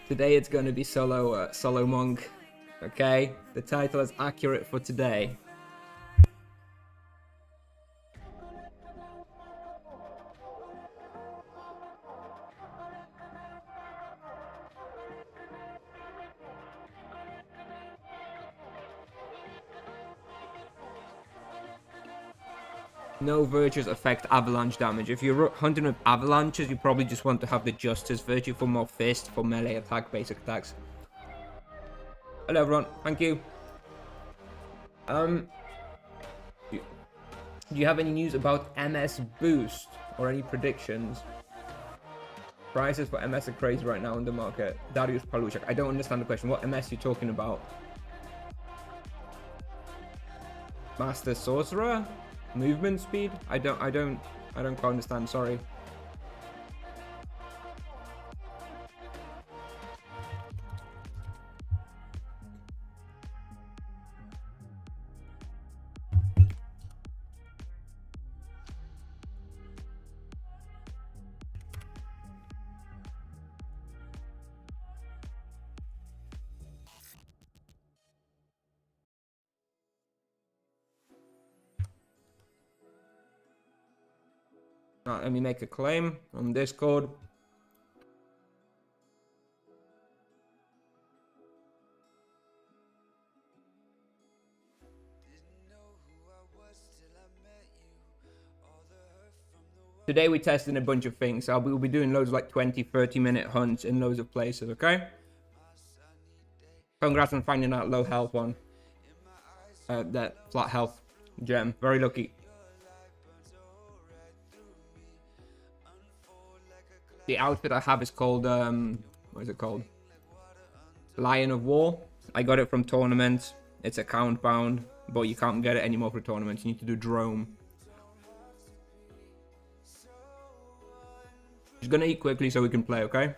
Today it's going to be solo monk. Okay, the title is accurate for today. No virtues affect avalanche damage. If you're hunting with avalanches, you probably just want to have the Justice virtue for more fist, for melee attack, basic attacks. Hello everyone, thank you. Do you have any news about MS Boost or any predictions? Prices for MS are crazy right now in the market. Darius Paluchak. I don't understand the question. What MS are you talking about? Master Sorcerer? Movement speed? I don't quite understand, sorry. Right, let me make a claim on Discord. Today we're testing a bunch of things. So we'll be doing loads of like 20-30 minute hunts in loads of places, okay? Congrats on finding that low health one. That flat health gem. Very lucky. The outfit I have is called, what is it called? Lion of War. I got it from tournaments. It's account bound, but you can't get it anymore for tournaments. You need to do Drome. Just gonna eat quickly so we can play, okay?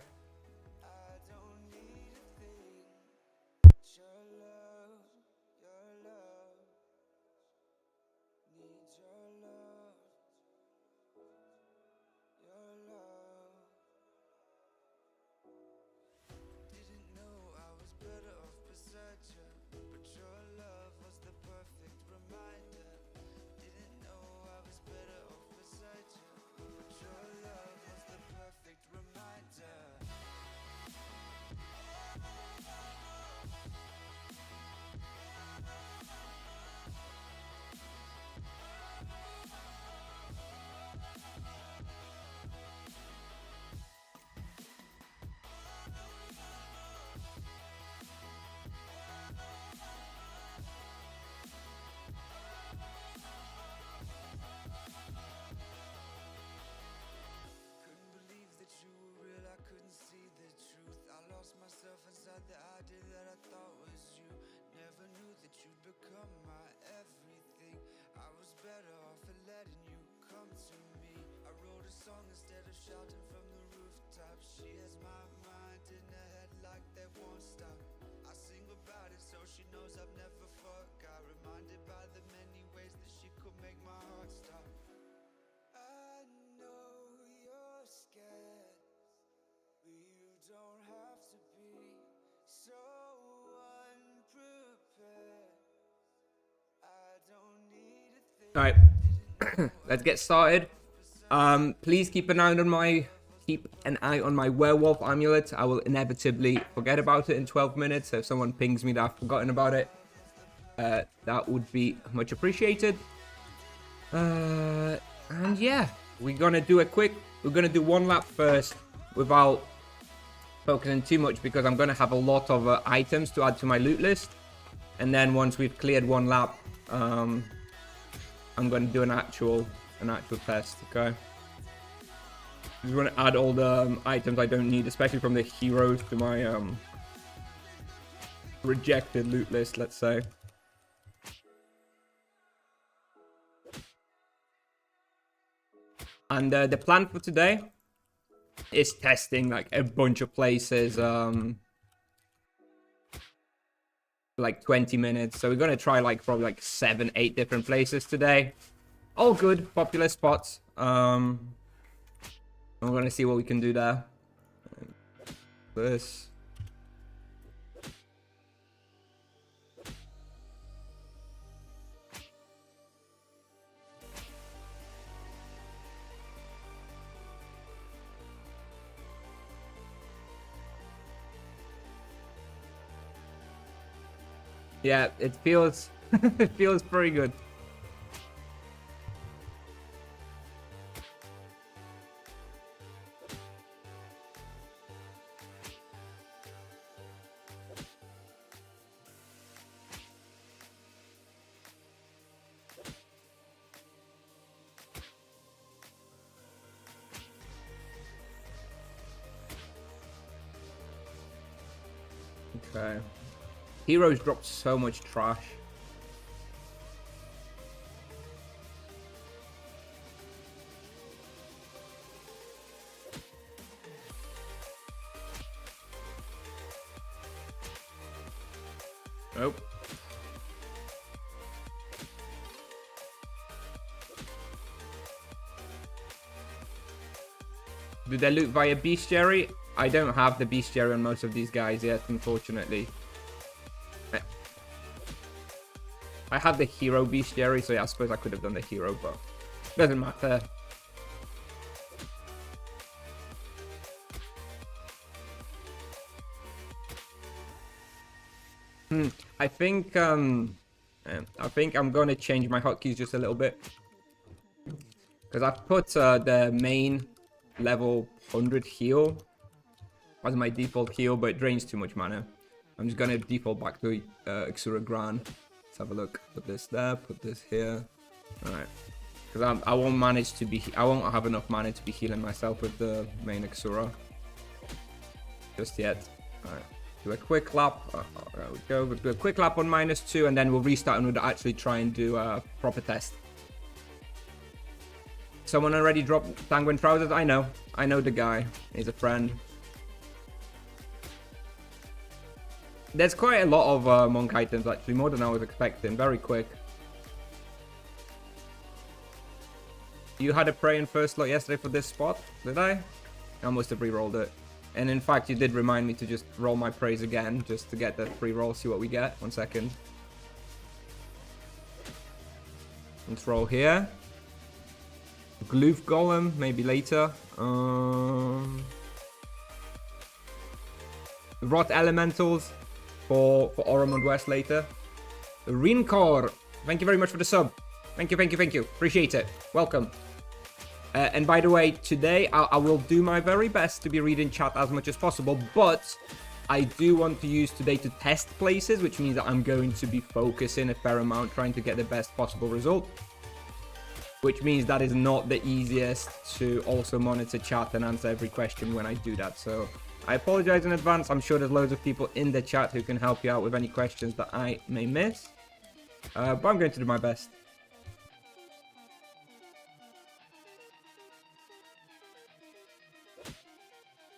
Alright, let's get started. Please keep an eye on my werewolf amulet. I will inevitably forget about it in 12 minutes. So if someone pings me that I've forgotten about it, that would be much appreciated. And yeah, we're gonna do one lap first without focusing too much, because I'm gonna have a lot of items to add to my loot list. And then once we've cleared one lap, I'm going to do an actual test, okay? Just want to add all the items I don't need, especially from the heroes, to my rejected loot list, let's say. And the plan for today is testing like a bunch of places, like 20 minutes. So we're gonna try like probably like 7-8 different places today. All good, popular spots. We're gonna see what we can do there. This. Yeah, it feels it feels pretty good. Okay. Heroes dropped so much trash. Nope. Did they loot via bestiary? I don't have the bestiary on most of these guys yet, unfortunately. I have the hero bestiary, so yeah, I suppose I could have done the hero, but doesn't matter. I think I'm gonna change my hotkeys just a little bit, because I've put the main level 100 heal as my default heal, but it drains too much mana. I'm just gonna default back to Xura Gran. Let's have a look. Put this there. Put this here. All right, because I won't manage to be. I won't have enough mana to be healing myself with the main Xura just yet. All right. Do a quick lap. There we go. We'll do a quick lap on -2, and then we'll restart and we'll actually try and do a proper test. Someone already dropped Sanguine Trousers? I know. I know the guy. He's a friend. There's quite a lot of monk items, actually. More than I was expecting. Very quick. You had a pray in first slot yesterday for this spot? Did I? I must have re-rolled it. And in fact, you did remind me to just roll my praise again, just to get the free roll, see what we get. 1 second. Let's roll here. Gloof Golem, maybe later. Rot Elementals for Oromond West later. Rincor, thank you very much for the sub. Thank you, thank you, thank you. Appreciate it. Welcome. And by the way, today I will do my very best to be reading chat as much as possible, but I do want to use today to test places, which means that I'm going to be focusing a fair amount, trying to get the best possible result. Which means that is not the easiest to also monitor chat and answer every question when I do that. So I apologize in advance. I'm sure there's loads of people in the chat who can help you out with any questions that I may miss. But I'm going to do my best.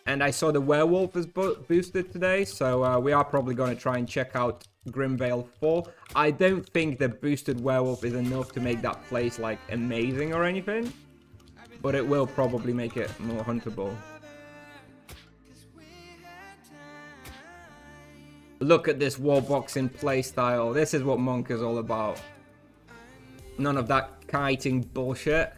And I saw the werewolf is boosted today, so we are probably going to try and check out Grimvale 4. I don't think the boosted werewolf is enough to make that place like amazing or anything, but it will probably make it more huntable. Look at this wallboxing playstyle. This is what Monk is all about. None of that kiting bullshit.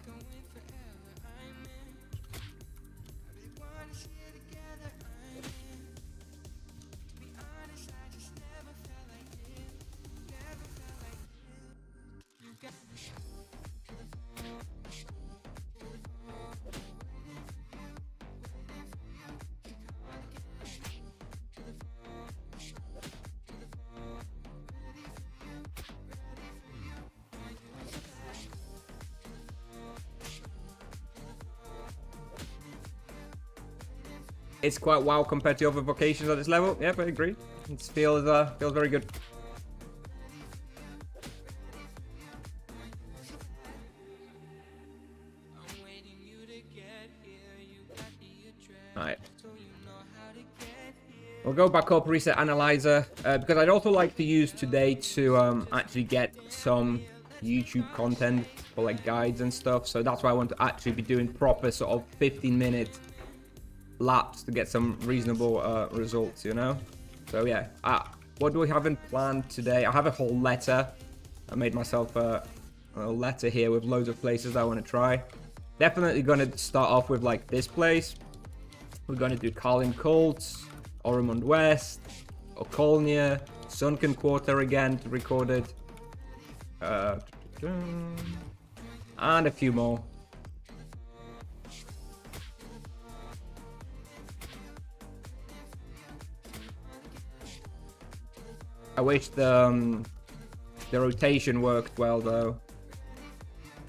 It's quite wow compared to other vocations at this level. Yep, I agree. It feels very good. Alright. We'll go back up, reset analyzer, because I'd also like to use today to actually get some YouTube content for like guides and stuff. So that's why I want to actually be doing proper sort of 15-minute laps to get some reasonable results, you know. So yeah, what do we have in plan today? I have a whole letter. I made myself a letter here with loads of places I want to try. Definitely going to start off with like this place. We're going to do Carlin Cults, Oromond West, Okonia, Sunken Quarter again recorded. And a few more. I wish the rotation worked well though.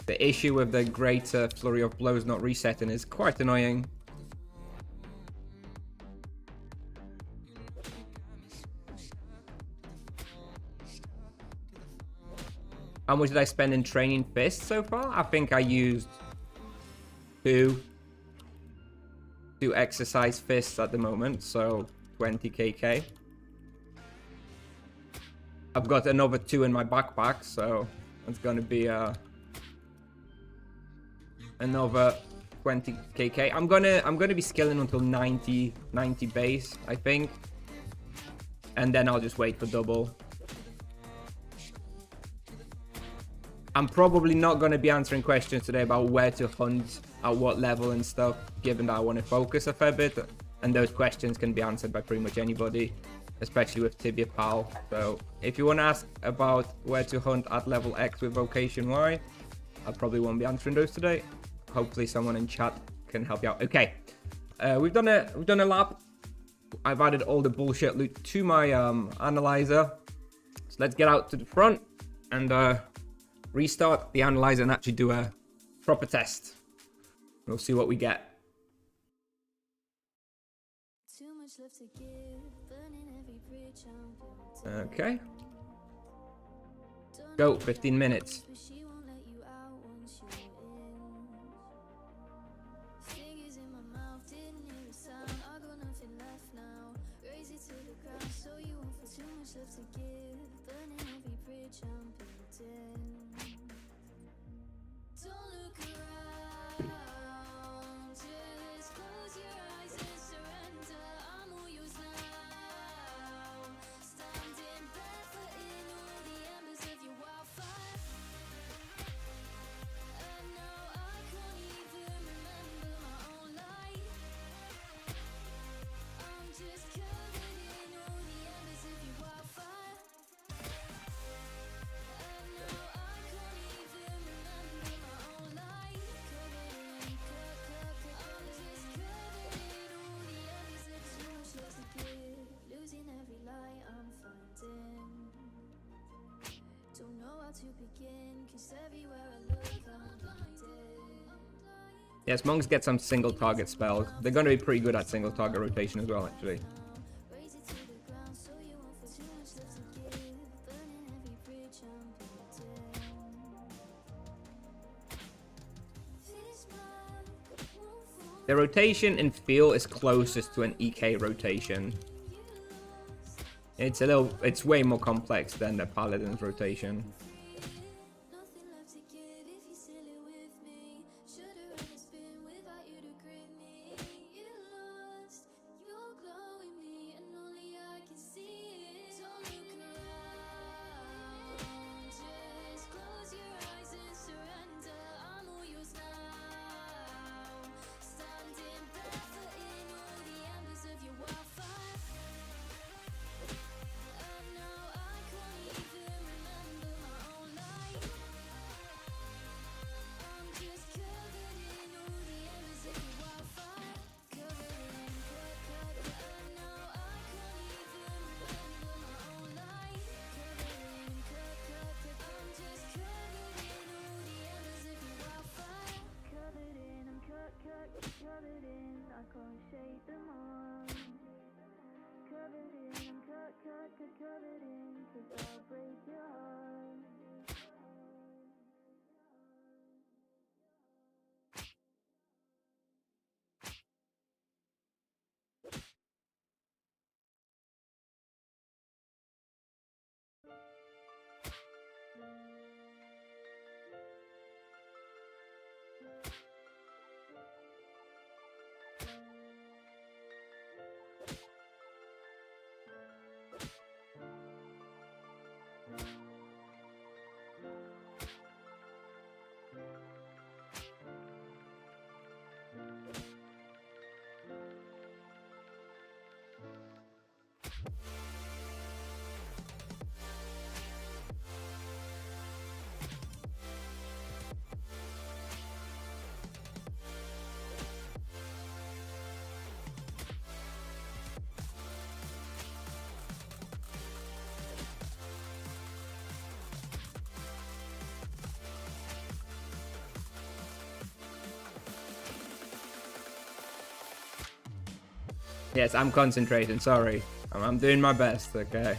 The issue with the greater flurry of blows not resetting is quite annoying. How much did I spend in training fists so far? I think I used two exercise fists at the moment, so 20 kk. I've got another 2 in my backpack, so it's gonna be another 20 kk. I'm gonna be skilling until 90 base, I think, and then I'll just wait for double. I'm probably not going to be answering questions today about where to hunt, at what level and stuff, given that I want to focus a fair bit. And those questions can be answered by pretty much anybody, especially with Tibia Pal. So if you want to ask about where to hunt at level X with Vocation Y, I probably won't be answering those today. Hopefully someone in chat can help you out. Okay, we've done a lap. I've added all the bullshit loot to my analyzer. So let's get out to the front and restart the analyzer and actually do a proper test. We'll see what we get. Okay. Go, 15 minutes. Yes, monks get some single target spells. They're going to be pretty good at single target rotation as well, actually. The rotation in feel is closest to an EK rotation. It's way more complex than the Paladin's rotation. Yes, I'm concentrating, sorry. I'm doing my best, okay?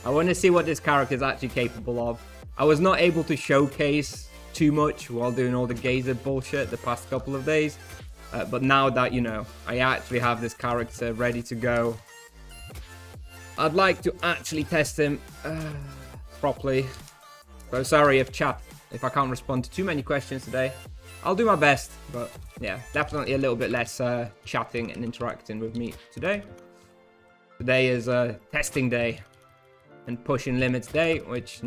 I want to see what this character is actually capable of. I was not able to showcase too much while doing all the gazer bullshit the past couple of days. But now that, you know, I actually have this character ready to go, I'd like to actually test him properly. So sorry if I can't respond to too many questions today. I'll do my best, but yeah, definitely a little bit less chatting and interacting with me today. Today is a testing day and pushing limits day, which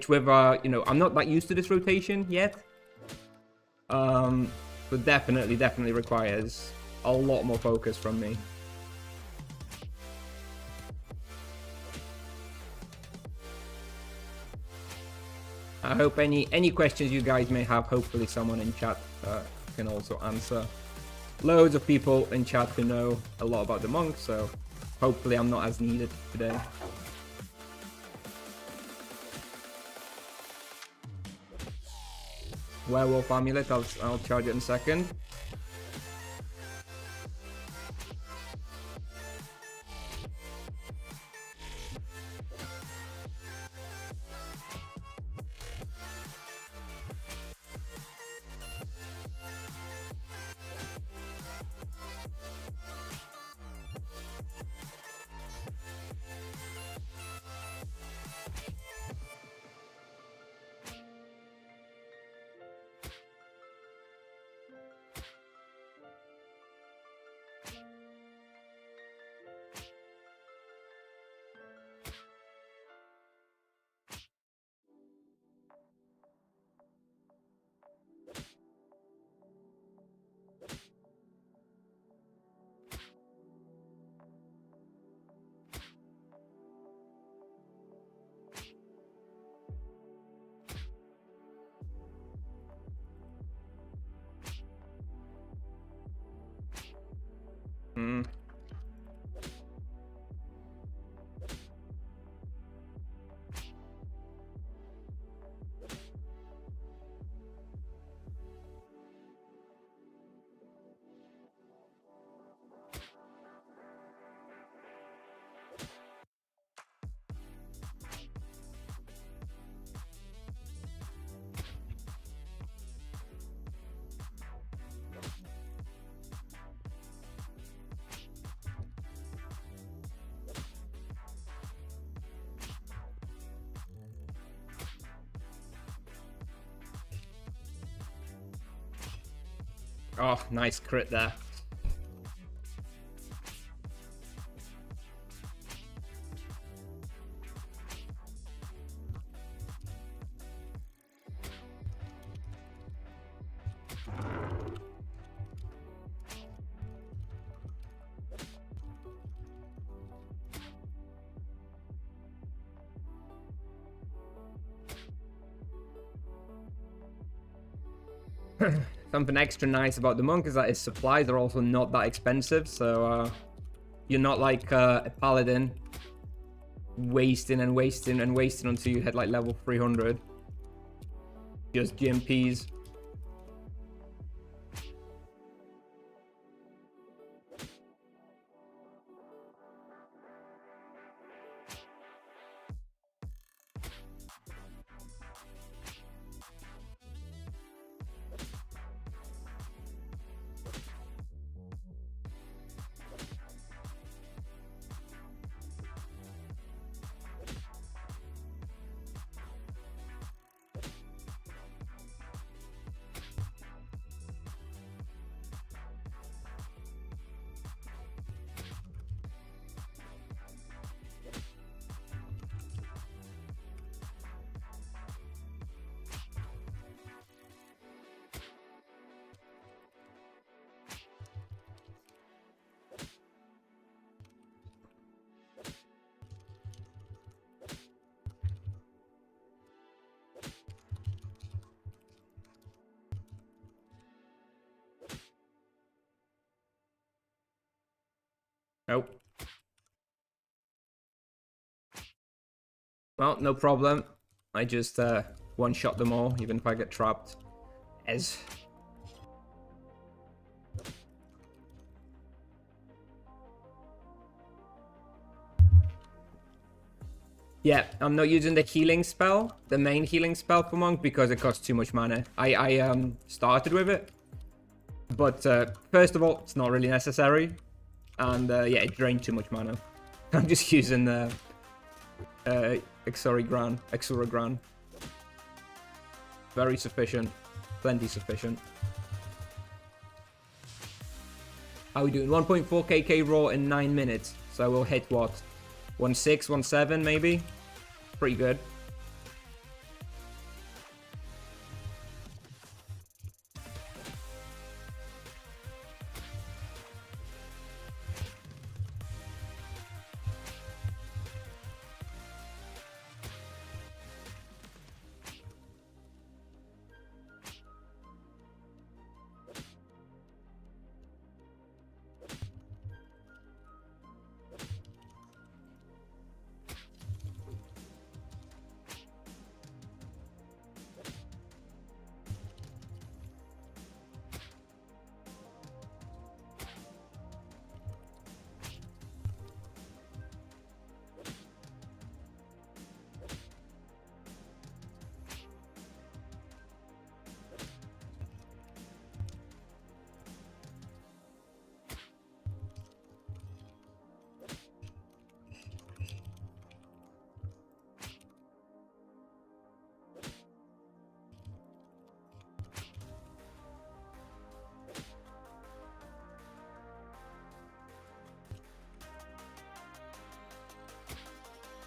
with you know, I'm not that used to this rotation yet. But definitely requires a lot more focus from me. I hope any questions you guys may have, hopefully someone in chat can also answer. Loads of people in chat who know a lot about the monk, so hopefully I'm not as needed today. Werewolf amulet, I'll charge it in a second. Oh, nice crit there. Something extra nice about the monk is that his supplies are also not that expensive, so you're not like a paladin wasting and wasting and wasting until you hit like level 300. Just GMPs. Nope. Well, no problem. I just one-shot them all, even if I get trapped. Yeah, I'm not using the healing spell, the main healing spell for Monk, because it costs too much mana. I started with it, but first of all, it's not really necessary, and yeah, it drained too much mana. I'm just using the Exoragran. Very sufficient, plenty sufficient. How are we doing? 1.4 KK raw in 9 minutes, so we'll hit what? 1.6, 1.7 maybe? Pretty good.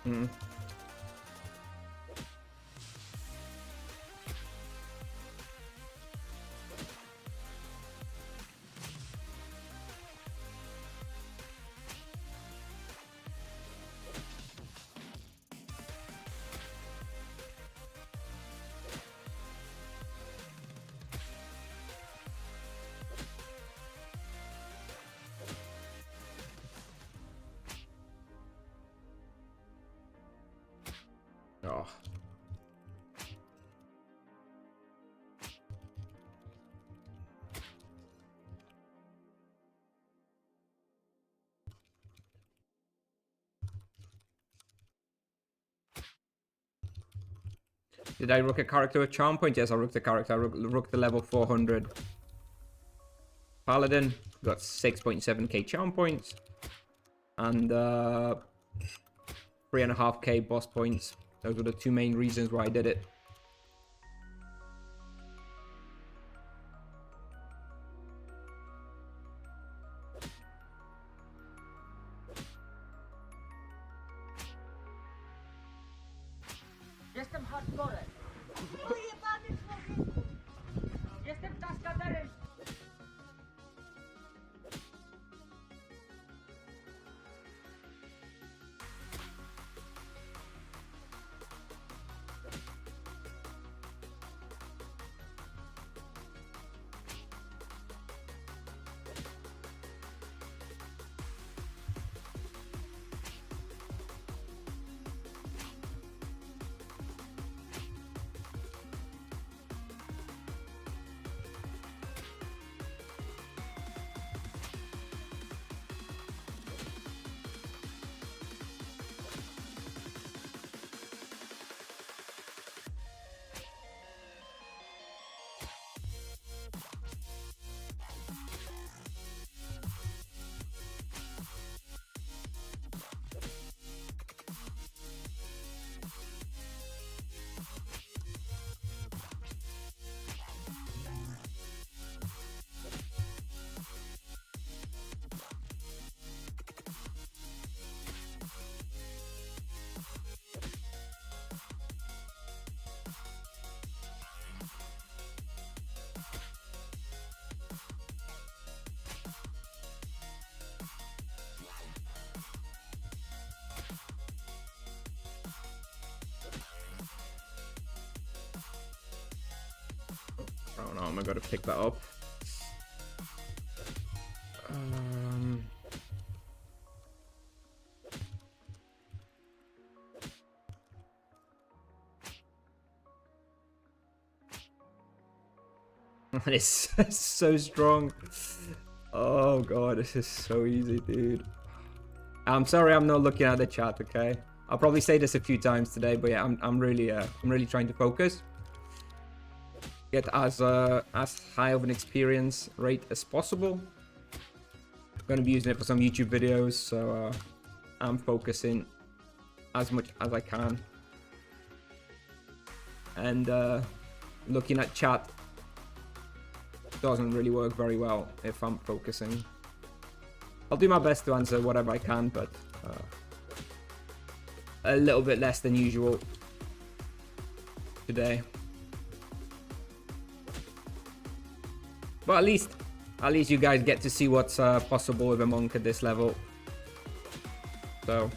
Mm. Oh. Did I rook a character with charm point? Yes, I rooked a character. I rooked the level 400 Paladin. Got 6.7k charm points. And 3.5k boss points. Those were the two main reasons why I did it. Jestem hardcorem. Pojebany człowiek. Jestem kaskaderem. Oh no, am I gonna pick that up? It's so strong. Oh god, this is so easy, dude. I'm sorry I'm not looking at the chat, okay? I'll probably say this a few times today, but yeah, I'm really trying to focus. Get as high of an experience rate as possible. I'm gonna be using it for some YouTube videos, so I'm focusing as much as I can. And looking at chat doesn't really work very well if I'm focusing. I'll do my best to answer whatever I can, but a little bit less than usual today. But at least you guys get to see what's possible with a monk at this level. So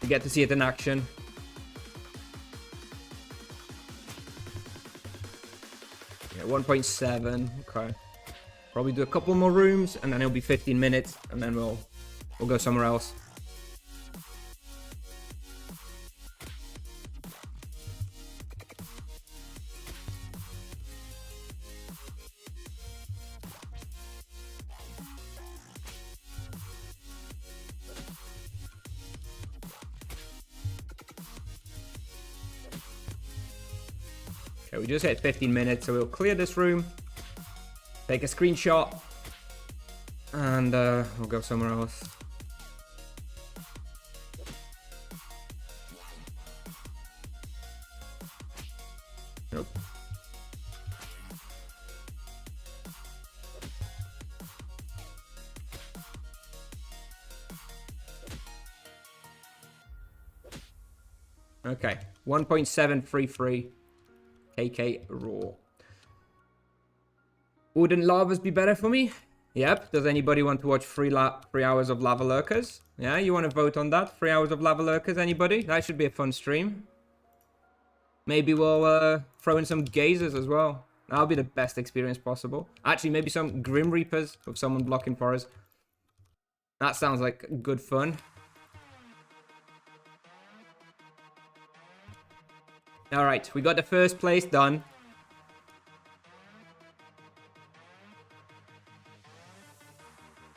you get to see it in action. Yeah, 1.7. Okay. Probably do a couple more rooms, and then it'll be 15 minutes, and then we'll go somewhere else. Okay, we just hit 15 minutes, so we'll clear this room, take a screenshot, and we'll go somewhere else. Nope. Okay, 1.733 KK raw. Wouldn't lavas be better for me? Yep. Does anybody want to watch 3 hours of lava lurkers? Yeah, you want to vote on that? 3 hours of lava lurkers, anybody? That should be a fun stream. Maybe we'll throw in some gazers as well. That'll be the best experience possible. Actually, maybe some Grim Reapers with someone blocking for us. That sounds like good fun. Alright, we got the first place done.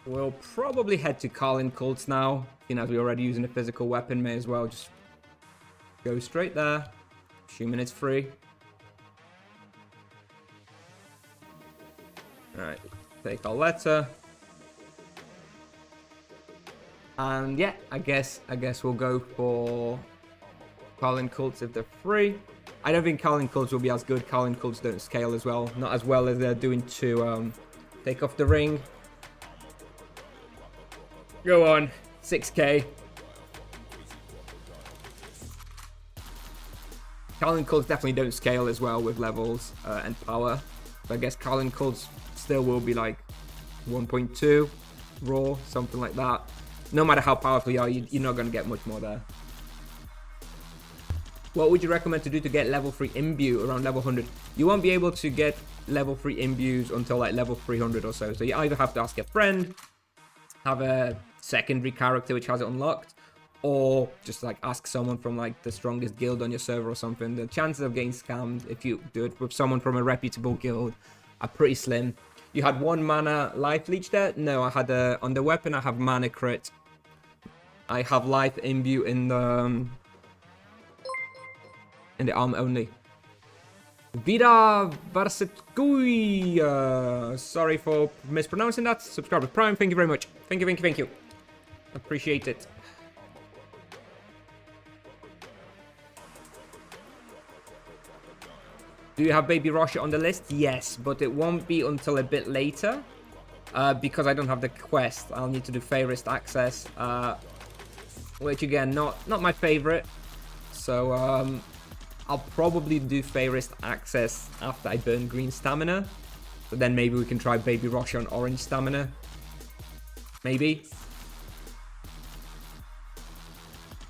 We'll probably head to Carlin cults now. You know, as we're already using a physical weapon, may as well just go straight there. Assuming it's free. Alright, take our letter. And yeah, I guess we'll go for Carlin cults if they're free. I don't think Carlin cults will be as good. Carlin cults don't scale as well. Not as well as they're doing to take off the ring. Go on. 6k. Carlin cults definitely don't scale as well with levels and power. So I guess Carlin cults still will be like 1.2 raw, something like that. No matter how powerful you are, you're not going to get much more there. What would you recommend to do to get level 3 imbue around level 100? You won't be able to get level 3 imbues until like level 300 or so. So you either have to ask a friend, have a secondary character which has it unlocked, or just like ask someone from like the strongest guild on your server or something. The chances of getting scammed if you do it with someone from a reputable guild are pretty slim. You had 1 mana life leech there? No, I had on the weapon I have mana crit. I have life imbue in the arm only. Vida Varsetkui. Sorry for mispronouncing that. Subscribe to Prime. Thank you very much. Thank you. Appreciate it. Do you have Baby Russia on the list? Yes, but it won't be until a bit later. Because I don't have the quest. I'll need to do Fairest Access. Which again, not my favorite. So I'll probably do Fairest Access after I burn green stamina. But then maybe we can try Baby Russia on orange stamina. Maybe.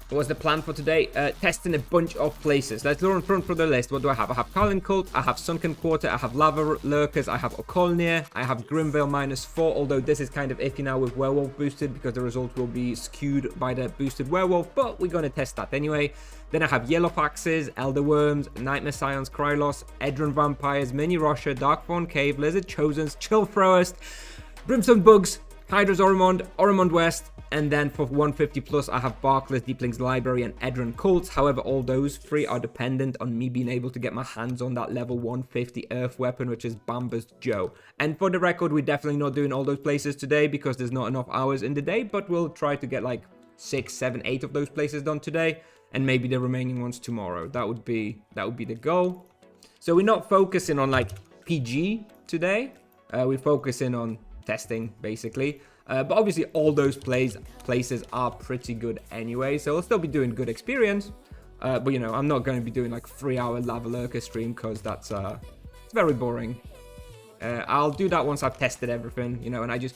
What's the plan for today? Testing a bunch of places. Let's run through the list. What do I have? I have Carlin Cult, I have Sunken Quarter, I have Lava Lurkers, I have Okonia, I have Grimvale -4, although this is kind of iffy now with Werewolf boosted because the result will be skewed by the boosted Werewolf, but we're going to test that anyway. Then I have Yellow Faxes, Elder Worms, Nightmare Scions, Krylos, Edron Vampires, Mini Russia, Darkthorn Cave, Lizard Chosens, Chill Froest, Brimstone Bugs, Hydra's Oromond West, and then for 150 plus, I have Barkless, Deepling's Library, and Edron Colts. However, all those three are dependent on me being able to get my hands on that level 150 Earth weapon, which is Bambus Joe. And for the record, we're definitely not doing all those places today because there's not enough hours in the day, but we'll try to get like 6, 7, 8 of those places done today, and maybe the remaining ones tomorrow. That would be the goal. So we're not focusing on like PG today. We're focusing on testing basically. But obviously all those places are pretty good anyway, so we'll still be doing good experience. But you know, I'm not going to be doing like 3-hour Lava Lurker stream because that's it's very boring. I'll do that once I've tested everything, you know, and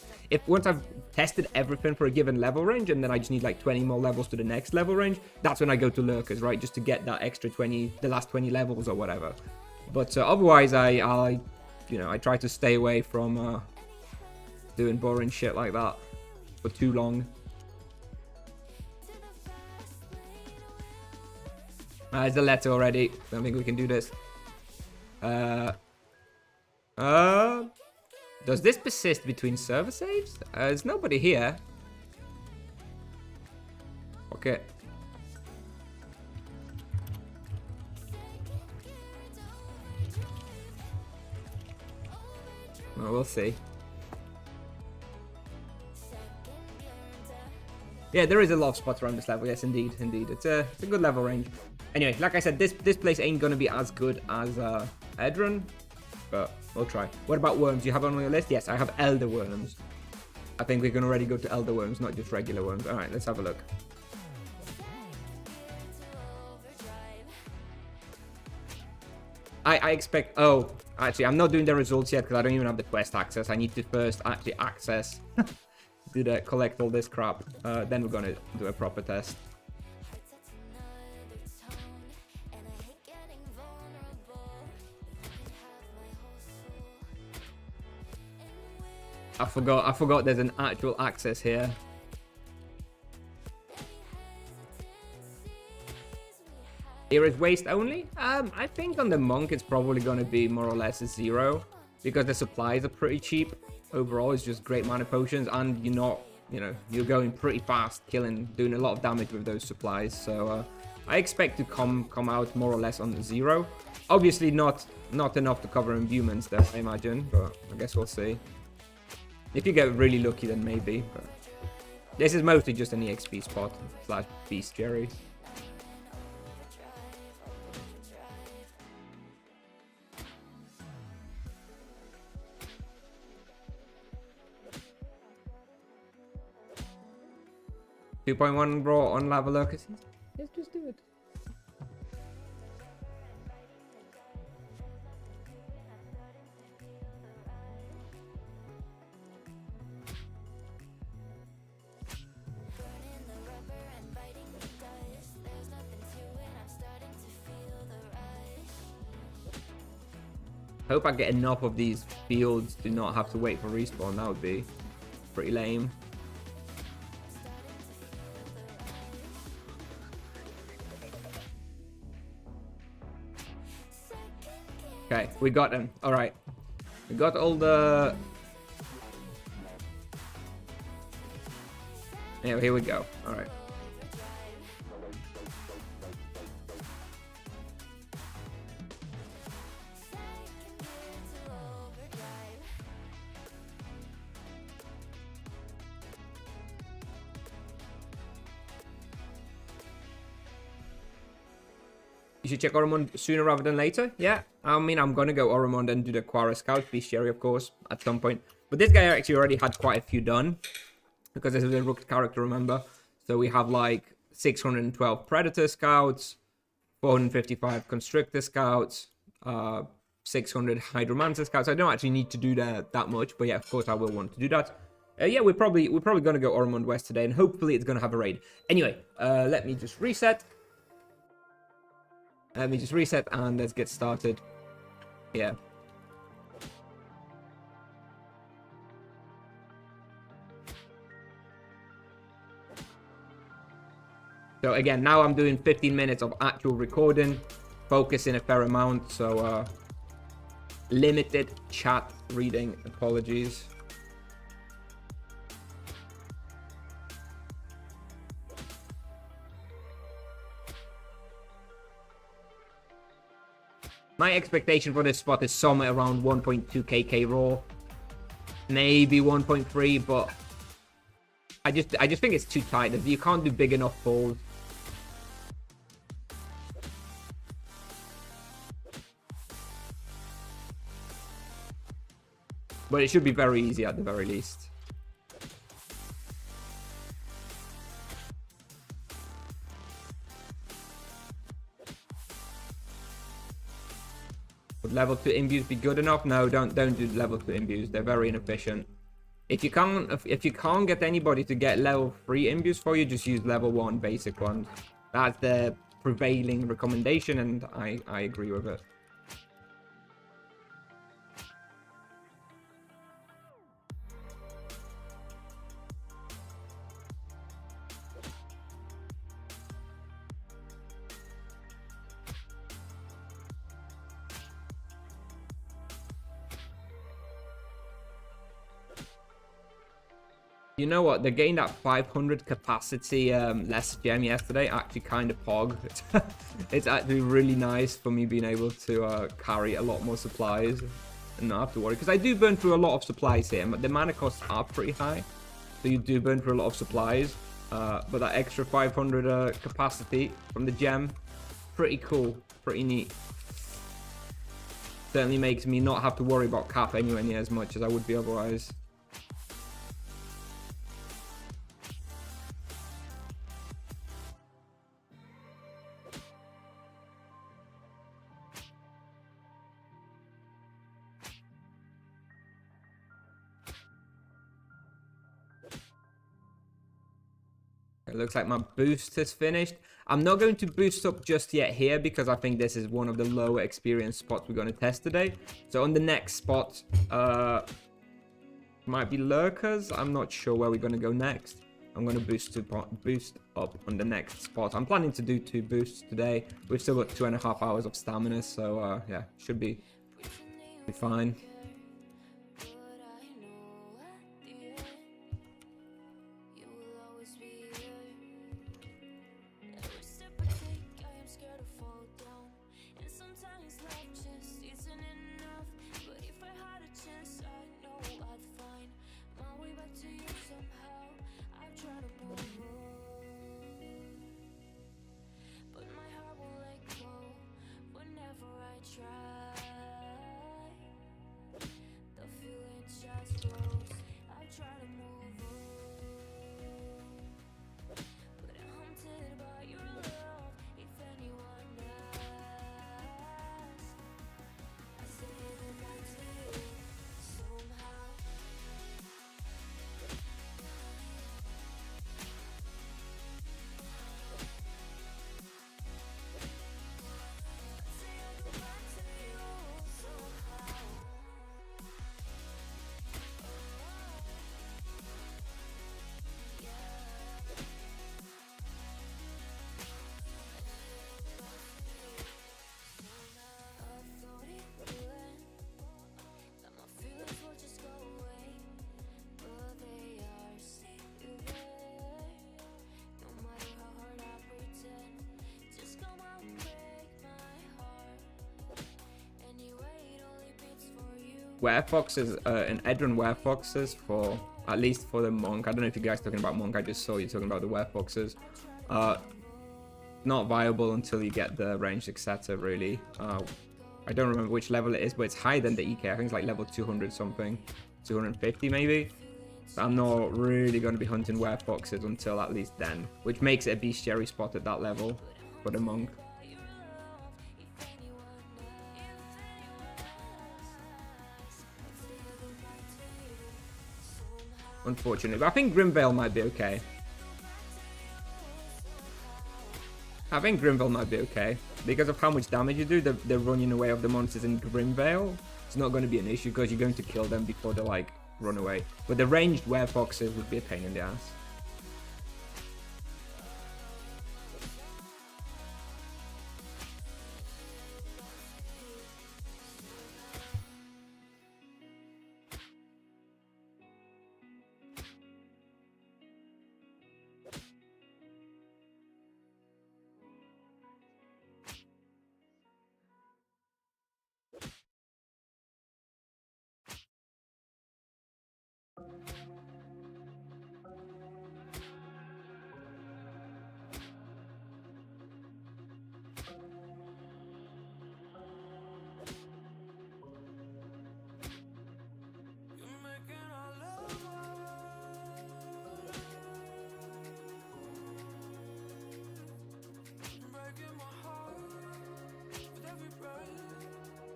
once I've tested everything for a given level range, and then I just need like 20 more levels to the next level range, that's when I go to Lurkers, right? Just to get that extra 20, the last 20 levels or whatever. But otherwise, I try to stay away from doing boring shit like that for too long. There's the letter already. Don't think we can do this. Does this persist between server saves? There's nobody here. Okay. Well, we'll see. Yeah, there is a lot of spots around this level. Yes, indeed. It's a good level range. Anyway, like I said, this place ain't gonna be as good as Edron, but we'll try. What about worms? You have on your list? Yes, I have Elder Worms. I think we can already go to Elder Worms, not just regular worms. All right, let's have a look. I expect... Oh, actually, I'm not doing the results yet because I don't even have the quest access. I need to first actually access... collect all this crap. Then we're gonna do a proper test. I forgot there's an actual access here. Here is waste only? I think on the monk it's probably gonna be more or less a 0 because the supplies are pretty cheap. Overall, it's just great mana potions, and you're going pretty fast, doing a lot of damage with those supplies. So I expect to come out more or less on the 0. Obviously not enough to cover imbuements though, I imagine, but I guess we'll see. If you get really lucky, then maybe. But this is mostly just an EXP spot / bestiary. .1 raw on Lava Lurkers. Yes, just do it. Hope I get enough of these fields to not have to wait for respawn. That would be pretty lame. Okay, we got them. All right, we got all the... Yeah, here we go. All right. You should check Oromond sooner rather than later. Yeah, I mean, I'm going to go Oromond and do the Quara Scout, Bestiary, of course, at some point. But this guy actually already had quite a few done, because this is a Rook character, remember? So we have like 612 Predator Scouts, 455 Constrictor Scouts, 600 Hydromancer Scouts. I don't actually need to do that much, but yeah, of course I will want to do that. Yeah, we're probably going to go Oromond West today, and hopefully it's going to have a raid. Anyway, let me just reset. Let me just reset and let's get started. Yeah. So again, now I'm doing 15 minutes of actual recording, focusing a fair amount, so limited chat reading, apologies. My expectation for this spot is somewhere around 1.2 kk raw, maybe 1.3, but I just think it's too tight. You can't do big enough pulls. But it should be very easy at the very least. Would level 2 imbues be good enough? No, don't do level 2 imbues. They're very inefficient. If you can't get anybody to get level 3 imbues for you, just use level 1 basic ones. That's the prevailing recommendation, and I agree with it. You know what? They gained that 500 capacity less gem yesterday. Actually, kind of pog. It's actually really nice for me being able to carry a lot more supplies and not have to worry. Because I do burn through a lot of supplies here. But the mana costs are pretty high. So you do burn through a lot of supplies. But that extra 500 capacity from the gem, pretty cool. Pretty neat. Certainly makes me not have to worry about cap anywhere near as much as I would be otherwise. It looks like my boost has finished. I'm not going to boost up just yet here because I think this is one of the lower experience spots we're going to test today. So on the next spot, might be lurkers. I'm not sure where we're going to go next. I'm going to boost up on the next spot. I'm planning to do 2 boosts today. We've still got 2.5 hours of stamina, so yeah, should be fine. Werefoxes, and Edron Werefoxes for, at least for the Monk. I don't know if you guys are talking about Monk. I just saw you talking about the Werefoxes. Not viable until you get the ranged etc. really. I don't remember which level it is, but it's higher than the EK. I think it's like level 200 something. 250 maybe. So I'm not really going to be hunting Werefoxes until at least then. Which makes it a bestiary spot at that level for the Monk. Unfortunately, but I think Grimvale might be okay. Because of how much damage you do, the running away of the monsters in Grimvale, it's not going to be an issue because you're going to kill them before they like run away. But the ranged Werefoxes would be a pain in the ass.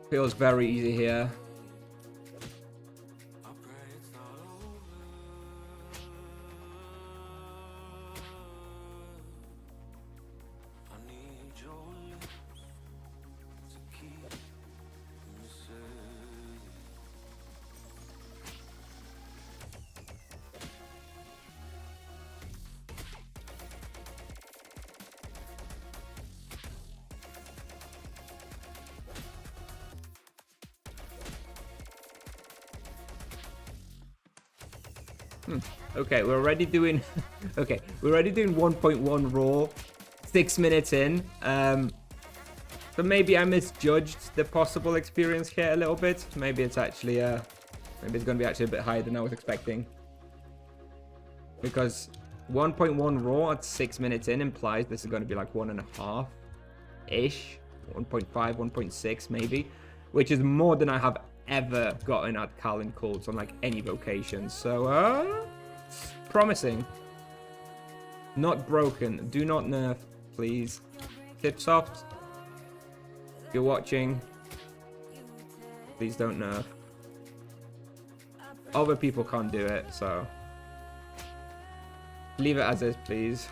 Feels very easy here. Okay, we're already doing. Okay, we're already doing 1.1 raw, 6 minutes in. So maybe I misjudged the possible experience here a little bit. Maybe it's actually maybe it's gonna be actually a bit higher than I was expecting. Because 1.1 raw at 6 minutes in implies this is gonna be like 1.5 ish, 1.5, 1.6 maybe, which is more than I have ever gotten at Carlin Cults on like any vocation. So promising. Not broken. Do not nerf, please. Tipsoft, if you're watching, please don't nerf. Other people can't do it, so leave it as is, please.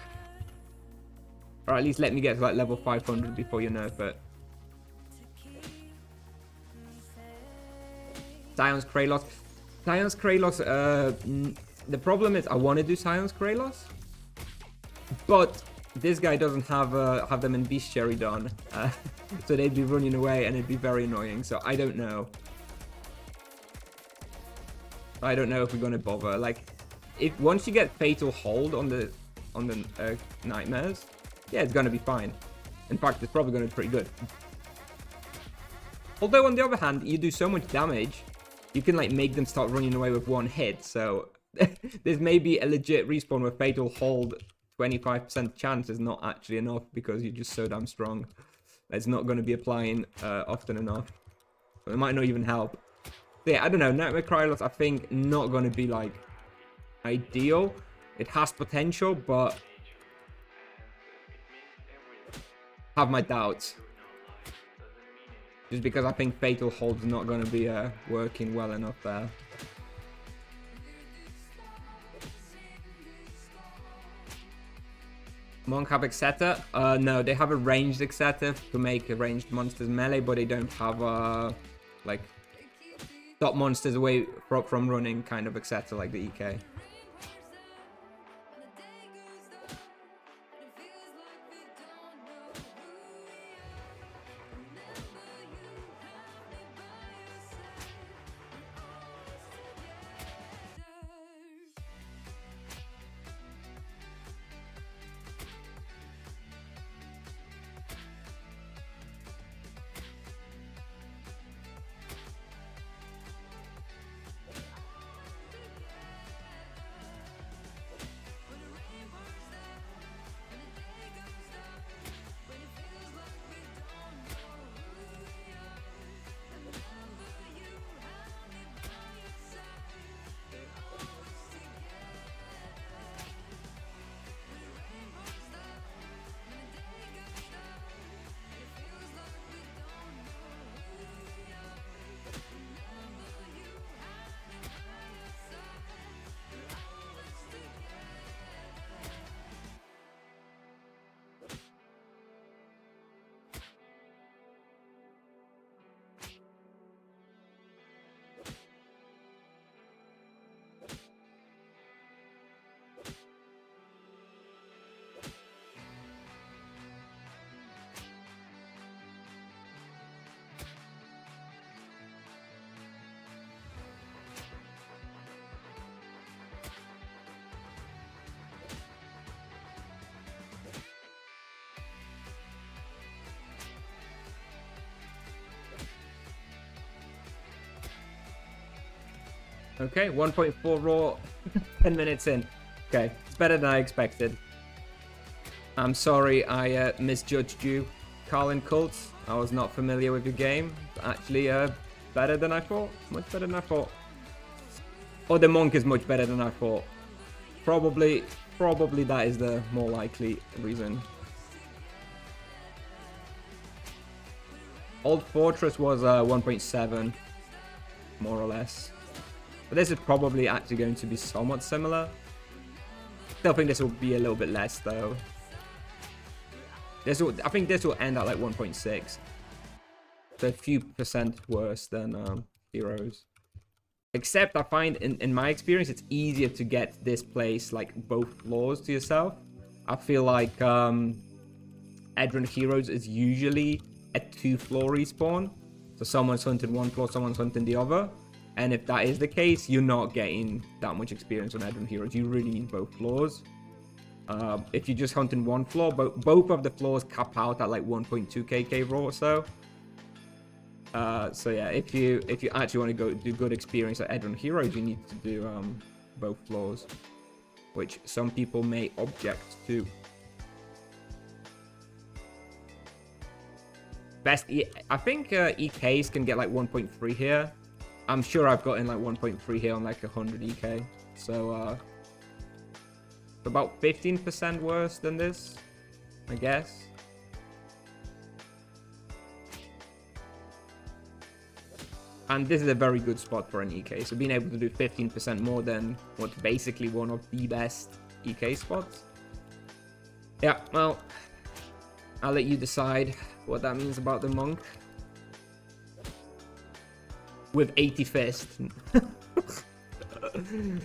Or at least let me get to like level 500 before you nerf it. Scion's Kralos. Scion's Kralos, the problem is I want to do Scion's Kralos, but this guy doesn't have them in Bestiary done, so they'd be running away and it'd be very annoying, so I don't know. I don't know if we're gonna bother. Like, if once you get Fatal Hold on the Nightmares, yeah, it's gonna be fine. In fact, it's probably gonna be pretty good. Although on the other hand, you do so much damage, you can like make them start running away with one hit, so there's maybe a legit respawn where Fatal Hold 25% chance is not actually enough because you're just so damn strong. It's not going to be applying often enough. So it might not even help. So yeah, I don't know. Nightmare Krylos, I think, not going to be like ideal. It has potential, but have my doubts. Just because I think Fatal Hold's not going to be working well enough there. Monk have Exeter? No, they have a ranged Exeter to make ranged monsters melee, but they don't have like stop monsters away from running kind of Exeter like the EK. Okay, 1.4 raw, 10 minutes in. Okay, it's better than I expected. I'm sorry I misjudged you, Carlin Cults. I was not familiar with your game. Actually, better than I thought. Much better than I thought. Or the Monk is much better than I thought. Probably that is the more likely reason. Old Fortress was 1.7, more or less. But this is probably actually going to be somewhat similar. Still think this will be a little bit less though. I think this will end at like 1.6. So a few percent worse than Heroes. Except I find in my experience it's easier to get this place like both floors to yourself. I feel like Edron Heroes is usually a 2-floor respawn. So someone's hunting one floor, someone's hunting the other. And if that is the case, you're not getting that much experience on Edron Heroes. You really need both floors. If you're just hunting one floor, both of the floors cap out at like 1.2 kk raw or so. So yeah, if you actually want to go do good experience at Edron Heroes, you need to do both floors, which some people may object to. Best I think EKs can get like 1.3 here. I'm sure I've gotten like 1.3 here on like 100 EK. So about 15% worse than this, I guess. And this is a very good spot for an EK. So being able to do 15% more than what's basically one of the best EK spots. Yeah, well, I'll let you decide what that means about the monk. With 80 fist.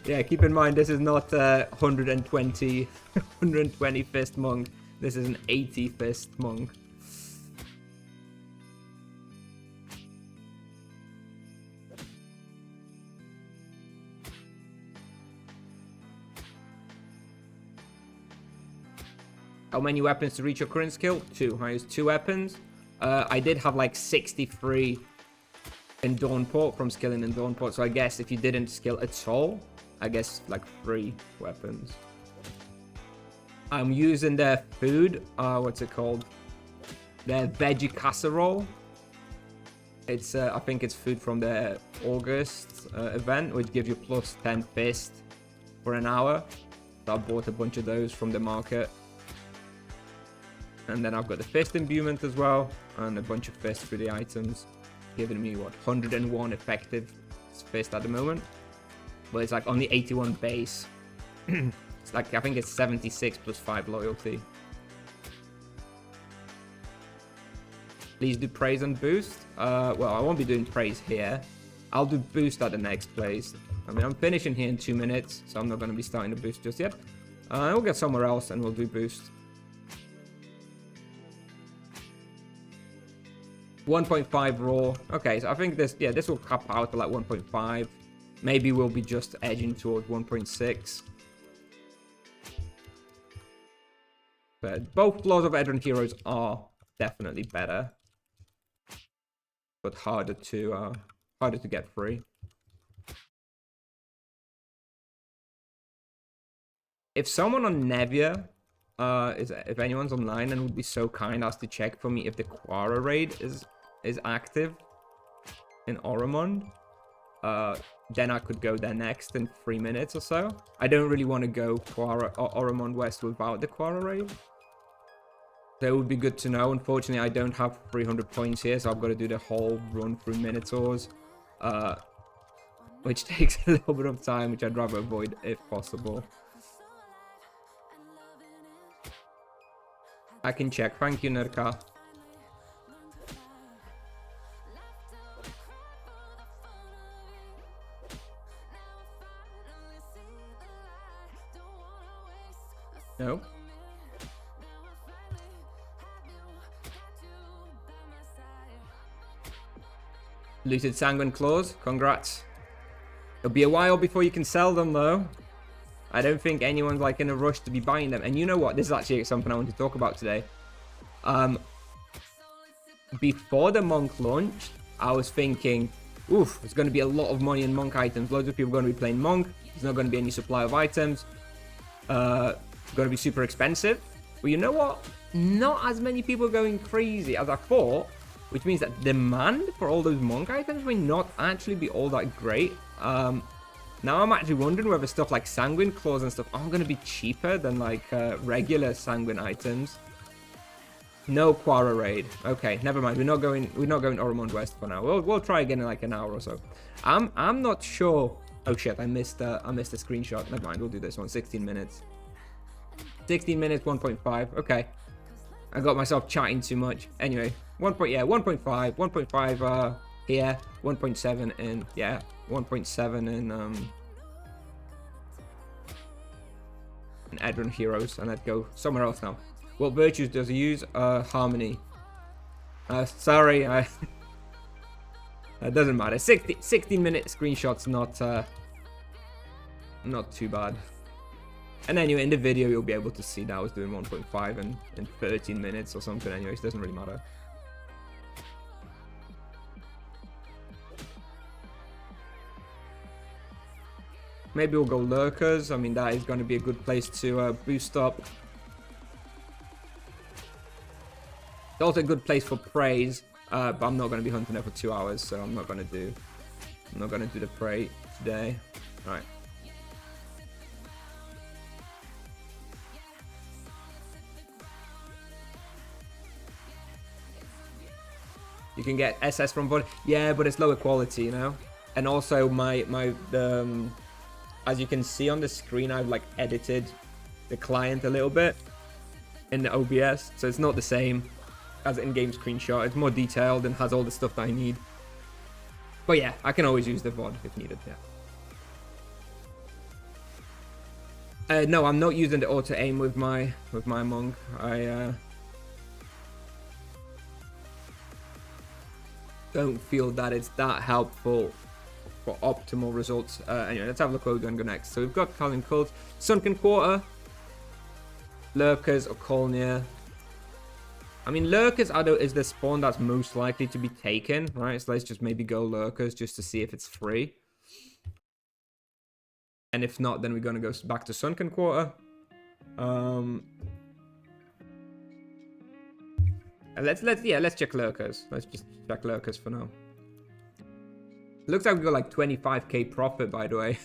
Yeah, keep in mind this is not 120 fist monk. This is an 80 fist monk. How many weapons to reach your current skill? 2. I used 2 weapons. I did have like 63 in Dawnport from skilling in Dawnport. So I guess if you didn't skill at all, I guess like 3 weapons. I'm using their food. What's it called? Their veggie casserole. It's I think it's food from the August event, which gives you plus 10 fist for an hour. So I bought a bunch of those from the market. And then I've got the fist imbuement as well, and a bunch of fists for the items, giving me what 101 effective fist at the moment. But it's like only 81 base. It's like I think it's 76 plus 5 loyalty. Please do praise and boost. Well, I won't be doing praise here. I'll do boost at the next place. I mean, I'm finishing here in 2 minutes, so I'm not going to be starting to boost just yet. We'll get somewhere else and we'll do boost. 1.5 raw. Okay, so I think this will cap out to like 1.5. Maybe we'll be just edging towards 1.6. But both floors of Edron Heroes are definitely better, but harder to get free. If someone on Nevia, if anyone's online and would be so kind as to check for me if the Quara raid is active in Oromond, then I could go there next in 3 minutes or so. I don't really want to go Quara or Oromond West without the Quara raid. That would be good to know. Unfortunately, I don't have 300 points here, so I've got to do the whole run through Minotaurs, which takes a little bit of time, which I'd rather avoid if possible. I can check. Thank you, Nurka. No. Looted Sanguine Claws. Congrats. It'll be a while before you can sell them, though. I don't think anyone's like in a rush to be buying them. And you know what? This is actually something I want to talk about today. Before the Monk launched, I was thinking, oof, there's going to be a lot of money in Monk items. Loads of people are going to be playing Monk. There's not going to be any supply of items. It's going to be super expensive. But you know what? Not as many people are going crazy as I thought, which means that demand for all those Monk items may not actually be all that great. Now I'm actually wondering whether stuff like Sanguine Claws and stuff are going to be cheaper than like regular Sanguine items. No Quarter raid. Okay, never mind. We're not going Ormond West for now. We'll try again in like an hour or so. I'm not sure. Oh shit, I missed a screenshot. Never mind, we'll do this one. 16 minutes. 16 minutes, 1.5. Okay. I got myself chatting too much. Anyway, 1.5, 1.5 here, 1.7 in, yeah, 1.7 in Edron Heroes, and I'd go somewhere else now. What virtues does he use? Harmony. Sorry, it doesn't matter. 16-minute screenshots, not too bad. And anyway, in the video, you'll be able to see that I was doing 1.5 in 13 minutes or something. Anyways, it doesn't really matter. Maybe we'll go Lurkers. I mean, that is going to be a good place to boost up. It's also a good place for praise, but I'm not going to be hunting there for 2 hours, so I'm not going to do the prey today. All right. You can get SS from VOD. Yeah, but it's lower quality, you know. And also as you can see on the screen, I've like edited the client a little bit in the OBS, so it's not the same as in-game screenshot. It's more detailed and has all the stuff that I need. But yeah, I can always use the VOD if needed. Yeah. No, I'm not using the auto aim with my monk. I don't feel that it's that helpful for optimal results. Anyway, let's have a look where we're going to go next. So we've got Carlin Cult, Sunken Quarter, Lurkers, Okonia. I mean, Lurkers is the spawn that's most likely to be taken, right? So let's just maybe go Lurkers just to see if it's free. And if not, then we're going to go back to Sunken Quarter. Let's check Lurkers. Let's just check Lurkers for now. Looks like we got like 25k profit, by the way,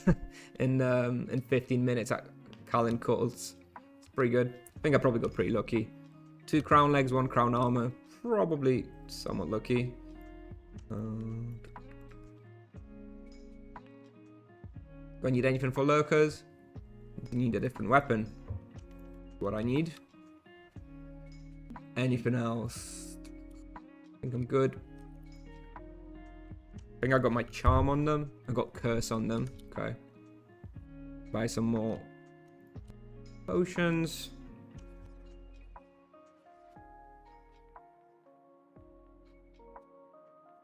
in 15 minutes at Carlin Cults. It's pretty good. I think I probably got pretty lucky. 2 crown legs, 1 crown armor. Probably somewhat lucky. Do I need anything for Lurkers? I need a different weapon. What I need. Anything else? I think I'm good. I think I got my charm on them. I got curse on them. Okay. Buy some more potions.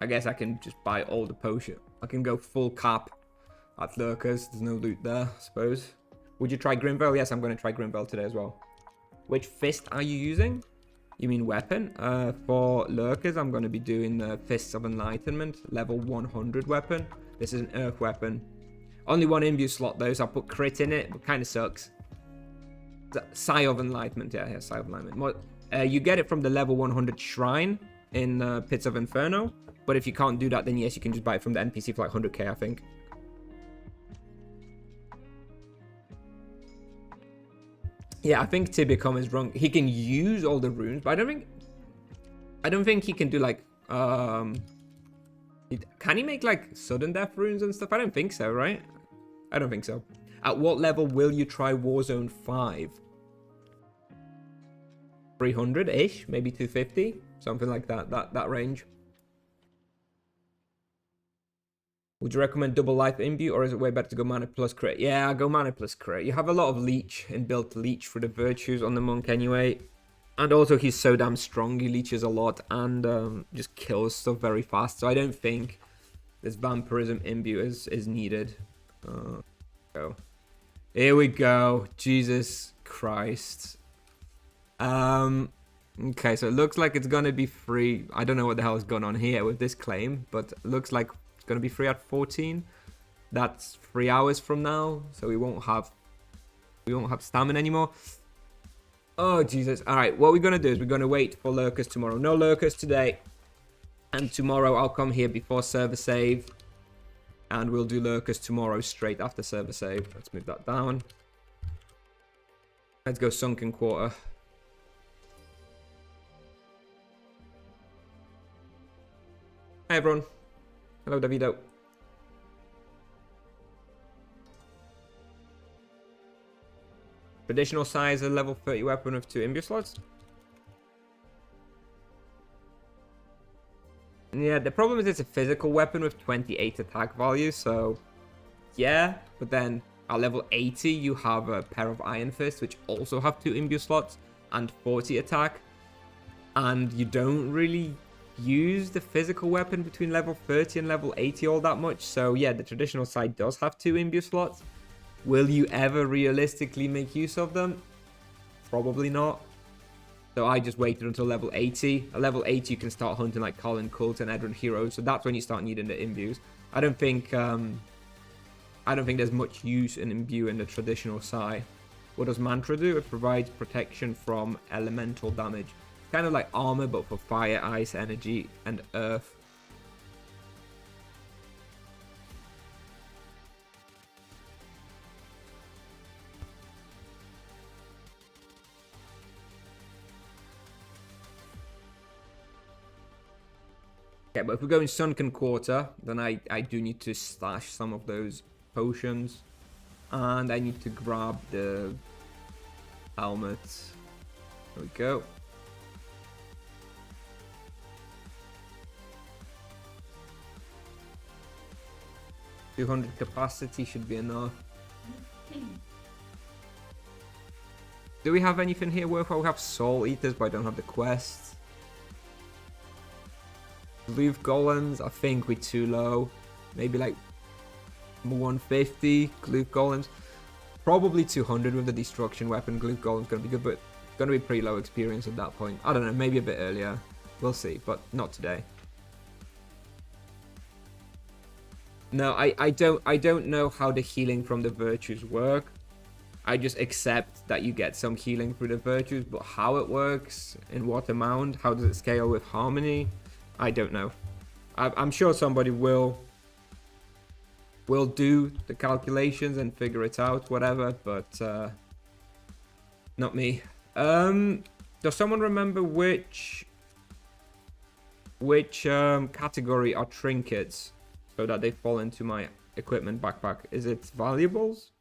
I guess I can just buy all the potion. I can go full cap at Lurkers. There's no loot there, I suppose. Would you try Grimvale? Yes, I'm going to try Grimvale today as well. Which fist are you using? You mean weapon? For Lurkers, I'm going to be doing the Fists of Enlightenment, level 100 weapon. This is an earth weapon. Only 1 imbue slot though, so I put crit in it, but kind of sucks. Sigh of Enlightenment, yeah, Sigh of Enlightenment. You get it from the level 100 shrine in Pits of Inferno, but if you can't do that, then yes, you can just buy it from the NPC for like 100k, I think. Yeah, I think Tibicom is wrong. He can use all the runes, but I don't think he can do like can he make like sudden death runes and stuff? I don't think so, right? I don't think so. At what level will you try Warzone 5? 300-ish, maybe 250, something like that range. Would you recommend double life imbue, or is it way better to go mana plus crit? Yeah, go mana plus crit. You have a lot of leech, inbuilt leech for the virtues on the monk anyway. And also he's so damn strong, he leeches a lot and just kills stuff very fast. So I don't think this vampirism imbue is needed. Go. Here we go. Jesus Christ. Okay, so it looks like it's gonna be free. I don't know what the hell is going on here with this claim, but it looks like going to be free at 14. That's 3 hours from now, so we won't have stamina anymore. Oh Jesus. All right, what we're going to do is we're going to wait for Lurkers tomorrow. No Lurkers today, and tomorrow I'll come here before server save, and we'll do Lurkers tomorrow straight after server save. Let's move that down. Let's go Sunken Quarter. Hi everyone. Hello Davido. Traditional size, a level 30 weapon with 2 imbue slots. Yeah, the problem is it's a physical weapon with 28 attack value, so yeah, but then at level 80 you have a pair of Iron Fists which also have 2 imbue slots and 40 attack, and you don't really use the physical weapon between level 30 and level 80 all that much, so yeah, the traditional side does have 2 imbue slots. Will you ever realistically make use of them? Probably not. So I just waited until level 80. At level 80, you can start hunting like Carlin, Cult, and Edron heroes. So that's when you start needing the imbues. I don't think there's much use in imbue in the traditional Sai. What does Mantra do? It provides protection from elemental damage. Kind of like armor, but for fire, ice, energy, and earth. Okay, but if we go in Sunken Quarter, then I do need to stash some of those potions. And I need to grab the helmet. There we go. $200 capacity should be enough. Do we have anything here worthwhile? We have Soul Eaters, but I don't have the quest. Gloof Golems, I think we're too low. Maybe like 150 Gloof Golems. Probably 200 with the Destruction Weapon. Gloof Golem's going to be good, but going to be pretty low experience at that point. I don't know, maybe a bit earlier. We'll see, but not today. No, I don't know how the healing from the virtues work. I just accept that you get some healing through the virtues, but how it works, in what amount, how does it scale with harmony, I don't know. I'm sure somebody will do the calculations and figure it out, whatever, but not me. Does someone remember which category are trinkets so that they fall into my equipment backpack? Is it valuables?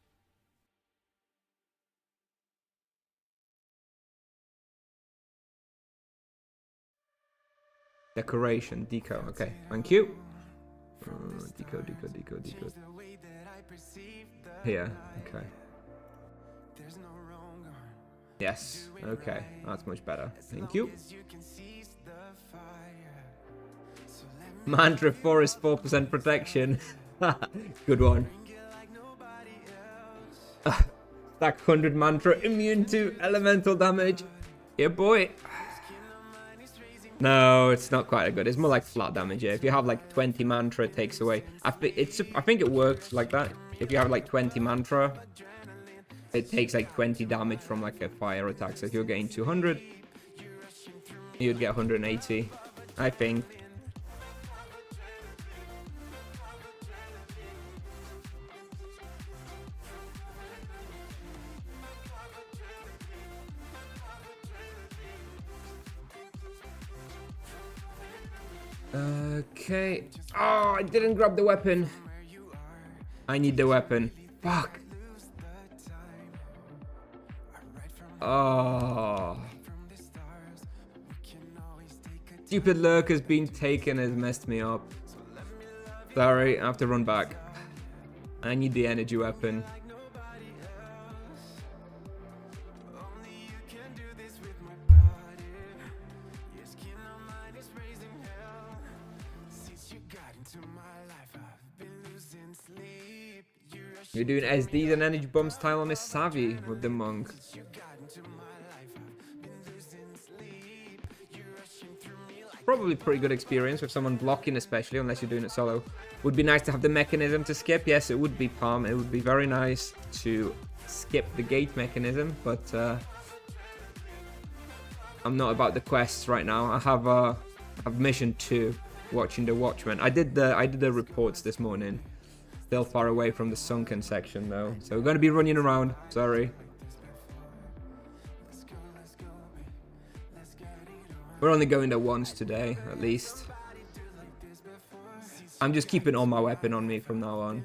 Decoration, deco. Okay, thank you. Deco. Here, okay. Yes, okay, that's much better. Thank you. Mantra Forest 4% protection. Good one. Stack 100 mantra, immune to elemental damage. Yeah, boy. No, it's not quite good. It's more like flat damage. Yeah. If you have like 20 mantra, it takes away. I think it works like that. If you have like 20 mantra, it takes like 20 damage from like a fire attack. So if you're getting 200, you'd get 180. I think. Okay. Oh, I didn't grab the weapon. I need the weapon. Fuck. Oh. Stupid lurker's been taken has messed me up. Sorry, I have to run back. I need the energy weapon. You're doing SDs and energy bomb style on this Savvy with the monk. Probably pretty good experience with someone blocking, especially unless you're doing it solo. Would be nice to have the mechanism to skip. Yes, it would be Palm. It would be very nice to skip the gate mechanism, but I'm not about the quests right now. I have mission 2, watching the Watchmen. I did the reports this morning. Still far away from the sunken section though, so we're going to be running around. Sorry. We're only going there once today, at least. I'm just keeping all my weapon on me from now on.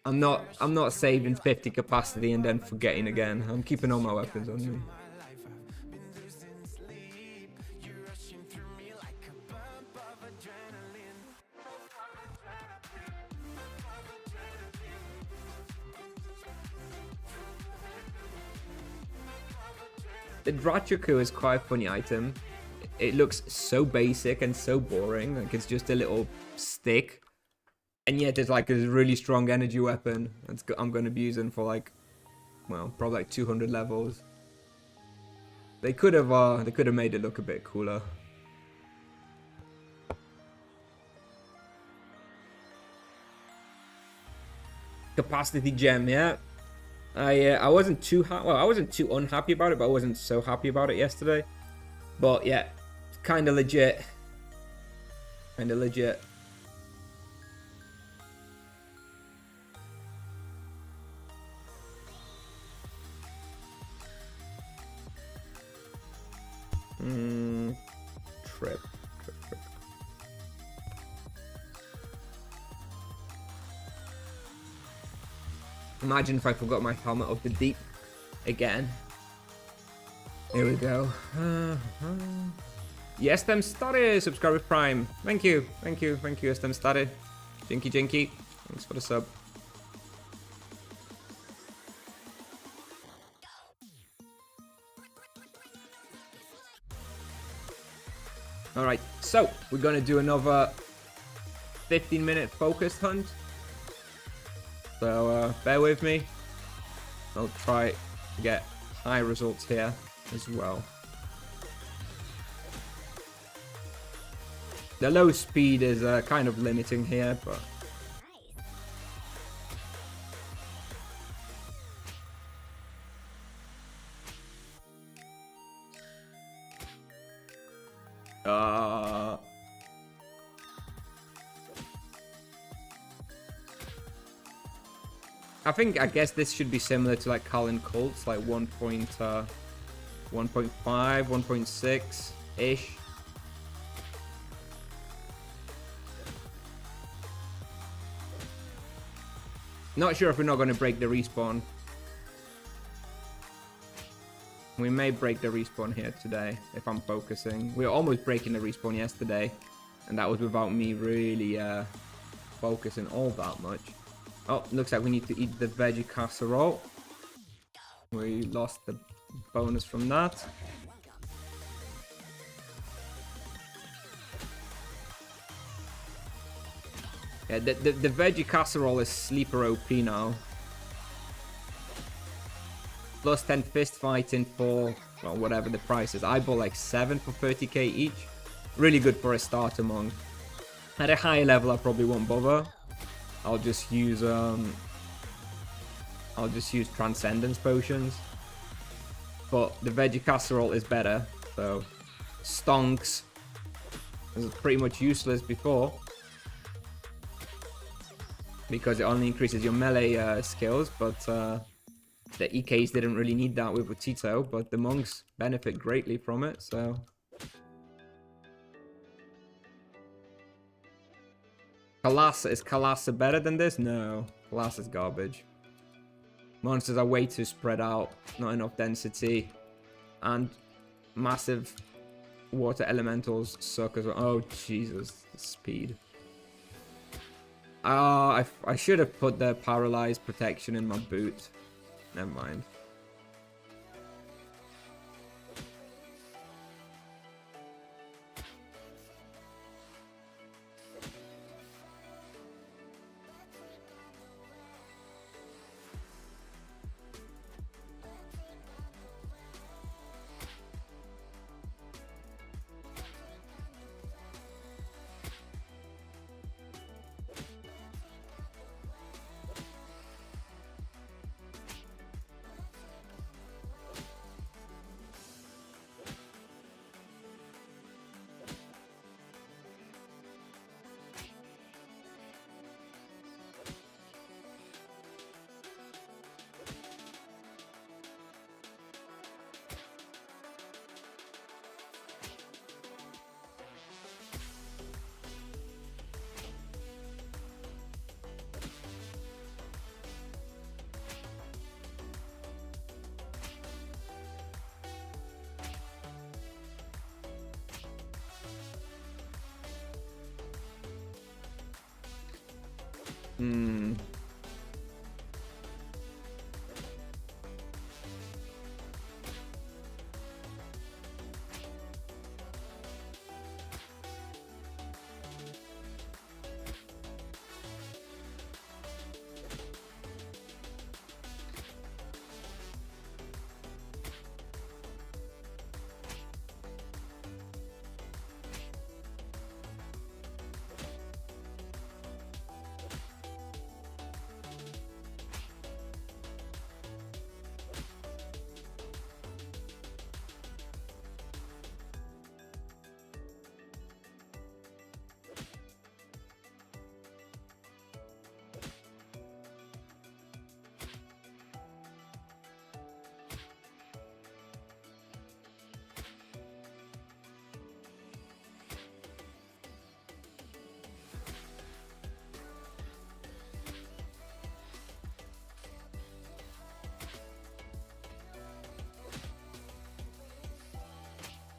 I'm not saving 50 capacity and then forgetting again. I'm keeping all my weapons on me. The Drachuku is quite a funny item. It looks so basic and so boring. Like it's just a little stick. And yet it's like a really strong energy weapon. I'm going to be using for like, well, probably like 200 levels. They could have made it look a bit cooler. Capacity gem, yeah. I wasn't too I wasn't too unhappy about it, but I wasn't so happy about it yesterday. But yeah, kind of legit. Kind of legit. Trip. Imagine if I forgot my helmet of the deep again. Here we go. Yes, them started. Subscribe with Prime. Thank you. Yes, them started. Jinky. Thanks for the sub. Alright, so we're gonna do another 15-minute focused hunt. So bear with me. I'll try to get high results here as well. The low speed is kind of limiting here, but I guess this should be similar to like Carlin Colts, like 1.5, 1.6 ish. Not sure if we're not going to break the respawn. We may break the respawn here today if I'm focusing. We were almost breaking the respawn yesterday, and that was without me really focusing all that much. Oh, looks like we need to eat the veggie casserole. We lost the bonus from that. Yeah, the veggie casserole is sleeper OP now. Plus 10 fist fighting for, well, whatever the price is. I bought like 7 for 30k each. Really good for a starter monk. At a higher level, I probably won't bother. I'll just use transcendence potions. But the veggie casserole is better. So stonks was pretty much useless before, because it only increases your melee skills, but the EKs didn't really need that with Tito, but the monks benefit greatly from it, so. Is Kalasa better than this? No, Kalasa is garbage. Monsters are way too spread out, not enough density, and massive water elementals suck as well. Oh, Jesus, the speed. I should have put the paralyzed protection in my boot. Never mind. Hmm.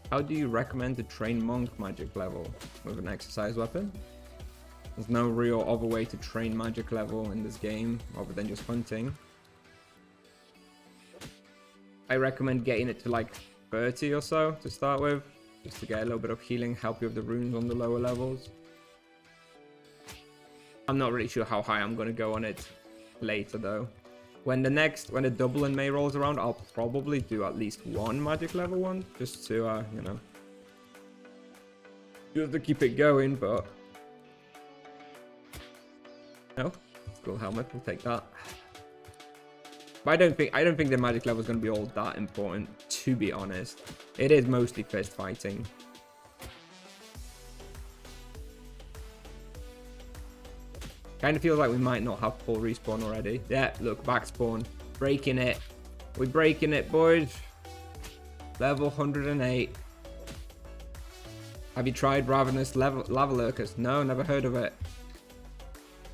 How do you recommend to train monk magic level with an exercise weapon? There's no real other way to train magic level in this game other than just hunting. I recommend getting it to like 30 or so to start with, just to get a little bit of healing, help you with the runes on the lower levels. I'm not really sure how high I'm going to go on it later though. When the double in May rolls around, I'll probably do at least one magic level one, just to, you know, just to keep it going, but... No, cool helmet, we'll take that. But I don't think the magic level is going to be all that important, to be honest. It is mostly fist fighting. Kind of feels like we might not have full respawn already. Yeah, look, back spawn. Breaking it. We're breaking it, boys. Level 108. Have you tried Ravenous Lava Lurkers? No, never heard of it.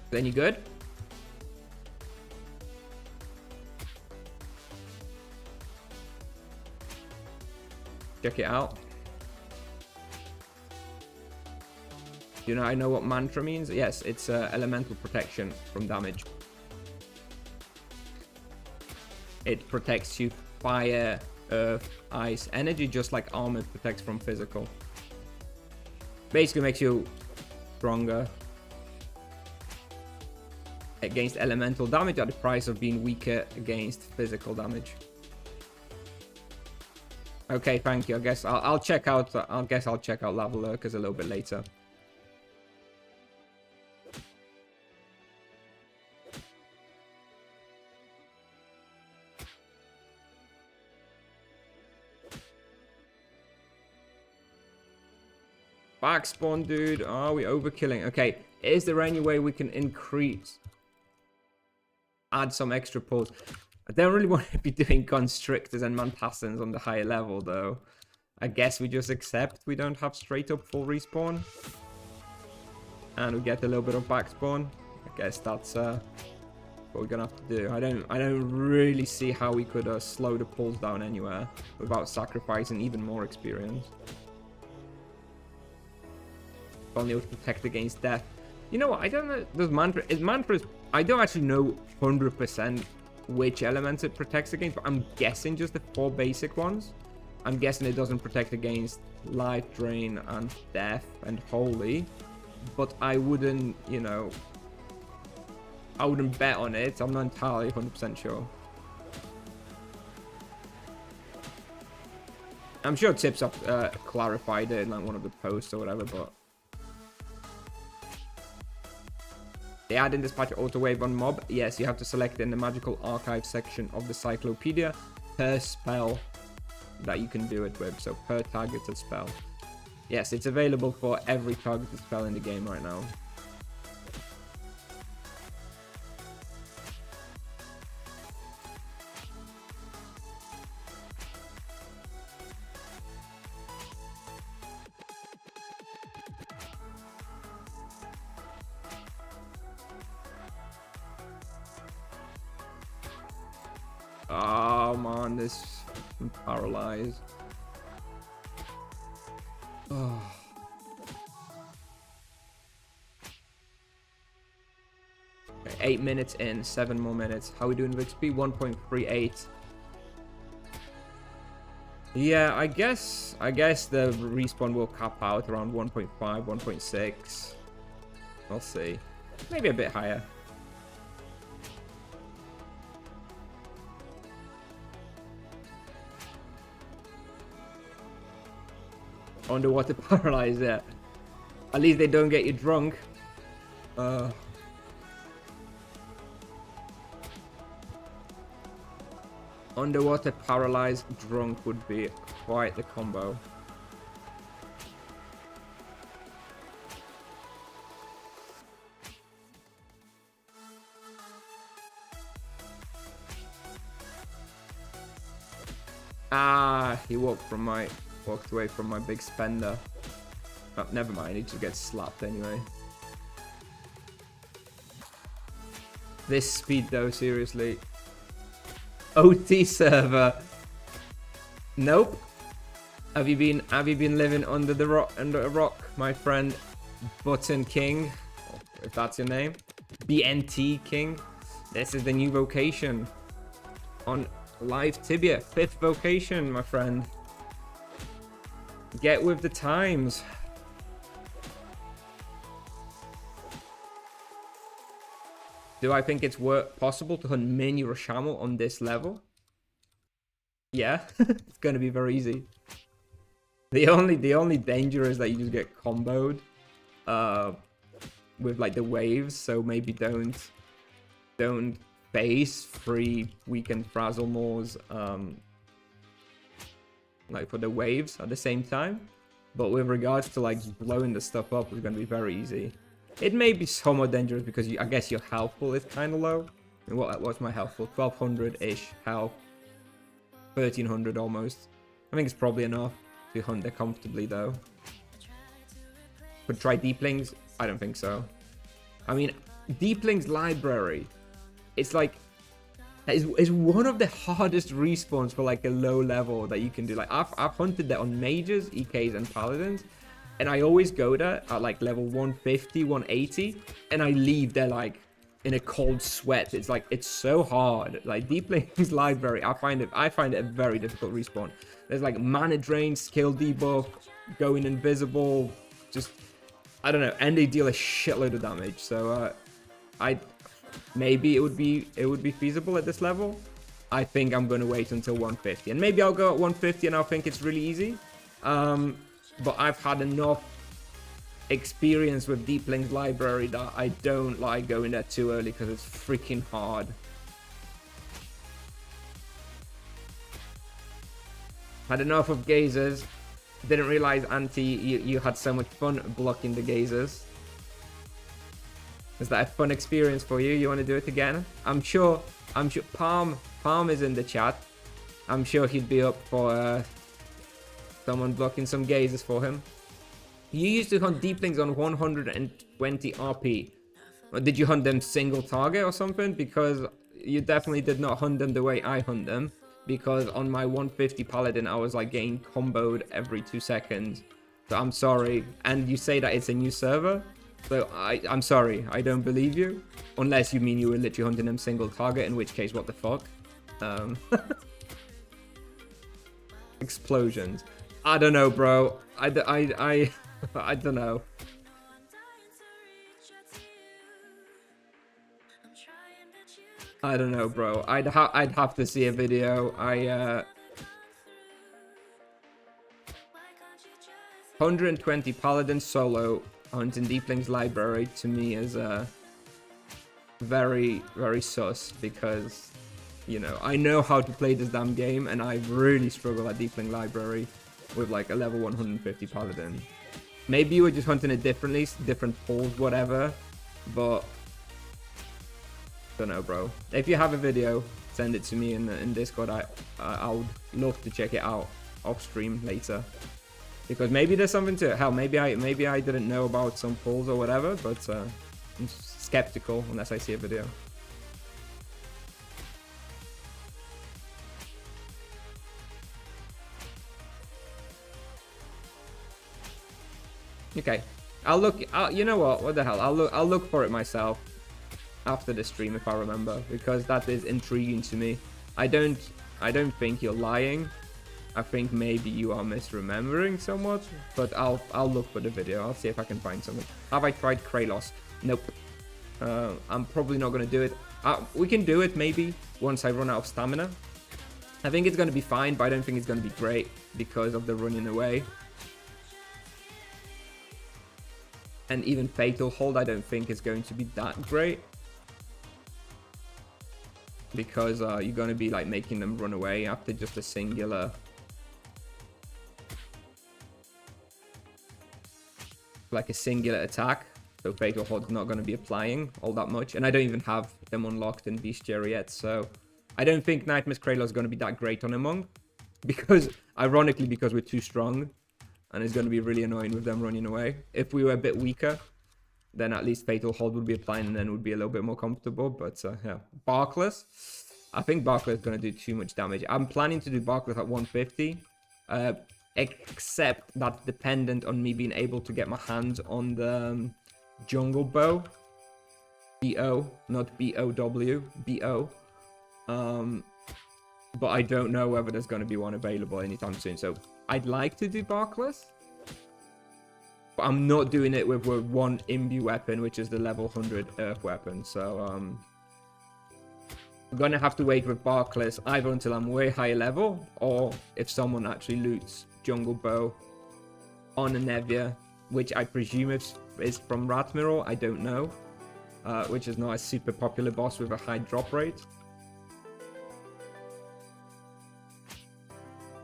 Then you good? Check it out. You know, I know what mantra means. Yes, it's elemental protection from damage. It protects you fire, earth, ice, energy, just like armor protects from physical. Basically makes you stronger against elemental damage at the price of being weaker against physical damage. Okay, thank you. I guess I'll check out. I'll check out Lava Lurkers a little bit later. Back spawn, dude. Are we overkilling? Okay, is there any way we can add some extra pulls? I don't really want to be doing constrictors and mantassins on the higher level, though. I guess we just accept we don't have straight up full respawn. And we get a little bit of back spawn. I guess that's what we're gonna have to do. I don't really see how we could slow the pulls down anywhere without sacrificing even more experience. Only would protect against death. You know what? I don't know. Does mantras? I don't actually know 100% which elements it protects against, but I'm guessing just the 4 basic ones. I'm guessing it doesn't protect against life drain and death and holy, but I wouldn't, you know, I wouldn't bet on it. I'm not entirely 100% sure. I'm sure Tips have clarified it in like one of the posts or whatever, but. They add in this patch auto wave on mob. Yes, you have to select in the magical archive section of the cyclopedia per spell that you can do it with. So per targeted spell. Yes, it's available for every targeted spell in the game right now. Oh man, this I'm paralyzed. Oh. 8 minutes in, 7 more minutes. How are we doing with XP? 1.38. Yeah, I guess the respawn will cap out around 1.5, 1.6. We'll see. Maybe a bit higher. Underwater paralyzer. At least they don't get you drunk. Underwater paralyzed drunk would be quite the combo. Ah, he walked away from my big spender. Oh, never mind, he just gets slapped anyway. This speed though, seriously. OT server. Nope. Have you been living under a rock, my friend Button King? If that's your name. BNT King. This is the new vocation on Live Tibia. 5th vocation, my friend. Get with the times. Do I think it's possible to hunt mini Rashamo on this level? Yeah, it's gonna be very easy. The only danger is that you just get comboed with like the waves, so maybe don't face 3 weakened Frazzle Moors like for the waves at the same time. But with regards to like blowing the stuff up, it's gonna be very easy. It may be somewhat dangerous because I guess your health pool is kind of low. And what's my health pool? 1200-ish health. 1300 almost. I think it's probably enough to hunt there comfortably though. Could try Deeplings? I don't think so. I mean, Deeplings library. It's like it's one of the hardest respawns for like a low level that you can do. Like I've hunted that on mages, EKs, and paladins. And I always go there at like level 150, 180, and I leave there like in a cold sweat. It's like, it's so hard. Like Deeplings library, I find it a very difficult respawn. There's like mana drain, skill debuff, going invisible, just, I don't know, and they deal a shitload of damage. So maybe it would be feasible at this level. I think I'm gonna wait until 150, and maybe I'll go at 150 and I'll think it's really easy. But I've had enough experience with Deeplings library that I don't like going there too early because it's freaking hard. Had enough of gazers. Didn't realize, Auntie, you had so much fun blocking the gazers. Is that a fun experience for you? You want to do it again? I'm sure Palm is in the chat. I'm sure he'd be up for someone blocking some gazers for him. You used to hunt Deeplings on 120 RP. Or did you hunt them single target or something? Because you definitely did not hunt them the way I hunt them. Because on my 150 Paladin, I was like getting comboed every 2 seconds. So I'm sorry. And you say that it's a new server? So I'm sorry. I don't believe you. Unless you mean you were literally hunting them single target, in which case, what the fuck? Explosions. I don't know, bro. I don't know. I don't know, bro. I'd have to see a video. 120 Paladin solo hunting Deeplings library to me is very, very sus, because you know, I know how to play this damn game, and I really struggle at Deepling library with like a level 150 Paladin. Maybe you were just hunting it differently, different pulls, whatever, but don't know, bro. If you have a video, send it to me in Discord. I would love to check it out off stream later, because maybe there's something to it. Hell, maybe I didn't know about some pulls or whatever, but I'm skeptical unless I see a video. Okay, I'll look. You know what? What the hell? I'll look for it myself. after the stream if I remember, because that is intriguing to me. I don't think you're lying. I think maybe you are misremembering somewhat, but I'll look for the video. I'll see if I can find something. Have I tried Kralos? Nope. I'm probably not going to do it. We can do it maybe once I run out of stamina. I think it's going to be fine, but I don't think it's going to be great because of the running away. And even Fatal Hold I don't think is going to be that great. Because you're going to be like making them run away after just a singular... like a singular attack. So Fatal Hold's not going to be applying all that much. And I don't even have them unlocked in Bestiary yet. So I don't think Nightmare's Kralos is going to be that great on Among. Because, ironically, because we're too strong. And it's going to be really annoying with them running away. If we were a bit weaker, then at least Fatal Hold would be applying and then would be a little bit more comfortable. But yeah, Barkless. I think Barkless is going to do too much damage. I'm planning to do Barkless at 150. Except that's dependent on me being able to get my hands on the Jungle Bow. B-O, not B-O-W. B-O. But I don't know whether there's going to be one available anytime soon. So I'd like to do Barkless. But I'm not doing it with one imbue weapon, which is the level 100 earth weapon. So I'm gonna have to wait with Barkless either until I'm way higher level, or if someone actually loots Jungle Bow on a Nevia, which I presume is from Ratmiror, I don't know. Which is not a super popular boss with a high drop rate.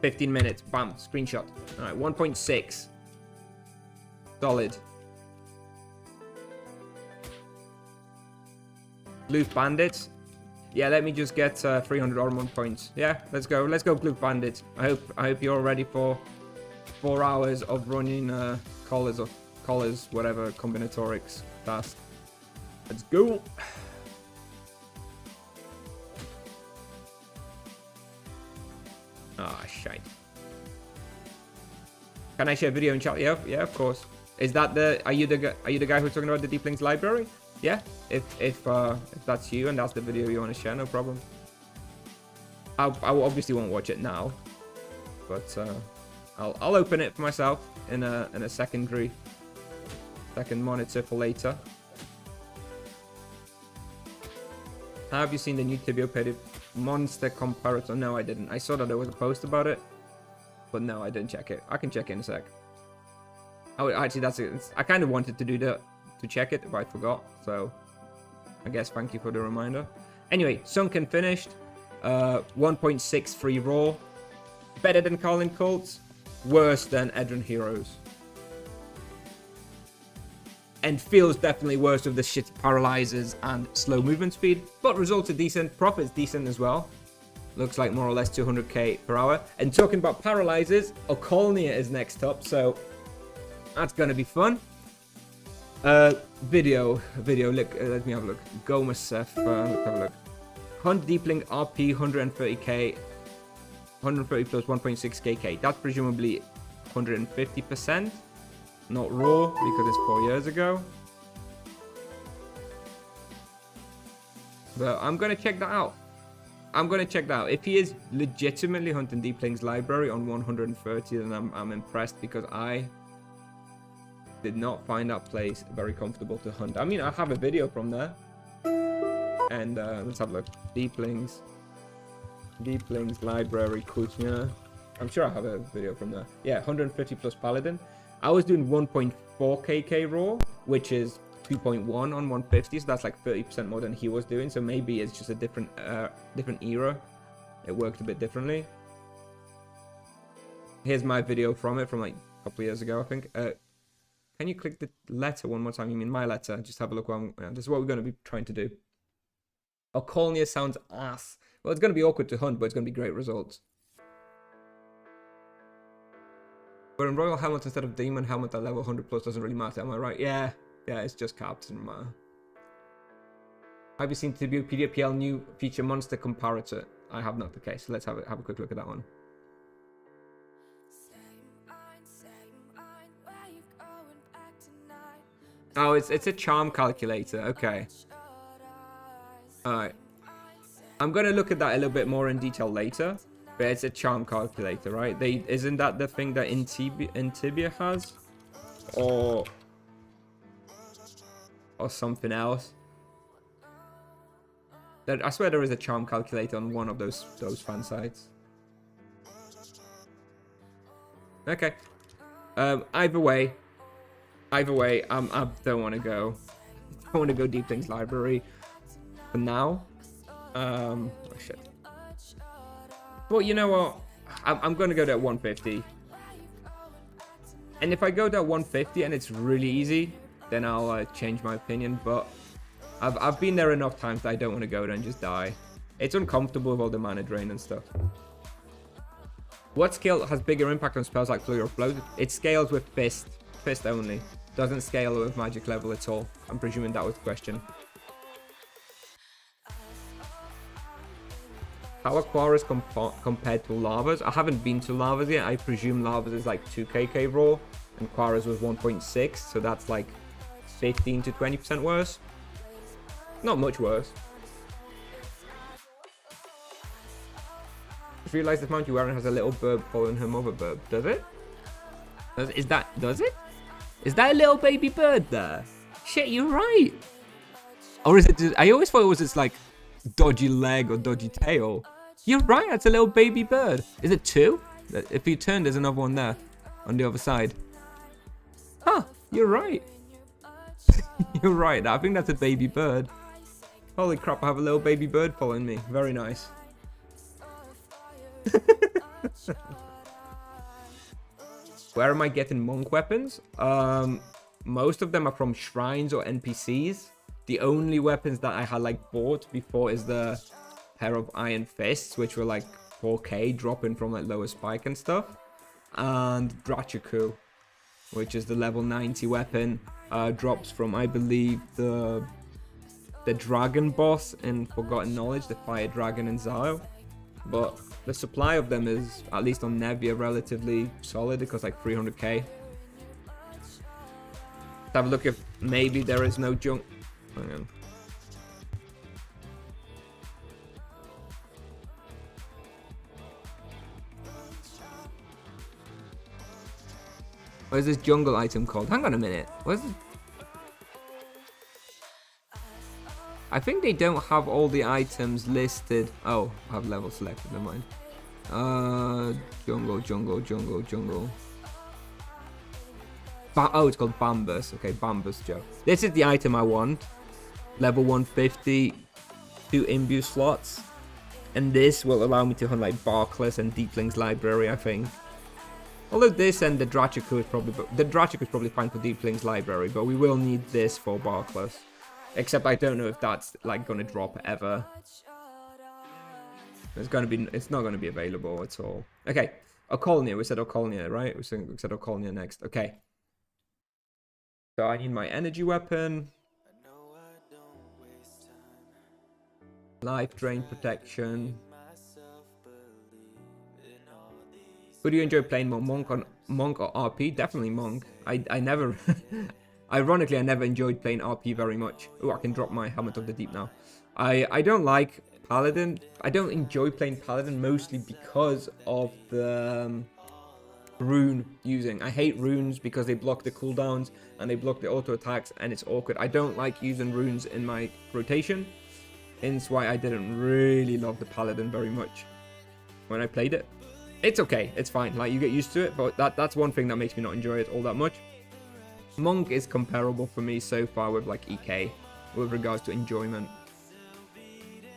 15 minutes, bam, screenshot. Alright, 1.6. Solid. Blue Bandits. Yeah, let me just get 300 Ormond points. Yeah, let's go. Let's go, Blue Bandits. I hope you're ready for 4 hours of running collars, whatever, combinatorics task. Let's go. Ah, shite. Can I share video in chat? Yeah, yeah, of course. Is that the? Are you the guy who's talking about the Deeplings library? Yeah. If that's you and that's the video you want to share, no problem. I obviously won't watch it now, but I'll open it for myself in a second monitor for later. Have you seen the new Tibiopedic monster comparator? No, I didn't. I saw that there was a post about it, but no, I didn't check it. I can check it in a sec. Oh, actually, that's it. I kind of wanted to do that to check it, but I forgot. So, I guess thank you for the reminder. Anyway, Sunken finished. 1.63 raw. Better than Carlin Cults. Worse than Edron Heroes. And feels definitely worse with the shitty paralyzers and slow movement speed. But results are decent. Profit's decent as well. Looks like more or less 200k per hour. And talking about paralyzers, Okonia is next up. So that's going to be fun. Video. Look, let me have a look. Gomasef. Let's have a look. Hunt Deepling RP 130k. 130 plus 1.6kk. That's presumably 150%. Not raw, because it's 4 years ago. But I'm going to check that out. If he is legitimately hunting Deepling's library on 130, then I'm impressed, because I did not find that place very comfortable to hunt. I mean, I have a video from there. And let's have a look. Deepling's library, Kusnier. I'm sure I have a video from there. Yeah, 150 plus Paladin. I was doing 1.4kk raw, which is 2.1 on 150, so that's like 30% more than he was doing. So maybe it's just a different era. It worked a bit differently. Here's my video from it from like a couple of years ago, I think. Can you click the letter one more time? You mean my letter? Just have a look. This is what we're going to be trying to do. Okonia sounds ass. Well, it's going to be awkward to hunt, but it's going to be great results. But in Royal Helmet instead of Demon Helmet at level 100 plus doesn't really matter, am I right? Yeah, it's just capped, doesn't matter. Have you seen PDPL new feature monster comparator? I have not. Okay, so let's have a quick look at that one. Oh, it's a charm calculator. Okay. Alright. I'm gonna look at that a little bit more in detail later. But it's a charm calculator, right? Isn't that the thing that Intibia has? Or something else? I swear there is a charm calculator on one of those fan sites. Okay. Either way, I don't want to go. I want to go Deep Things Library for now. Oh shit. Well, you know what? I'm gonna go to 150. And if I go to 150 and it's really easy, then I'll change my opinion. But I've been there enough times that I don't want to go there and just die. It's uncomfortable with all the mana drain and stuff. What skill has bigger impact on spells like Flurry of Blows? It scales with Fist. Fist only. Doesn't scale with magic level at all. I'm presuming that was the question. How are Quaras compared to Lavas? I haven't been to Lavas yet. I presume Lavas is like 2kk raw. And Quaras was 1.6. So that's like 15 to 20% worse. Not much worse. Just realized this mount you're wearing has a little bird following her mother bird. Does it? Does it? Is that a little baby bird there? Shit, you're right. Or is it just, I always thought it was just like dodgy leg or dodgy tail. You're right, that's a little baby bird. Is it two? If you turn, there's another one there on the other side. Huh, you're right. You're right, I think that's a baby bird. Holy crap, I have a little baby bird following me. Very nice. Where am I getting monk weapons? Most of them are from shrines or NPCs. The only weapons that I had like bought before is the pair of iron fists, which were like 4k, dropping from like lower spike and stuff. And Drachaku, which is the level 90 weapon, drops from, I believe, the dragon boss in Forgotten Knowledge, the fire dragon in Zio. But the supply of them is, at least on Nevia, relatively solid. It costs like 300k. Let's have a look if maybe there is no junk. Hang on. What is this jungle item called? Hang on a minute. What is it? I think they don't have all the items listed. Oh, I have level selected, never mind. Jungle. Oh, it's called Bambus. Okay, Bambus Joe. This is the item I want. Level 150, 2 imbue slots. And this will allow me to hunt like Barkless and Deepling's Library, I think. Although this and the Drachaku is probably fine for Deepling's Library, but we will need this for Barkless. Except I don't know if that's like gonna drop ever. It's not gonna be available at all. Okay, Okonia. We said Okonia, right? We said Okonia next. Okay. So I need my energy weapon. Life drain protection. Who do you enjoy playing more, Monk or RP? Definitely Monk. I never. Ironically, I never enjoyed playing RP very much. Oh, I can drop my Helmet of the Deep now. I don't like Paladin. I don't enjoy playing Paladin mostly because of the rune using. I hate runes because they block the cooldowns and they block the auto attacks and it's awkward. I don't like using runes in my rotation. Hence why I didn't really love the Paladin very much when I played it. It's okay, it's fine. Like, you get used to it, but that's one thing that makes me not enjoy it all that much. Monk is comparable for me so far with like EK with regards to enjoyment.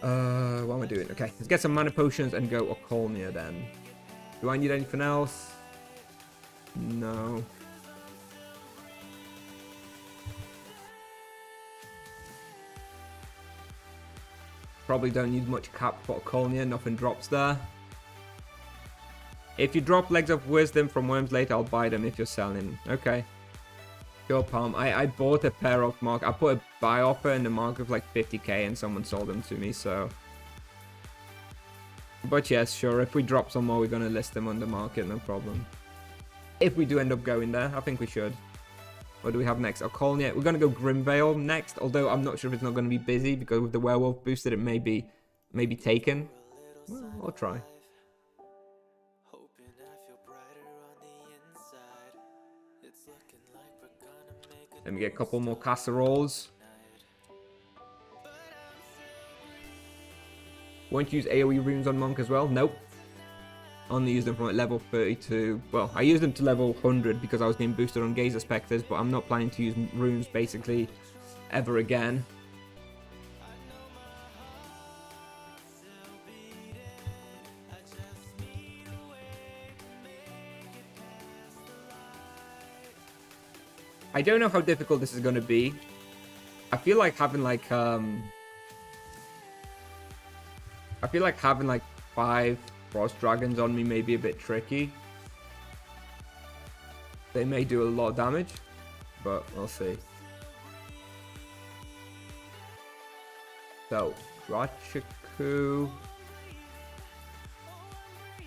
What am I doing? Okay, let's get some mana potions and go Okonia then. Do I need anything else? No. Probably don't need much cap for Okonia, nothing drops there. If you drop Legs of Wisdom from Worms later, I'll buy them if you're selling. Okay. Sure, Palm. I bought a pair of mark. I put a buy offer in the market of like 50k and someone sold them to me, so. But yes, sure. If we drop some more, we're going to list them on the market, no problem. If we do end up going there, I think we should. What do we have next? Okonia. We're going to go Grimvale next, although I'm not sure if it's not going to be busy because with the werewolf boosted, it may be taken. Well, I'll try. Let me get a couple more casseroles. Won't use AoE runes on Monk as well? Nope. Only use them from like level 32. Well, I used them to level 100 because I was being boosted on Gazer Spectres, but I'm not planning to use runes basically ever again. I don't know how difficult this is going to be. I feel like having like 5 Frost Dragons on me may be a bit tricky. They may do a lot of damage, but we'll see. So, Drachaku.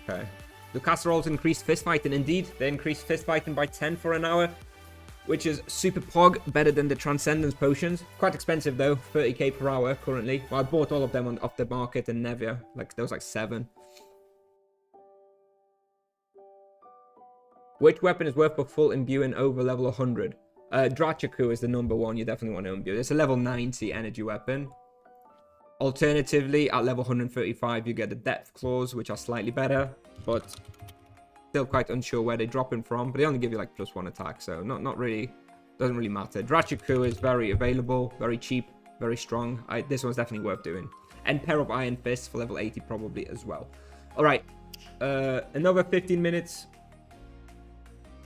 Okay. The casseroles increased fist fighting. Indeed, they increased fist fighting by 10 for an hour, which is super pog, better than the Transcendence potions. Quite expensive though, 30k per hour currently. Well, I bought all of them off the market in Nevia. Like, there was like 7. Which weapon is worth a full imbuing over level 100? Drachaku is the number 1 you definitely want to imbue. It's a level 90 energy weapon. Alternatively, at level 135, you get the Depth Claws, which are slightly better, but still quite unsure where they're dropping from. But they only give you like +1 attack, so not really, doesn't really matter. Drachaku is very available, very cheap, very strong. This one's definitely worth doing. And Pair of Iron Fists for level 80 probably as well. All right, another 15 minutes.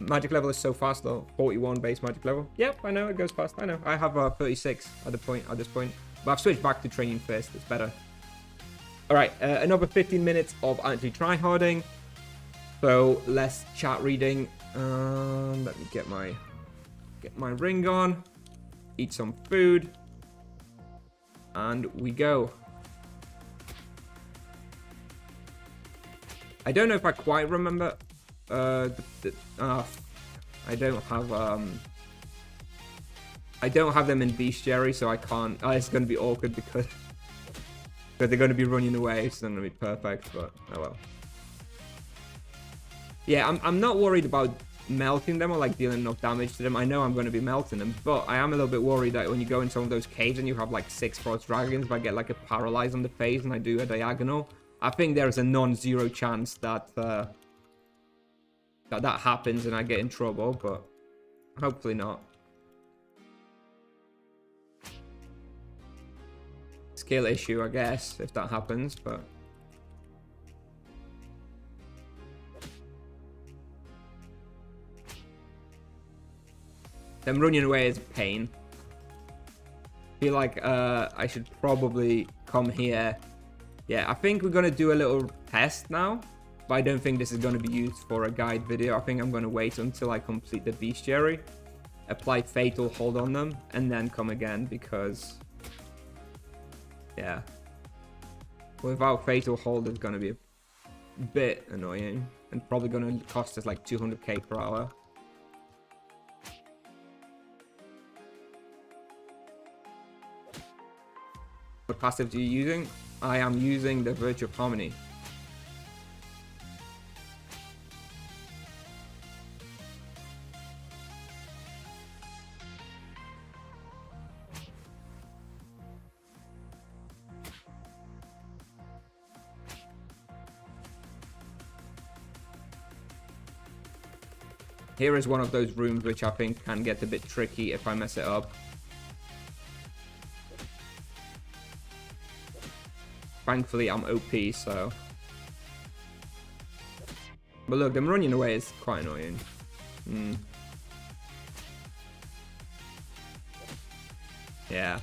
Magic level is so fast though. 41 base magic level. Yep, I know it goes fast. I know. I have 36 at this point. But I've switched back to training first. It's better. All right, another 15 minutes of actually tryharding. So less chat reading. Let me get my ring on. Eat some food. And we go. I don't know if I quite remember. I don't have them in bestiary, so I can't. It's gonna be awkward because they're gonna be running away. It's not gonna be perfect, but oh well. Yeah, I'm not worried about melting them or like dealing enough damage to them. I know I'm going to be melting them, but I am a little bit worried that when you go in some of those caves and you have like 6 Frost Dragons, if I get like a paralyze on the phase and I do a diagonal, I think there is a non-zero chance that that happens and I get in trouble, but hopefully not. Skill issue, I guess, if that happens, but them running away is a pain. Feel like I should probably come here. Yeah, I think we're gonna do a little test now, but I don't think this is gonna be used for a guide video. I think I'm gonna wait until I complete the bestiary, apply fatal hold on them, and then come again because yeah, without fatal hold it's gonna be a bit annoying and probably gonna cost us like 200k per hour. What passive are you using? I am using the Virtue of Harmony. Here is one of those rooms which I think can get a bit tricky if I mess it up. Thankfully, I'm OP, so. But look, them running away is quite annoying. Yeah.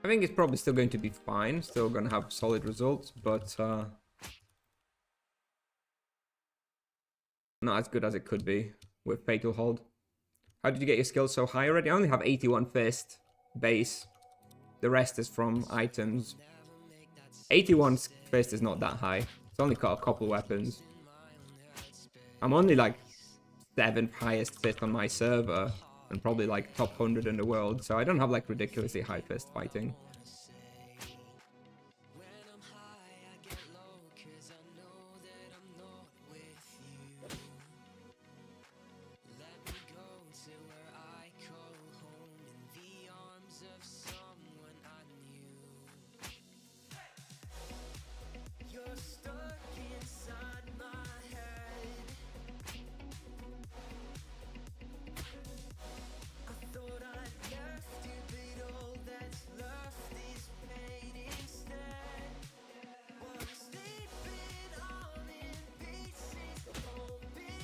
I think it's probably still going to be fine. Still going to have solid results, but not as good as it could be with Fatal Hold. How did you get your skills so high already? I only have 81 fist base. The rest is from items. 81 fist is not that high. It's only got a couple weapons. I'm only like 7th highest fist on my server. And probably like top 100 in the world. So I don't have like ridiculously high fist fighting.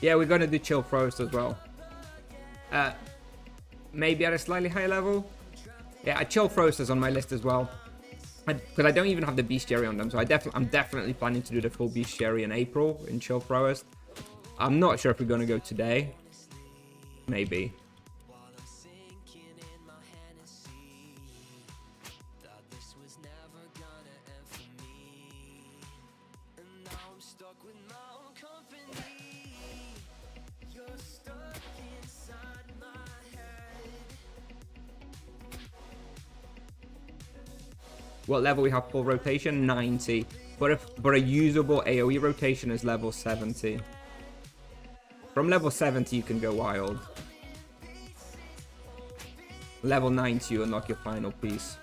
Yeah, we're gonna do chill Froest as well. Maybe at a slightly higher level. Yeah, chill Froest is on my list as well. Because I don't even have the bestiary on them, so I'm definitely planning to do the full bestiary in April in chill Froest. I'm not sure if we're gonna go today. Maybe. What level we have full rotation? 90. But a usable AoE rotation is level 70. From level 70 you can go wild. Level 90 you unlock your final piece.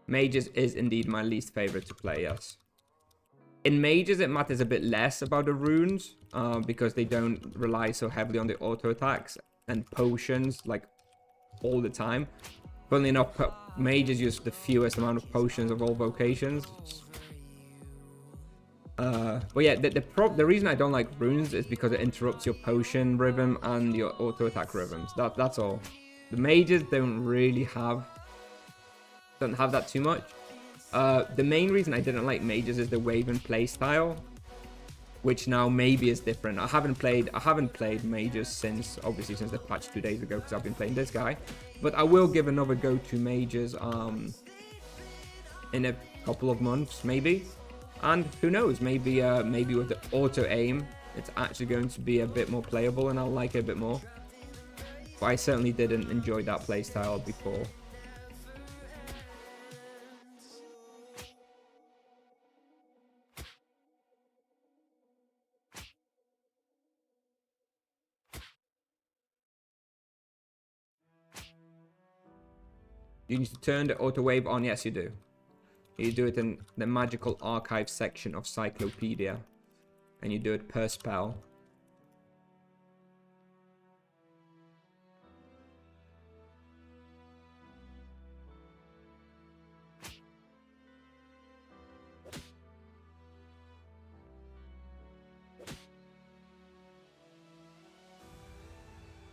Mages is indeed my least favorite to play, yes. In Mages, it matters a bit less about the runes, because they don't rely so heavily on the auto attacks and potions, like, all the time. Funnily enough, Mages use the fewest amount of potions of all vocations. But yeah, the reason I don't like runes is because it interrupts your potion rhythm and your auto attack rhythms. That's all. The Mages don't really have that too much. The main reason I didn't like Mages is the wave and play style, which now maybe is different. I haven't played Mages since the patch 2 days ago, because I've been playing this guy. But I will give another go to Mages in a couple of months, maybe. And who knows, maybe with the auto aim, it's actually going to be a bit more playable and I'll like it a bit more. But I certainly didn't enjoy that playstyle before. You need to turn the auto wave on. Yes, you do. You do it in the magical archive section of Cyclopedia. And you do it per spell.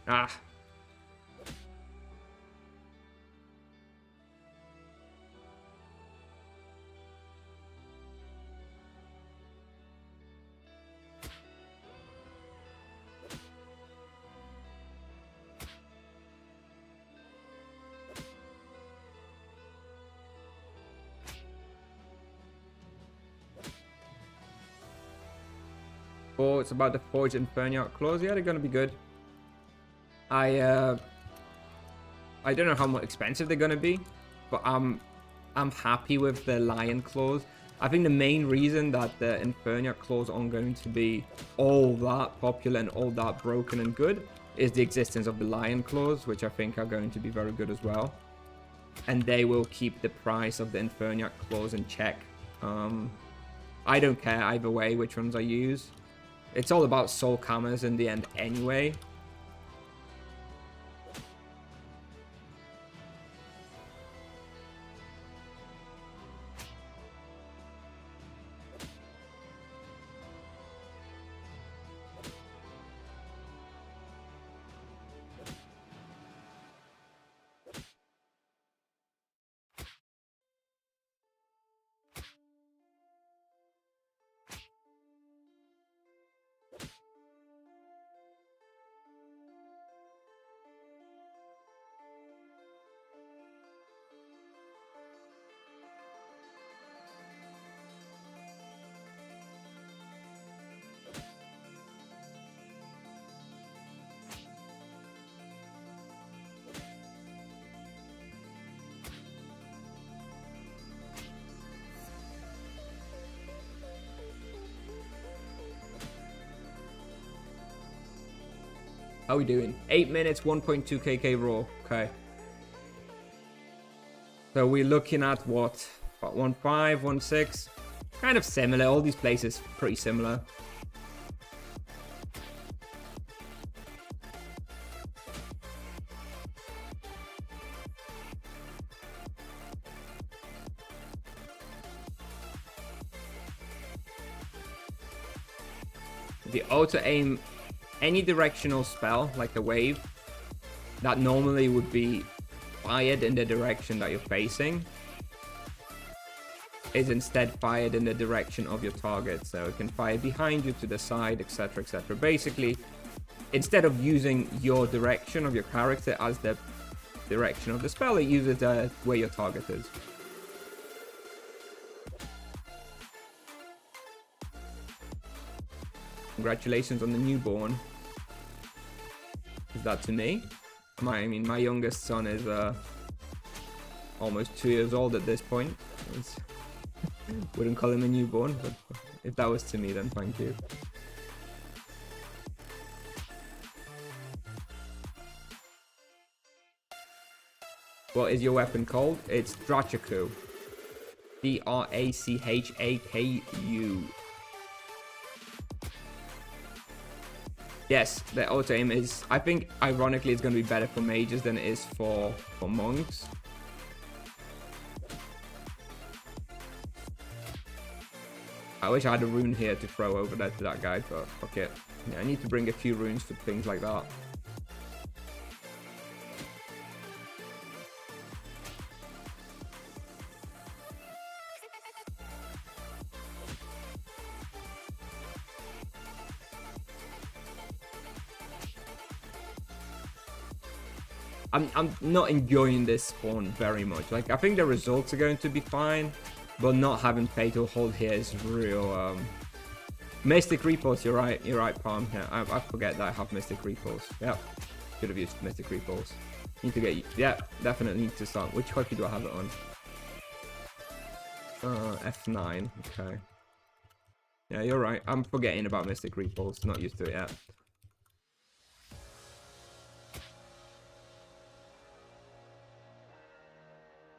Ah. Oh, it's about the Forge Inferniac claws. Yeah, they're gonna be good. I don't know how much expensive they're gonna be, but I'm happy with the Lion claws. I think the main reason that the Inferniac claws aren't going to be all that popular and all that broken and good is the existence of the Lion claws, which I think are going to be very good as well. And they will keep the price of the Inferniac claws in check. I don't care either way which ones I use. It's all about soul cameras in the end anyway. How are we doing? 8 minutes, 1.2 kk raw. Okay. So we're looking at what? About 1.5, 1.6. Kind of similar. All these places pretty similar. The auto aim, any directional spell like the wave that normally would be fired in the direction that you're facing is instead fired in the direction of your target. So it can fire behind you, to the side, etc, etc. Basically, instead of using your direction of your character as the direction of the spell, it uses where your target is. Congratulations on the newborn. Is that to me? I mean, my youngest son is almost 2 years old at this point. Wouldn't call him a newborn, but if that was to me, then thank you. What is your weapon called? It's Drachaku. D-R-A-C-H-A-K-U. Yes, the auto aim is, I think, ironically, it's going to be better for mages than it is for monks. I wish I had a rune here to throw over there to that guy, but fuck it. Yeah, I need to bring a few runes for things like that. I'm not enjoying this spawn very much. Like, I think the results are going to be fine, but not having Fatal Hold here is real. Mystic Repulse, you're right, Palm. Yeah, I forget that I have Mystic Repulse. Yeah, should have used Mystic Repulse. Need to get, yeah, definitely need to start. Which copy do I have it on? F9, okay. Yeah, you're right. I'm forgetting about Mystic Repulse, not used to it yet.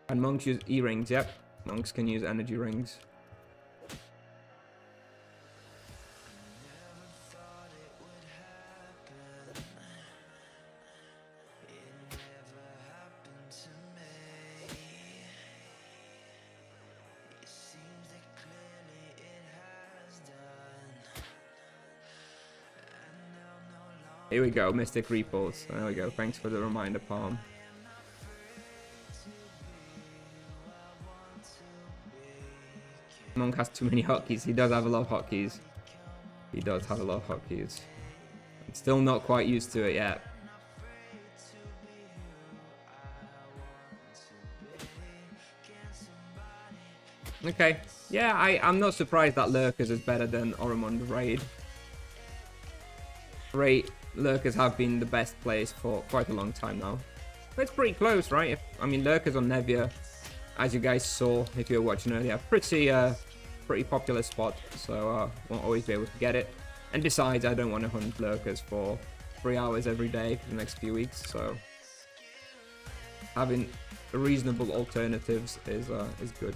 And monks use E-rings, yep. Monks can use energy rings. Here we go, Mystic Repulse. There we go, thanks for the reminder, Palm. Monk has too many hotkeys. He does have a lot of hotkeys. He does have a lot of hotkeys. I'm still not quite used to it yet. Okay. Yeah, I'm not surprised that Lurkers is better than Oromond Raid. Lurkers have been the best players for quite a long time now. But it's pretty close, right? I mean, Lurkers on Nevia, as you guys saw if you were watching earlier, pretty popular spot, so won't always be able to get it. And besides, I don't want to hunt Lurkers for 3 hours every day for the next few weeks, so having reasonable alternatives is good.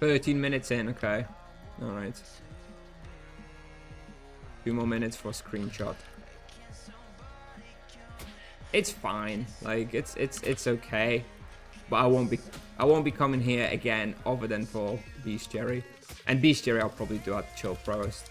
$13 minutes in, okay. Alright. 2 more minutes for screenshot. It's fine. Like, it's okay. But I won't be coming here again other than for Bestiary. And Bestiary I'll probably do at Chill Froest.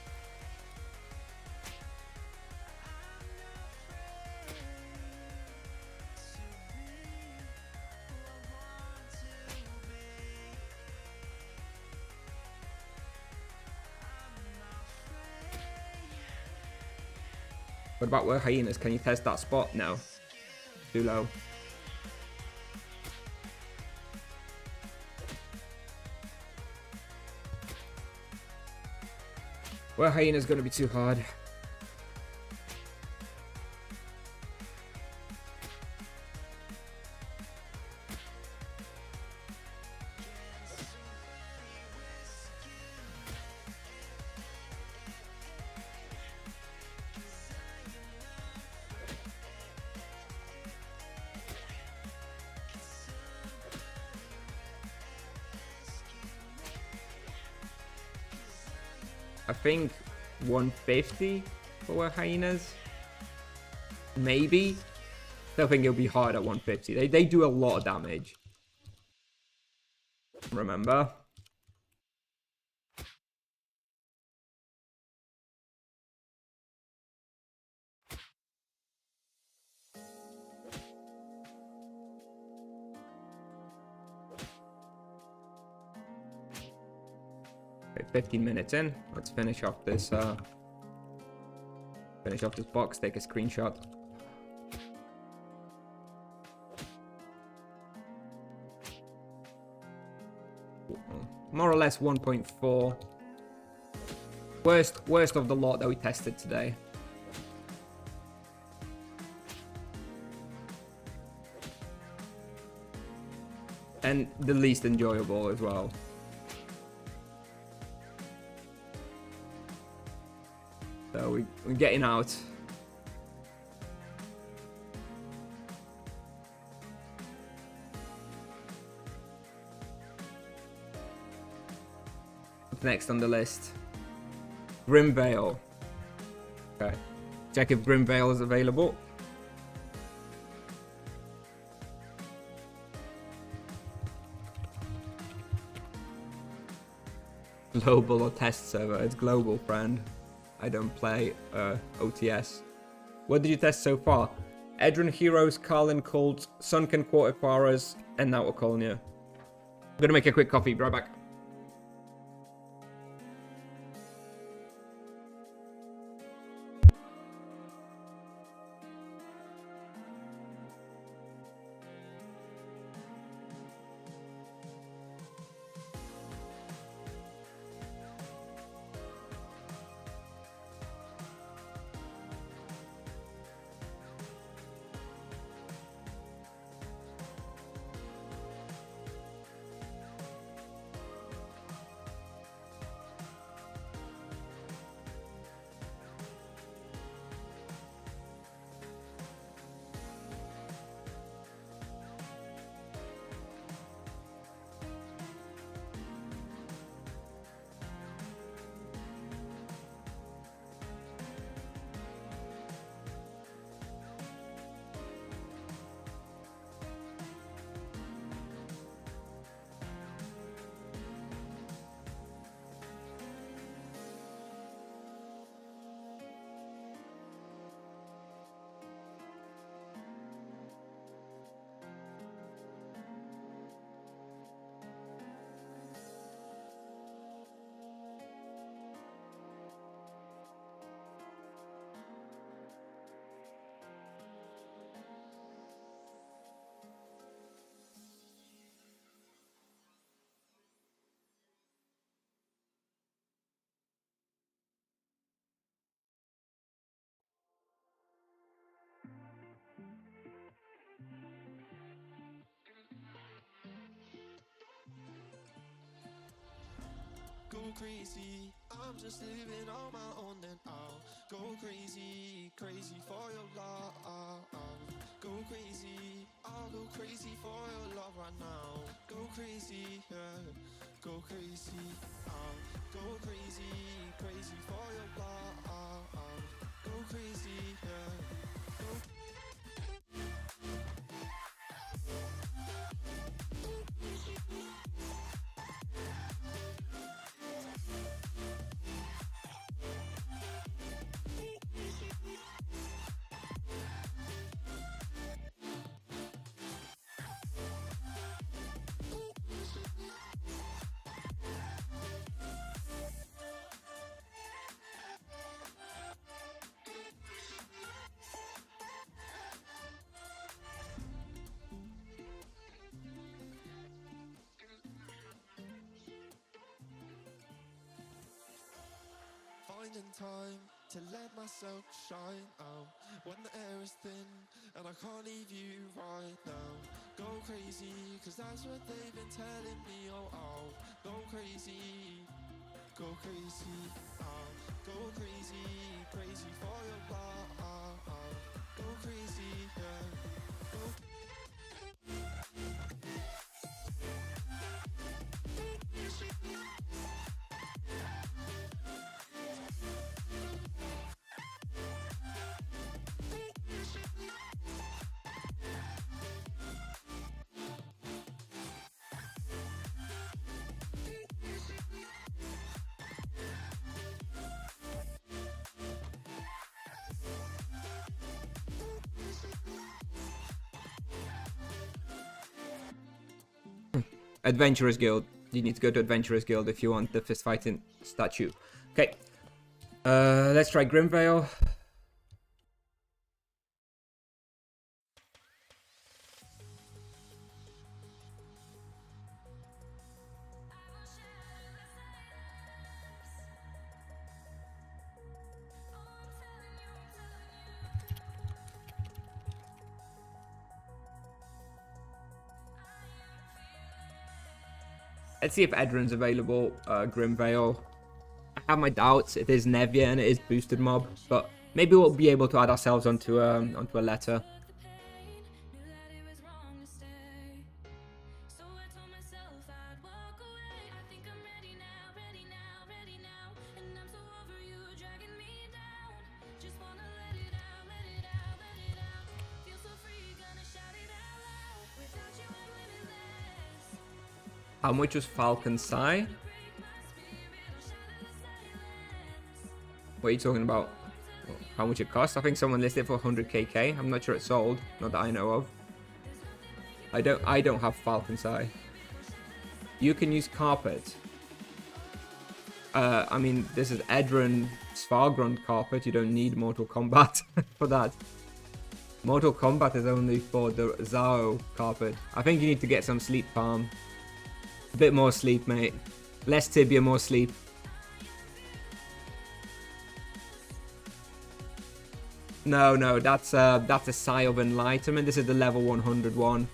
What about where hyenas? Can you test that spot? No. Too low. Where hyena's gonna be too hard. I think 150 for where hyenas. Maybe. Still think it'll be hard at 150. They do a lot of damage. Remember. Okay, 15 minutes in. Let's finish off this box, take a screenshot. More or less 1.4. Worst of the lot that we tested today. And the least enjoyable as well. So we're getting out. What's next on the list? Grimvale. Okay. Check if Grimvale is available. Global or test server? It's global, friend. I don't play OTS. What did you test so far? Edron Heroes, Carlin Colts, Sunken Quarter Quarters, and now Okonia. I'm gonna make a quick coffee, be right back. Go crazy, I'm just living on my own and I'll go crazy, crazy for your love. Go crazy, I'll go crazy for your love right now. Go crazy, yeah, go crazy, I'll go crazy, crazy for your love. Go crazy, yeah, go finding time to let myself shine out when the air is thin and I can't leave you right now. Go crazy, cause that's what they've been telling me. Oh, oh, go crazy, go crazy, go crazy, crazy for your love. Go crazy, yeah. Go Adventurers Guild. You need to go to Adventurers Guild if you want the fist fighting statue. Okay. Let's try Grimvale. Let's see if Edrin's available. Grimvale. I have my doubts. It is Nevia and it is boosted mob, but maybe we'll be able to add ourselves onto a letter. How much was Falcon Sai? What are you talking about? How much it cost? I think someone listed it for 100kk. I'm not sure it's sold. Not that I know of. I don't have Falcon Sai. You can use carpet. I mean, this is Edrin Svargrund carpet. You don't need Mortal Kombat for that. Mortal Kombat is only for the Zao carpet. I think you need to get some sleep palm. A bit more sleep, mate. Less tibia, more sleep. No, that's a Sigh of Enlightenment. This is the level 101.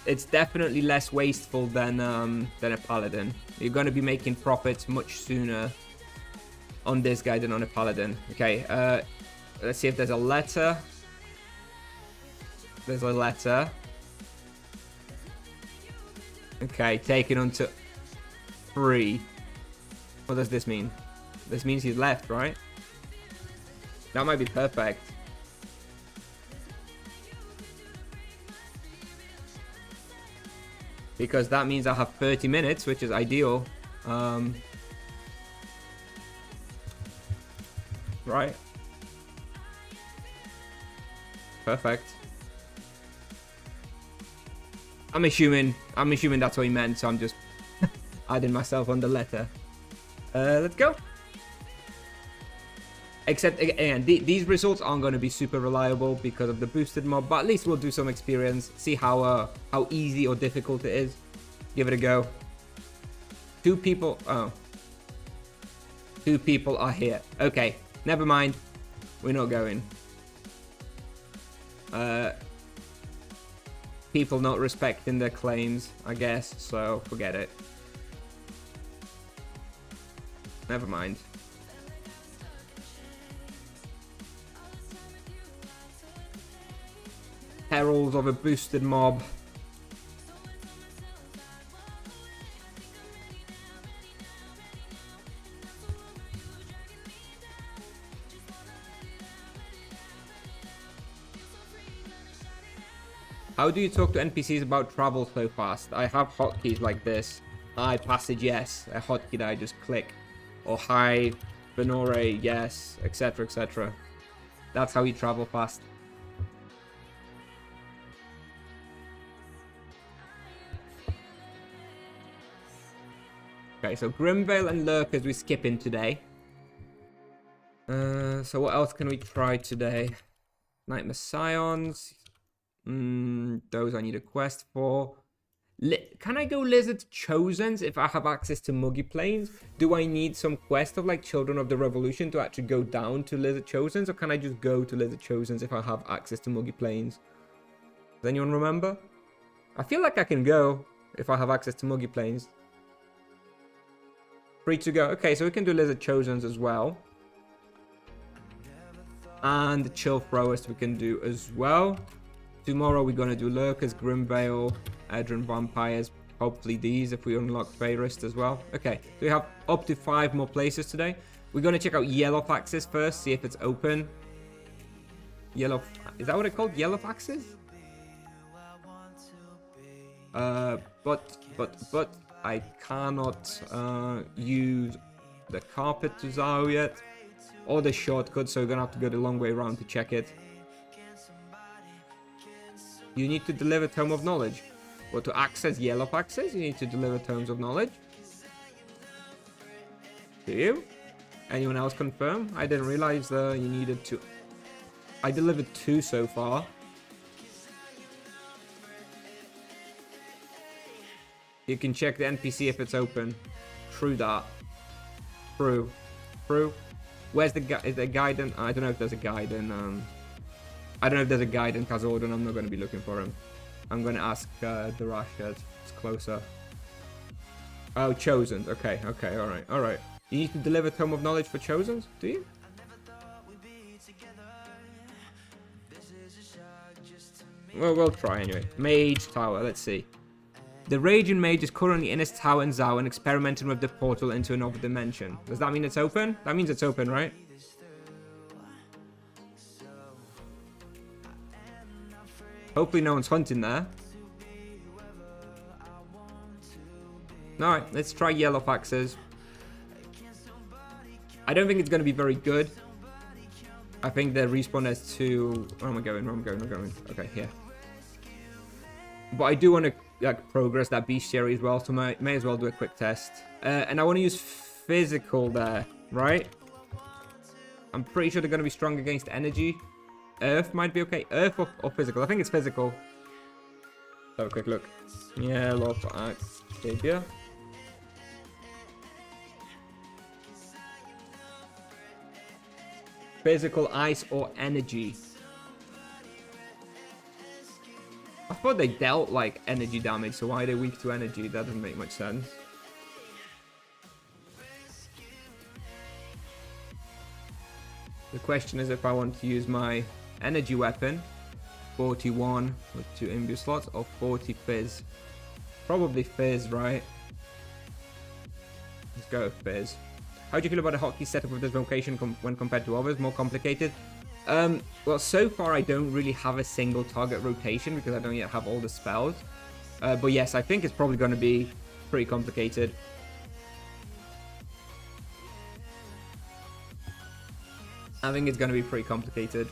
It's definitely less wasteful than a paladin. You're going to be making profits much sooner on this guy than on a paladin. Okay, let's see if there's a letter. There's a letter. Okay, taken on to 3. What does this mean? This means he's left, right? That might be perfect. Because that means I have 30 minutes, which is ideal. Right. Perfect. I'm assuming that's what he meant, so I'm just adding myself on the letter. Let's go. Except, again, these results aren't going to be super reliable because of the boosted mob, but at least we'll do some experience, see how easy or difficult it is. Give it a go. 2 people, oh. 2 people are here. Okay, never mind. We're not going. People not respecting their claims, I guess, so forget it. Never mind. Heralds of a boosted mob. How do you talk to NPCs about travel so fast? I have hotkeys like this. Hi, passage, yes. A hotkey that I just click. Or hi, Benore, yes, etc, etc. That's how you travel fast. Okay, so Grimvale and Lurkers we skip in today. So what else can we try today? Nightmare Scions. Those I need a quest for. Can I go Lizard Chosens if I have access to Muggy Plains? Do I need some quest of like Children of the Revolution to actually go down to Lizard Chosens? Or can I just go to Lizard Chosens if I have access to Muggy Plains? Does anyone remember? I feel like I can go if I have access to Muggy Plains. Free to go. Okay, so we can do Lizard Chosens as well. And Chill Froest we can do as well. Tomorrow we're going to do Lurkers, Grimvale, Edron Vampires. Hopefully these if we unlock Fairest as well. Okay, so we have up to 5 more places today. We're going to check out Yellowfaxes first, see if it's open. Is that what it's called? Yellowfaxes? But I cannot use the carpet to Zao yet. Or the shortcut, so we're going to have to go the long way around to check it. You need to deliver Tome of Knowledge. Well, to access Yellowfaxes, you need to deliver Tomes of Knowledge. Do you? Anyone else confirm? I didn't realize you needed to... I delivered 2 so far. You can check the NPC if it's open. True that. True. Where's the guide? Is there a guide in... I don't know if there's a guide in... I don't know if there's a guide in Kazordan. I'm not going to be looking for him. I'm going to ask Darash. It's closer. Oh, Chosens. Okay, alright. You need to deliver Tome of Knowledge for Chosens, do you? Well, we'll try anyway. Mage Tower, let's see. The Raging Mage is currently in his tower in Zao and experimenting with the portal into another dimension. Does that mean it's open? That means it's open, right? Hopefully no one's hunting there. Alright, let's try Yellowfaxes. I don't think it's going to be very good. I think the respawn is too... Where am I going? Okay, here. But I do want to like progress that bestiary as well, so may as well do a quick test. And I want to use physical there, right? I'm pretty sure they're going to be strong against energy. Earth might be okay. Earth or physical? I think it's physical. Let's have a quick look. Yellowfaxes. Physical, ice, or energy. I thought they dealt like energy damage, so why are they weak to energy? That doesn't make much sense. The question is if I want to use my energy weapon, 41 with 2 imbue slots, or 40 fizz. Probably fizz, right? Let's go with fizz. How do you feel about the hotkey setup of this vocation when compared to others? More complicated? Well, so far I don't really have a single target rotation because I don't yet have all the spells. But yes, I think it's probably going to be pretty complicated. I think it's going to be pretty complicated.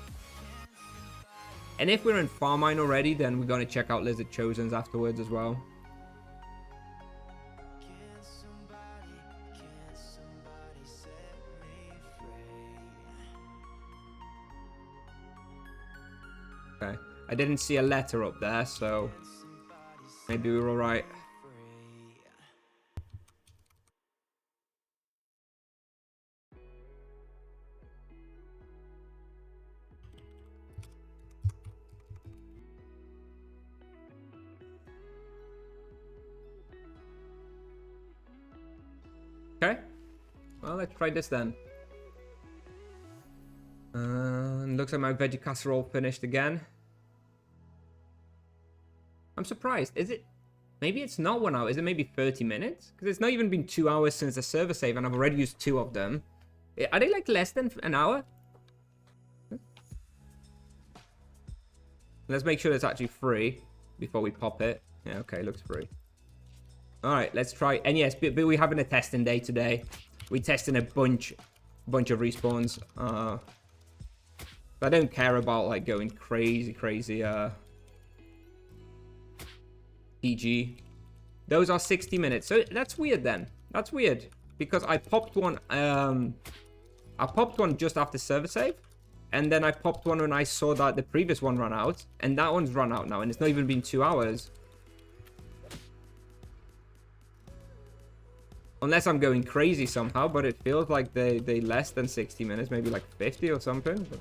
And if we're in Farmine already, then we're going to check out Lizard Chosens afterwards as well. Okay. I didn't see a letter up there, so maybe we're alright. Okay, well, let's try this then. Looks like my veggie casserole finished again. I'm surprised. Is it? Maybe it's not 1 hour. Is it maybe 30 minutes? Because it's not even been 2 hours since the server save, and I've already used 2 of them. Are they like less than an hour? Let's make sure it's actually free before we pop it. Yeah, okay, looks free. Alright, let's try. And yes, but we're having a testing day today. We're testing a bunch of respawns. I don't care about like going crazy PG. Those are 60 minutes. So that's weird then. That's weird. Because I popped one I popped one just after server save. And then I popped one when I saw that the previous one ran out. And that one's run out now. And it's not even been 2 hours. Unless I'm going crazy somehow. But it feels like they less than 60 minutes. Maybe like 50 or something. But...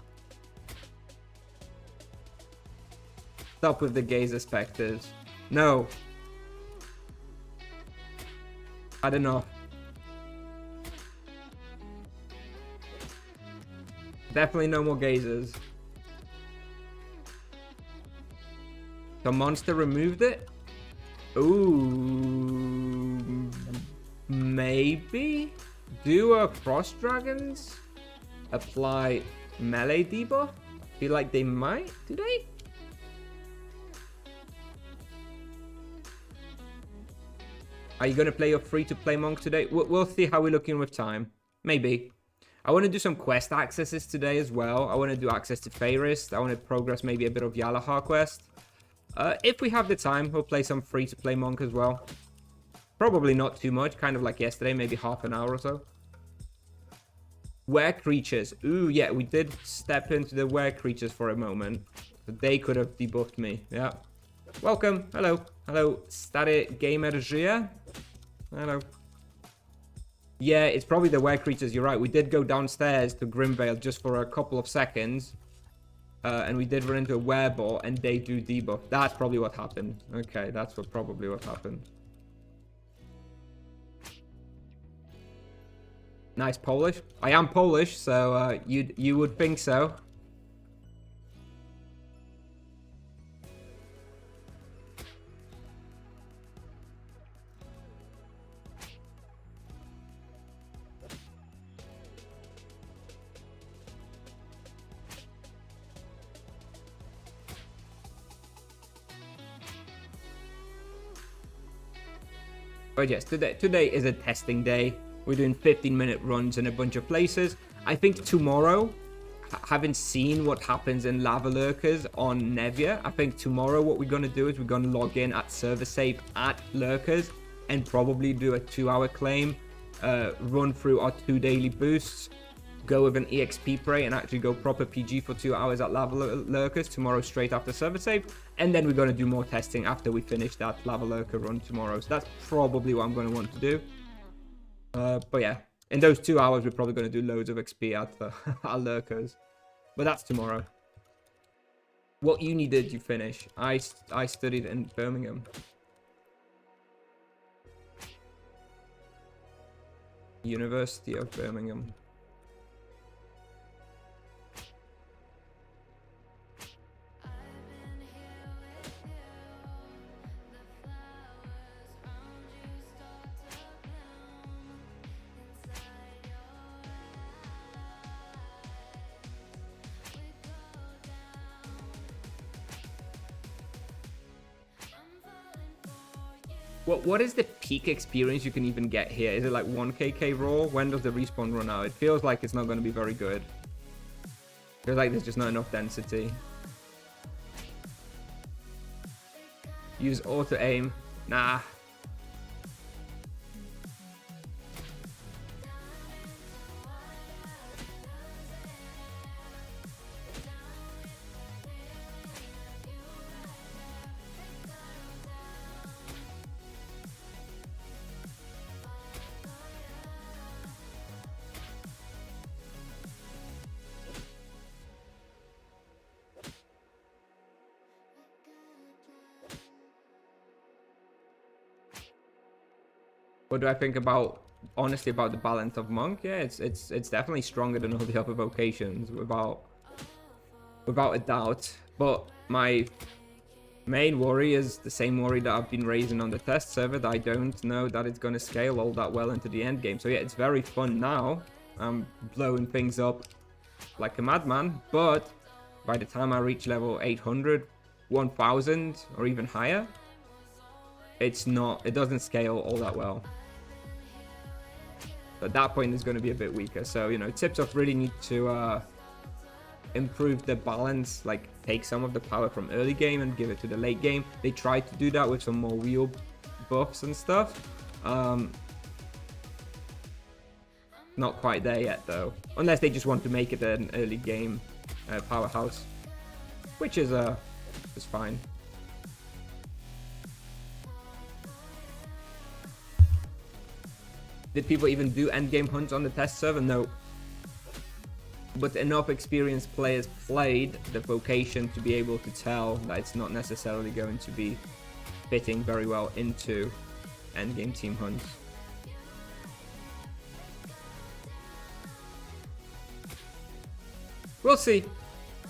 Stop with the gazer specters. No. I don't know. Definitely no more gazers. The monster removed it? Ooh. Maybe? Do a Frost Dragons apply melee debuff? Feel like they might? Do they? Are you going to play your free-to-play monk today? We'll see how we're looking with time. Maybe. I want to do some quest accesses today as well. I want to do access to Froest. I want to progress maybe a bit of Yalahar quest. If we have the time, we'll play some free-to-play monk as well. Probably not too much, kind of like yesterday, maybe half an hour or so. Were creatures. Ooh, yeah, we did step into the were creatures for a moment. But they could have debuffed me, yeah. Welcome, hello. Hello, Stare Gamer Gia. Hello. Yeah, it's probably the were creatures, you're right. We did go downstairs to Grimvale just for a couple of seconds. And we did run into a wereball and they do debuff. That's probably what happened. Okay, that's probably what happened. Nice Polish. I am Polish, so you would think so. But yes, today is a testing day. We're doing 15-minute runs in a bunch of places. I think tomorrow, having seen what happens in Lava Lurkers on Nevia, I think tomorrow what we're going to do is we're going to log in at server save at Lurkers and probably do a 2-hour claim, run through our 2 daily boosts, go with an EXP prey and actually go proper PG for 2 hours at Lava Lurkers tomorrow straight after server save. And then we're going to do more testing after we finish that Lava Lurker run tomorrow. So that's probably what I'm going to want to do. But yeah, in those 2 hours, we're probably going to do loads of XP at our Lurkers. But that's tomorrow. What uni did you finish? I studied in Birmingham. University of Birmingham. What is the peak experience you can even get here? Is it like 1kk raw? When does the respawn run out? It feels like it's not going to be very good. Feels like there's just not enough density. Use auto aim. Nah. What do I think about, honestly, about the balance of monk? Yeah, it's definitely stronger than all the other vocations, without a doubt. But my main worry is the same worry that I've been raising on the test server, that I don't know that it's going to scale all that well into the end game. So yeah, it's very fun now. I'm blowing things up like a madman, but by the time I reach level 800, 1000, or even higher, it doesn't scale all that well. At that point, it's going to be a bit weaker. So, you know, Tipsoft really need to improve the balance, like take some of the power from early game and give it to the late game. They tried to do that with some more wheel buffs and stuff. Not quite there yet, though. Unless they just want to make it an early game powerhouse. Which is fine. Did people even do endgame hunts on the test server? No. But enough experienced players played the vocation to be able to tell that it's not necessarily going to be fitting very well into endgame team hunts. We'll see.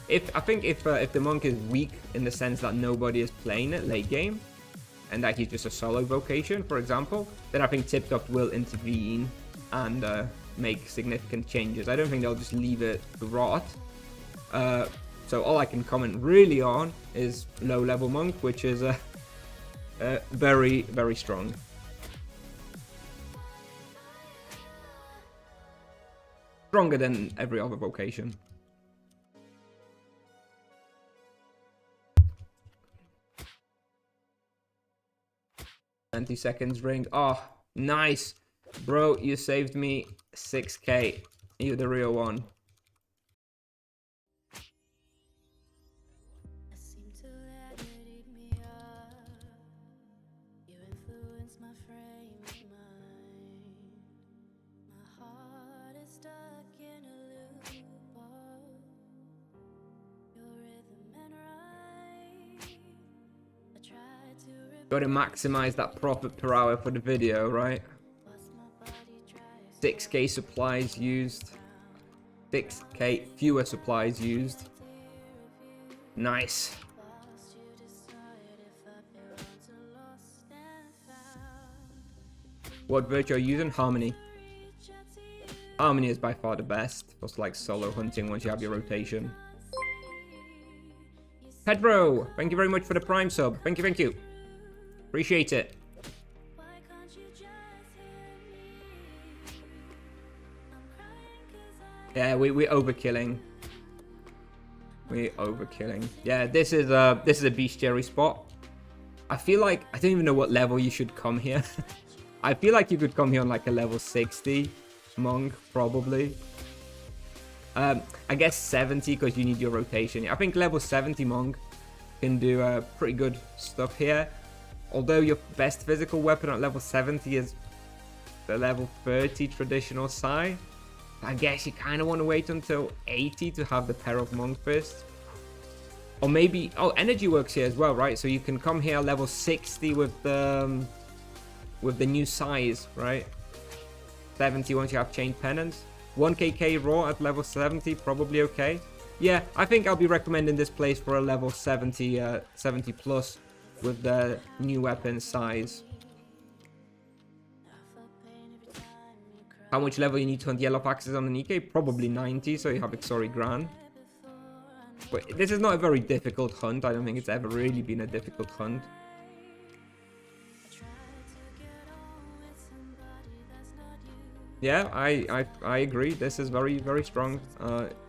I think if the monk is weak in the sense that nobody is playing it late game, and that he's just a solo vocation, for example, then I think TipTop will intervene and make significant changes. I don't think they'll just leave it to rot. So all I can comment really on is low-level monk, which is very, very strong. Stronger than every other vocation. 20 seconds ring. Oh, nice. Bro, you saved me 6k. You're the real one. Got to maximize that profit per hour for the video, right? 6k supplies used. 6k fewer supplies used. Nice. What virtue are you using? Harmony. Harmony is by far the best. Just like solo hunting once you have your rotation. Pedro, thank you very much for the Prime sub. Thank you, thank you. Appreciate it. Yeah, we're overkilling. We're overkilling. Yeah, this is a bestiary spot. I feel like I don't even know what level you should come here. I feel like you could come here on like a level 60 monk, probably. I guess 70 because you need your rotation. I think level 70 monk can do pretty good stuff here. Although your best physical weapon at level 70 is the level 30 traditional Sai. I guess you kind of want to wait until 80 to have the pair of monk fist. Or maybe, oh, energy works here as well, right? So you can come here level 60 with the new size, right? 70 once you have chain penance. 1kk raw at level 70, probably okay. Yeah, I think I'll be recommending this place for a level 70, 70 plus with the new weapon size. How much level you need to hunt yellow foxes on an EK? Probably 90, so you have Exori Gran. But this is not a very difficult hunt. I don't think it's ever really been a difficult hunt. Yeah, I agree. This is very, very strong.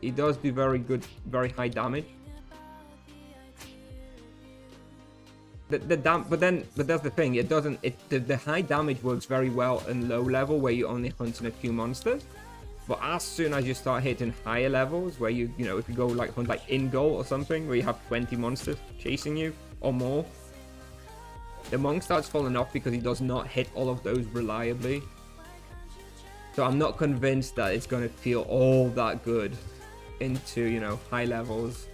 It does do very good, very high damage. But that's the thing. It doesn't. The high damage works very well in low level where you only hunting a few monsters. But as soon as you start hitting higher levels, where you know, if you go like hunt like in goal or something, where you have 20 monsters chasing you or more, the monk starts falling off because he does not hit all of those reliably. So I'm not convinced that it's going to feel all that good into, you know, high levels.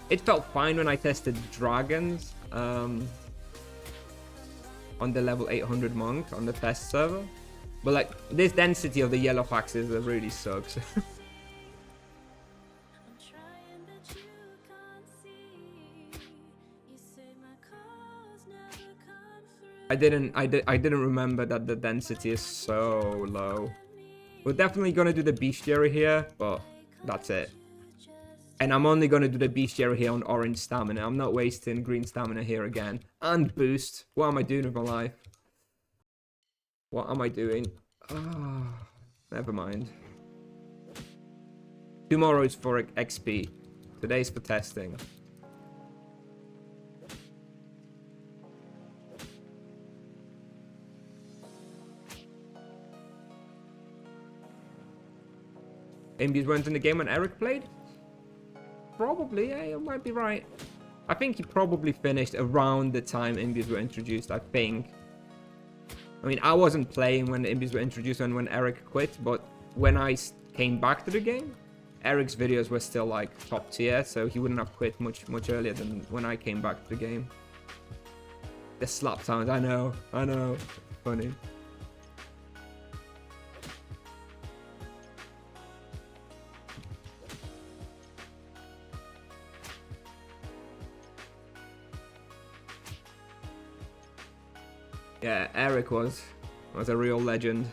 It felt fine when I tested dragons on the level 800 monk on the test server. But like this density of the yellow foxes really sucks. I didn't remember that the density is so low. We're definitely gonna do the bestiary here, but that's it. And I'm only gonna do the bestiary here on orange stamina. I'm not wasting green stamina here again. And boost. What am I doing with my life? What am I doing? Oh, never mind. Tomorrow is for XP. Today's for testing. Imbies weren't in the game when Eric played? Probably, yeah, you might be right. I think he probably finished around the time Imbies were introduced, I think. I mean, I wasn't playing when the Imbies were introduced and when Eric quit, but when I came back to the game, Eric's videos were still like top tier, so he wouldn't have quit much earlier than when I came back to the game. The slap sound, I know. Funny. Yeah, Eric was a real legend.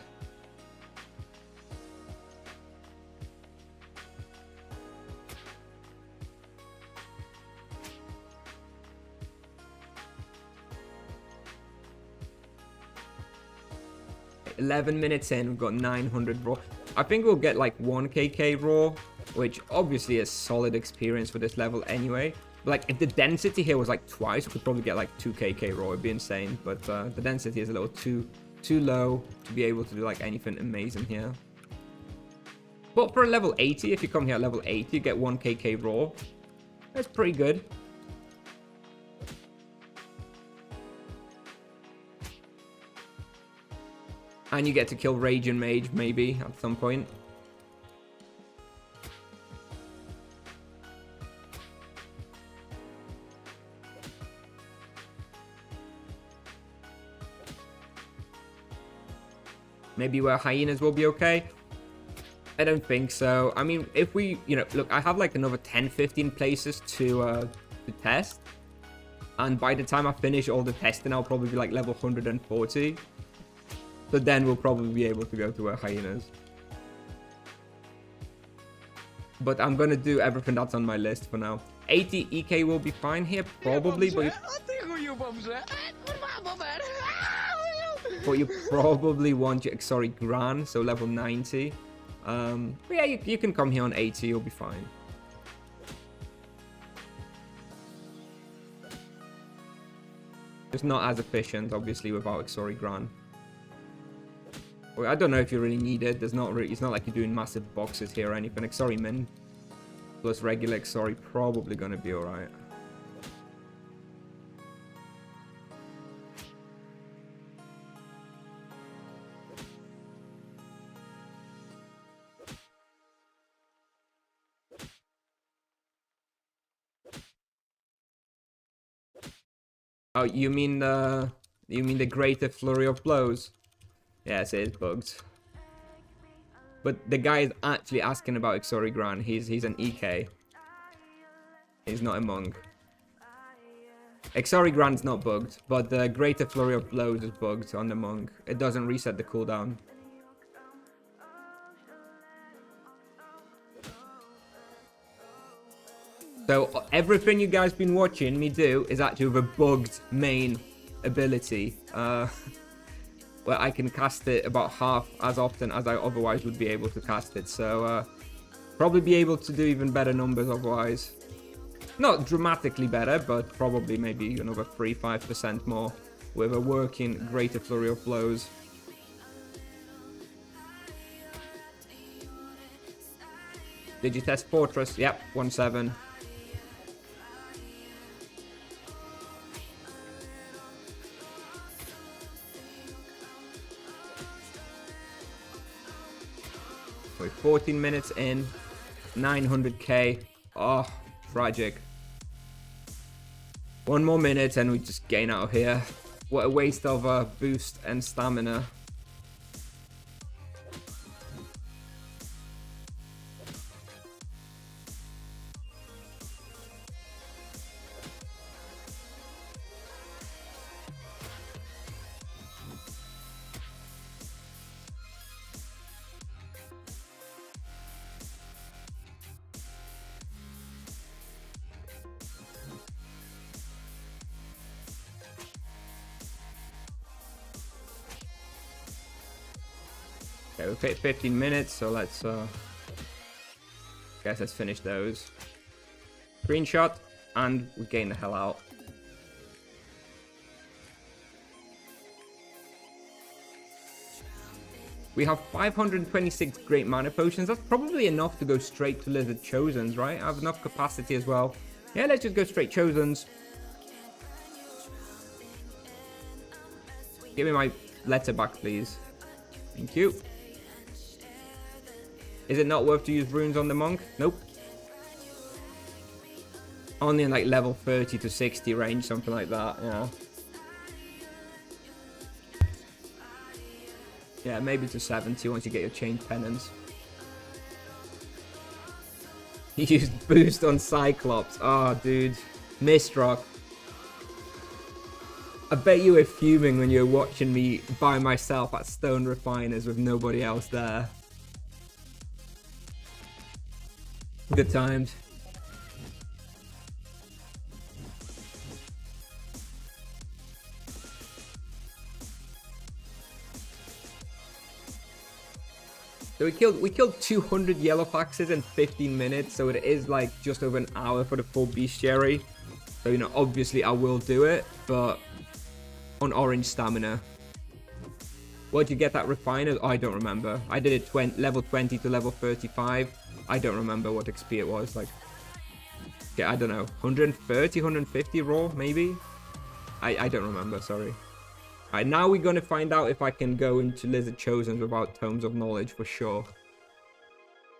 "11 minutes in, we've got 900 raw. I think we'll get like 1 KK raw, which obviously is solid experience for this level anyway. Like, if the density here was like twice, we could probably get like 2 KK raw. It'd be insane. But the density is a little too low to be able to do like anything amazing here. But for a level 80, if you come here at level 80, you get 1 KK raw. That's pretty good. And you get to kill Raging Mage, maybe, at some point. Maybe where hyenas will be okay. I don't think so. I mean, if we, look, I have like another 10-15 places to test. And by the time I finish all the testing, I'll probably be like level 140. So then we'll probably be able to go to where hyenas. But I'm gonna do everything that's on my list for now. 80 EK will be fine here, probably, but you probably want your Gran, so level 90. But yeah, you can come here on 80, you'll be fine. It's not as efficient, obviously, without Gran. Well, I don't know if you really need it. It's not like you're doing massive boxes here or anything. Min plus regular probably gonna be alright. Oh, you mean the greater flurry of blows? Yes, it is bugged. But the guy is actually asking about Gran. He's an EK. He's not a monk. Gran's not bugged, but the greater flurry of blows is bugged on the monk. It doesn't reset the cooldown. So everything you guys been watching me do is actually with a bugged main ability. Where I can cast it about half as often as I otherwise would be able to cast it. So probably be able to do even better numbers otherwise. Not dramatically better, but probably maybe another 3-5% more with a working greater flurry of blows. Did you test Fortress? Yep, 1-7. We're 14 minutes in, 900k. Oh, tragic. One more minute and we just gain out of here. What a waste of boost and stamina. Okay, we've hit 15 minutes, so let's finish those. Screenshot, and we gain the hell out. We have 526 great mana potions. That's probably enough to go straight to Lizard Chosens, right? I have enough capacity as well. Yeah, let's just go straight Chosens. Give me my letter back, please. Thank you. Is it not worth to use runes on the monk? Nope. Only in like level 30 to 60 range, something like that, yeah. Yeah, maybe to 70 once you get your chained penance. He used boost on Cyclops. Oh, dude. Mistrock. I bet you were fuming when you were watching me by myself at Stone Refiners with nobody else there. Good times. So we killed 200 yellow faxes in 15 minutes, so it is like just over an hour for the full bestiary. So, you know, obviously I will do it, but on orange stamina. Where'd you get that refiner? Oh, I don't remember. I did it level 20 to level 35. I don't remember what XP it was. Like, yeah, I don't know, 130, 150 raw, maybe? I don't remember, sorry. Alright, now we're going to find out if I can go into Lizard Chosens without Tomes of Knowledge for sure.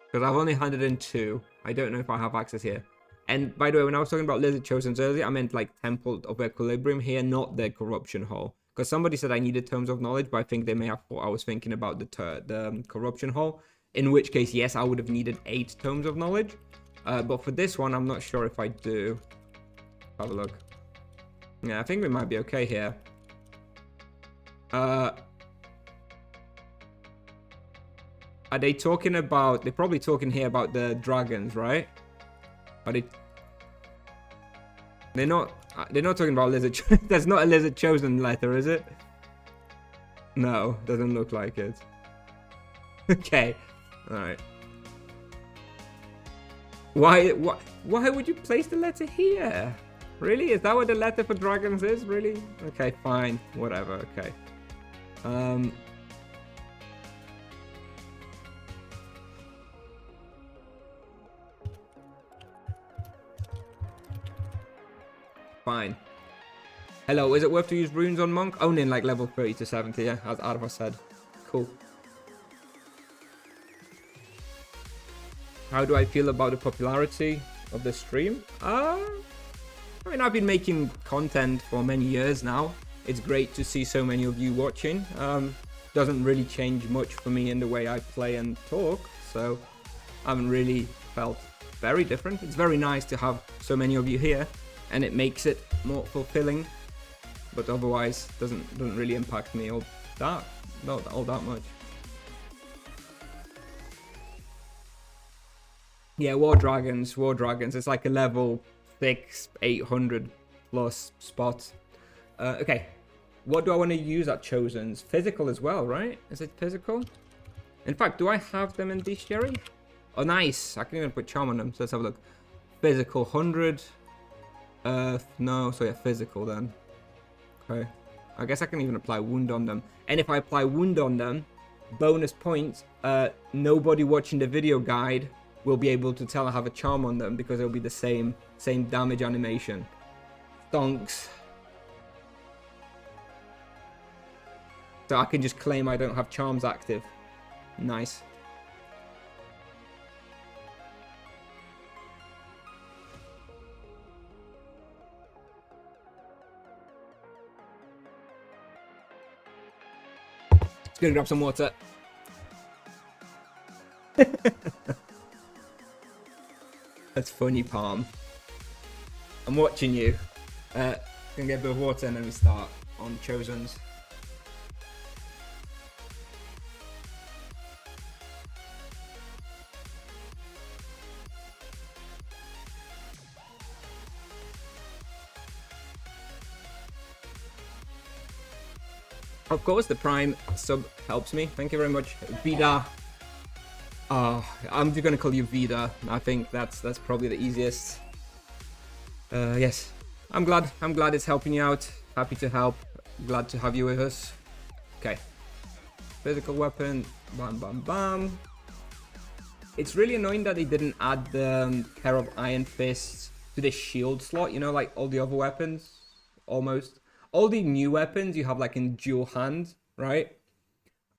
Because I've only handed in 2. I don't know if I have access here. And by the way, when I was talking about Lizard Chosens earlier, I meant like Temple of Equilibrium here, not the Corruption Hall. Because somebody said I needed Tomes of Knowledge, but I think they may have thought I was thinking about the Corruption Hall. In which case, yes, I would have needed 8 Tomes of Knowledge. But for this one, I'm not sure if I do. Have a look. Yeah, I think we might be okay here. Are they talking about... They're probably talking here about the dragons, right? Are they... They're not talking about Lizard... That's not a Lizard Chosen letter, is it? No, doesn't look like it. Okay. Alright. Why would you place the letter here? Really? Is that what the letter for dragons is? Really? Okay, fine. Whatever, okay. Fine. Hello, is it worth to use runes on monk? Only in like level 30 to 70, yeah, as Arva said. Cool. How do I feel about the popularity of the stream? I mean, I've been making content for many years now. It's great to see so many of you watching. Doesn't really change much for me in the way I play and talk, so I haven't really felt very different. It's very nice to have so many of you here, and it makes it more fulfilling. But otherwise, doesn't really impact me all that much. Yeah, War Dragons. It's like a level 6, 800 plus spot. Okay, what do I want to use at Chosen's? Physical as well, right? Is it physical? In fact, do I have them in bestiary? Oh, nice. I can even put charm on them. So let's have a look. Physical 100. No. So yeah, physical then. Okay. I guess I can even apply wound on them. And if I apply wound on them, bonus points. Nobody watching the video guide will be able to tell I have a charm on them because it'll be the same damage animation. Stonks. So I can just claim I don't have charms active. Nice. Just gonna grab some water. That's funny, Palm. I'm watching you. Gonna get a bit of water and then we start on Chosen's. Of course, the Prime sub helps me. Thank you very much, Vida. I'm just gonna call you Vida. I think that's probably the easiest. Yes, I'm glad it's helping you out. Happy to help. Glad to have you with us. Okay. Physical weapon. Bam, bam, bam. It's really annoying that they didn't add the Care of Iron Fists to the shield slot, you know, like all the other weapons. Almost. All the new weapons you have like in dual hand, right?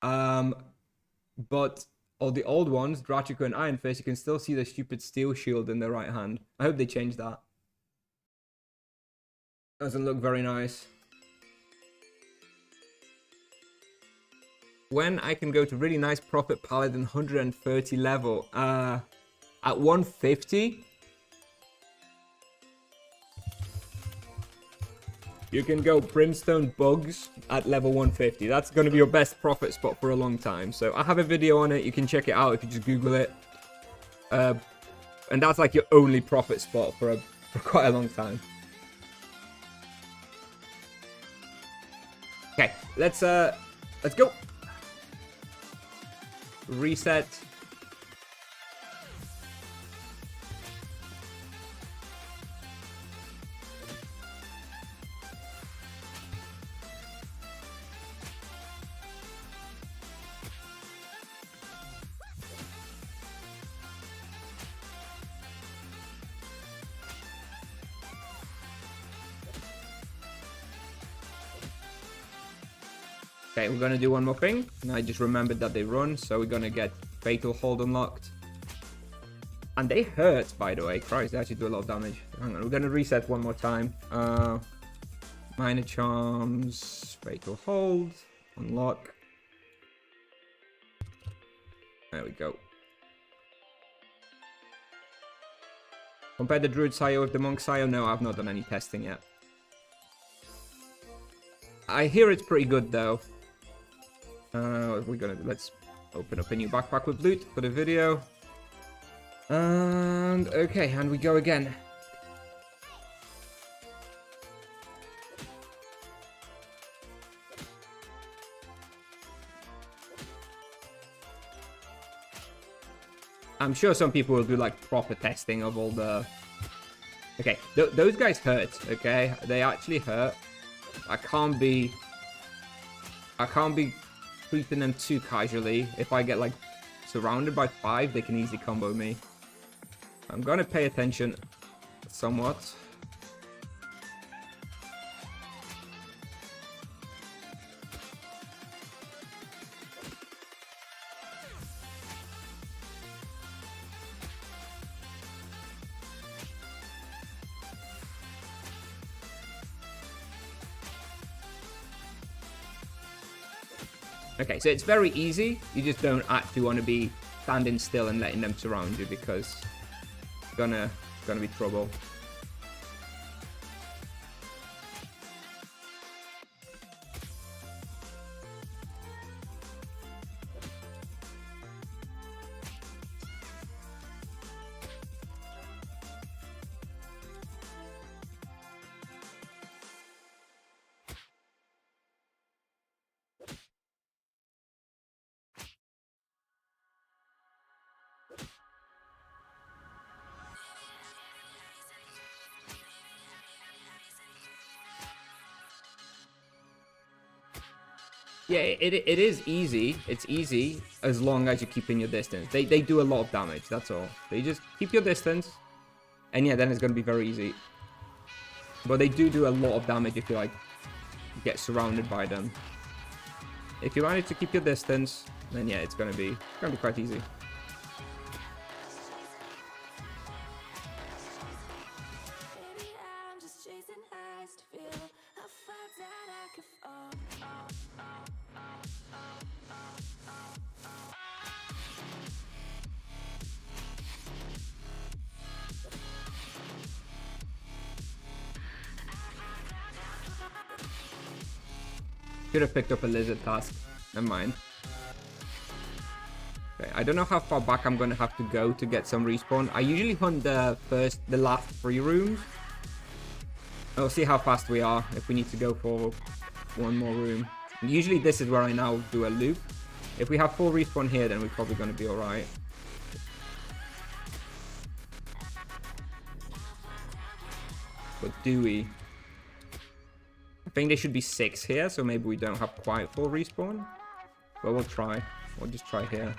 But all the old ones, Drachico and Iron Fist, you can still see the stupid steel shield in their right hand. I hope they change that. Doesn't look very nice. When I can go to really nice Prophet Paladin 130 level. At 150, you can go Brimstone Bugs at level 150. That's going to be your best Prophet spot for a long time. So I have a video on it. You can check it out if you just Google it. And that's like your only Prophet spot for quite a long time. Okay, let's go. Reset. Okay, we're gonna do one more thing. And I just remembered that they run, so we're gonna get Fatal Hold unlocked. And they hurt, by the way. Christ, they actually do a lot of damage. Hang on, we're gonna reset one more time. Minor Charms, Fatal Hold, unlock. There we go. Compare the Druid Sire with the Monk Sire. No, I've not done any testing yet. I hear it's pretty good though. Let's open up a new backpack with loot for the video. And okay, and we go again. I'm sure some people will do like proper testing of all the... Okay, those guys hurt, okay? They actually hurt. I can't be treating them too casually. If I get like surrounded by 5, they can easily combo me. I'm gonna pay attention somewhat. Okay, so it's very easy. You just don't actually want to be standing still and letting them surround you because it's gonna be trouble. Yeah, it is easy. It's easy as long as you're keeping your distance. They do a lot of damage, that's all. They just keep your distance. And yeah, then it's going to be very easy. But they do a lot of damage if you like get surrounded by them. If you manage to keep your distance, then yeah, it's going to be quite easy. Should have picked up a lizard task. Never mind. Okay, I don't know how far back I'm gonna have to go to get some respawn. I usually hunt the last 3 rooms. We'll see how fast we are if we need to go for one more room. And usually this is where I now do a loop. If we have full respawn here, then we're probably gonna be alright. But do we? I think there should be 6 here, so maybe we don't have quite full respawn. But we'll try. We'll just try here.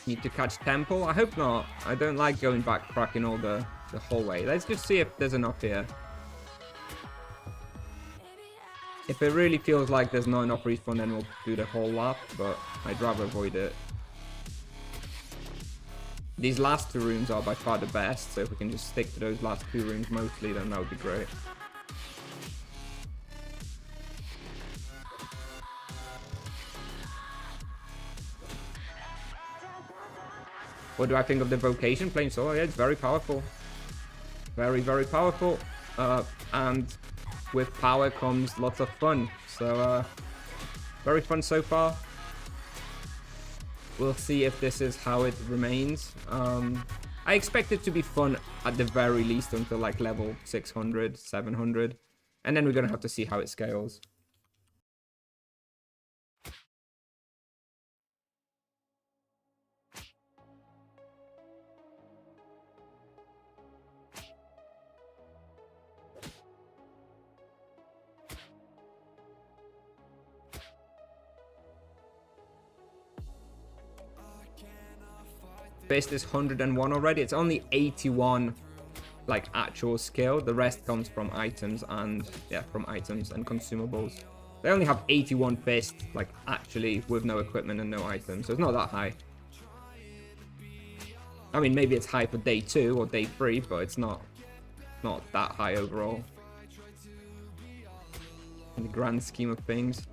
Need to catch temple? I hope not. I don't like going back cracking all the whole way. Let's just see if there's enough here. If it really feels like there's not enough respawn, then we'll do the whole lap, but I'd rather avoid it. These last 2 rooms are by far the best, so if we can just stick to those last 2 rooms mostly, then that would be great. What do I think of the vocation playing solo? Yeah, it's very powerful. Very, very powerful. And with power comes lots of fun. So, very fun so far. We'll see if this is how it remains. I expect it to be fun at the very least until like level 600, 700. And then we're going to have to see how it scales. Base is 101 already. It's only 81 like actual skill. The rest comes from items and from items and consumables. They only have 81 fist like actually with no equipment and no items, so it's not that high. I mean, maybe it's high for day 2 or day 3, but it's not that high overall in the grand scheme of things.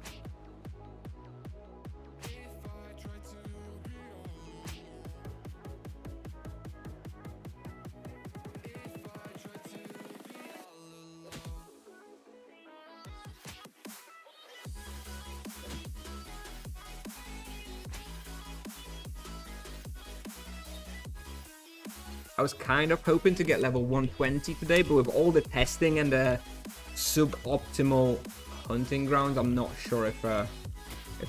I was kind of hoping to get level 120 today, but with all the testing and the suboptimal hunting grounds, I'm not sure if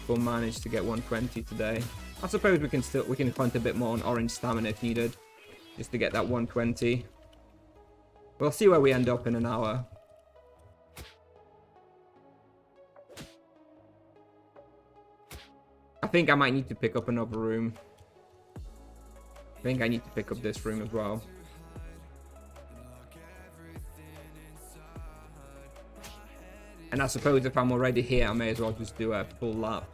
we'll manage to get 120 today. I suppose we can hunt a bit more on orange stamina if needed, just to get that 120. We'll see where we end up in an hour. I think I might need to pick up another room. I think I need to pick up this room as well. And I suppose if I'm already here, I may as well just do a full lap.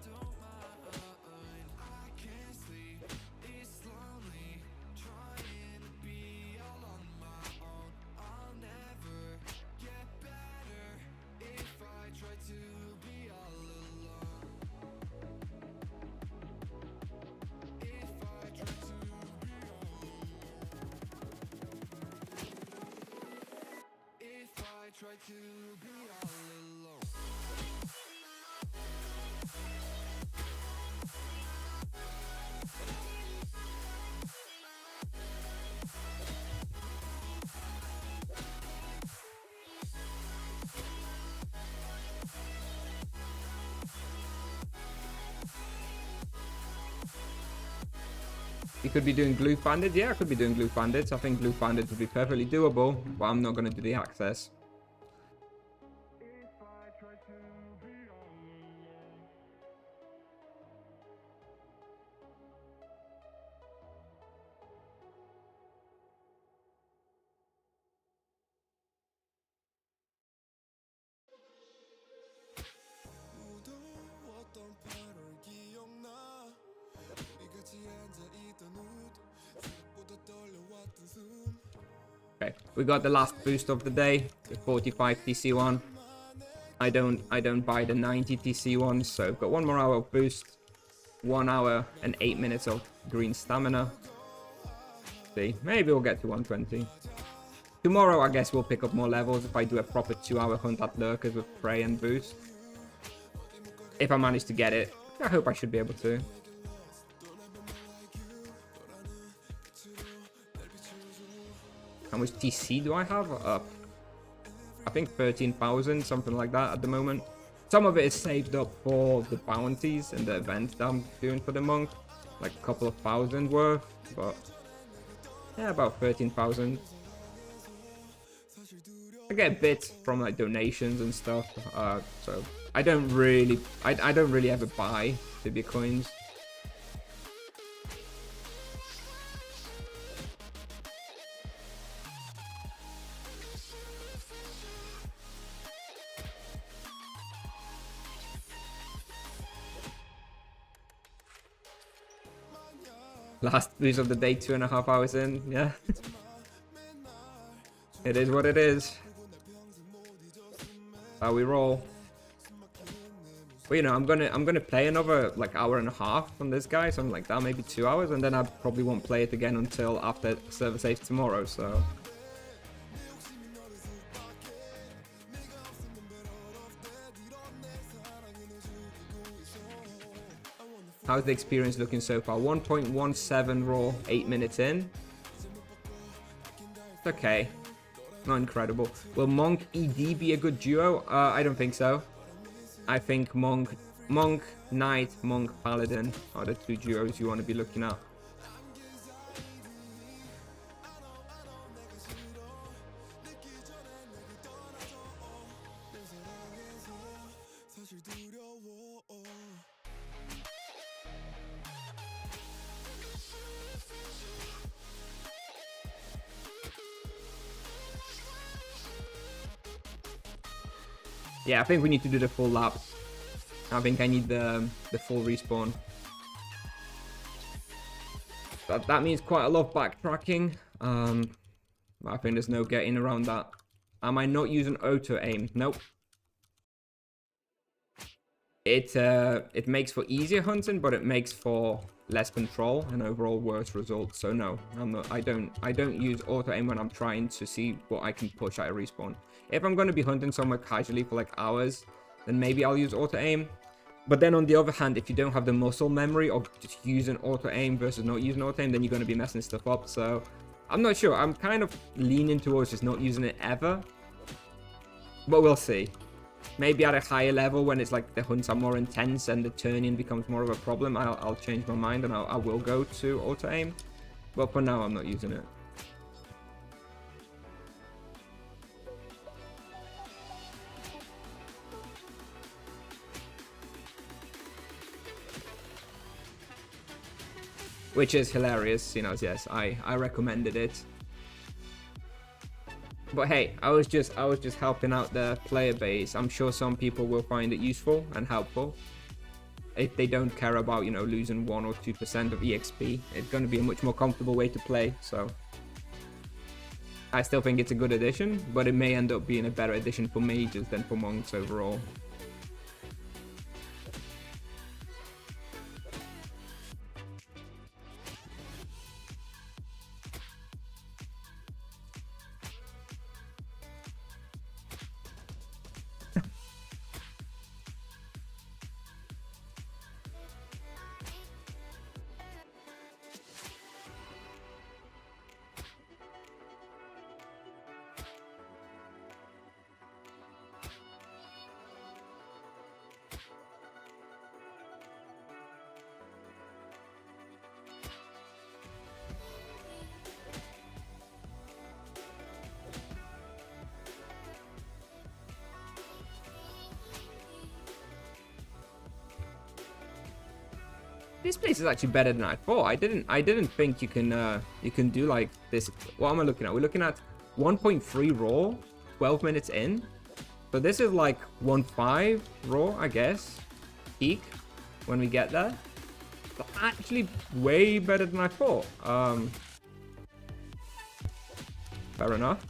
You could be doing glue bandits. Yeah, I could be doing glue bandits. I think glue bandits would be perfectly doable, but I'm not going to do the access. Okay, we got the last boost of the day, the 45 TC one. I don't buy the 90 TC one, so I've got 1 more hour of boost, 1 hour and 8 minutes of green stamina. See, maybe we'll get to 120. Tomorrow, I guess we'll pick up more levels if I do a proper 2-hour hunt at lurkers with prey and boost. If I manage to get it, I hope I should be able to. How much TC do I have? I think 13,000, something like that at the moment. Some of it is saved up for the bounties and the events that I'm doing for the monk. Like a couple of thousand worth, but yeah, about 13,000. I get bits from like donations and stuff, so I don't really ever buy the Bitcoins. Last boost of the day, 2.5 hours in, yeah. It is what it is. How we roll. But you know, I'm gonna play another like hour and a half on this guy, something like that, maybe 2 hours, and then I probably won't play it again until after server saves tomorrow, so. How's the experience looking so far? 1.17 raw, 8 minutes in. It's okay. Not incredible. Will Monk ED be a good duo? I don't think so. I think Monk Knight, Monk Paladin are the two duos you want to be looking at. Yeah, I think we need to do the full lap. I think I need the full respawn. That means quite a lot of backtracking. I think there's no getting around that. Am I not using auto aim? Nope. It makes for easier hunting, but it makes for less control and overall worse results. So no, I'm not. I don't use auto aim when I'm trying to see what I can push at a respawn. If I'm going to be hunting somewhere casually for like hours, then maybe I'll use auto aim. But then on the other hand, if you don't have the muscle memory of just using auto aim versus not using auto aim, then you're going to be messing stuff up. So I'm not sure. I'm kind of leaning towards just not using it ever. But we'll see. Maybe at a higher level when it's like the hunts are more intense and the turning becomes more of a problem, I'll change my mind and I will go to auto aim. But for now, I'm not using it. Which is hilarious, you know, yes, I recommended it. But hey, I was just helping out the player base. I'm sure some people will find it useful and helpful. If they don't care about, you know, losing 1 or 2% of EXP, it's going to be a much more comfortable way to play. So I still think it's a good addition, but it may end up being a better addition for mages than for monks overall. This place is actually better than I thought. I didn't think you can do like this. What am I looking at? We're looking at 1.3 raw, 12 minutes in. So this is like 1.5 raw, I guess, peak when we get there. But actually way better than I thought. Fair enough.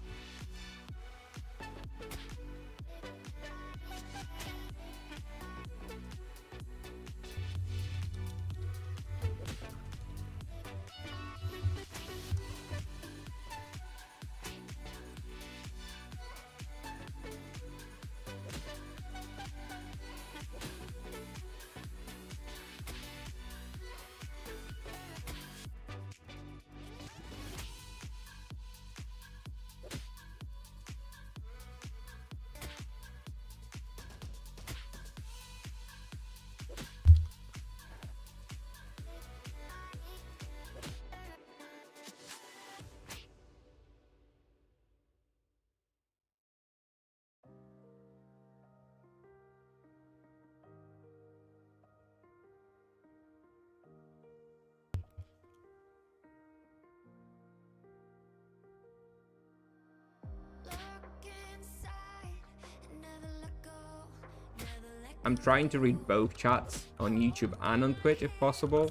I'm trying to read both chats on YouTube and on Twitch if possible.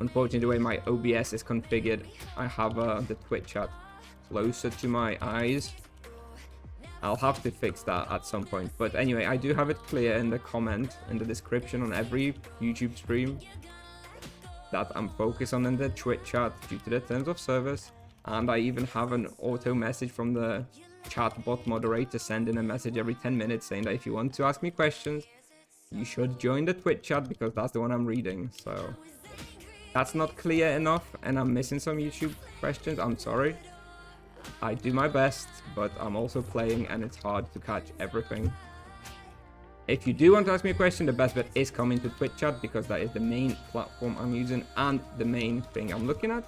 Unfortunately, the way my OBS is configured, I have the Twitch chat closer to my eyes. I'll have to fix that at some point. But anyway, I do have it clear in the comment, in the description on every YouTube stream that I'm focused on in the Twitch chat due to the terms of service. And I even have an auto message from the chatbot moderator sending a message every 10 minutes saying that if you want to ask me questions, you should join the Twitch chat because that's the one I'm reading. So that's not clear enough and I'm missing some YouTube questions. I'm sorry. I do my best, but I'm also playing and it's hard to catch everything. If you do want to ask me a question, the best bet is coming to Twitch chat because that is the main platform I'm using and the main thing I'm looking at.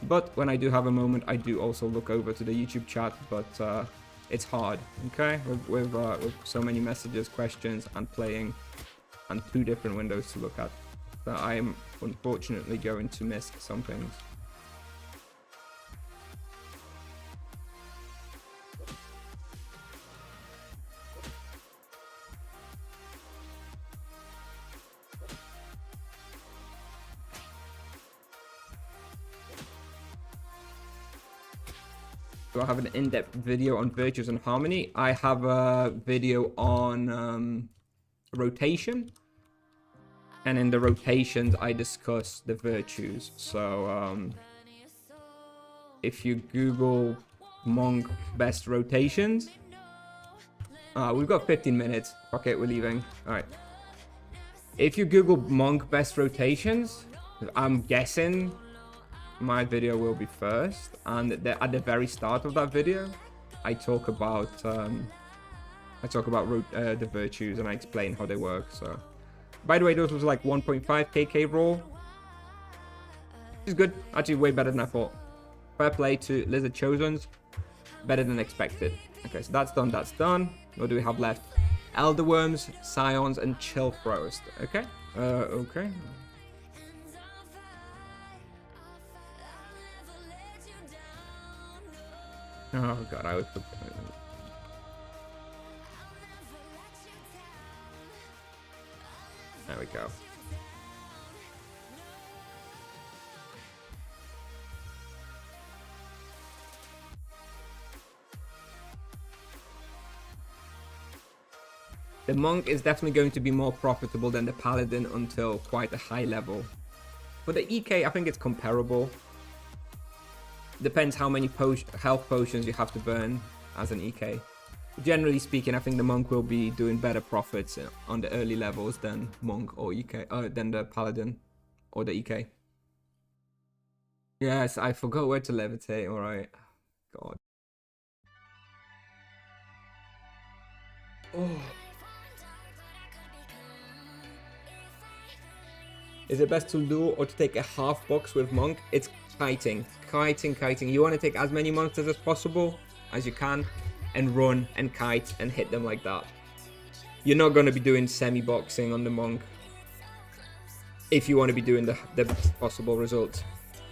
But when I do have a moment, I do also look over to the YouTube chat, but it's hard, okay? With so many messages, questions, and playing, and 2 different windows to look at, that I am unfortunately going to miss some things. Do I have an in-depth video on virtues and harmony? I have a video on rotation, and in the rotations I discuss the virtues. So if you Google Monk best rotations, we've got 15 minutes. Okay, we're leaving. All right. If you Google Monk best rotations, I'm guessing my video will be first, and at the very start of that video I talk about the virtues and I explain how they work. So by the way, those was like 1.5 kk raw, which is good, actually way better than I thought. Fair play to Lizard Chosens, better than expected. Okay, so that's done. What do we have left? Elder Worms, Scions, and Chill Froest. Okay, okay. Oh god, I was... There we go. The Monk is definitely going to be more profitable than the Paladin until quite a high level. For the EK, I think it's comparable. Depends how many health potions you have to burn as an EK. Generally speaking, I think the Monk will be doing better profits on the early levels than Monk or EK, than the Paladin or the EK. Yes, I forgot where to levitate. All right, God. Oh. Is it best to lure or to take a half box with Monk? It's kiting. You want to take as many monsters as possible as you can and run and kite and hit them like that. You're not going to be doing semi-boxing on the Monk if you want to be doing the best possible results.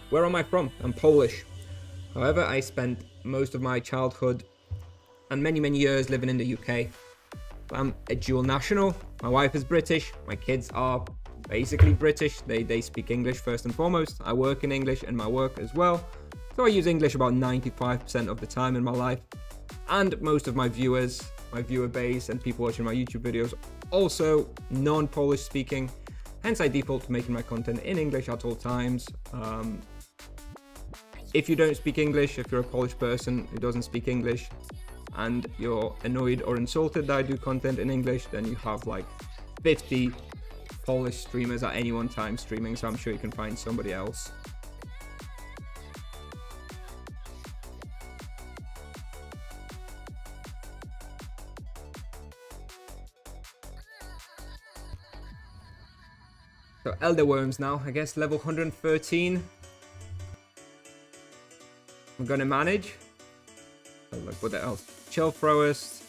Where am I from? I'm Polish. However, I spent most of my childhood and many years living in the UK. I'm a dual national. My wife is British. My kids are basically British. They speak English first and foremost. I work in English in my work as well. So I use English about 95% of the time in my life. And most of my viewers, my viewer base and people watching my YouTube videos, also non-Polish speaking. Hence I default to making my content in English at all times. If you don't speak English, if you're a Polish person who doesn't speak English and you're annoyed or insulted that I do content in English, then you have like 50 Polish streamers at any one time streaming, so I'm sure you can find somebody else. So Elder Worms now, I guess level 113. I'm gonna manage. Oh, look, what else? Chill Froest,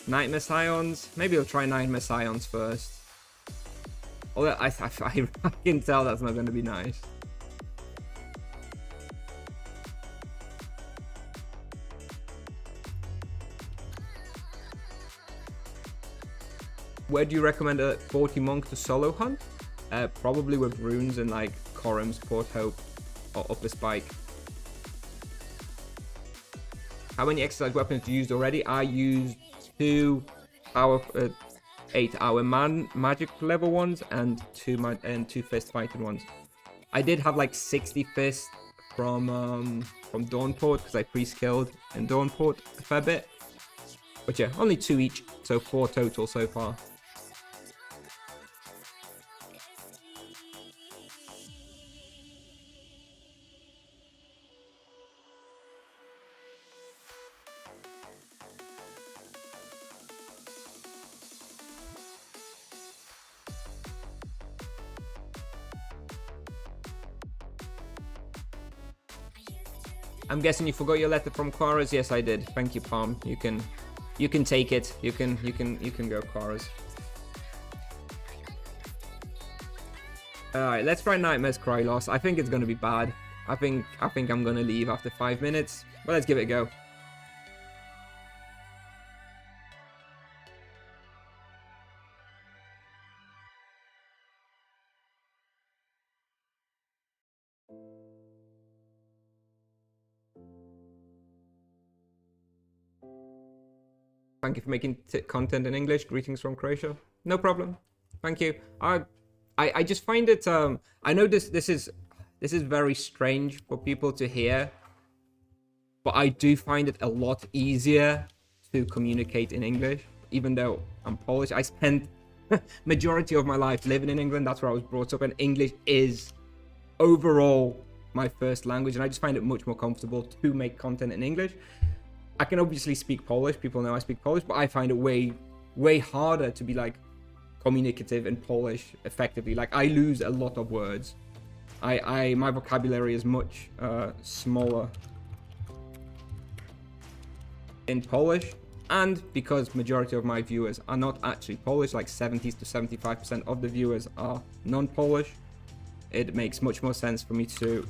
Nightmare Scions. Maybe I'll try Nightmare Scions first. Although I can tell that's not going to be nice. where do you recommend a 40 monk to solo hunt? Probably with runes and like Corum's Port Hope or Upper Spike. How many exercise weapons do you use already? I used 2 power 8-hour magic level ones and 2 fist fighting ones. I did have like 60 fists from Dawnport because I pre-skilled in Dawnport a fair bit. But yeah, only 2 each, so 4 total so far. I'm guessing you forgot your letter from Quaras. Yes, I did. Thank you, Palm. You can take it. You can go, Quaras. All right, let's try Nightmare's Cry Loss. I think it's gonna be bad. I think I'm gonna leave after 5 minutes. But let's give it a go. Thank you for making content in English. Greetings from Croatia. No problem. Thank you. I just find it I know this is very strange for people to hear, but I do find it a lot easier to communicate in English, even though I'm Polish. I spent majority of my life living in England. That's where I was brought up, and English is overall my first language, and I just find it much more comfortable to make content in English. I can obviously speak Polish. People know I speak Polish, but I find it way harder to be like communicative in Polish effectively. Like I lose a lot of words. My vocabulary is much smaller in Polish, and because majority of my viewers are not actually Polish, like 70 to 75% of the viewers are non-Polish, it makes much more sense for me to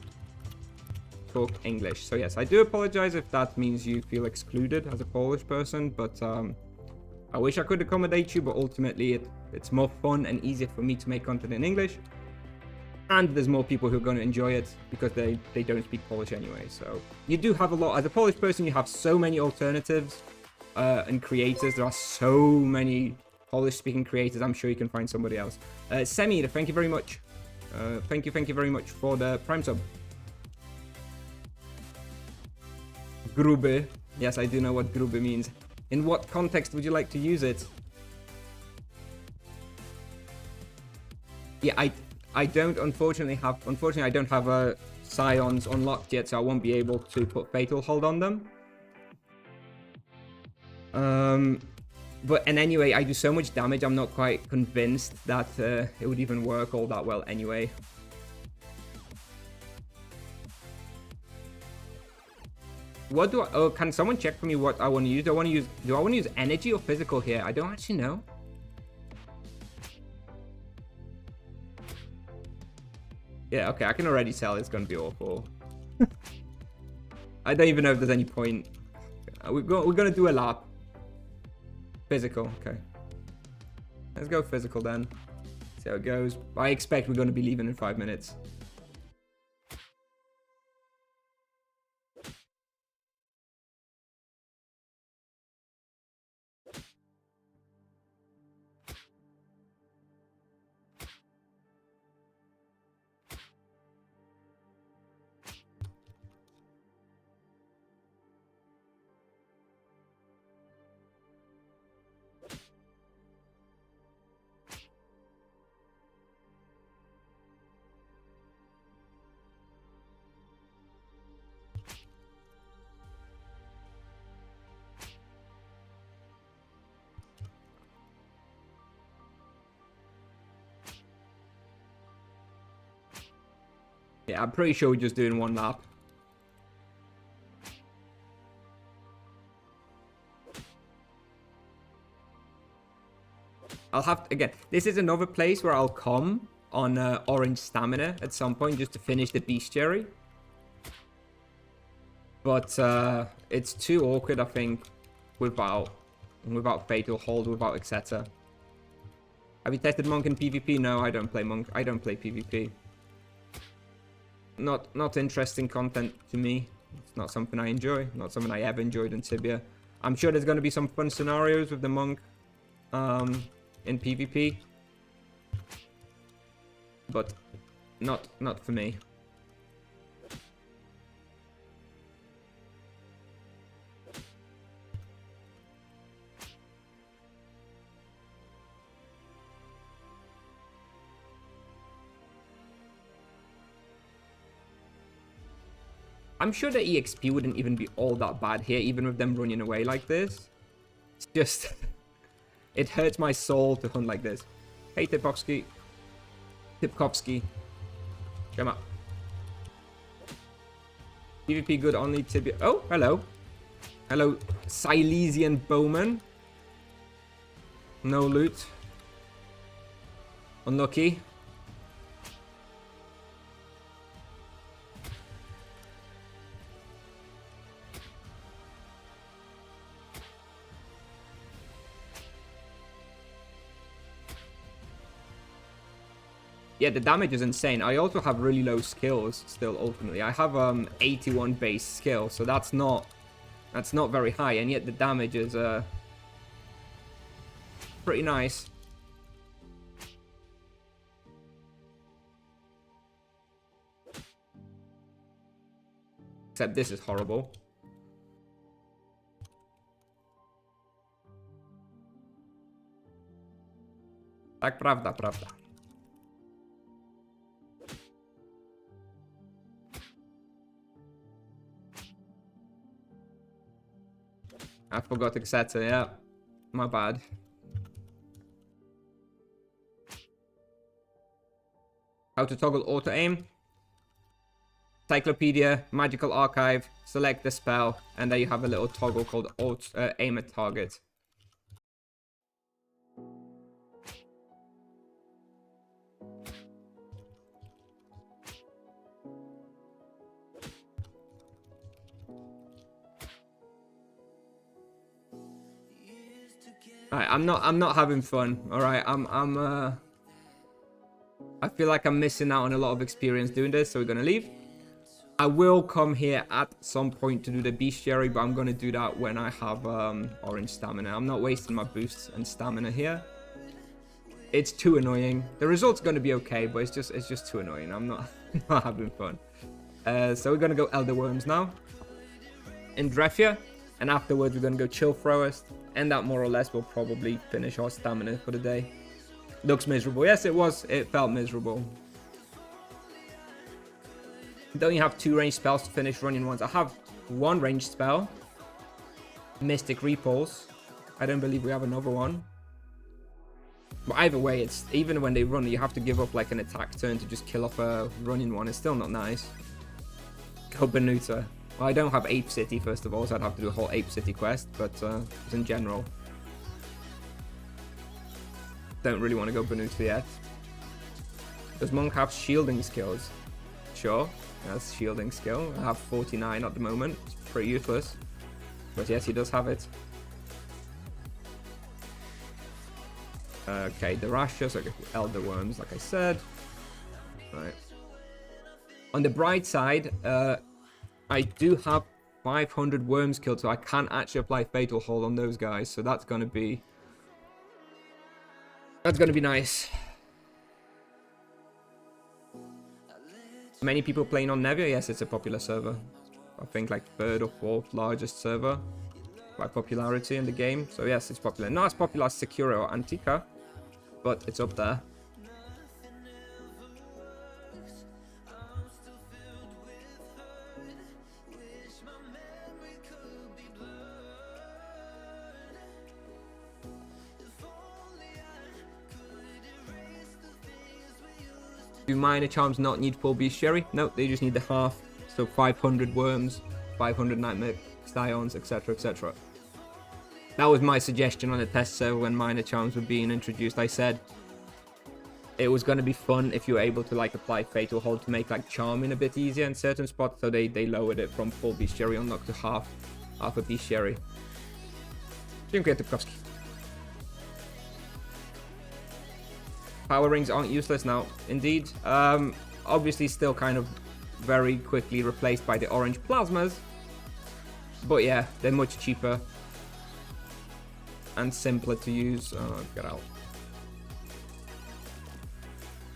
talk English. So yes, I do apologize if that means you feel excluded as a Polish person, but I wish I could accommodate you, but ultimately it's more fun and easier for me to make content in English, and there's more people who are going to enjoy it because they don't speak Polish anyway. So you do have a lot, as a Polish person, you have so many alternatives and creators. There are so many Polish speaking creators. I'm sure you can find somebody else. Semi, thank you very much. Thank you very much for the Prime sub. Gruby. Yes, I do know what gruby means. In what context would you like to use it? Yeah, I don't unfortunately I don't have a Scions unlocked yet, so I won't be able to put Fatal Hold on them. But anyway, I do so much damage, I'm not quite convinced that it would even work all that well anyway. What do I... Oh, can someone check for me what I want to use? Do I want to use energy or physical here? I don't actually know. Yeah, okay, I can already tell it's going to be awful. I don't even know if there's any point. We're going to do a lap. Physical, okay. Let's go physical then. See how it goes. I expect we're going to be leaving in 5 minutes. Yeah, I'm pretty sure we're just doing one lap. I'll have to, again, this is another place where I'll come on orange stamina at some point just to finish the bestiary. But it's too awkward, I think, without Fatal Hold, without etc. Have you tested Monk in PvP? No, I don't play Monk. I don't play PvP. Not interesting content to me. It's not something I enjoy. Not something I ever enjoyed in Tibia. I'm sure there's going to be some fun scenarios with the Monk in PvP. But not for me. I'm sure the EXP wouldn't even be all that bad here, even with them running away like this. It's just... it hurts my soul to hunt like this. Hey, Tipkovsky. Tipkovsky. Come on. PvP good, only Tibia... Oh, hello. Hello, Silesian Bowman. No loot. Unlucky. Yeah, the damage is insane. I also have really low skills still, ultimately. I have 81 base skill, so that's not very high, and yet the damage is pretty nice. Except this is horrible. Tak prawda, prawda. I forgot to set it, yeah. My bad. How to toggle auto-aim. Encyclopedia, Magical Archive, select the spell, and there you have a little toggle called aim at target. Alright, I'm not having fun. Alright, I feel like I'm missing out on a lot of experience doing this, so we're gonna leave. I will come here at some point to do the bestiary, but I'm gonna do that when I have orange stamina. I'm not wasting my boosts and stamina here. It's too annoying. The result's gonna be okay, but it's just too annoying. I'm not not having fun. So we're gonna go Elder Worms now in Drefia, and afterwards we're gonna go chill Froest. And that more or less will probably finish our stamina for the day. Looks miserable. Yes, it was. It felt miserable. Don't you have 2 ranged spells to finish running ones? I have 1 ranged spell. Mystic Repulse. I don't believe we have another one. But either way, it's even when they run, you have to give up like an attack turn to just kill off a running one. It's still not nice. Go Benuta. Well, I don't have Ape City, first of all, so I'd have to do a whole Ape City quest, but in general. Don't really want to go Benuta yet. Does Monk have shielding skills? Sure, that's shielding skill. I have 49 at the moment. It's pretty useless. But yes, he does have it. Okay, the Rashas, okay, Elder Worms, like I said. Right. On the bright side, I do have 500 worms killed, so I can actually apply Fatal Hold on those guys. So that's gonna be nice. Many people playing on Nevia. Yes, it's a popular server. I think like 3rd or 4th largest server by popularity in the game. So yes, it's popular. Not as popular as Sekiro or Antica, but it's up there. Do minor charms not need full bestiary? No, they just need the half. So 500 worms, 500 nightmare scions, etc, etc. That was my suggestion on the test server when minor charms were being introduced. I said it was going to be fun if you were able to like apply Fatal Hold to make like charming a bit easier in certain spots. So they lowered it from full bestiary unlock to half a bestiary. Dziękuję, Tykowski. Power rings aren't useless now. Indeed. Obviously still kind of very quickly replaced by the orange plasmas. But yeah, they're much cheaper. And simpler to use. Oh, get out.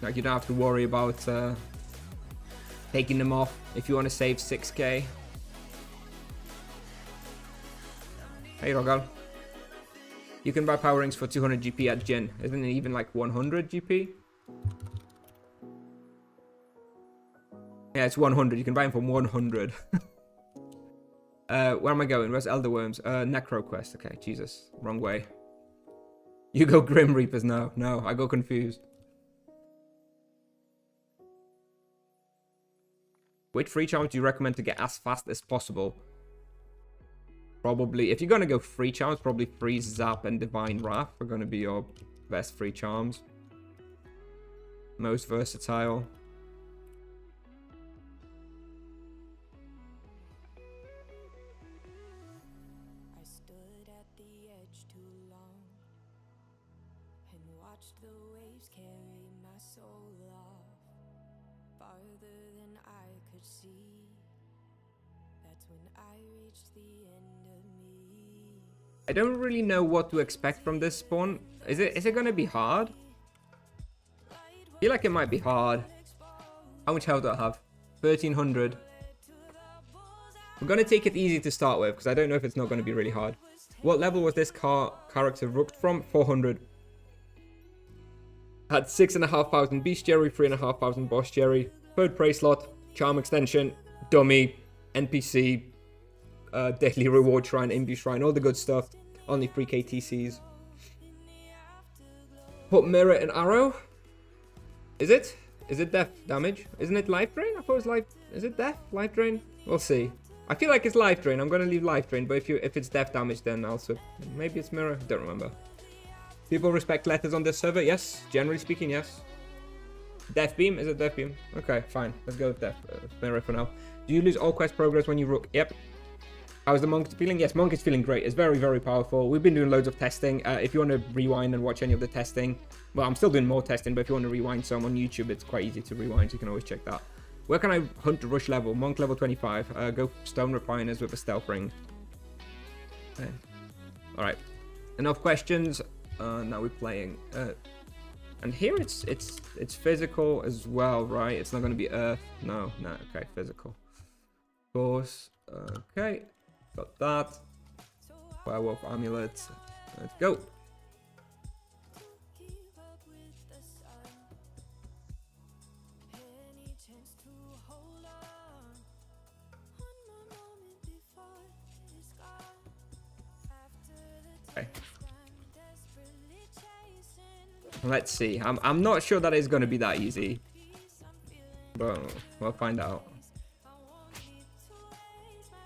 Like, you don't have to worry about taking them off if you want to save 6k. Hey, Rogal. You can buy power rings for 200 GP at Jin. Isn't it even like 100 GP? Yeah, it's 100. You can buy them for 100. Where am I going? Where's Elder Worms? Necro Quest. Okay, Jesus. Wrong way. You go Grim Reapers. No, I go confused. Which free charms do you recommend to get as fast as possible? Probably, if you're going to go free charms, probably Freeze, Zap, and Divine Wrath are going to be your best free charms. Most versatile. I stood at the edge too long and watched the waves carry my soul off farther than I could see. That's when I reached the end of me. I don't really know what to expect from this spawn. Is it going to be hard? I feel like it might be hard. How much health do I have? 1300. I'm going to take it easy to start with, because I don't know if it's not going to be really hard. What level was this character rooked from? 400. Had 6,500 Beast Jerry, 3,500 Boss Jerry, third Prey slot, Charm Extension, Dummy, NPC, Daily Reward Shrine, Imbue Shrine, all the good stuff. Only 3k TCs. Put Mirror and Arrow. Is it? Is it death damage? Isn't it Life Drain? I thought it was life. Is it death? Life Drain? We'll see. I feel like it's Life Drain. I'm gonna leave Life Drain, but if it's death damage, then also maybe it's Mirror. Don't remember. People respect letters on this server. Yes, generally speaking, yes. Death Beam? Is it Death Beam? Okay, fine. Let's go with Death Mirror for now. Do you lose all quest progress when you rook? Yep. How's the Monk feeling? Yes, Monk is feeling great. It's very, very powerful. We've been doing loads of testing. If you want to rewind and watch any of the testing, well, I'm still doing more testing, but if you want to rewind some on YouTube, it's quite easy to rewind, so you can always check that. Where can I hunt to rush level? Monk level 25. Go Stone Refiners with a Stealth Ring. Okay. Alright. Enough questions. Now we're playing. And here it's physical as well, right? It's not going to be Earth. No. Okay, physical. Of course. Okay. Got that. Werewolf Amulet. Let's go. Okay. Let's see. I'm not sure that it's going to be that easy. But we'll find out.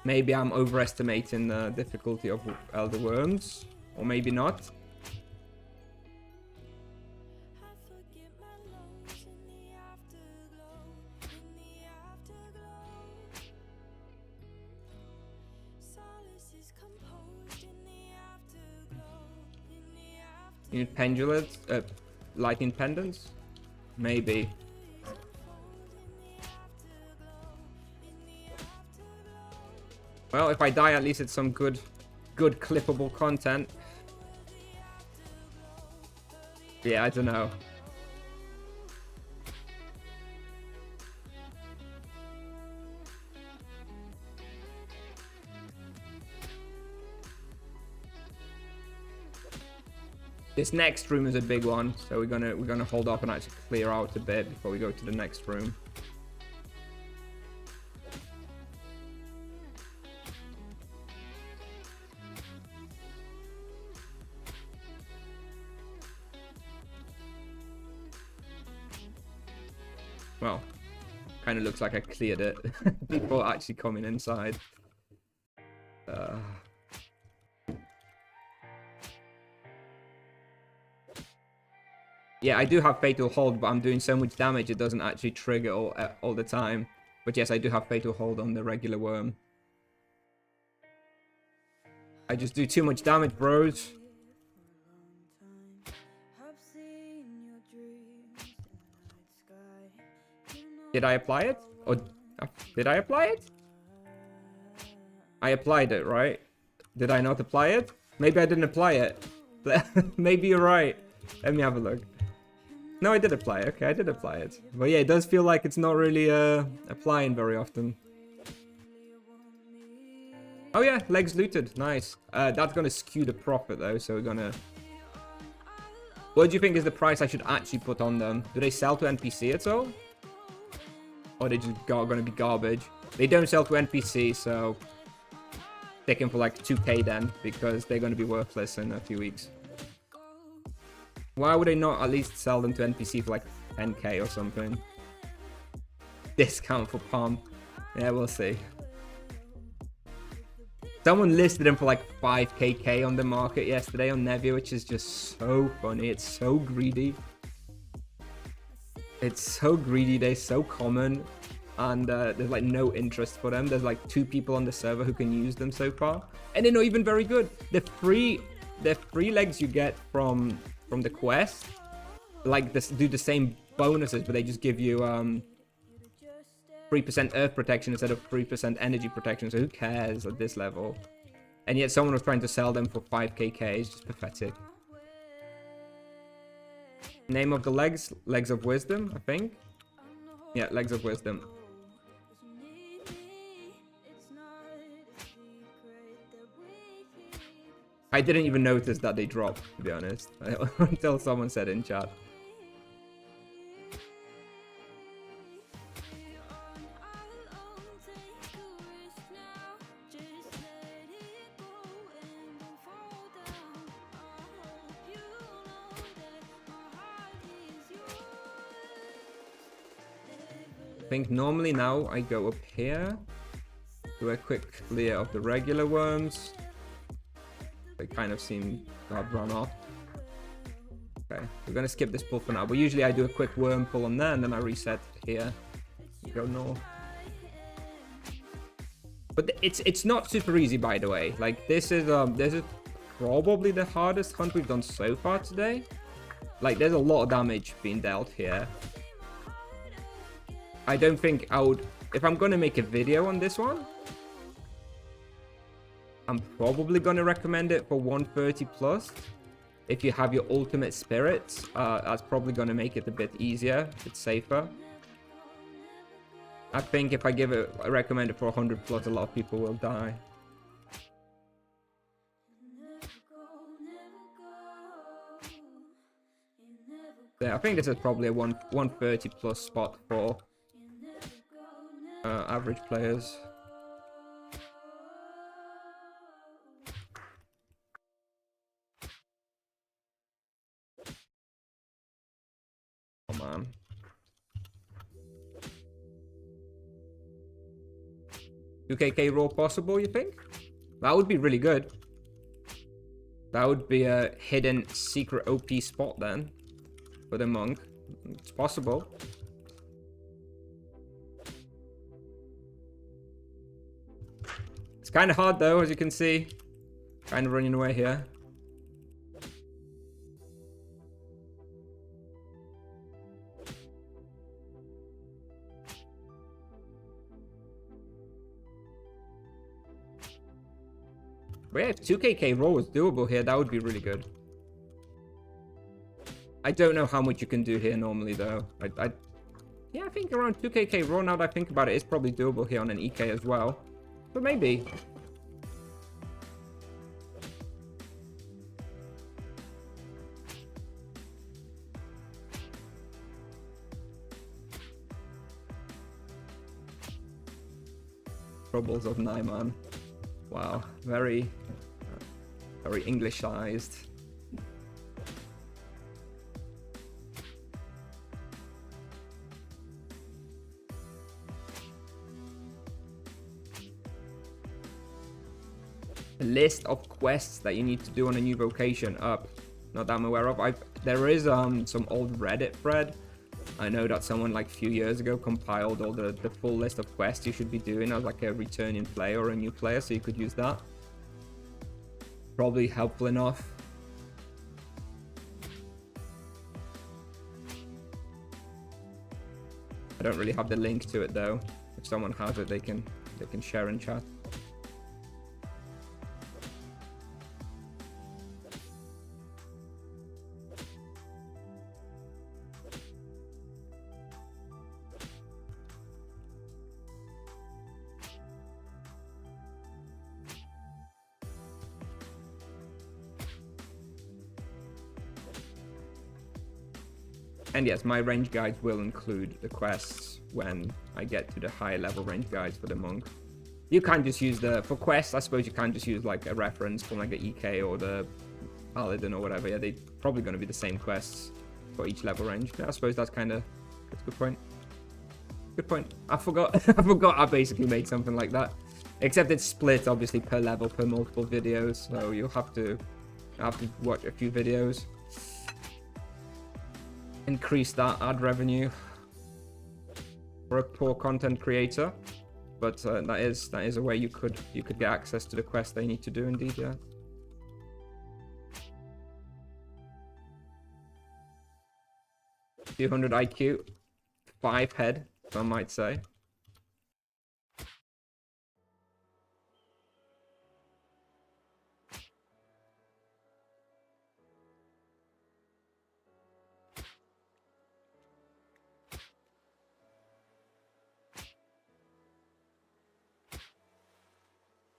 Maybe I'm overestimating the difficulty of Elder Worms. Or maybe not. You need pendulets? Lightning pendants? Maybe. Well, if I die, at least it's some good clippable content. Yeah, I don't know. This next room is a big one, so we're gonna hold up and actually clear out a bit before we go to the next room. Well, kind of looks like I cleared it before actually coming inside. Yeah, I do have Fatal Hold, but I'm doing so much damage it doesn't actually trigger all the time. But yes, I do have Fatal Hold on the regular worm. I just do too much damage, bros. I've seen your dreams Did I apply it? Or did I apply it? I applied it, right? Did I not apply it? Maybe I didn't apply it. Maybe you're right. Let me have a look. No, I did apply it. Okay, I did apply it. But yeah, it does feel like it's not really applying very often. Oh yeah, legs looted. Nice. That's going to skew the profit though, so we're going to... What do you think is the price I should actually put on them? Do they sell to NPC at all? Or are they just going to be garbage? They don't sell to NPC, so... Take them for like 2k then, because they're going to be worthless in a few weeks. Why would they not at least sell them to NPC for like 10k or something? Discount for Palm. Yeah, we'll see. Someone listed them for like 5kk on the market yesterday on Nevia, which is just so funny. It's so greedy. It's so greedy. They're so common. And there's like no interest for them. There's like 2 people on the server who can use them so far. And they're not even very good. The free legs you get from the quest, like this, do the same bonuses, but they just give you 3% earth protection instead of 3% energy protection. So who cares at this level? And yet someone was trying to sell them for 5kk. It's just pathetic. Name of the legs? Legs of Wisdom, I think. Yeah, Legs of Wisdom. I didn't even notice that they dropped, to be honest, until someone said in chat. I think normally now I go up here, do a quick clear of the regular worms. They kind of seem to have run off. Okay, we're gonna skip this pull for now, but usually I do a quick worm pull on there and then I reset here. Go north. But it's not super easy, by the way. Like this is probably the hardest hunt we've done so far today. Like there's a lot of damage being dealt here. I don't think I would, if I'm gonna make a video on this one, I'm probably gonna recommend it for 130 plus. If you have your ultimate spirits, that's probably gonna make it a bit easier, a bit safer. I think if I recommend it for 100 plus, a lot of people will die. Yeah, I think this is probably a 130 plus spot for average players. Oh man. $2kk raw possible, you think? That would be really good. That would be a hidden secret OP spot then for the monk. It's possible. It's kind of hard though, as you can see. Kind of running away here. But yeah, if 2kk raw was doable here, that would be really good. I don't know how much you can do here normally though. Yeah, I think around 2kk raw, now that I think about it, is probably doable here on an EK as well. But maybe. Troubles of Naiman. Wow, very Englishized. The list of quests that you need to do on a new vocation up. Not that I'm aware of. There is some old Reddit thread. I know that someone like a few years ago compiled all the full list of quests you should be doing as like a returning player or a new player, so you could use that. Probably helpful enough. I don't really have the link to it though. If someone has it, they can share in chat. And yes, my range guides will include the quests when I get to the higher level range guides for the monk. You can't just use for quests, I suppose you can't just use like a reference from like the EK or the Paladin or whatever. Yeah, they're probably going to be the same quests for each level range. Yeah, I suppose that's a good point. Good point. I forgot. I forgot I basically made something like that. Except it's split obviously per level, per multiple videos. So you'll have to watch a few videos. Increase that ad revenue for a poor content creator, but that is a way you could get access to the quest they need to do. Indeed, yeah. $200 IQ, 5 head, some might say.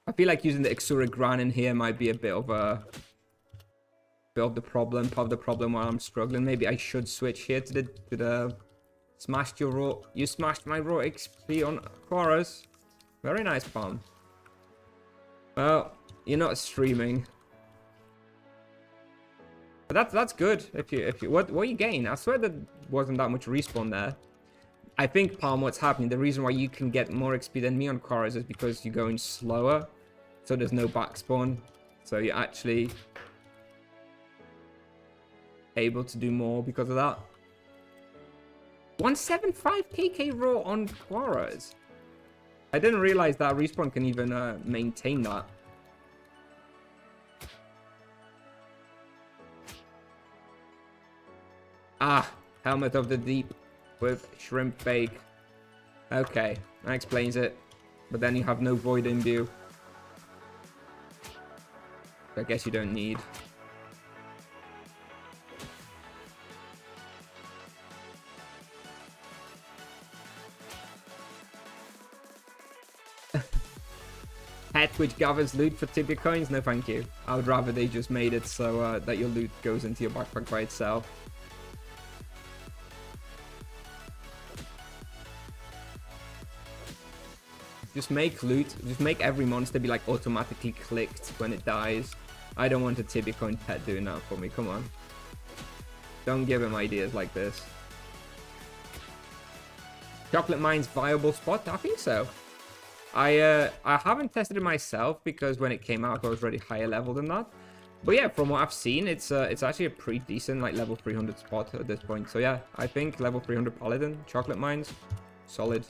I feel like using the Exura Gran in here might be a bit of the problem, part of the problem while I'm struggling. Maybe I should switch here to the smashed your raw. You smashed my raw XP on Quarters. Very nice, Palm. Well, you're not streaming. But that's good. If you what you gain? I swear there wasn't that much respawn there. I think, Palm, what's happening, the reason why you can get more XP than me on Quarters is because you're going slower. So there's no back spawn. So you're actually able to do more because of that. 175 KK raw on Quarters. I didn't realize that respawn can even maintain that. Ah, Helmet of the Deep with Shrimp Bake. Okay, that explains it. But then you have no Void Imbue. I guess you don't need. Hat which gathers loot for Tibia coins? No thank you. I would rather they just made it so that your loot goes into your backpack by itself. Just make loot, just make every monster be like automatically clicked when it dies. I don't want a Tibia coin pet doing that for me, come on. Don't give him ideas like this. Chocolate Mine's viable spot? I think so. I haven't tested it myself because when it came out I was already higher level than that. But yeah, from what I've seen, it's actually a pretty decent like level 300 spot at this point. So yeah, I think level 300 Paladin, Chocolate Mines, solid.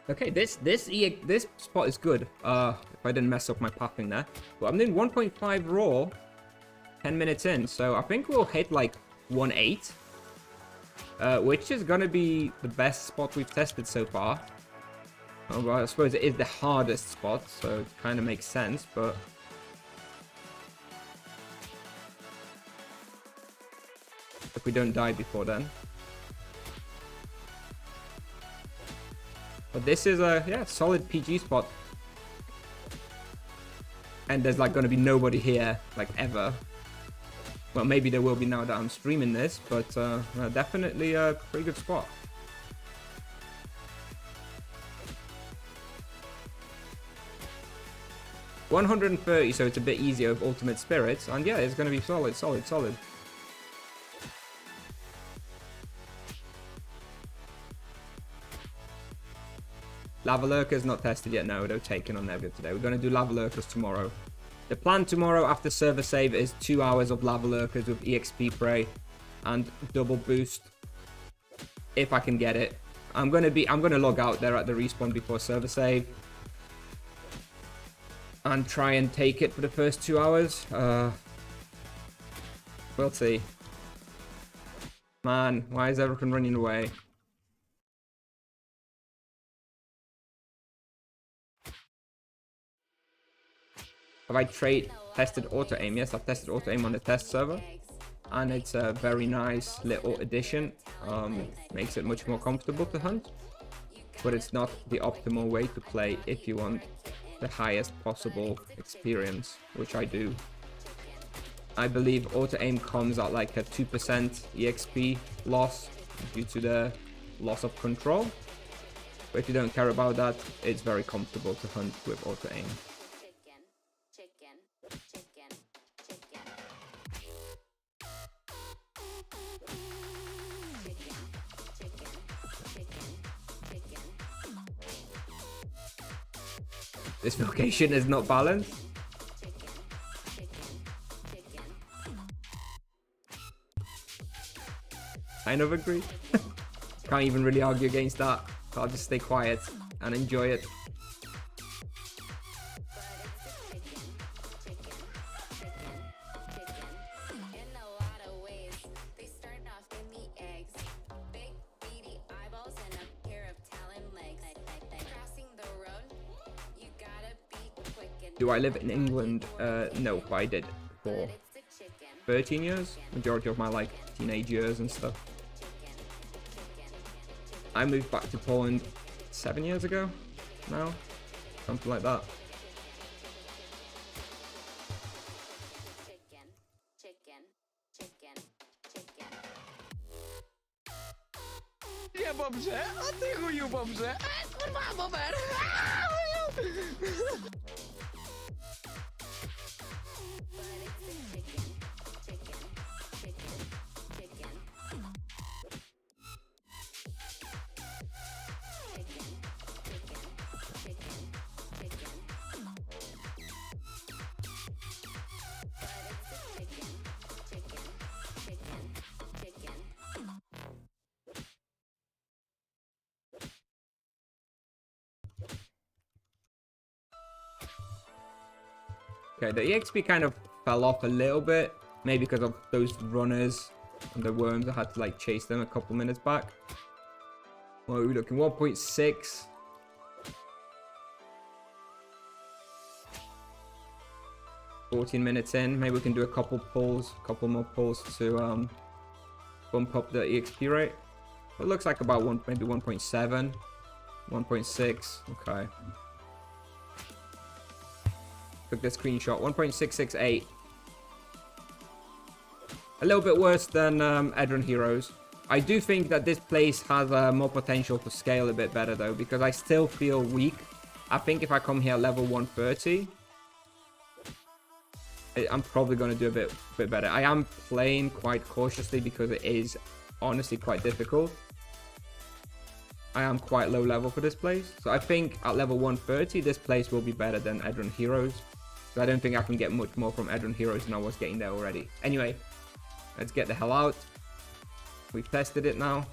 Okay, this spot is good. If I didn't mess up my pathing there. But I'm doing 1.5 raw, 10 minutes in, so I think we'll hit like 1.8, which is gonna be the best spot we've tested so far. Well, I suppose it is the hardest spot, so it kind of makes sense, but if we don't die before then. But this is a, yeah, solid PG spot. And there's like going to be nobody here, like ever. Well, maybe there will be now that I'm streaming this, but definitely a pretty good spot. $130, so it's a bit easier with Ultimate Spirits. And yeah, it's going to be solid, solid, solid. Lava Lurkers not tested yet. No, they're taken on Nebula today. We're going to do Lava Lurkers tomorrow. The plan tomorrow after server save is 2 hours of Lava Lurkers with EXP Prey and double boost. If I can get it. I'm gonna log out there at the respawn before server save. And try and take it for the first 2 hours. We'll see. Man, why is everyone running away? Have I tested auto aim? Yes, I've tested auto aim on the test server, and it's a very nice little addition. Makes it much more comfortable to hunt, but it's not the optimal way to play if you want the highest possible experience, which I do. I believe auto aim comes at like a 2% EXP loss due to the loss of control. But if you don't care about that, it's very comfortable to hunt with auto aim. This location is not balanced. Kind of agree. Can't even really argue against that. So I'll just stay quiet and enjoy it. Do I live in England? No, but I did for 13 years. Majority of my like teenage years and stuff. I moved back to Poland 7 years ago now. Something like that. Ja, babze, a ty chuju, babze. Kurwa, bober. Okay, the EXP kind of fell off a little bit. Maybe because of those runners and the worms. I had to like chase them a couple minutes back. What are we looking? 1.6. $14 minutes in. Maybe we can do a couple more pulls to bump up the EXP rate. It looks like about maybe 1.7, 1.6. Okay. Took the screenshot. 1.668. A little bit worse than Edron Heroes. I do think that this place has more potential to scale a bit better though, because I still feel weak. I think if I come here level 130, I'm probably going to do a bit better. I am playing quite cautiously because it is honestly quite difficult. I am quite low level for this place. So I think at level 130, this place will be better than Edron Heroes. So I don't think I can get much more from Edron Heroes than I was getting there already. Anyway, let's get the hell out. We've tested it now.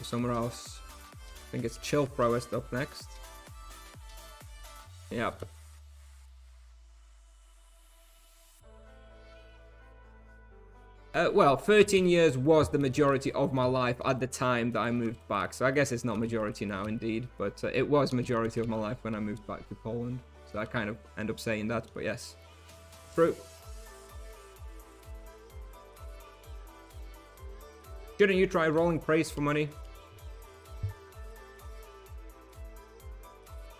Somewhere else. I think it's Chill Froest up next. Yep. Well, 13 years was the majority of my life at the time that I moved back. So I guess it's not majority now, indeed. But it was majority of my life when I moved back to Poland. So I kind of end up saying that, but yes. True. Shouldn't you try rolling praise for money?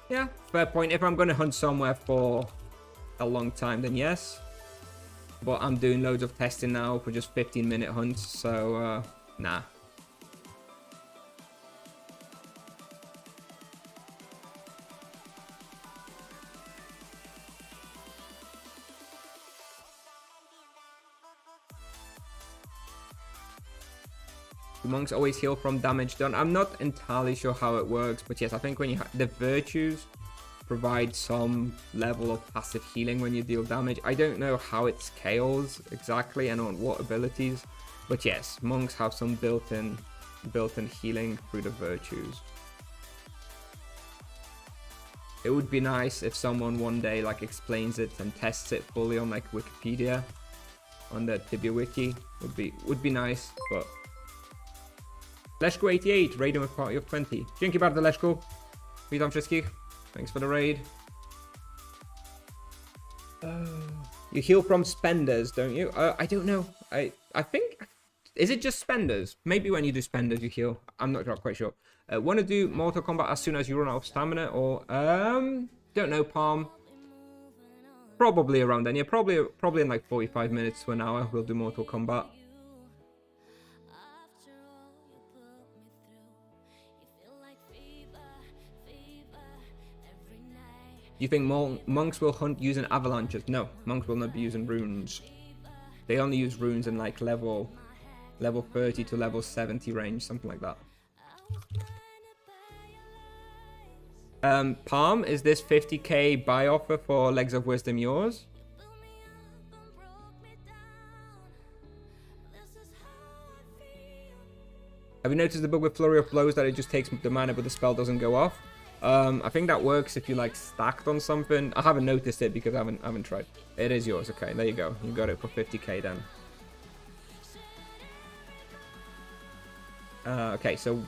Yeah, fair point. If I'm going to hunt somewhere for a long time, then yes. But I'm doing loads of testing now for just 15-minute hunts, so nah. Do monks always heal from damage done? I'm not entirely sure how it works, but yes, I think when you the virtues provide some level of passive healing when you deal damage. I don't know how it scales exactly and on what abilities, but yes, monks have some built-in healing through the virtues. It would be nice if someone one day like explains it and tests it fully on like Wikipedia, on the Tibia wiki. Would be nice, but Leszko 88 raiding with party of 20. Dzięki bardzo, Leszko. Witam wszystkich. Thanks for the raid. You heal from spenders, don't you? I don't know. I think, is it just spenders? Maybe when you do spenders you heal. I'm not quite sure. Want to do Mortal Kombat as soon as you run out of stamina, or don't know, Palm. Probably around then. Yeah, probably in like 45 minutes to an hour we'll do Mortal Kombat. You think monks will hunt using avalanches? No, monks will not be using runes. They only use runes in like level 30 to level 70 range, something like that. Palm, is this 50k buy offer for Legs of Wisdom yours? Have you noticed the bug with Flurry of Blows that it just takes the mana but the spell doesn't go off? I think that works if you like stacked on something. I haven't noticed it because I haven't tried. It is yours. Okay, there you go. You got it for 50k then. Okay, so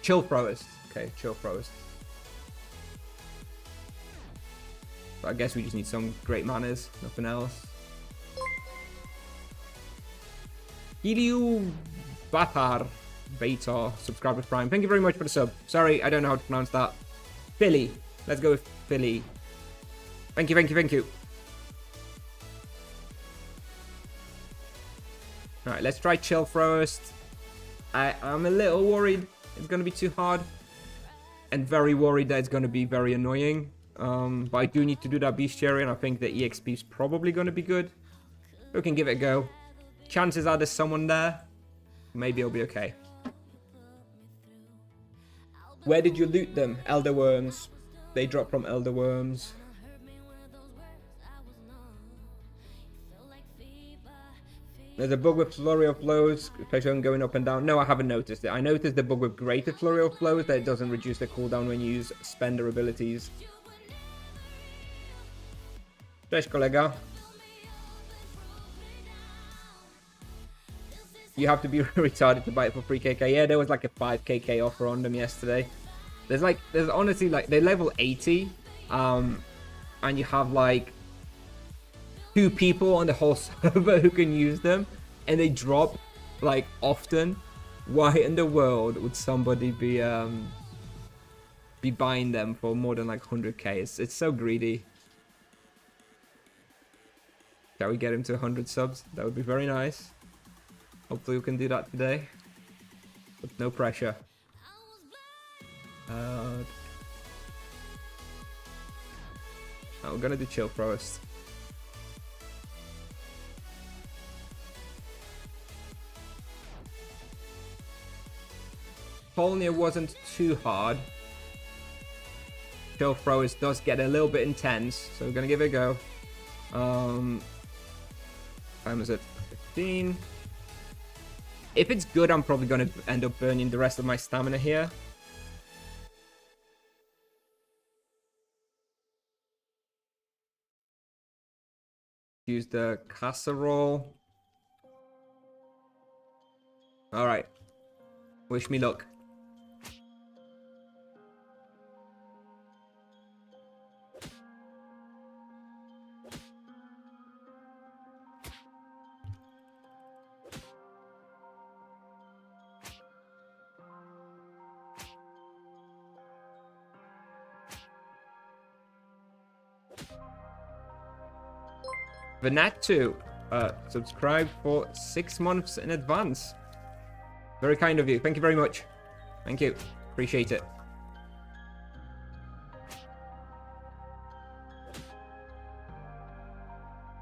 chill Froest. Okay, chill Froest. But I guess we just need some great manners, nothing else. Hideo Batar Baitar, subscribe with Prime. Thank you very much for the sub. Sorry, I don't know how to pronounce that. Philly. Let's go with Philly. Thank you, thank you, thank you. Alright, let's try chill Froest. I'm a little worried it's going to be too hard. And very worried that it's going to be very annoying. But I do need to do that bestiary, and I think the EXP is probably going to be good. We can give it a go. Chances are there's someone there. Maybe it'll be okay. Where did you loot them? Elder Worms. They drop from Elder Worms. There's a bug with Flurry of Blows, especially on going up and down. No, I haven't noticed it. I noticed the bug with Greater Flurry of Blows, that it doesn't reduce the cooldown when you use spender abilities. Cześć, kolega. You have to be retarded to buy it for 3kk. Yeah, there was like a 5kk offer on them yesterday. There's honestly like, they're level 80. And you have like 2 people on the whole server who can use them. And they drop like often. Why in the world would somebody be buying them for more than like 100k? It's so greedy. Shall we get him to 100 subs? That would be very nice. Hopefully we can do that today. But no pressure. We're gonna do chill Froest. Okonia wasn't too hard. Chill Froest does get a little bit intense, so we're gonna give it a go. Time is at 15. If it's good, I'm probably gonna end up burning the rest of my stamina here. Use the casserole. Alright. Wish me luck. Vanat2, subscribe for 6 months in advance. Very kind of you. Thank you very much. Thank you. Appreciate it.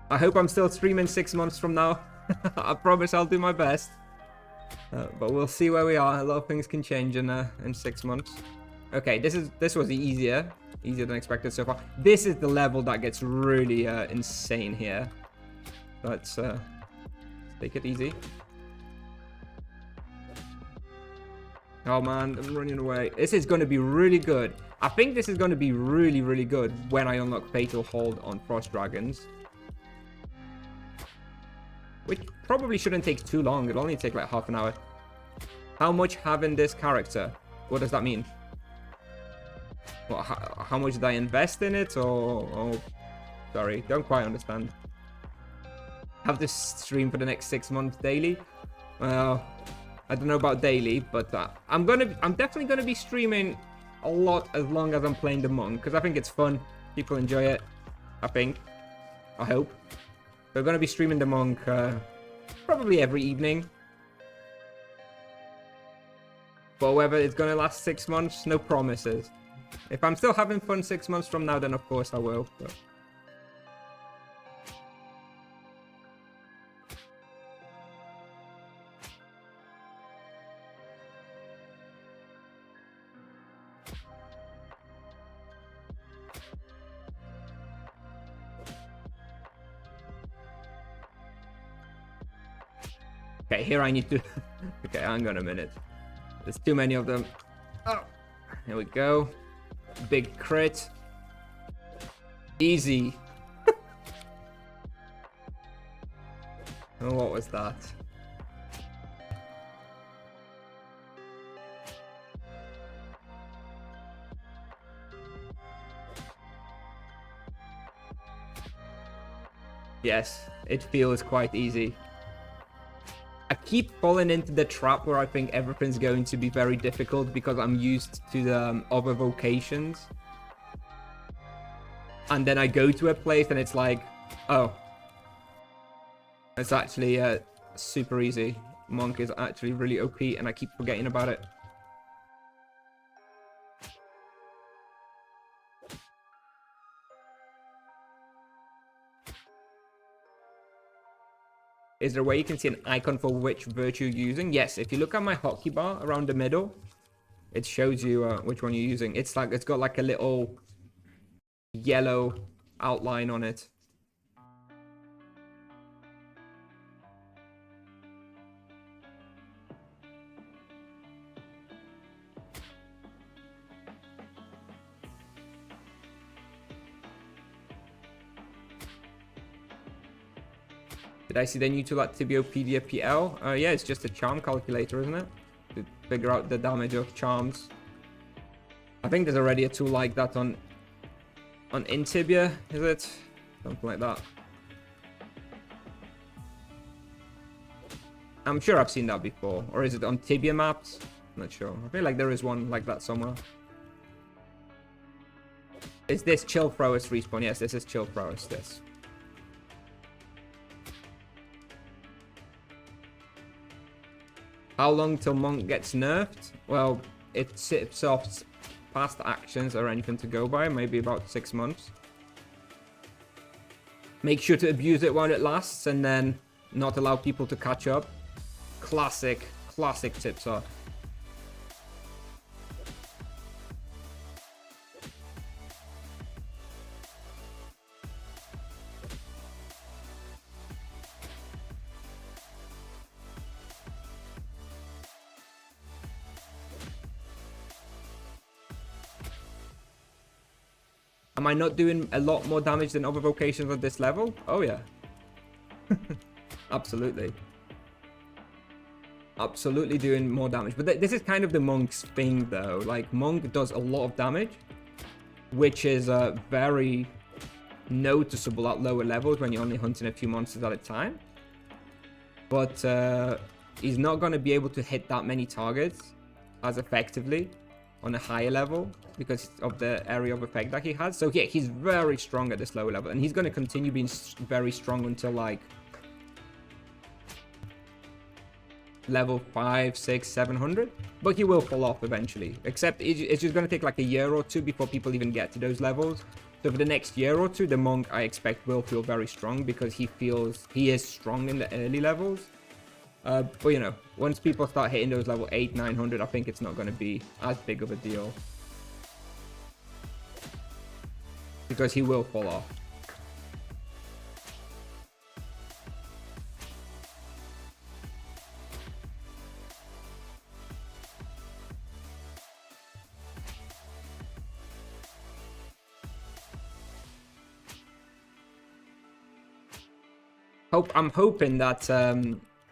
I hope I'm still streaming 6 months from now. I promise I'll do my best. But we'll see where we are. A lot of things can change in 6 months. Okay, this was easier than expected so far. This is the level that gets really insane here. Let's take it easy. Oh man, I'm running away. This is going to be really good. I think this is going to be really, really good when I unlock Fatal Hold on Frost Dragons. Which probably shouldn't take too long. It'll only take like half an hour. How much having this character? What does that mean? Well, how much did I invest in it? Or sorry, don't quite understand. Have this stream for the next 6 months daily? Well, I don't know about daily, but I'm definitely gonna be streaming a lot as long as I'm playing the monk, because I think it's fun. People enjoy it. I hope. We're gonna be streaming the monk probably every evening. But whether it's gonna last 6 months, no promises. If I'm still having fun 6 months from now, then of course I will. But... Okay, here I need to... Okay, hang on a minute. There's too many of them. Oh, here we go. Big crit. Easy. Oh, what was that? Yes, it feels quite easy. I keep falling into the trap where I think everything's going to be very difficult because I'm used to the other vocations. And then I go to a place and it's like, oh. It's actually super easy. Monk is actually really OP and I keep forgetting about it. Is there a way you can see an icon for which virtue you're using? Yes, if you look at my hotkey bar around the middle, it shows you which one you're using. It's got like a little yellow outline on it. Did I see the new tool at Tibio PDFPL? Yeah, it's just a charm calculator, isn't it? To figure out the damage of charms. I think there's already a tool like that on Intibia, is it? Something like that. I'm sure I've seen that before. Or is it on Tibia maps? I'm not sure. I feel like there is one like that somewhere. Is this Chill Froest respawn? Yes, this is Chill Froest, this. How long till Monk gets nerfed? Well, it sips off past actions or anything to go by, maybe about 6 months. Make sure to abuse it while it lasts and then not allow people to catch up. Classic tips off. Am I not doing a lot more damage than other vocations at this level? Oh yeah. Absolutely. Absolutely doing more damage. But this is kind of the Monk's thing though. Like, Monk does a lot of damage, which is very noticeable at lower levels when you're only hunting a few monsters at a time. But he's not going to be able to hit that many targets as effectively on a higher level because of the area of effect that he has. So yeah, he's very strong at this lower level, and he's going to continue being very strong until like level 5, 6, 700, but he will fall off eventually. Except it's just going to take like a year or two before people even get to those levels. So for the next year or two, the Monk I expect will feel very strong because he is strong in the early levels. But you know, once people start hitting those level 8, 900, I think it's not going to be as big of a deal. Because he will fall off. I'm hoping that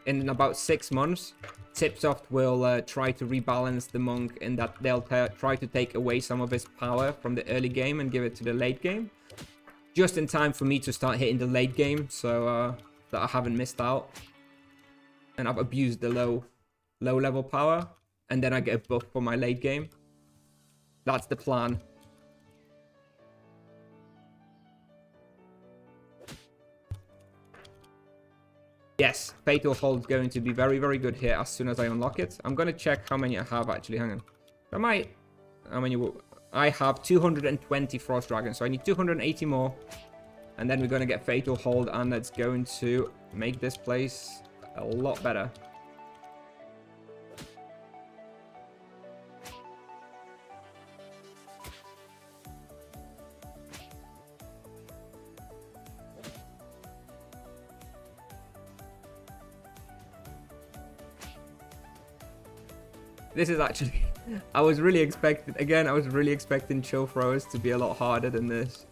in about 6 months, Tipsoft will try to rebalance the monk in that they'll try to take away some of his power from the early game and give it to the late game. Just in time for me to start hitting the late game, so that I haven't missed out. And I've abused the low level power, and then I get a buff for my late game. That's the plan. Yes, Fatal Hold is going to be very, very good here as soon as I unlock it. I'm going to check how many I have actually. Hang on. I have 220 Frost Dragons, so I need 280 more. And then we're going to get Fatal Hold, and that's going to make this place a lot better. This is actually, I was really expecting Chill Froest to be a lot harder than this.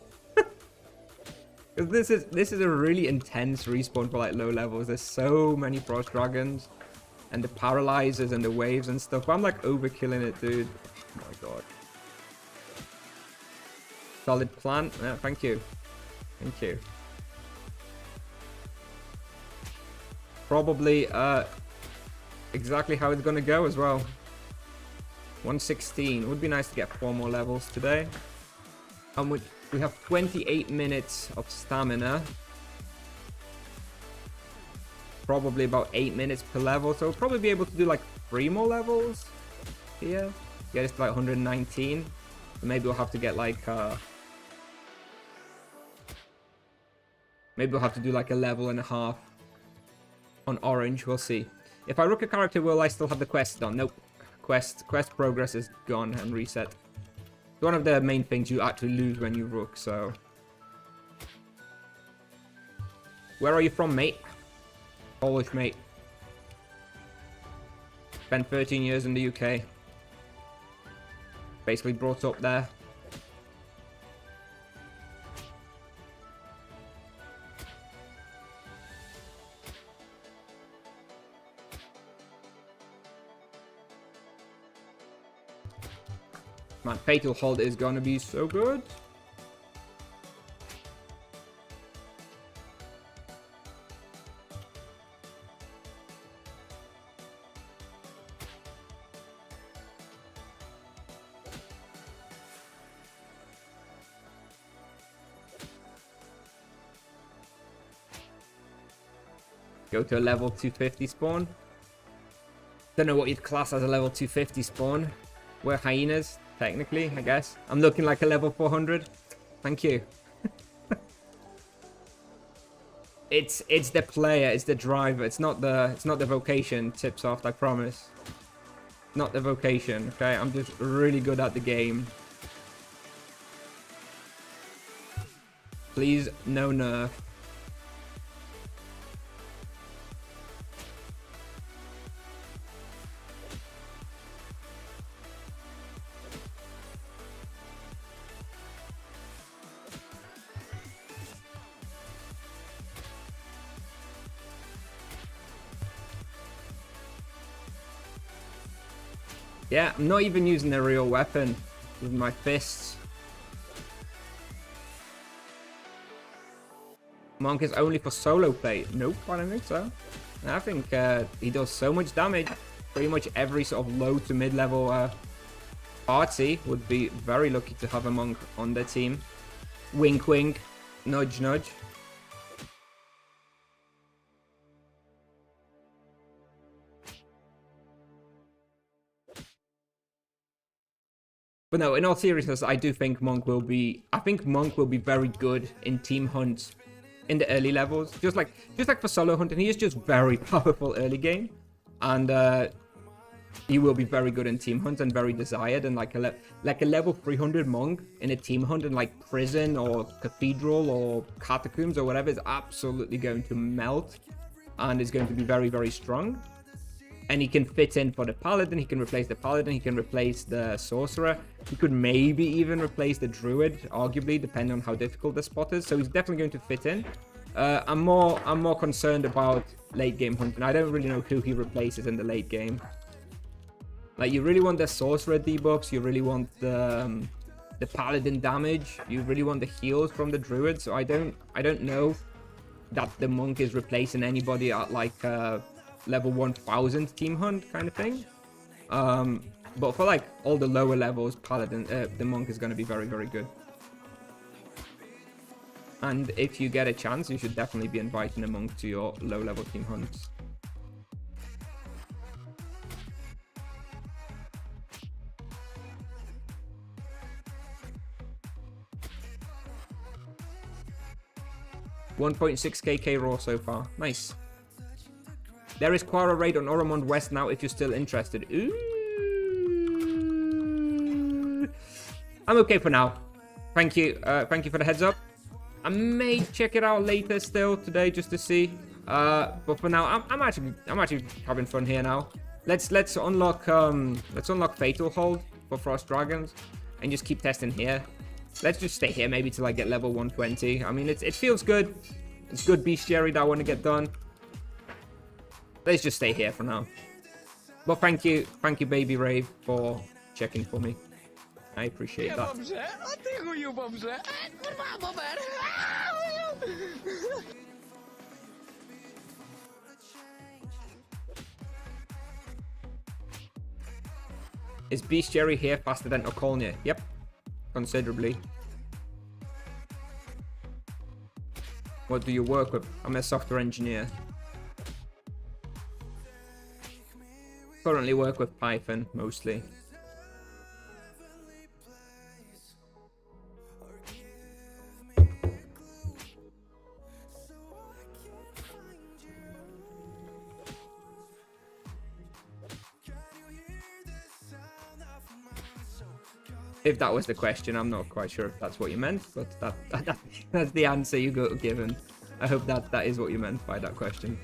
Because this is a really intense respawn for like low levels. There's so many Frost Dragons and the paralyzers and the waves and stuff. I'm like overkilling it, dude. Oh my god. Solid plan. Yeah, thank you. Thank you. Probably exactly how it's gonna go as well. 116. Would be nice to get 4 more levels today. And we have 28 minutes of stamina. Probably about 8 minutes per level. So we'll probably be able to do like 3 more levels here. Get us to like 119. So maybe we'll have to get like maybe we'll have to do like a level and a half on orange. We'll see. If I rook a character, will I still have the quest done? Nope. Quest progress is gone and reset. It's one of the main things you actually lose when you rook, so. Where are you from, mate? Polish, mate. Spent 13 years in the UK. Basically brought up there. Man, Fatal Hold is gonna be so good. Go to a level 250 spawn. Don't know what you'd class as a level 250 spawn. We're hyenas. Technically, I guess. I'm looking like a level 400. Thank you. It's the player, it's the driver. It's not the vocation, Tipsoft, I promise. Not the vocation, okay? I'm just really good at the game. Please, no nerf. Yeah, I'm not even using a real weapon with my fists. Monk is only for solo play. Nope, I don't think so. I think he does so much damage. Pretty much every sort of low to mid-level party would be very lucky to have a monk on their team. Wink, wink. Nudge, nudge. But no, in all seriousness, I do think Monk will be... I think Monk will be very good in team hunts in the early levels. Just like for solo hunting, he is just very powerful early game, and he will be very good in team hunt and very desired. And like a level 300 monk in a team hunt in like prison or cathedral or catacombs or whatever is absolutely going to melt, and is going to be very, very strong. And he can fit in for the paladin. He can replace the paladin. He can replace the sorcerer. He could maybe even replace the druid, arguably, depending on how difficult the spot is. So he's definitely going to fit in. I'm more concerned about late game hunting. I don't really know who he replaces in the late game. Like, you really want the sorcerer debuffs. You really want the paladin damage. You really want the heals from the druid. So I don't know that the monk is replacing anybody at like level 1000 team hunt kind of thing. But for like all the lower levels, paladin, the monk is going to be very, very good. And if you get a chance, you should definitely be inviting a monk to your low level team hunts. $1.6 KK raw so far. Nice. There is Quara raid on Oromond West now if you're still interested. Ooh. I'm okay for now. Thank you. Thank you for the heads up. I may check it out later still today just to see. But for now, I'm actually having fun here now. Let's unlock Fatal Hold for Frost Dragons and just keep testing here. Let's just stay here maybe till I get level 120. I mean, it feels good. It's good bestiary that I want to get done. Let's just stay here for now. But thank you, Baby Rave, for checking for me. I appreciate that. Is bestiary here faster than Okonia? Yep, considerably. What do you work with? I'm a software engineer. Currently work with Python mostly. If that was the question, I'm not quite sure if that's what you meant, but that's the answer you got given. I hope that is what you meant by that question.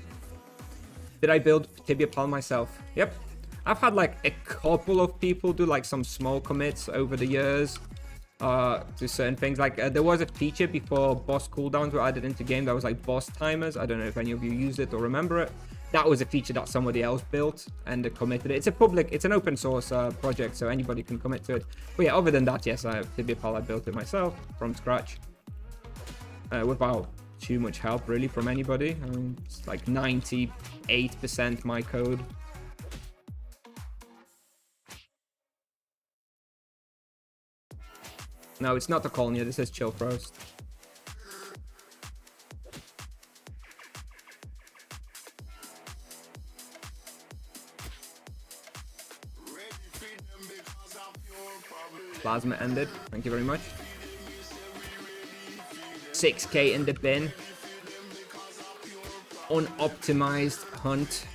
Did I build Tibia Pal myself? Yep. I've had like a couple of people do like some small commits over the years to certain things. Like there was a feature before boss cooldowns were added into game that was like boss timers. I don't know if any of you used it or remember it. That was a feature that somebody else built and committed it. It's an open source project, so anybody can commit to it. But yeah, other than that, yes, Tibia Pal, I built it myself from scratch without too much help really from anybody. I mean, it's like 98% my code. No, it's not the Okonia. This is Chill Froest. Plasma ended. Thank you very much. 6k in the bin. Unoptimized hunt.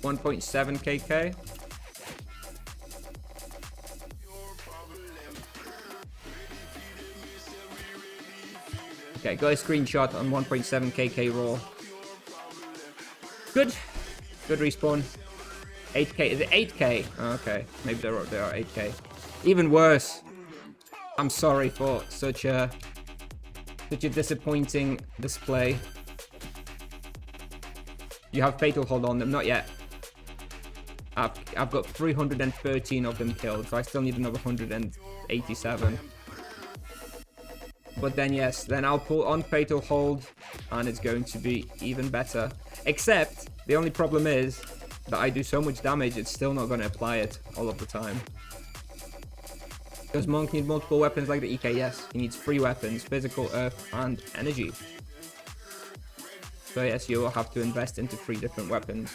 $1.7 KK. Okay, got a screenshot on 1.7 KK raw. Good. Good respawn. 8k. Is it 8k? Oh, okay. Maybe they are 8k. Even worse. I'm sorry for such a disappointing display. You have Fatal Hold on them? Not yet. I've got 313 of them killed, so I still need another 187. But then yes, then I'll pull on Fatal Hold, and it's going to be even better. Except, the only problem is that I do so much damage, it's still not going to apply it all of the time. Does Monk need multiple weapons like the EK? Yes, he needs 3 weapons, physical, earth, and energy. So yes, you will have to invest into 3 different weapons.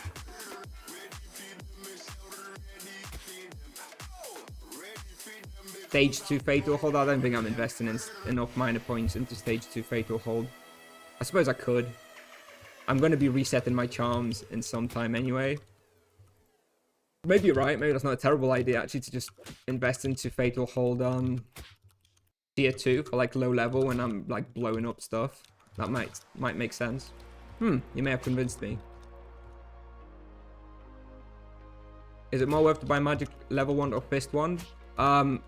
Stage 2 Fatal Hold. I don't think I'm investing in enough minor points into Stage 2 Fatal Hold. I suppose I could. I'm going to be resetting my charms in some time anyway. Maybe you're right. Maybe that's not a terrible idea, actually, to just invest into Fatal Hold tier 2 for, like, low level when I'm, like, blowing up stuff. That might make sense. You may have convinced me. Is it more worth to buy Magic Level Wand or Fist Wand? Hang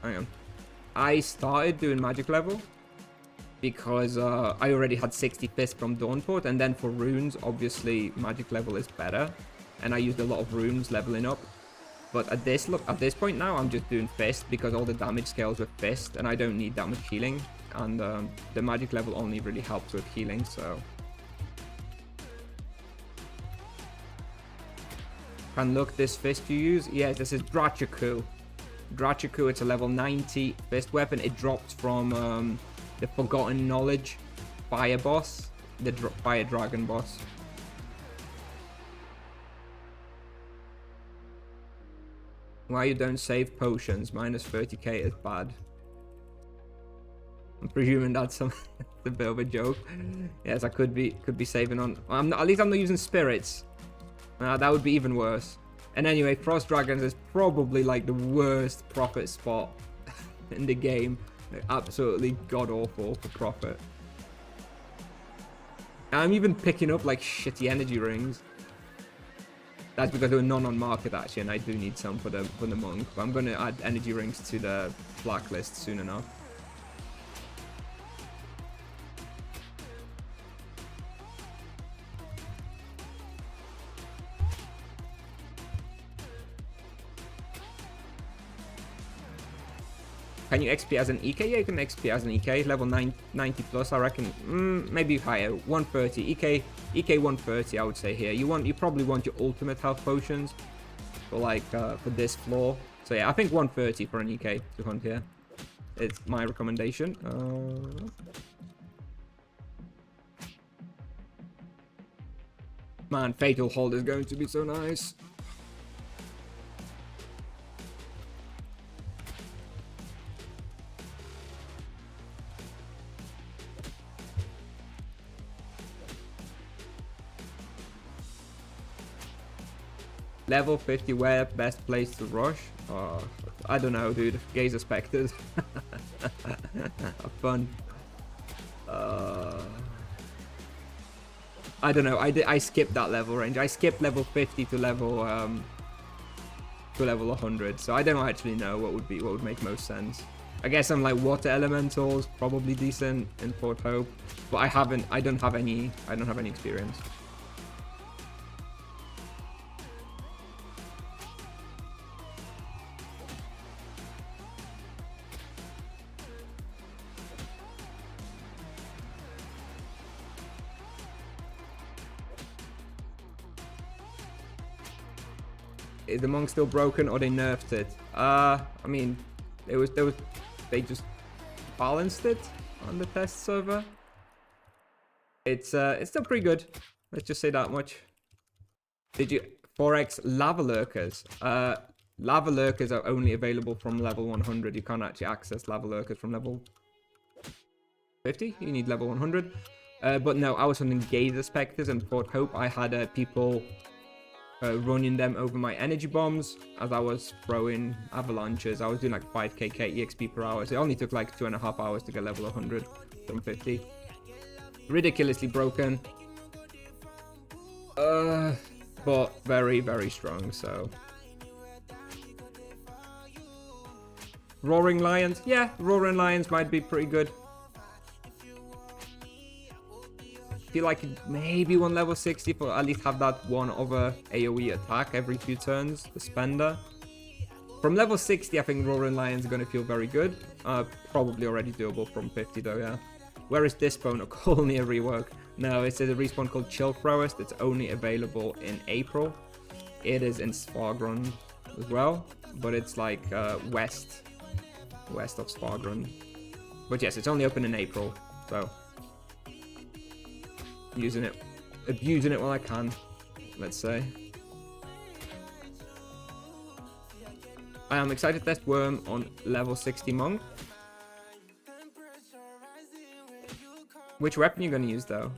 on. I started doing Magic Level because I already had 60 Fist from Dawnport, and then for runes, obviously Magic Level is better, and I used a lot of runes leveling up. But at this point now, I'm just doing Fist because all the damage scales with Fist, and I don't need that much healing, and the Magic Level only really helps with healing, so. And look, this Fist you use, yeah, this is Drachaku. Drachaku, it's a level 90 Fist weapon. It dropped from the Forgotten Knowledge Fire boss, the Fire Dragon boss. Why you don't save potions? Minus 30k is bad. I'm presuming that's a bit of a joke. Yes, I could be saving on. At least I'm not using spirits. That would be even worse. And anyway, Frost Dragons is probably like the worst profit spot in the game. They're absolutely god awful for profit. I'm even picking up like shitty energy rings. That's because there were none on market actually, and I do need some for the monk. But I'm going to add energy rings to the blacklist soon enough. Can you XP as an EK? Yeah, you can XP as an EK. Level 90 plus, I reckon. Maybe higher. 130. EK 130, I would say here. You probably want your ultimate health potions for like for this floor. So yeah, I think 130 for an EK to hunt here. It's my recommendation. Man, Fatal Hold is going to be so nice. Level 50, where best place to rush? I don't know, dude. Gaze Spectres. Have fun. I don't know. I skipped that level range. I skipped level 50 to level 100. So I don't actually know what would make most sense. I guess I'm like water elementals, probably decent in Port Hope, but I don't have any experience. Is the monk still broken or they nerfed it? I mean, they just balanced it on the test server. It's still pretty good. Let's just say that much. Did you 4x lava lurkers? Lava lurkers are only available from level 100. You can't actually access lava lurkers from level 50. You need level 100. But no, I was hunting Gazer Spectres and Port Hope. I had people running them over my energy bombs as I was throwing avalanches. I was doing like 5k EXP per hour. So it only took like 2.5 hours to get level 100 from 50. Ridiculously broken. But very, very strong, so. Roaring Lions? Yeah, Roaring Lions might be pretty good. Feel like maybe one level 60 for at least have that one other AoE attack every few turns, the Spender. From level 60, I think Roaring Lions are going to feel very good. Probably already doable from 50 though, yeah. Where is this spawn? Okonia rework. No, it's a respawn called Chill Froest. It's only available in April. It is in Svargrund as well, but it's like west of Svargrund. But yes, it's only open in April, so abusing it while I can, let's say. I am excited to test Worm on level 60 Monk. Which weapon are you going to use though?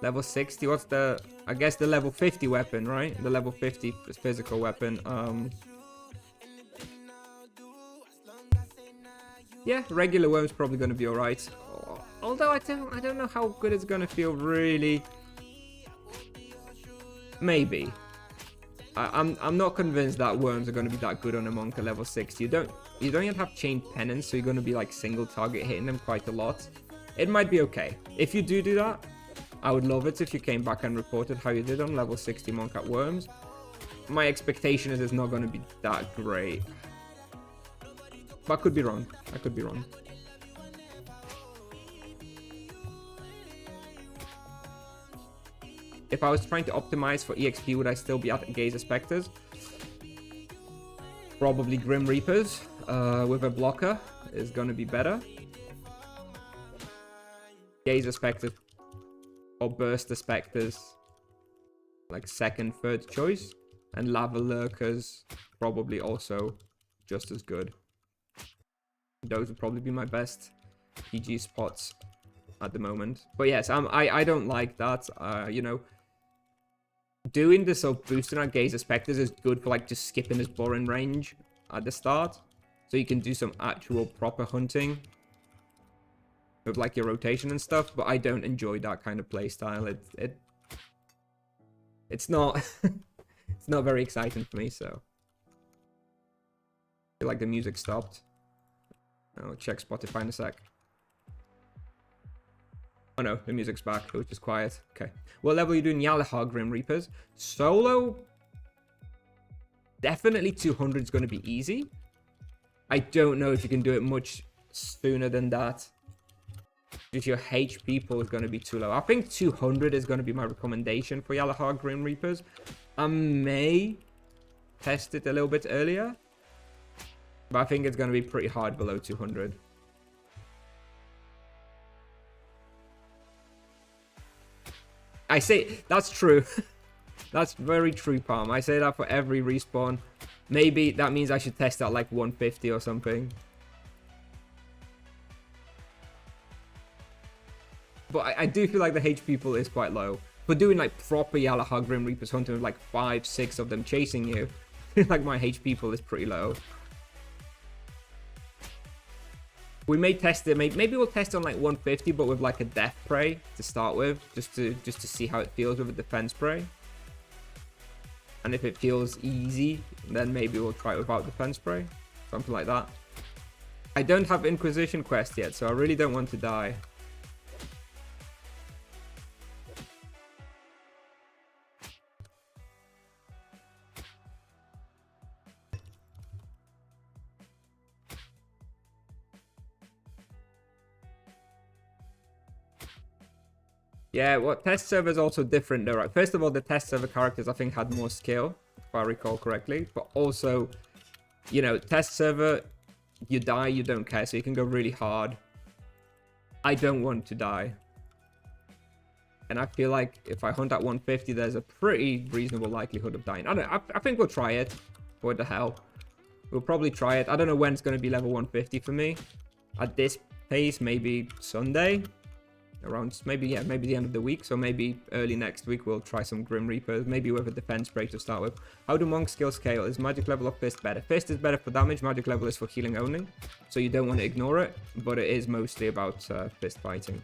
Level 60, what's the... I guess the level 50 weapon, right? The level 50 physical weapon. Yeah, regular Worm's probably going to be alright. Although I don't know how good it's going to feel really. Maybe. I'm not convinced that Worms are going to be that good on a Monk at level 60. You don't even have Chain Penance, so you're going to be like single target hitting them quite a lot. It might be okay. If you do that, I would love it if you came back and reported how you did on level 60 Monk at Worms. My expectation is it's not going to be that great. But I could be wrong. I could be wrong. If I was trying to optimize for EXP, would I still be at Gaze Spectres? Probably Grim Reapers with a blocker is going to be better. Gaze Spectres or Burst Spectres, like second, third choice. And Lava Lurkers, probably also just as good. Those would probably be my best PG spots at the moment. But yes, I don't like that. You know, doing this or boosting our Gaze Spectres is good for like just skipping this boring range at the start. So you can do some actual proper hunting with like your rotation and stuff, but I don't enjoy that kind of playstyle. It's not it's not very exciting for me, so I feel like the music stopped. I'll check Spotify in a sec. Oh no, the music's back. It was just quiet. Okay. What level are you doing Yalahar Grim Reapers? Solo? Definitely 200 is going to be easy. I don't know if you can do it much sooner than that. If your HP pool is going to be too low. I think 200 is going to be my recommendation for Yalahar Grim Reapers. I may test it a little bit earlier, but I think it's going to be pretty hard below 200. I say, that's true. That's very true, Palm. I say that for every respawn. Maybe that means I should test at like 150 or something. But I do feel like the HP pool is quite low. For doing like proper Yalahar Grim Reapers hunting with like 5, 6 of them chasing you, I feel like my HP pool is pretty low. We may test it. Maybe we'll test on like 150, but with like a death prey to start with, just to see how it feels with a defense prey. And if it feels easy, then maybe we'll try it without defense prey, something like that. I don't have Inquisition quest yet, so I really don't want to die. Yeah, well, test server is also different though, right? First of all, the test server characters, I think, had more skill, if I recall correctly. But also, you know, test server, you die, you don't care, so you can go really hard. I don't want to die. And I feel like if I hunt at 150, there's a pretty reasonable likelihood of dying. I think we'll try it. What the hell? We'll probably try it. I don't know when it's going to be level 150 for me. At this pace, maybe Sunday. Around maybe the end of the week, so maybe early next week we'll try some Grim Reapers, maybe with a defense break to start with. How do monk skill scale? Is magic level or fist better? Fist is better for damage, magic level is for healing only, so you don't want to ignore it, but it is mostly about fist fighting.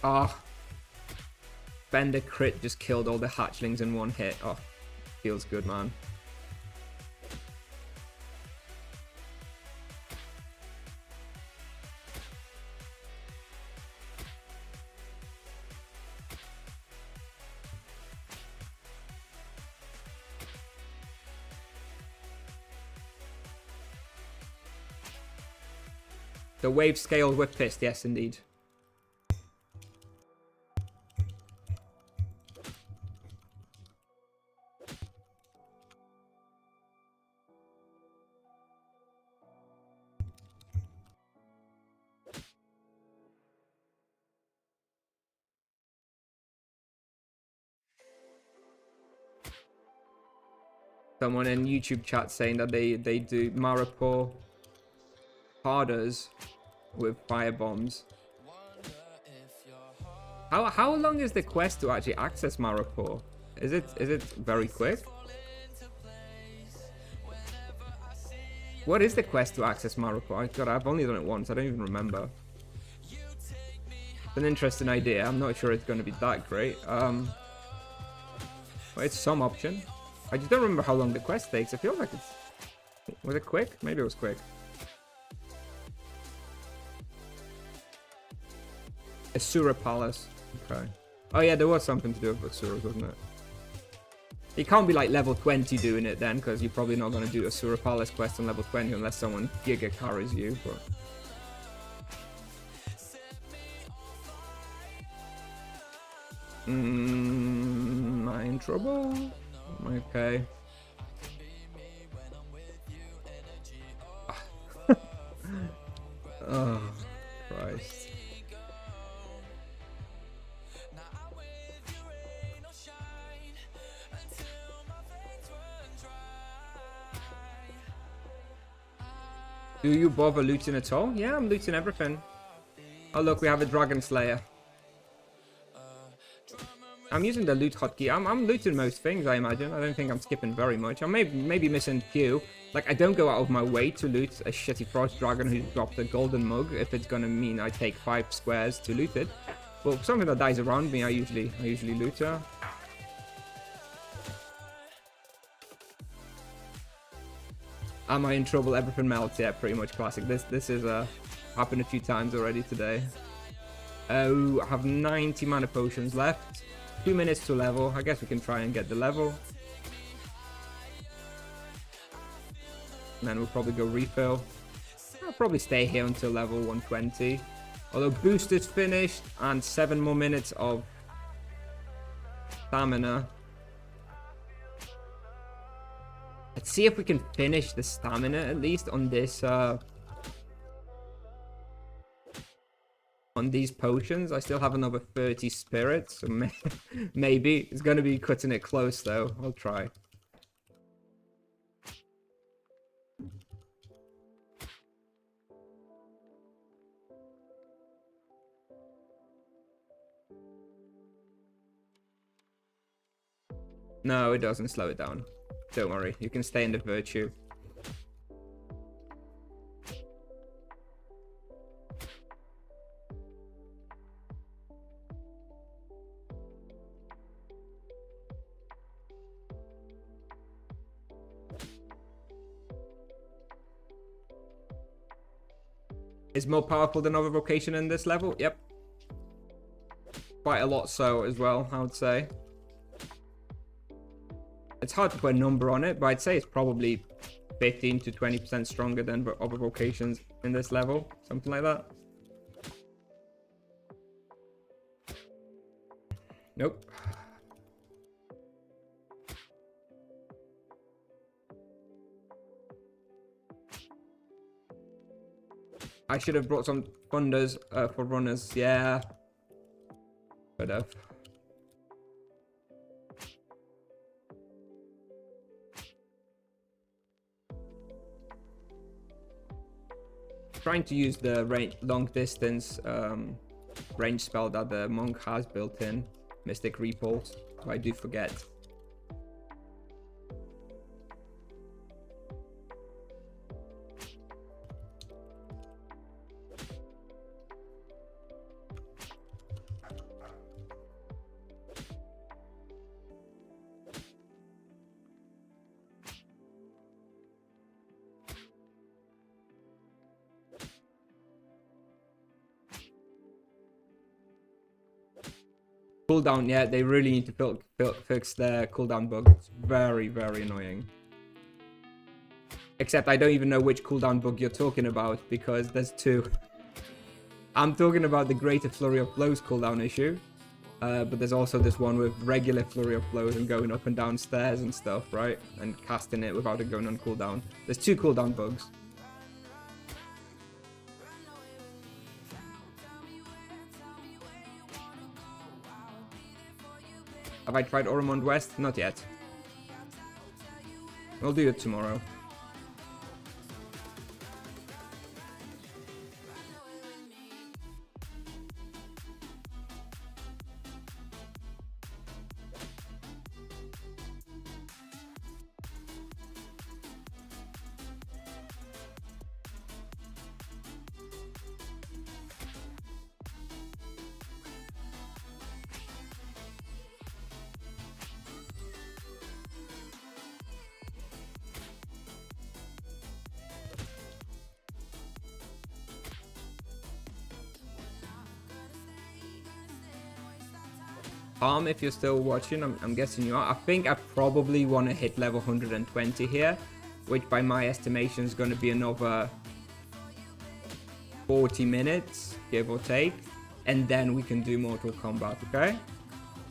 Ah, Bender crit just killed all the hatchlings in one hit. Oh, feels good, man. The wave scaled with pissed, yes indeed. Someone in YouTube chat saying that they do Maripor harders with fire bombs. How long is the quest to actually access Maripor? Is it very quick? What is the quest to access Maripor? God, I've only done it once. I don't even remember. It's an interesting idea. I'm not sure it's going to be that great. Well, it's some option. I just don't remember how long the quest takes. I feel like it's... Was it quick? Maybe it was quick. Asura Palace. Okay. Oh yeah, there was something to do with Asura, wasn't it? You can't be like level 20 doing it then, because you're probably not going to do Asura Palace quest on level 20 unless someone giga carries you, but... Am I in trouble? Okay. Oh, Christ. Do you bother looting at all? Yeah, I'm looting everything. Oh look, we have a Dragon Slayer. I'm using the loot hotkey. I'm looting most things, I imagine. I don't think I'm skipping very much. I maybe missing Q. Like, I don't go out of my way to loot a shitty Frost Dragon who dropped a golden mug if it's gonna mean I take 5 squares to loot it. But something that dies around me, I usually loot her. Am I in trouble? Everything melts. Yeah, pretty much classic. This is happened a few times already today. Oh, I have 90 mana potions left. 2 minutes to level. I guess we can try and get the level. And then we'll probably go refill. I'll probably stay here until level 120. Although boost is finished and 7 more minutes of stamina. Let's see if we can finish the stamina at least on this on these potions. I still have another 30 spirits, so maybe it's going to be cutting it close though. I'll try. No, it doesn't slow it down. Don't worry, you can stay in the virtue. Is more powerful than other vocation in this level? Yep. Quite a lot so as well, I would say. It's hard to put a number on it, but I'd say it's probably 15 to 20% stronger than other vocations in this level. Something like that. Nope. I should have brought some thunders for runners. Yeah. Could have. Trying to use the long distance range spell that the monk has built in, Mystic Repulse, but I do forget. Cooldown, yeah, they really need to fix their cooldown bug. It's very, very annoying. Except I don't even know which cooldown bug you're talking about because there's 2. I'm talking about the greater flurry of blows cooldown issue. But there's also this one with regular flurry of blows and going up and down stairs and stuff, right? And casting it without it going on cooldown. There's 2 cooldown bugs. Have I tried Ormond West? Not yet. We'll do it tomorrow. If you're still watching, I'm guessing you are. I think I probably want to hit level 120 here, which by my estimation is going to be another 40 minutes, give or take, and then we can do Mortal Kombat, okay?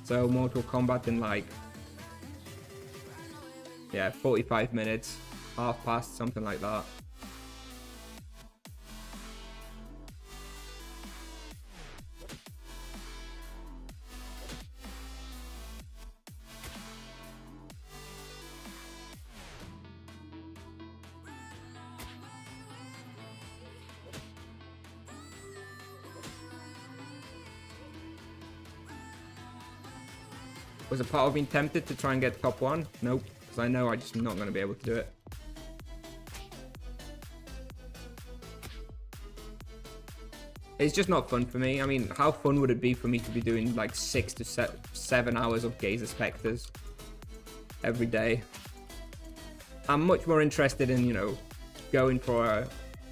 So Mortal Kombat in like, yeah, 45 minutes, half past, something like that. Was a part of being tempted to try and get top 1? Nope, because I know I'm just not going to be able to do it. It's just not fun for me. I mean, how fun would it be for me to be doing like 6 to 7 hours of Gazer Spectres every day? I'm much more interested in, you know, going for a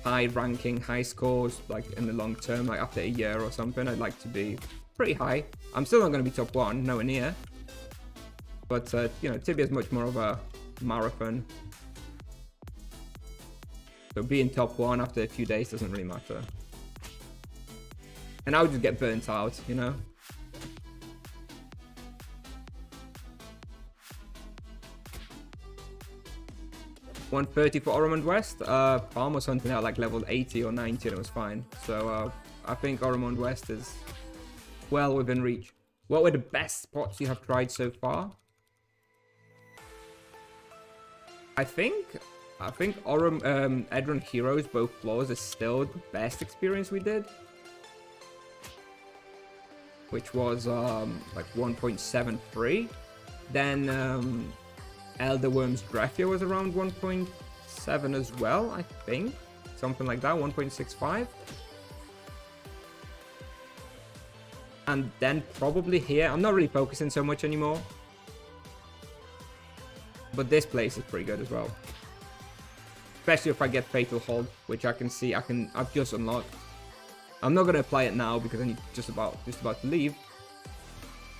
high ranking, high scores, like in the long term, like after a year or something. I'd like to be pretty high. I'm still not going to be top 1, nowhere near. But, you know, Tibia is much more of a marathon. So being top 1 after a few days doesn't really matter. And I would just get burnt out, you know? $130 for Ormond West. Palm was hunting out like level 80 or 90 and it was fine. So I think Ormond West is well within reach. What were the best spots you have tried so far? I think Edron Heroes, both floors, is still the best experience we did. Which was like 1.73. Then Elder Worm's Drefia was around 1.7 as well, I think. Something like that, 1.65. And then probably here, I'm not really focusing so much anymore. But this place is pretty good as well. Especially if I get Fatal Hold, which I can see I've just unlocked. I'm not gonna apply it now because I'm just about to leave.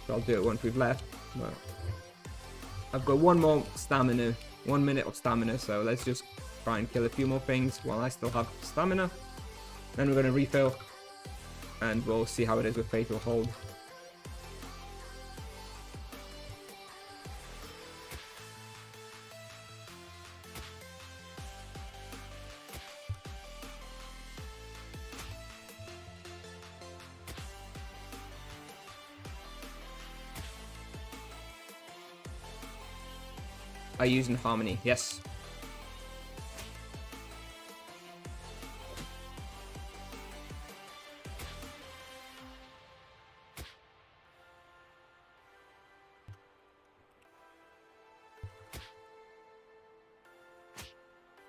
So I'll do it once we've left. But I've got one more stamina, 1 minute of stamina, so let's just try and kill a few more things while I still have stamina. Then we're gonna refill. And we'll see how it is with Fatal Hold. Are you using Harmony? Yes.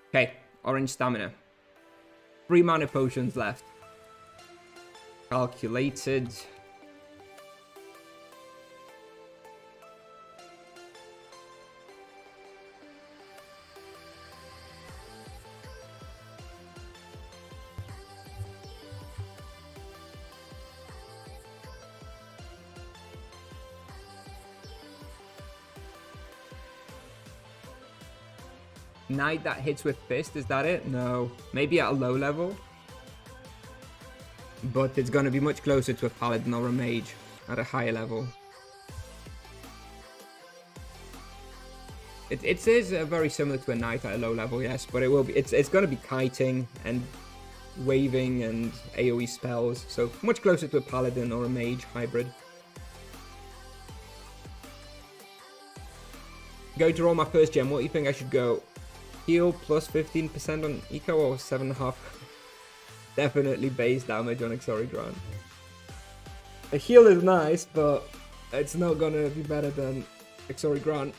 Okay, orange stamina. 3 mana potions left. Calculated. Knight that hits with fist, is that it? No. Maybe at a low level. but it's gonna be much closer to a paladin or a mage at a higher level. It is very similar to a knight at a low level, yes, but it will be. It's gonna be kiting and waving and AoE spells, so much closer to a paladin or a mage hybrid. Going to roll my first gem. What do you think I should go? Heal plus 15% on eco or 7.5? Definitely base damage on Exorigran. A heal is nice, but it's not gonna be better than Exorigran.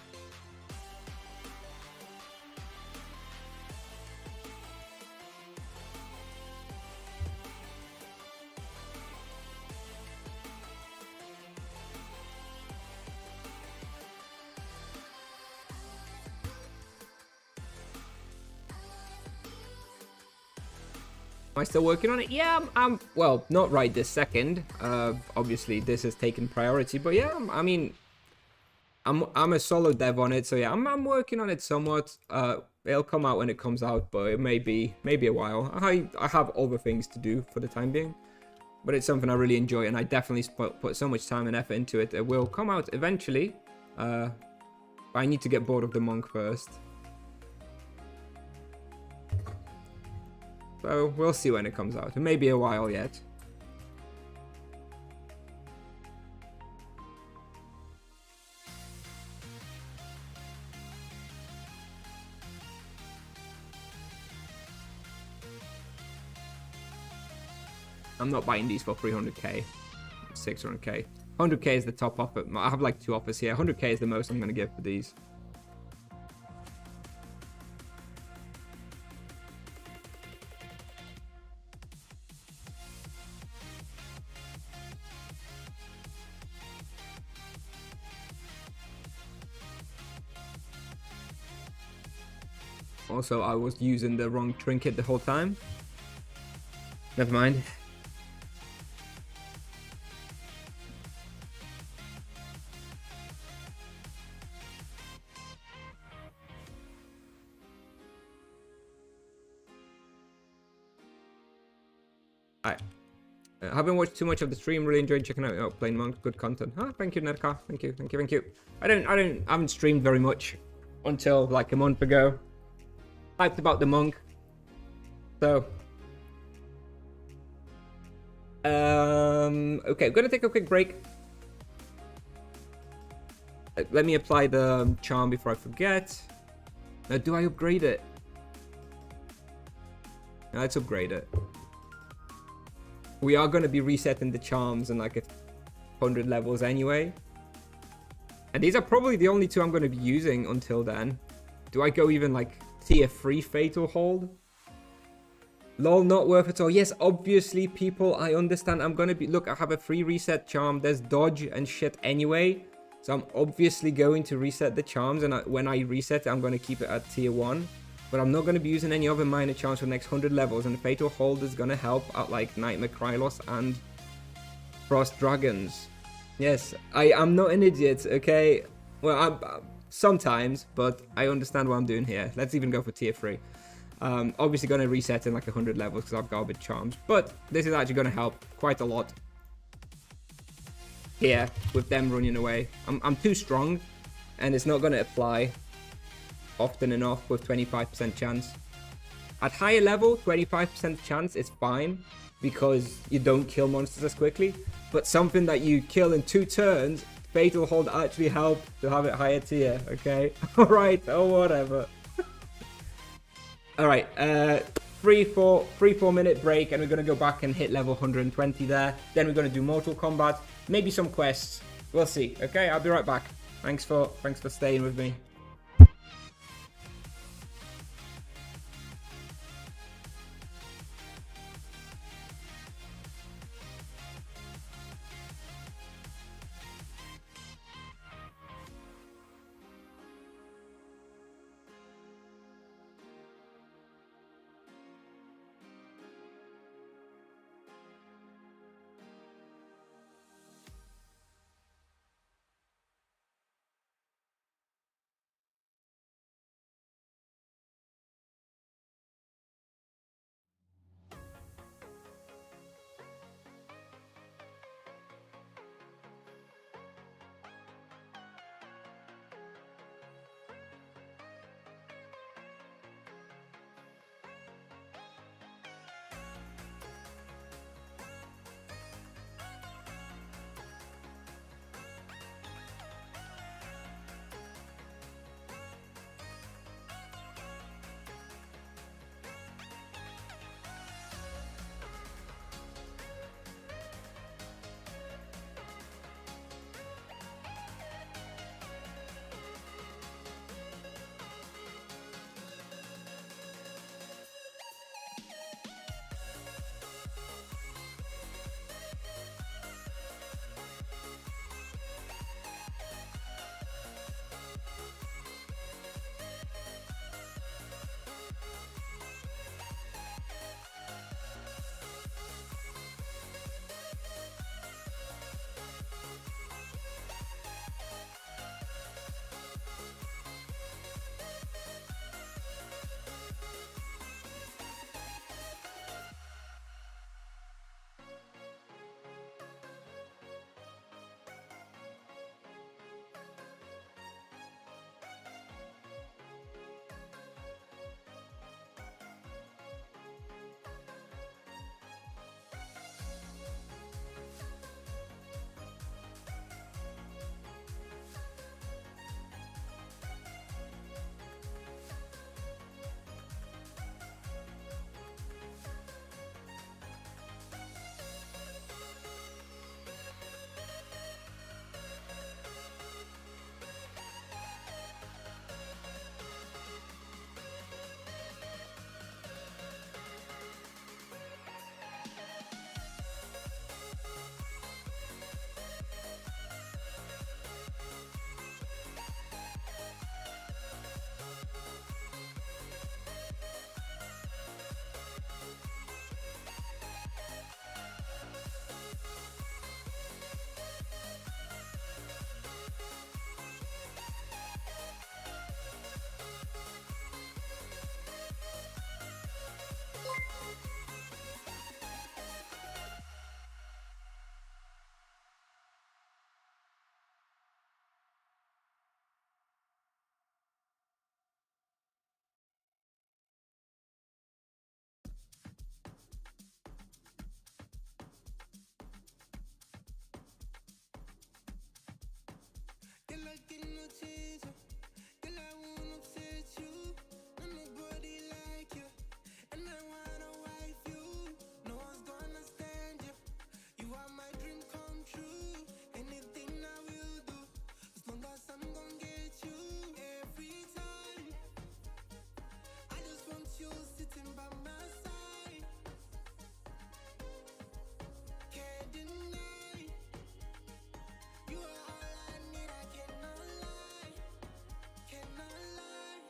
Am I still working on it? Yeah, I'm well, not right this second. Obviously, this has taken priority, but yeah, I mean, I'm a solo dev on it, so yeah, I'm working on it somewhat. It'll come out when it comes out, but it may be a while. I have other things to do for the time being, but it's something I really enjoy, and I definitely put so much time and effort into it. It will come out eventually, but I need to get bored of the monk first. So we'll see when it comes out. It may be a while yet. I'm not buying these for 300k, 600k. 100k is the top offer. I have like 2 offers here. 100k is the most I'm going to give for these. Also, I was using the wrong trinket the whole time. Never mind. I haven't watched too much of the stream. Really enjoyed checking out playing Monk. Good content. Ah, thank you, Nedka. Thank you. I haven't streamed very much until like a month ago. Hyped about the monk. So okay, I'm gonna take a quick break. Let me apply the charm before I forget. Now, do I upgrade it? Now, let's upgrade it. We are gonna be resetting the charms in like 100 levels anyway. And these are probably the only 2 I'm gonna be using until then. Do I go even like tier 3 fatal hold? Lol, not worth it all. Yes, obviously, people, I understand. I'm gonna be... Look, I have a free reset charm. There's dodge and shit anyway. So I'm obviously going to reset the charms. And when I reset it, I'm gonna keep it at tier 1. But I'm not gonna be using any other minor charms for the next 100 levels. And fatal hold is gonna help at like Nightmare Krylos and Frost Dragons. Yes, I'm not an idiot, okay? Well, I'm sometimes, but I understand what I'm doing here. Let's even go for tier 3. Obviously going to reset in like 100 levels because I've garbage charms, but this is actually going to help quite a lot here with them running away. I'm too strong, and it's not going to apply often enough with 25% chance. At higher level, 25% chance is fine because you don't kill monsters as quickly, but something that you kill in 2 turns, fatal hold actually help to have it higher tier, okay? Alright, or whatever. Alright, 3-4 minute break, and we're going to go back and hit level 120 there. Then we're going to do Mortal Kombat, maybe some quests. We'll see, okay? I'll be right back. Thanks for staying with me. wanna change you. Girl, I wanna upset you. And nobody like you. And I wanna wife you. No one's gonna stand you. You are my dream come true. Anything I will do, as long as I'm gonna get you. Every time, I just want you sitting by my side. Can't deny, you are all I need. I cannot lie, cannot lie.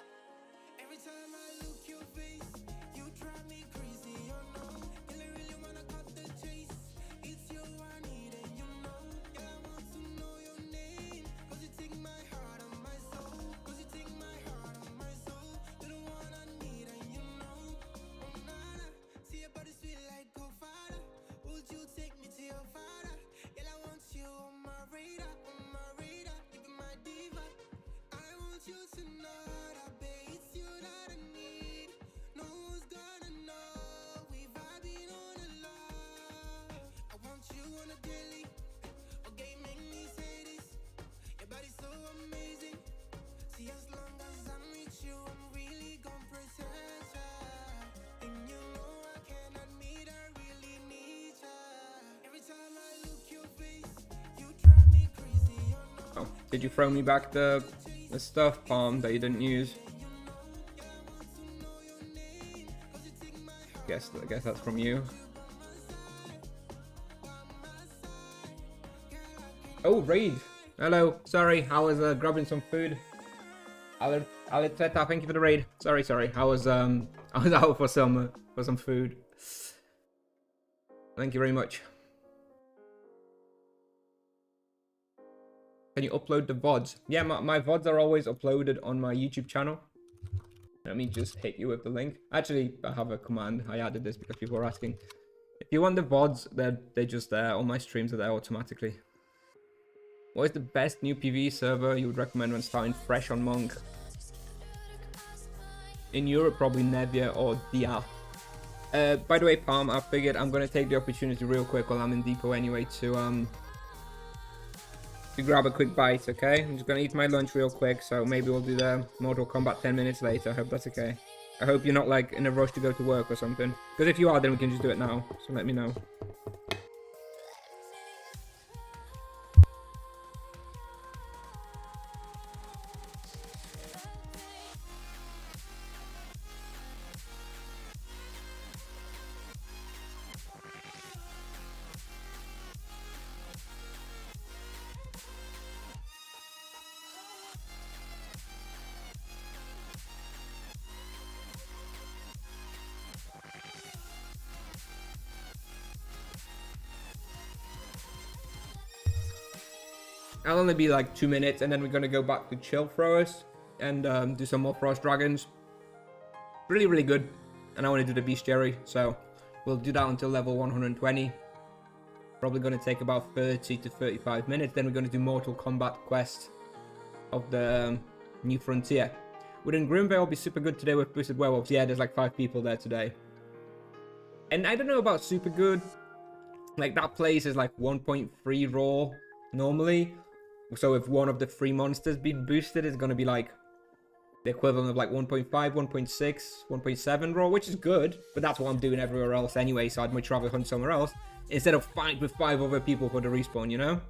Every time I look your face, you drive me crazy, you know. Girl, I really wanna cut the chase. It's you I need and you know. Girl, I want to know your name, 'cause you take my heart and my soul. 'Cause you take my heart and my soul. You're the one I need and you know. Oh nana, see your body sweet like go father. Would you take me to your father? Girl, I want you on my radar, on my radar. You be my diva. I want you to know that, babe, it's you that I need. No one's gonna know we vibing on a love. I want you on a daily. Okay, make me say this. Your body's so amazing. See, as long as I'm with you, I'm really gonna protect ya. And you know I cannot meet, I really need ya. Every time I look your face, you drive me crazy, you know. Oh, did you throw me back the stuff, Palm, that you didn't use? I guess that's from you. Oh, Raid. Hello. Sorry, I was grabbing some food. Aliteta, thank you for the raid. Sorry. I was out for some food. Thank you very much. Can you upload the VODs? Yeah, my VODs are always uploaded on my YouTube channel. Let me just hit you with the link. Actually, I have a command. I added this because people were asking. If you want the VODs, they're just there. All my streams are there automatically. What is the best new PvE server you would recommend when starting fresh on Monk? In Europe, probably Nevia or Dia. By the way, Palm, I figured I'm gonna take the opportunity real quick while I'm in depot anyway to grab a quick bite, okay? I'm just gonna eat my lunch real quick, so maybe we'll do the Mortal Kombat 10 minutes later. I hope that's okay. I hope you're not like in a rush to go to work or something. Because if you are, then we can just do it now. So let me know. I'll only be like 2 minutes, and then we're gonna go back to chill Froest and do some more Frost Dragons. Really good. And I want to do the Bestiary, so we'll do that until level 120. Probably gonna take about 30 to 35 minutes. Then we're gonna do Mortal Kombat quest of the New Frontier. Wouldn't Grimvale be super good today with boosted werewolves? Yeah, there's like 5 people there today. And I don't know about super good. Like that place is like 1.3 raw normally. So if one of the 3 monsters being boosted, it's going to be like the equivalent of like 1.5, 1.6, 1.7 raw, which is good. But that's what I'm doing everywhere else anyway, so I'd much rather hunt somewhere else instead of fight with 5 other people for the respawn, you know?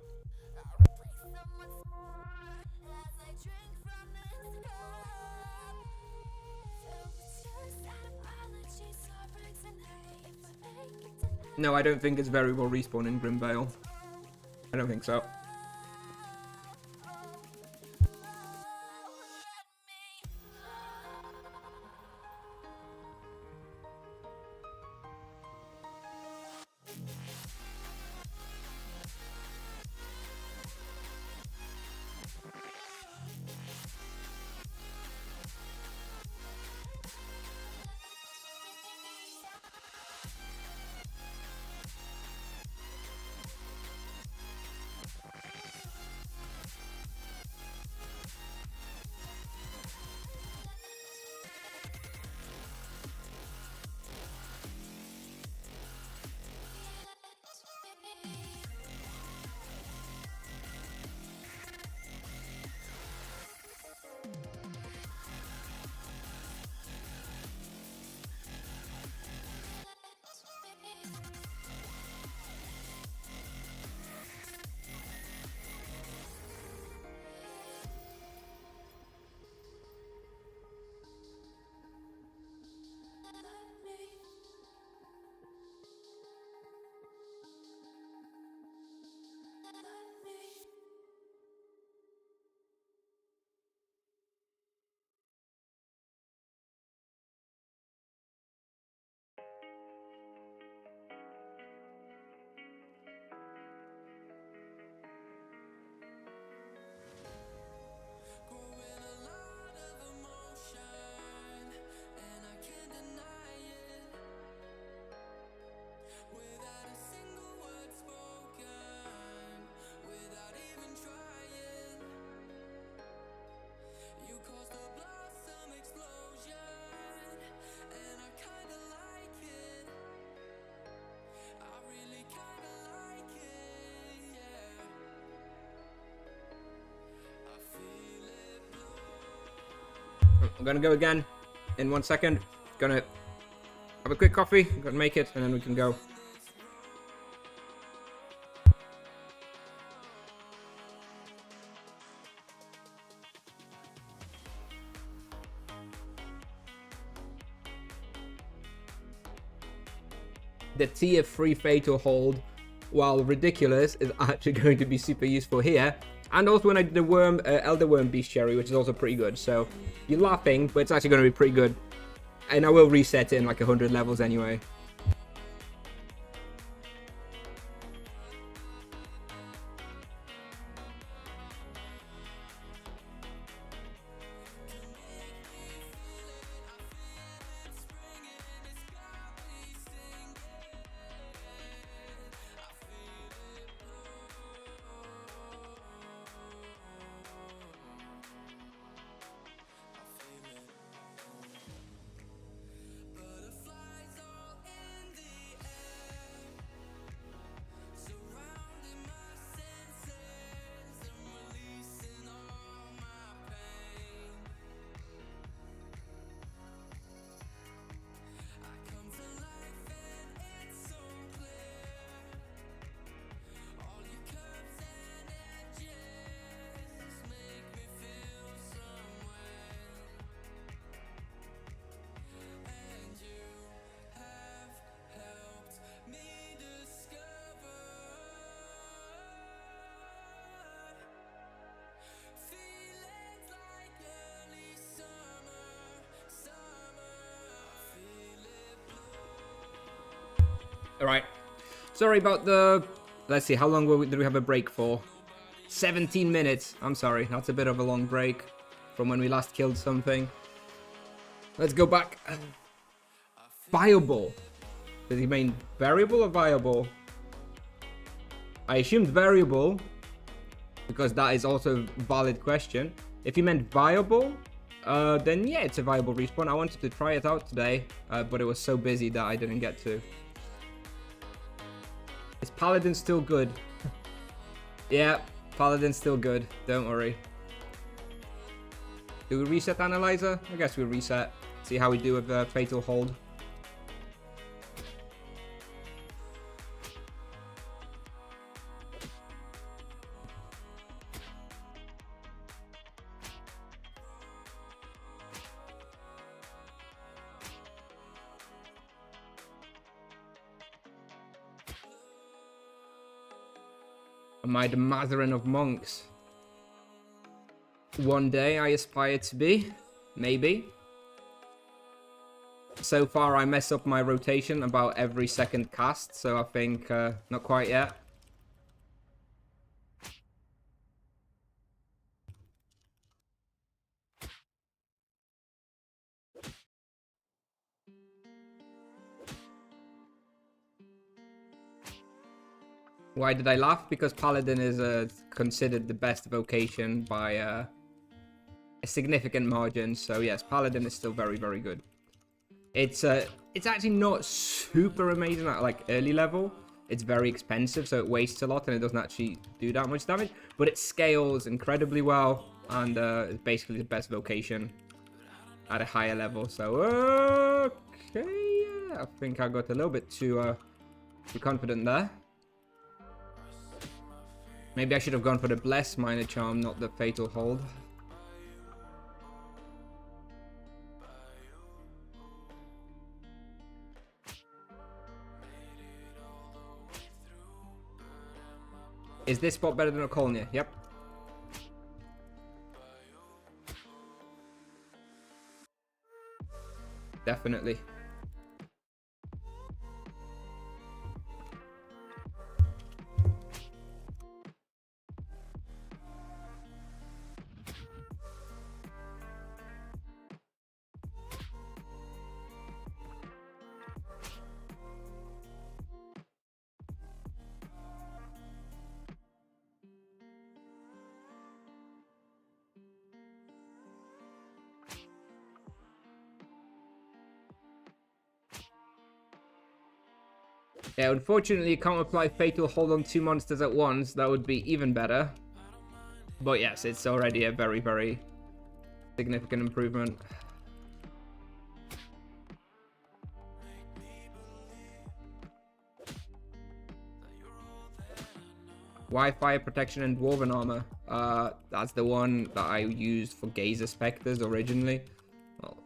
No, I don't think it's very well respawn in Grimvale. I don't think so. I'm gonna go again in 1 second. Gonna have a quick coffee, gonna make it, and then we can go. The tier 3 fatal hold, while ridiculous, is actually going to be super useful here. And also when I did the worm, elder worm bestiary, which is also pretty good. So you're laughing, but it's actually going to be pretty good. And I will reset it in like 100 levels anyway. Alright, sorry about the... Let's see, how long did we have a break for? 17 minutes. I'm sorry, that's a bit of a long break from when we last killed something. Let's go back. Viable. Does he mean variable or viable? I assumed variable, because that is also a valid question. If he meant viable, then yeah, it's a viable respawn. I wanted to try it out today, but it was so busy that I didn't get to. Is Paladin still good? Yeah, Paladin's still good. Don't worry. Do we reset Analyzer? I guess we'll reset. See how we do with the Fatal Hold. Am I the Mazarin of monks? One day I aspire to be. Maybe. So far I mess up my rotation about every second cast, so I think not quite yet. Why did I laugh? Because Paladin is considered the best vocation by a significant margin. So yes, Paladin is still very, very good. It's actually not super amazing at like early level. It's very expensive, so it wastes a lot and it doesn't actually do that much damage. But it scales incredibly well, and it's basically the best vocation at a higher level. So okay, yeah, I think I got a little bit too confident there. Maybe I should have gone for the Bless Minor Charm, not the Fatal Hold. Is this spot better than Okonia? Yep. Definitely. Yeah, unfortunately you can't apply Fatal Hold on 2 monsters at once. That would be even better. But yes, it's already a very, very significant improvement. Wi-Fi protection and dwarven armor. That's the one that I used for Gazer Spectres originally. Well,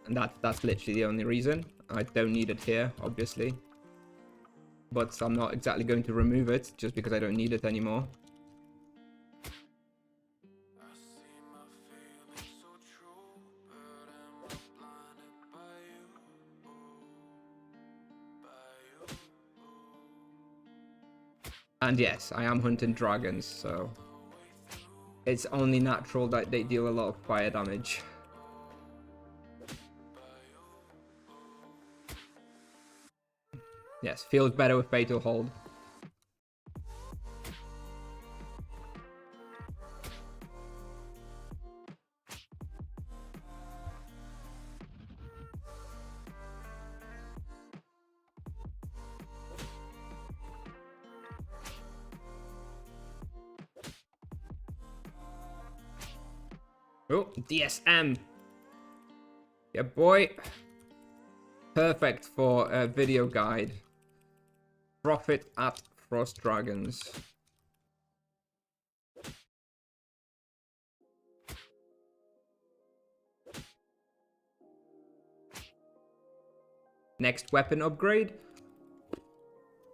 and that's literally the only reason. I don't need it here, obviously. But I'm not exactly going to remove it just because I don't need it anymore. And yes, I am hunting dragons, so it's only natural that they deal a lot of fire damage. Yes, feels better with Fatal Hold. Oh, DSM. Yeah, boy. Perfect for a video guide. Profit at Frost Dragons. Next weapon upgrade.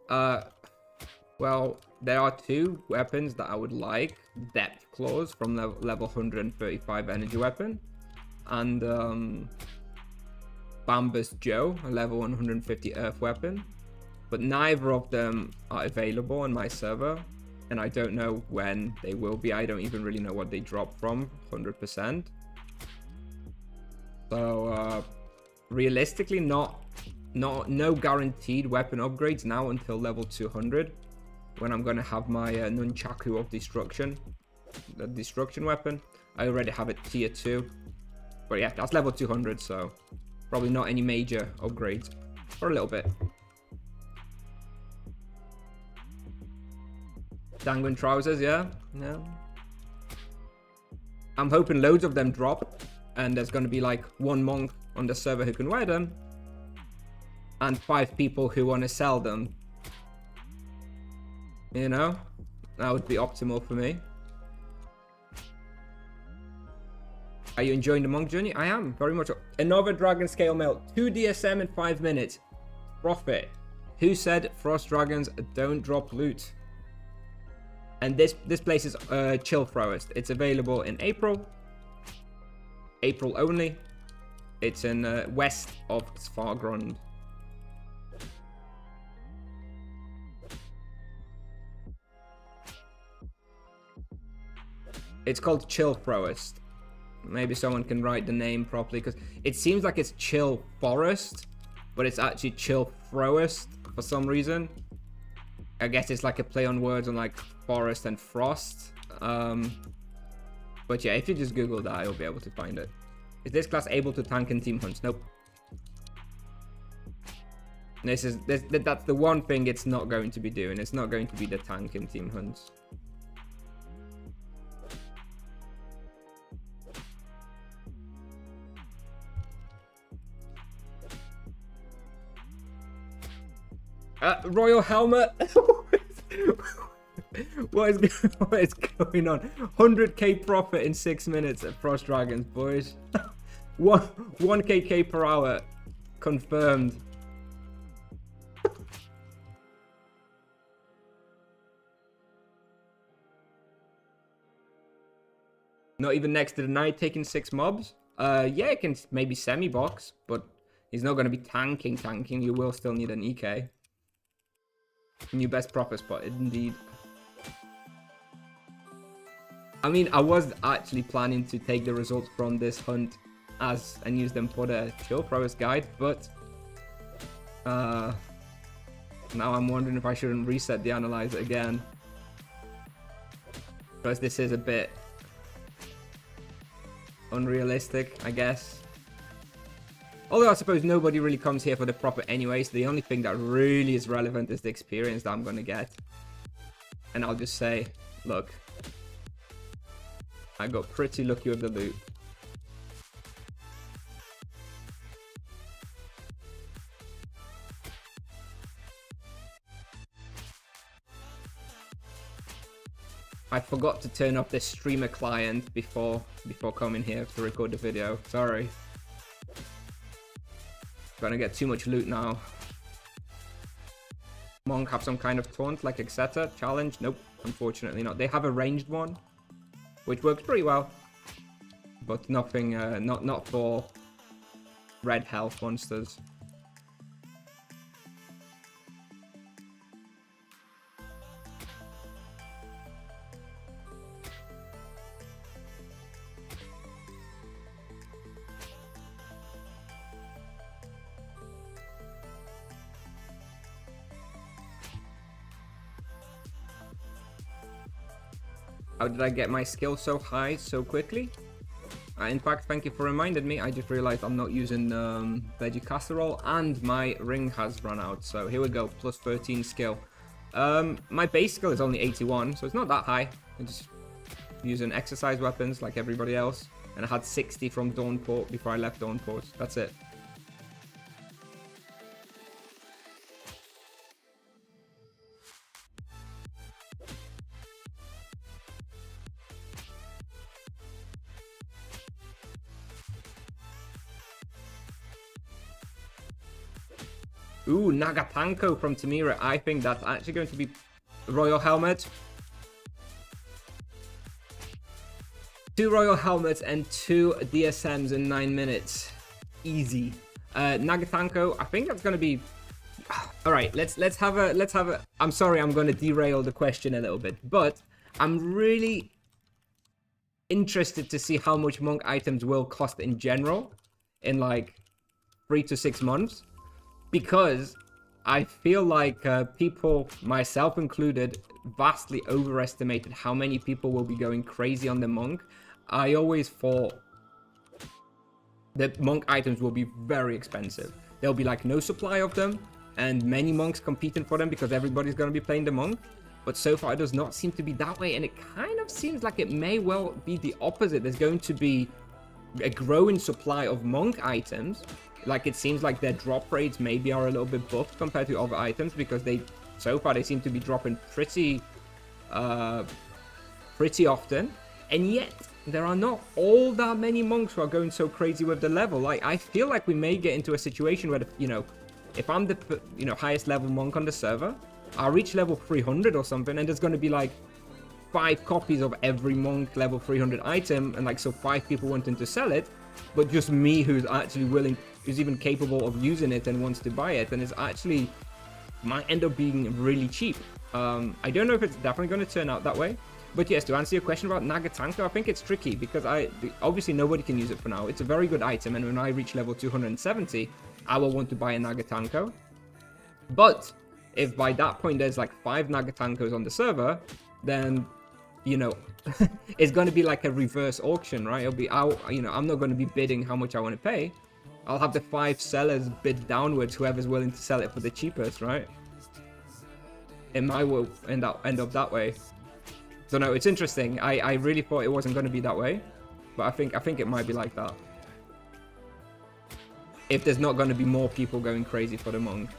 Well, there are two weapons that I would like. Depth Claws from level 135 energy weapon. And Bambus Joe, a level 150 earth weapon. But neither of them are available on my server. And I don't know when they will be. I don't even really know what they drop from, 100%. So, realistically, no guaranteed weapon upgrades now until level 200. When I'm going to have my Nunchaku of Destruction. The Destruction weapon. I already have it tier 2. But yeah, that's level 200, so probably not any major upgrades. For a little bit. Dangling trousers, yeah. I'm hoping loads of them drop. And there's going to be like one monk on the server who can wear them. And 5 people who want to sell them. You know, that would be optimal for me. Are you enjoying the monk journey? I am, very much. Another dragon scale mail. 2 DSM in 5 minutes. Profit. Who said Frost Dragons don't drop loot? And this place is Chill Froest. It's available in April. April only. It's in west of Svargrund. It's called Chill Froest. Maybe someone can write the name properly, because it seems like it's Chill Forest, but it's actually Chill Froest for some reason. I guess it's like a play on words on like forest and frost. But yeah, if you just Google that, you'll be able to find it. Is this class able to tank and team hunts? Nope. That's the one thing it's not going to be doing. It's not going to be the tank and team hunts. Royal Helmet. What is going on? 100k profit in 6 minutes at Frost Dragons, boys. 1kk per hour confirmed. Not even next to the knight taking 6 mobs. Yeah, it can maybe semi-box, but he's not going to be tanking. You will still need an EK. New best profit spot, indeed. I mean, I was actually planning to take the results from this hunt and use them for the Chill Froest guide, but now I'm wondering if I shouldn't reset the analyzer again, because this is a bit unrealistic, I guess. Although I suppose nobody really comes here for the profit anyway, so the only thing that really is relevant is the experience that I'm going to get. And I'll just say, look, I got pretty lucky with the loot. I forgot to turn off the streamer client before coming here to record the video. Sorry. Gonna get too much loot now. Monk have some kind of taunt like etc. Challenge? Nope, unfortunately not. They have a ranged one, which works pretty well, but nothing. Not for red health monsters. How did I get my skill so high so quickly? In fact, thank you for reminding me. I just realized I'm not using veggie casserole and my ring has run out. So here we go, plus 13 skill. My base skill is only 81, so it's not that high. I'm just using exercise weapons like everybody else. And I had 60 from Dawnport before I left Dawnport. That's it. Ooh, Nagatanko from Tamira. I think that's actually going to be Royal Helmet. 2 Royal Helmets and 2 DSMs in 9 minutes. Easy. Nagatanko, I think that's going to be... Alright, let's have a... I'm sorry, I'm going to derail the question a little bit, but I'm really interested to see how much monk items will cost in general in like 3 to 6 months. Because I feel like people, myself included, vastly overestimated how many people will be going crazy on the monk. I always thought that monk items will be very expensive. There'll be like no supply of them and many monks competing for them because everybody's going to be playing the monk. But so far it does not seem to be that way, and it kind of seems like it may well be the opposite. There's going to be a growing supply of monk items. Like, it seems like their drop rates maybe are a little bit buffed compared to other items because so far they seem to be dropping pretty often. And yet, there are not all that many monks who are going so crazy with the level. Like, I feel like we may get into a situation where, if I'm the, highest level monk on the server, I'll reach level 300 or something, and there's going to be, like, 5 copies of every monk level 300 item, and, like, so 5 people wanting to sell it, but just me who's actually willing... who's even capable of using it and wants to buy it, and it's actually might end up being really cheap. I don't know if it's definitely going to turn out that way, but yes, to answer your question about Nagatanko, I think it's tricky because obviously nobody can use it for now. It's a very good item, and when I reach level 270, I will want to buy a Nagatanko. But if by that point there's like 5 Nagatankos on the server, then it's going to be like a reverse auction, right? It'll be out. I'm not going to be bidding how much I want to pay. I'll have the 5 sellers bid downwards, whoever's willing to sell it for the cheapest, right? It might will end up that way. So no, it's interesting. I really thought it wasn't going to be that way, but I think it might be like that. If there's not going to be more people going crazy for the monk.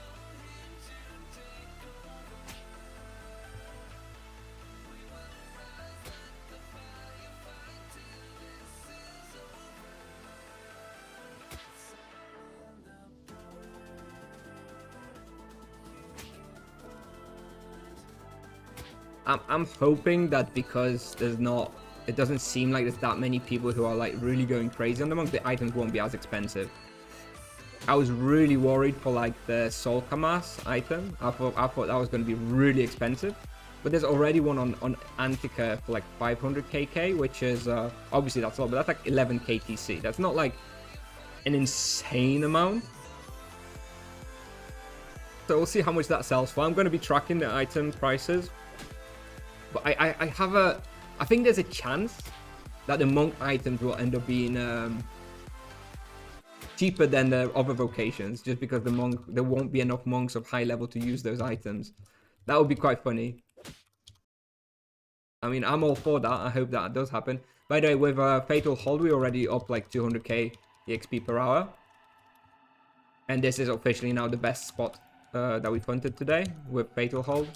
I'm hoping that because it doesn't seem like there's that many people who are like really going crazy on the monk, the items won't be as expensive. I was really worried for like the Soul Kamas item. I thought that was going to be really expensive, but there's already one on Antica for like 500 KK, which is obviously that's a lot, but that's like 11 KTC. That's not like an insane amount. So we'll see how much that sells for. I'm going to be tracking the item prices. But I think there's a chance that the monk items will end up being cheaper than the other vocations, just because there won't be enough monks of high level to use those items. That would be quite funny. I mean, I'm all for that. I hope that does happen. By the way, with Fatal Hold, we're already up like 200k EXP per hour. And this is officially now the best spot that we've hunted today with Fatal Hold.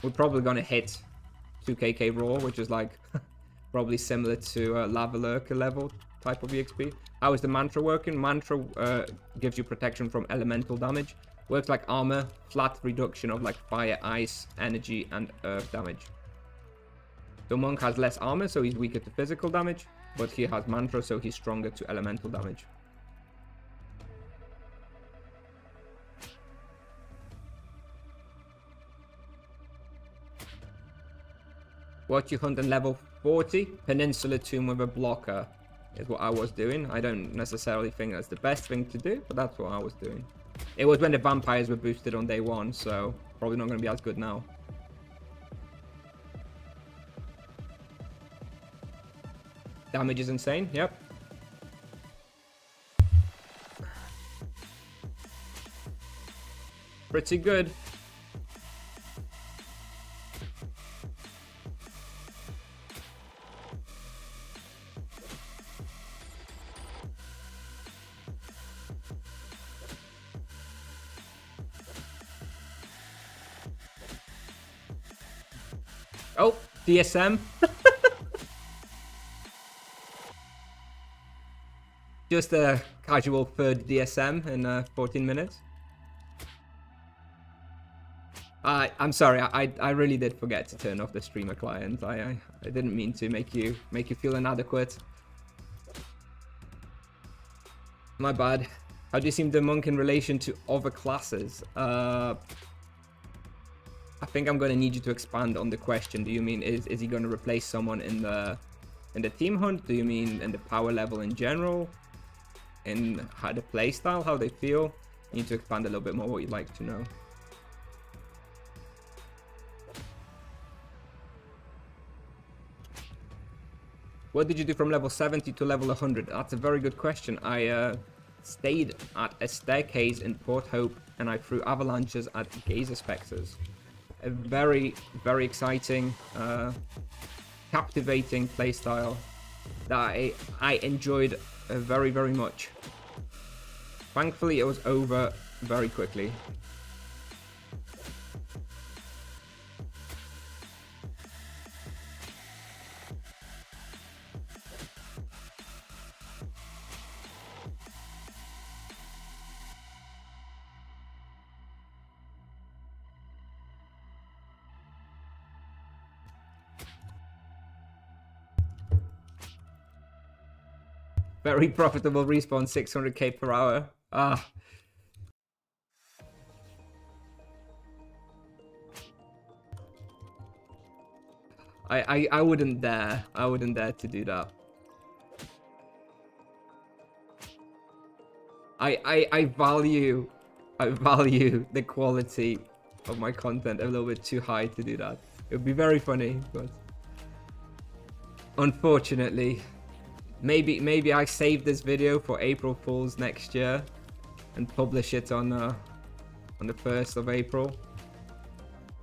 We're probably going to hit 2kk raw, which is like probably similar to Lava Lurker level type of EXP. How is the mantra working? Mantra gives you protection from elemental damage. Works like armor, flat reduction of like fire, ice, energy, and earth damage. The monk has less armor, so he's weaker to physical damage, but he has mantra, so he's stronger to elemental damage. What you hunt in level 40? Peninsula Tomb with a blocker is what I was doing. I don't necessarily think that's the best thing to do, but that's what I was doing. It was when the vampires were boosted on day 1, so probably not going to be as good now. Damage is insane, yep. Pretty good. Oh, DSM. Just a casual third DSM in 14 minutes. I'm sorry, I really did forget to turn off the streamer client. I didn't mean to make you feel inadequate. My bad. How do you see the monk in relation to other classes? I think I'm gonna need you to expand on the question. Do you mean is he gonna replace someone in the team hunt? Do you mean in the power level in general? In how the play style, how they feel? You need to expand a little bit more what you'd like to know. What did you do from level 70 to level 100? That's a very good question. I stayed at a staircase in Port Hope and I threw avalanches at Gazer Spectres. A very, very exciting, captivating playstyle that I enjoyed very, very much. Thankfully, it was over very quickly. Very profitable respawn, 600k per hour. Ah. I wouldn't dare. I wouldn't dare to do that. I value the quality of my content a little bit too high to do that. It would be very funny, but unfortunately, maybe I save this video for April Fools next year and publish it on the 1st of April.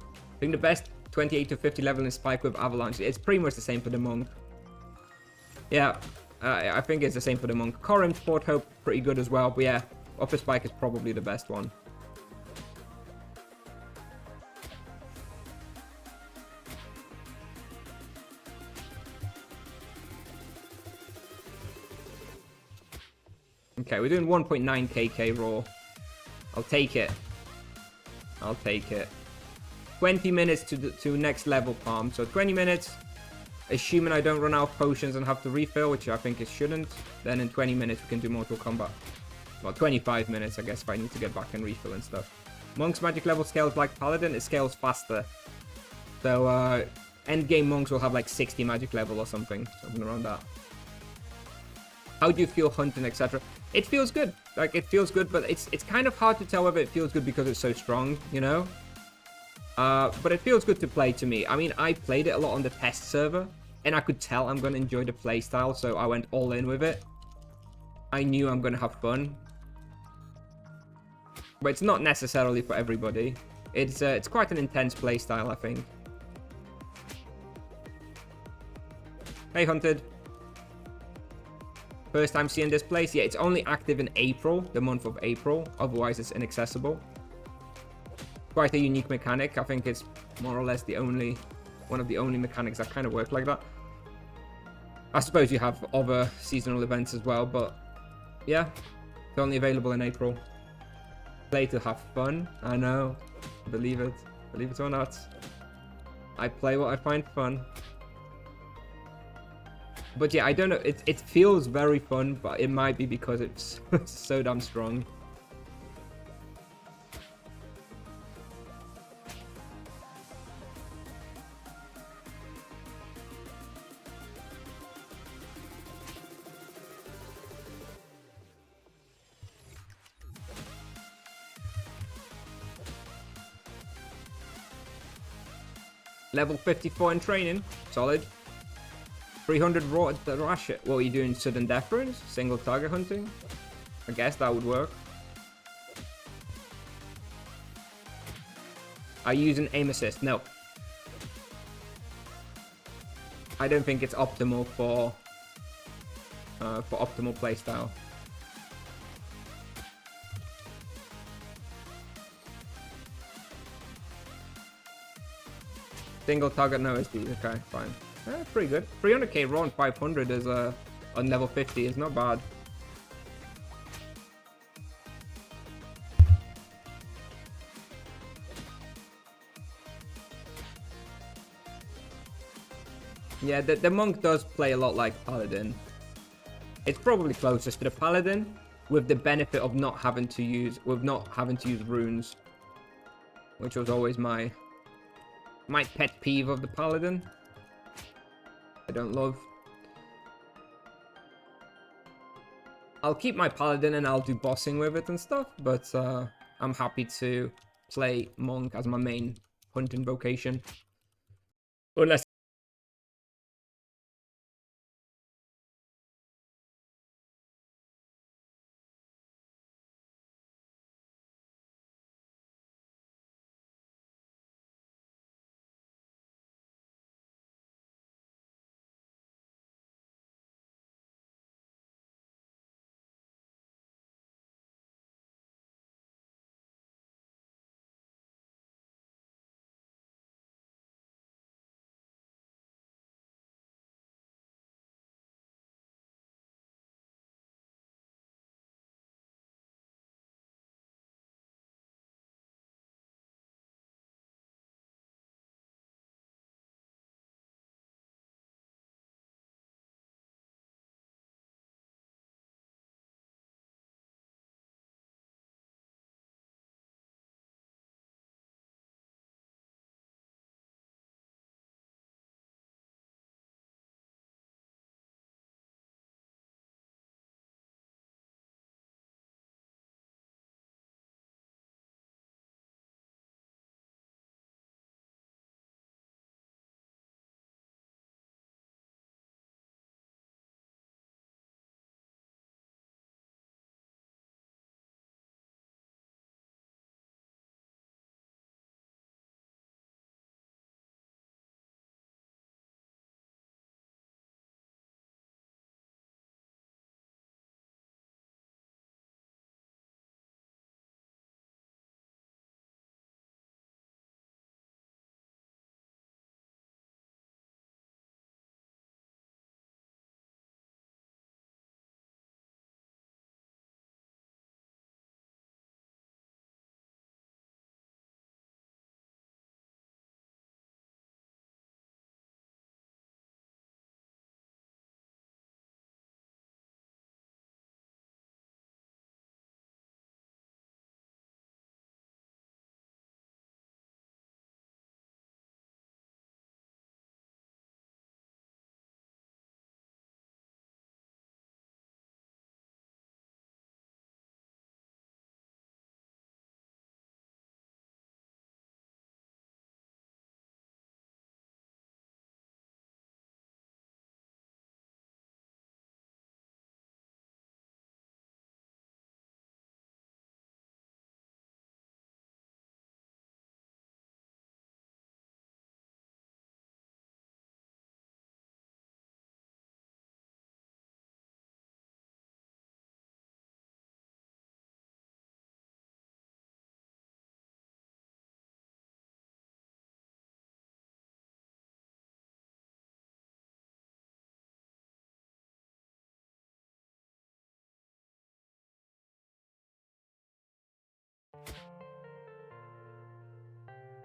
I think the best 28 to 50 level in Spike with Avalanche. It's pretty much the same for the Monk. Yeah, I think it's the same for the Monk. Corinth, Port Hope, pretty good as well. But yeah, Upper Spike is probably the best one. Okay, we're doing 1.9 kk raw. I'll take it. I'll take it. 20 minutes to next level palm. So 20 minutes, assuming I don't run out of potions and have to refill, which I think it shouldn't. Then in 20 minutes we can do Mortal Kombat. Well, 25 minutes, I guess, if I need to get back and refill and stuff. Monk's magic level scales like Paladin. It scales faster. So endgame monks will have like 60 magic level or something around that. How do you feel hunting, etc.? It feels good. Like, it feels good, but it's kind of hard to tell whether it feels good because it's so strong, you know? But it feels good to play to me. I mean, I played it a lot on the test server, and I could tell I'm going to enjoy the playstyle, so I went all in with it. I knew I'm going to have fun. But it's not necessarily for everybody. It's quite an intense playstyle, I think. Hey, Hunted. First time seeing this place? Yeah, it's only active in April, the month of April. Otherwise, it's inaccessible. Quite a unique mechanic. I think it's more or less the only one of the only mechanics that kind of work like that. I suppose you have other seasonal events as well, but yeah, it's only available in April. Play to have fun. I know. Believe it or not. I play what I find fun. But yeah, I don't know. It feels very fun, but it might be because it's so damn strong. Level 54 in training. Solid. 300 raw rash. What are you doing? Sudden death runes? Single target hunting? I guess that would work. Are you using aim assist? No. I don't think it's optimal for optimal playstyle. Single target, no SD. Okay, fine. Pretty good. 300k raw and 500 is on level 50 is not bad. Yeah, the monk does play a lot like paladin. It's probably closest to the paladin, with the benefit of not having to use runes, which was always my pet peeve of the paladin. I don't love. I'll keep my paladin and I'll do bossing with it and stuff, but I'm happy to play monk as my main hunting vocation, unless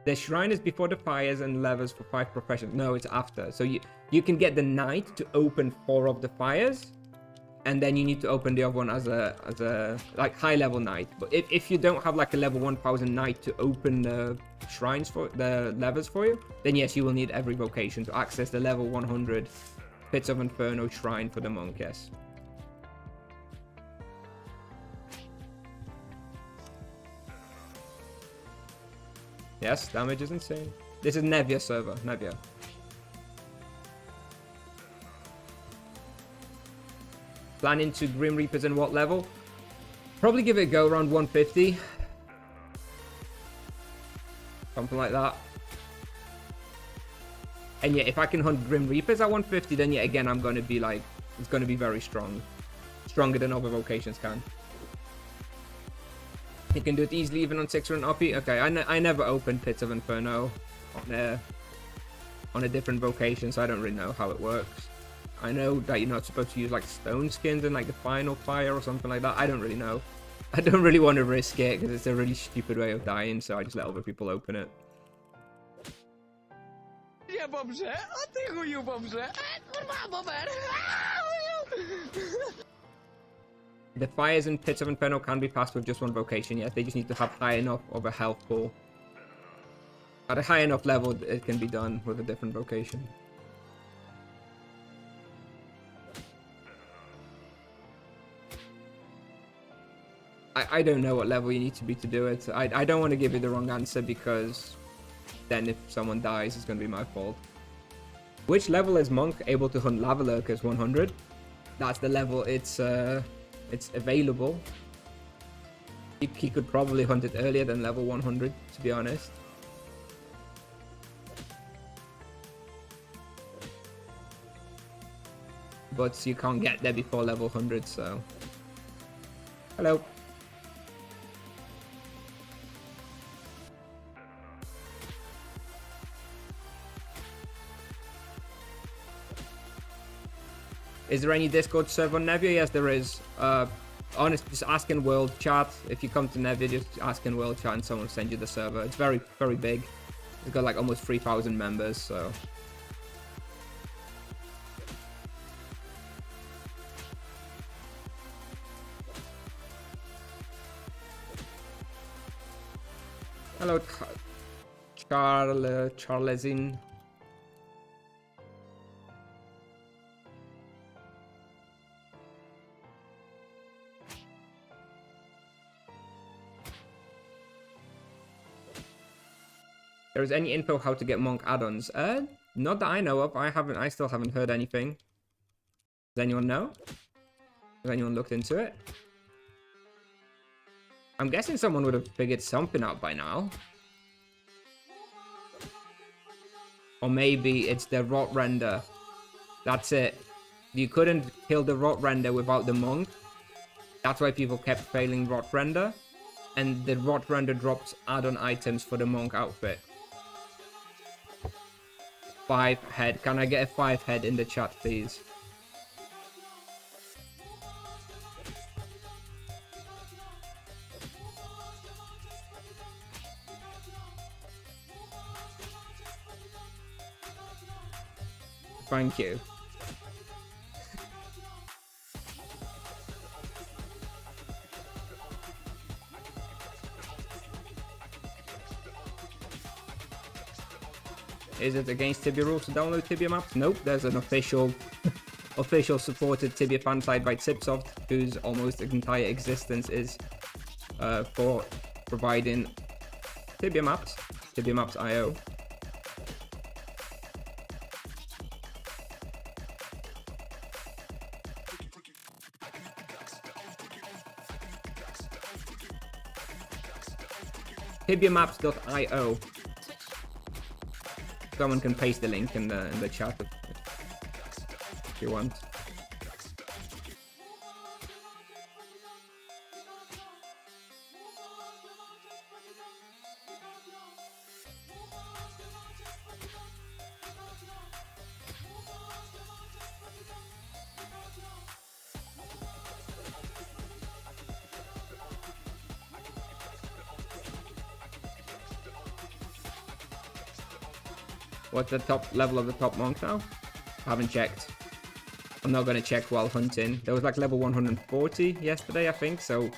The shrine is before the fires and levers for 5 professions. No, it's after. So you can get the knight to open 4 of the fires, and then you need to open the other one as a like high level knight. But if you don't have like a level 1000 knight to open the shrines for the levers for you, then yes, you will need every vocation to access the level 100 Pits of Inferno shrine for the monk. Yes. Yes, damage is insane. This is Nevia server, Nevia. Planning to Grim Reapers in what level? Probably give it a go around 150. Something like that. And yeah, if I can hunt Grim Reapers at 150, then yeah, again, I'm going to be like, it's going to be very strong. Stronger than other vocations can. You can do it easily even on 600 OP. Okay, I never opened Pits of Inferno on a different vocation, so I don't really know how it works. I know that you're not supposed to use like stone skins in like the final fire or something like that. I don't really know. I don't really want to risk it because it's a really stupid way of dying, so I just let other people open it. Ja, Bobze, a ty chuju, Bobze. Kurwa, Bober. The fires and Pits of Inferno can be passed with just one vocation, yes. They just need to have high enough of a health pool. At a high enough level, it can be done with a different vocation. I don't know what level you need to be to do it. I don't want to give you the wrong answer because then if someone dies, it's going to be my fault. Which level is Monk able to hunt Lava Lurkers? 100. That's the level it's available. He could probably hunt it earlier than level 100, to be honest. But you can't get there before level 100, so... Hello. Is there any Discord server on Nevia? Yes, there is. Honestly, just ask in world chat. If you come to Nevia, just ask in world chat and someone will send you the server. It's very, very big. It's got like almost 3,000 members, so... Hello, Charlesin. There is any info how to get monk add-ons? Not that I know of. I still haven't heard anything. Does anyone know? Has anyone looked into it? I'm guessing someone would have figured something out by now. Or maybe it's the rot render. That's it. You couldn't kill the rot render without the monk. That's why people kept failing rot render. And the rot render drops add-on items for the monk outfit. 5 head. Can I get a 5 head in the chat, please? Thank you. Is it against Tibia rules to download Tibia maps? Nope, there's an official supported Tibia fan site by Tipsoft, whose almost entire existence is for providing Tibia maps, Tibia Maps.io. TibiaMaps.io. Someone can paste the link in the chat if you want. What's the top level of the top monk now? Haven't checked. I'm not going to check while hunting. There was like level 140 yesterday, I think. So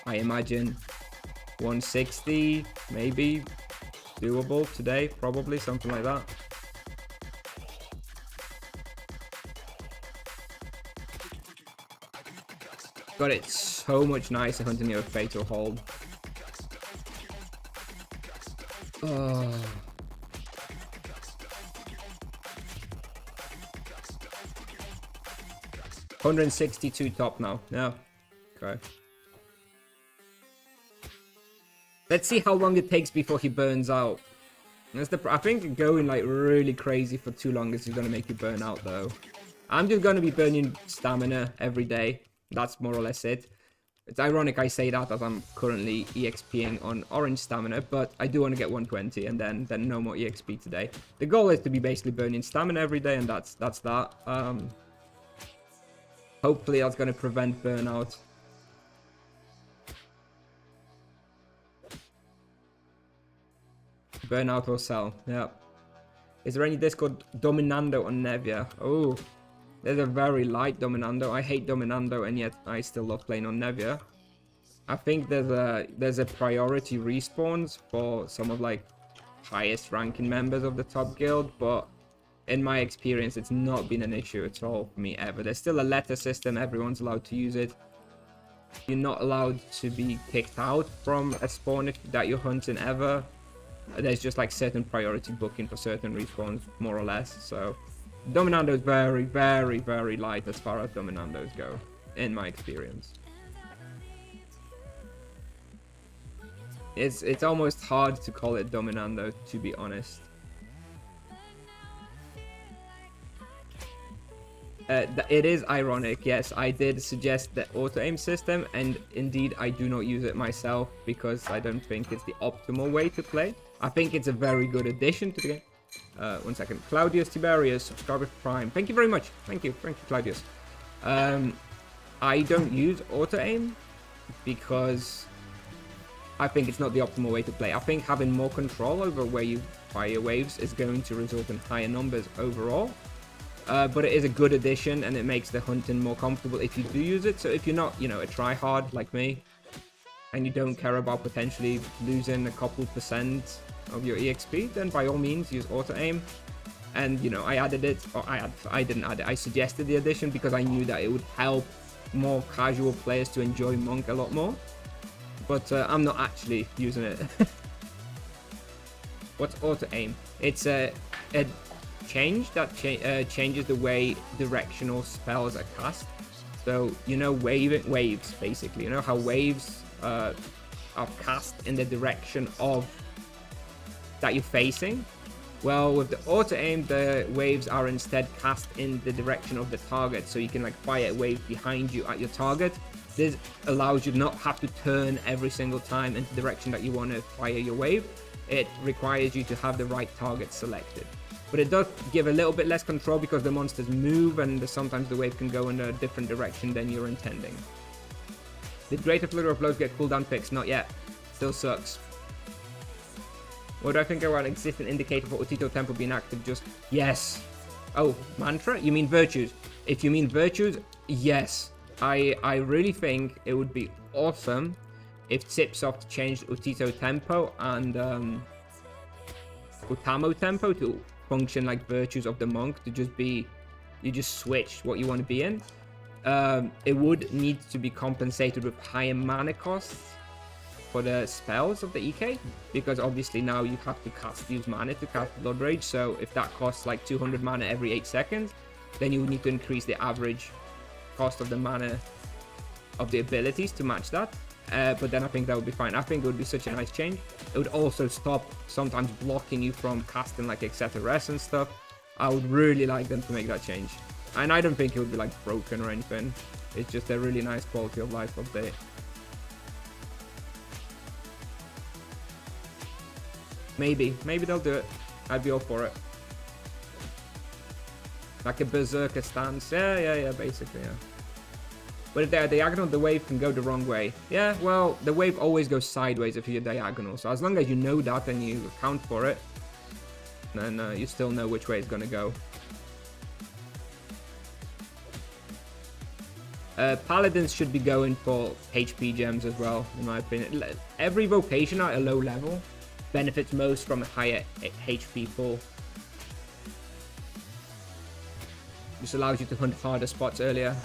I imagine 160, maybe doable today. Probably something like that. God, it's so much nicer hunting near a fatal hold. Oh. 162 top now. Yeah. Okay. Let's see how long it takes before he burns out. I think going like really crazy for too long is going to make you burn out though. I'm just going to be burning stamina every day. That's more or less it. It's ironic I say that as I'm currently EXPing on orange stamina, but I do want to get 120 and then no more EXP today. The goal is to be basically burning stamina every day, and that's that. Hopefully that's going to prevent burnout. Burnout or sell, yeah. Is there any Discord Dominando on Nevia? Oh, there's a very light Dominando. I hate Dominando, and yet I still love playing on Nevia. I think there's a priority respawns for some of like highest ranking members of the top guild, but in my experience, it's not been an issue at all for me ever. There's still a letter system. Everyone's allowed to use it. You're not allowed to be kicked out from a spawn that you're hunting ever. There's just like certain priority booking for certain respawns, more or less. So Dominando is very, very, very light as far as Dominandos go, in my experience. It's almost hard to call it Dominando, to be honest. It is ironic, yes. I did suggest the auto-aim system, and indeed I do not use it myself because I don't think it's the optimal way to play. I think it's a very good addition to the game. 1 second. Claudius Tiberius, subscriber Prime. Thank you very much. Thank you, Claudius. I don't use auto-aim because I think it's not the optimal way to play. I think having more control over where you fire waves is going to result in higher numbers overall. But it is a good addition, and it makes the hunting more comfortable if you do use it. So if you're not, a tryhard like me, and you don't care about potentially losing a couple % of your EXP, then by all means use auto-aim. And, I added it, or I didn't add it, I suggested the addition because I knew that it would help more casual players to enjoy Monk a lot more. But I'm not actually using it. What's auto-aim? It's a change that changes the way directional spells are cast. So, waves, basically. You know how waves are cast in the direction of that you're facing? Well, with the auto-aim, the waves are instead cast in the direction of the target. So you can fire a wave behind you at your target. This allows you to not have to turn every single time in the direction that you want to fire your wave. It requires you to have the right target selected. But it does give a little bit less control because the monsters move, and sometimes the wave can go in a different direction than you're intending. Did Greater Flutter of Blows get cooldown fixed? Not yet. Still sucks. What do I think about existing indicator for Otito Temple being active? Just yes. Oh, mantra? You mean virtues? If you mean virtues, yes. I really think it would be awesome if Tipsoft changed Otito Tempo and Utamo Tempo to function like virtues of the monk, to just be, you just switch what you want to be in. It would need to be compensated with higher mana costs for the spells of the EK, because obviously now you have to use mana to cast Blood Rage. So if that costs like 200 mana every 8 seconds, then you would need to increase the average cost of the mana of the abilities to match that. But then I think that would be fine. I think it would be such a nice change. It would also stop sometimes blocking you from casting like Exeter and stuff. I would really like them to make that change. And I don't think it would be like broken or anything. It's just a really nice quality of life update. Maybe they'll do it. I'd be all for it. Like a berserker stance. Yeah, basically, yeah. But if they're diagonal, the wave can go the wrong way. Yeah, well, the wave always goes sideways if you're diagonal. So as long as you know that and you account for it, then you still know which way it's gonna go. Paladins should be going for HP gems as well, in my opinion. Every vocation at a low level benefits most from a higher HP pool. This allows you to hunt harder spots earlier.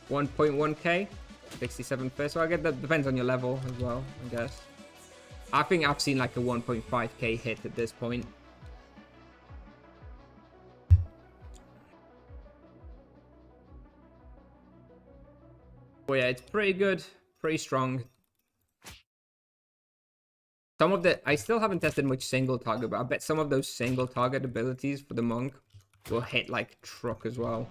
$1.1k, 67 first. So I get that depends on your level as well, I guess. I think I've seen like a 1.5k hit at this point. But yeah, it's pretty good, pretty strong. Some of the I still haven't tested much single target, but I bet some of those single target abilities for the monk will hit like truck as well.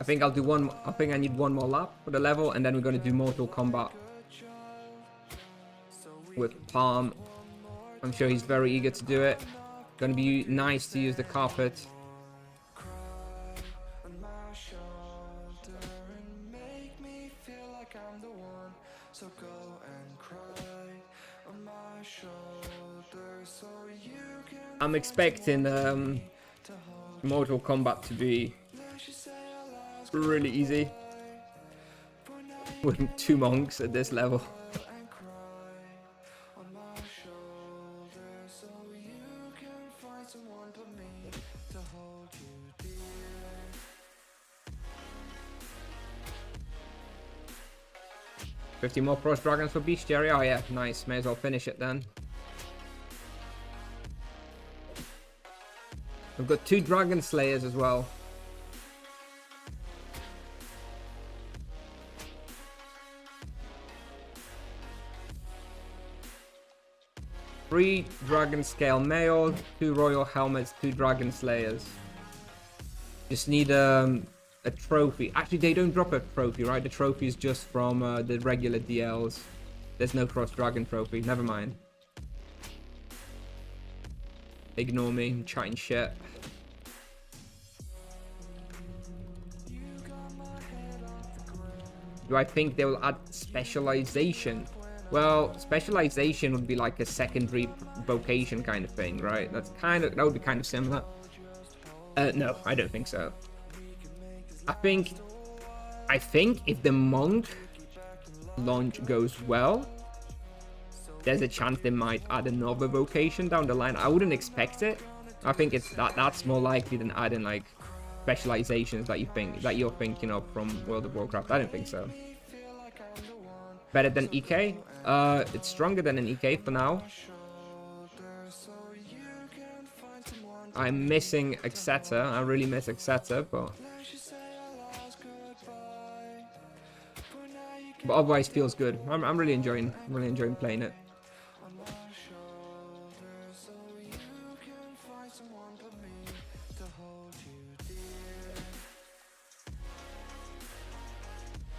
I think I'll do one. I think I need one more lap for the level, and then we're going to do Mortal Kombat with Palm. I'm sure he's very eager to do it. Going to be nice to use the carpet. I'm expecting Mortal Kombat to be really easy with 2 monks at this level. $50 more Frost Dragons for Bestiary. Oh yeah, nice. May as well finish it then. We've got 2 Dragon Slayers as well. Three Dragon Scale Mail, 2 Royal Helmets, 2 Dragon Slayers. Just need a trophy. Actually, they don't drop a trophy, right? The trophy is just from the regular DLs. There's no Cross Dragon trophy. Never mind. Ignore me. I'm chatting shit. Do I think they will add specialization? Well, specialization would be like a secondary vocation kind of thing, right? That would be kind of similar. No, I don't think so. I think if the monk launch goes well, there's a chance they might add another vocation down the line. I wouldn't expect it. I think it's that's more likely than adding like specializations that you're thinking of from World of Warcraft. I don't think so. Better than EK? It's stronger than an EK for now. I'm missing Exeter. I really miss Exeter, but otherwise feels good. I'm really enjoying playing it.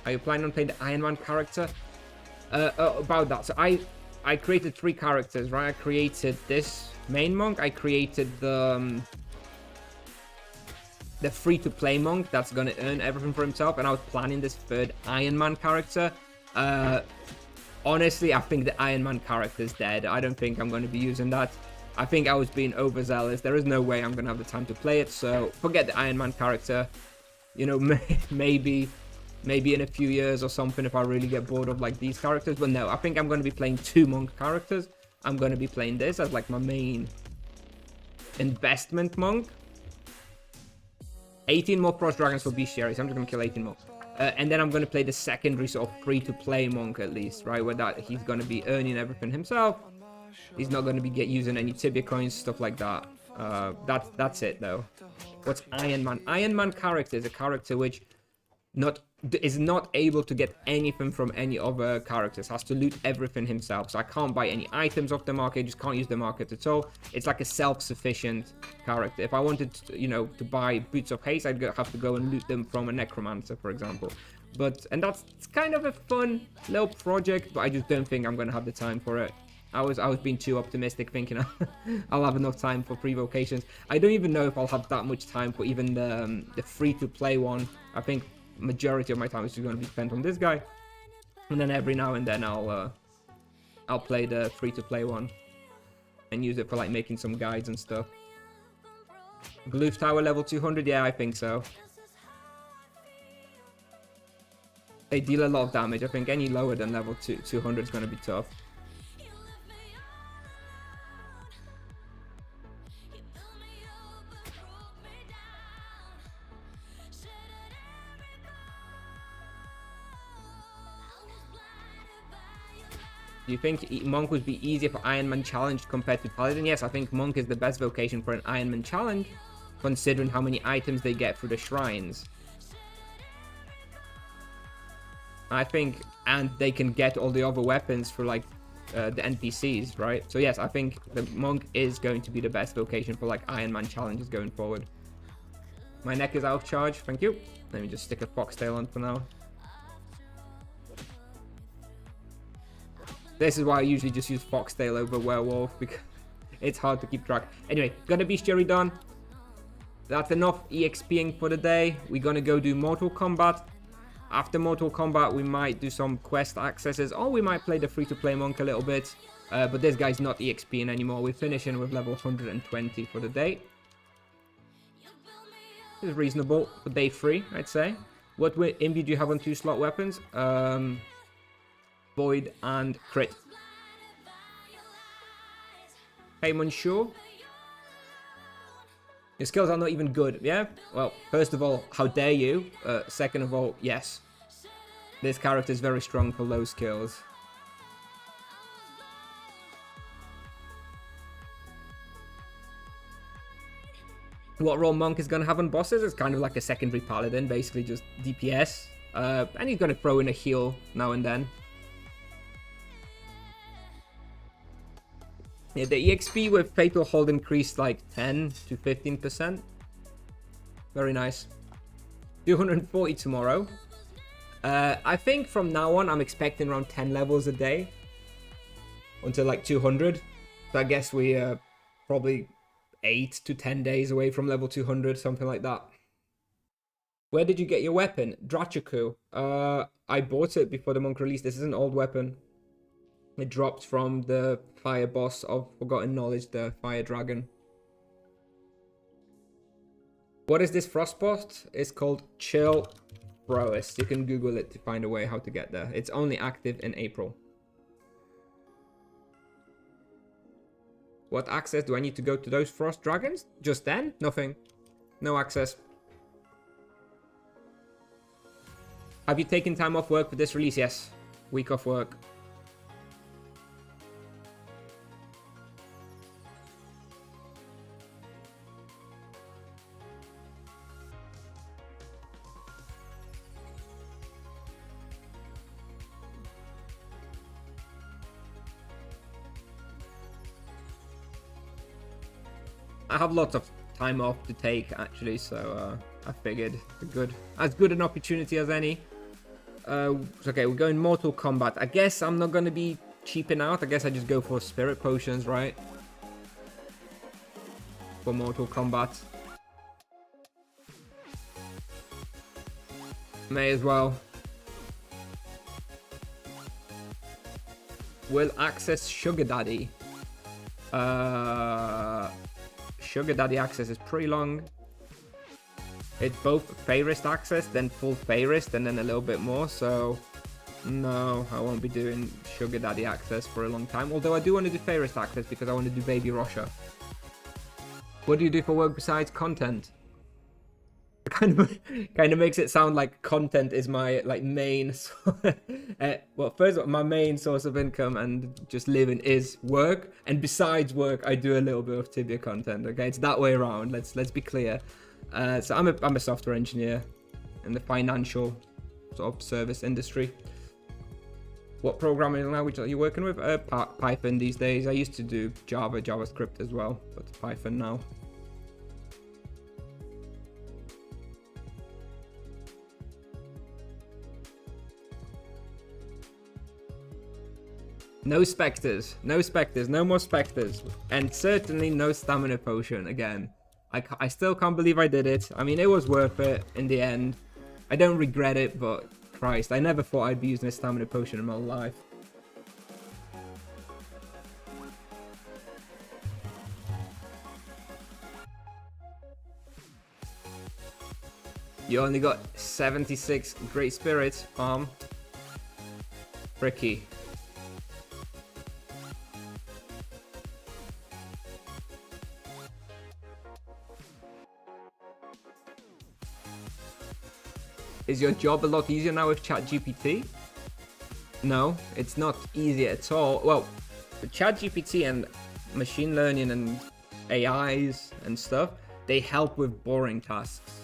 Are you planning on playing the Iron Man character? About that, so I created 3 characters, right? I created this main monk. I created the free-to-play monk that's gonna earn everything for himself, and I was planning this 3rd Iron Man character. honestly, I think the Iron Man character is dead. I don't think I'm going to be using that. I think I was being overzealous. There is no way I'm going to have the time to play it. So forget the Iron Man character. You know, maybe in a few years or something if I really get bored of like these characters. But no, I think I'm going to be playing 2 monk characters. I'm going to be playing this as like my main investment monk. 18 more Frost Dragons for Bestiary, so I'm just going to kill 18 more. And then I'm going to play the secondary sort of free-to-play monk at least, right? Where that he's going to be earning everything himself. He's not going to be using any Tibia coins, stuff like that. That's it though. What's Iron Man? Iron Man character is a character which is not able to get anything from any other characters. Has to loot everything himself. So I can't buy any items off the market. Just can't use the market at all. It's like a self-sufficient character. If I wanted to, you know, to buy Boots of Haste, I'd have to go and loot them from a necromancer, for example. And that's kind of a fun little project, but I just don't think I'm going to have the time for it. I was being too optimistic, thinking I'll have enough time for pre-vocations. I don't even know if I'll have that much time for even the free-to-play one. I think majority of my time is just going to be spent on this guy, and then every now and then I'll play the free-to-play one and use it for like making some guides and stuff. Gloof Tower level 200, yeah, I think so. They deal a lot of damage. I think any lower than level 200 is going to be tough. Do you think Monk would be easier for Iron Man Challenge compared to Paladin? Yes, I think Monk is the best vocation for an Iron Man Challenge, considering how many items they get through the shrines. I think, and they can get all the other weapons for like the NPCs, right? So yes, I think the Monk is going to be the best vocation for like Iron Man challenges going forward. My neck is out of charge, thank you. Let me just stick a foxtail on for now. This is why I usually just use foxtail over werewolf, because it's hard to keep track. Anyway, gonna be Bestiary done. That's enough EXPing for the day. We're gonna go do Mortal Kombat. After Mortal Kombat, we might do some quest accesses, or we might play the free-to-play monk a little bit. But this guy's not EXPing anymore. We're finishing with level 120 for the day. This is reasonable for day 3, I'd say. What envy do you have on 2-slot weapons? Void and crit. Hey, Monsieur. Your skills are not even good, yeah? Well, first of all, how dare you? Second of all, yes. This character is very strong for low skills. What role Monk is going to have on bosses? It's kind of like a secondary paladin, basically just DPS. And he's going to throw in a heal now and then. Yeah, the EXP with Fatal Hold increased like 10 to 15%. Very nice. 240 tomorrow. I think from now on I'm expecting around 10 levels a day. Until like 200. So I guess we are probably 8 to 10 days away from level 200, something like that. Where did you get your weapon? Drachaku. I bought it before the monk release. This is an old weapon. It dropped from the fire boss of Forgotten Knowledge, the fire dragon. What is this frost boss? It's called Chill Froest. You can Google it to find a way how to get there. It's only active in April. What access do I need to go to those frost dragons? Just then? Nothing. No access. Have you taken time off work for this release? Yes. Week off work. I have lots of time off to take actually, so I figured as good an opportunity as any. Okay, we're going Mortal Kombat. I guess I'm not going to be cheaping out. I guess I just go for spirit potions, right? For Mortal Kombat. May as well. will access Sugar Daddy. Sugar Daddy access is pretty long. It's both Fairest access, then full Fairest, and then a little bit more. So no, I won't be doing Sugar Daddy access for a long time. Although I do want to do Fairest access because I want to do Baby Rosha. What do you do for work besides content? Kind of makes it sound like content is my like main well, first of all, my main source of income and just living is work, and besides work I do a little bit of Tibia content. Okay, it's that way around. Let's be clear. So I'm a software engineer in the financial sort of service industry. What programming language are you working with? Python these days. I used to do JavaScript as well, but Python now. No specters, no more specters, and certainly no stamina potion again. I still can't believe I did it. I mean, it was worth it in the end. I don't regret it, but Christ, I never thought I'd be using a stamina potion in my life. You only got 76 Great Spirits, farm. Tricky. Is your job a lot easier now with ChatGPT? No, it's not easy at all. Well, ChatGPT and machine learning and AIs and stuff, they help with boring tasks.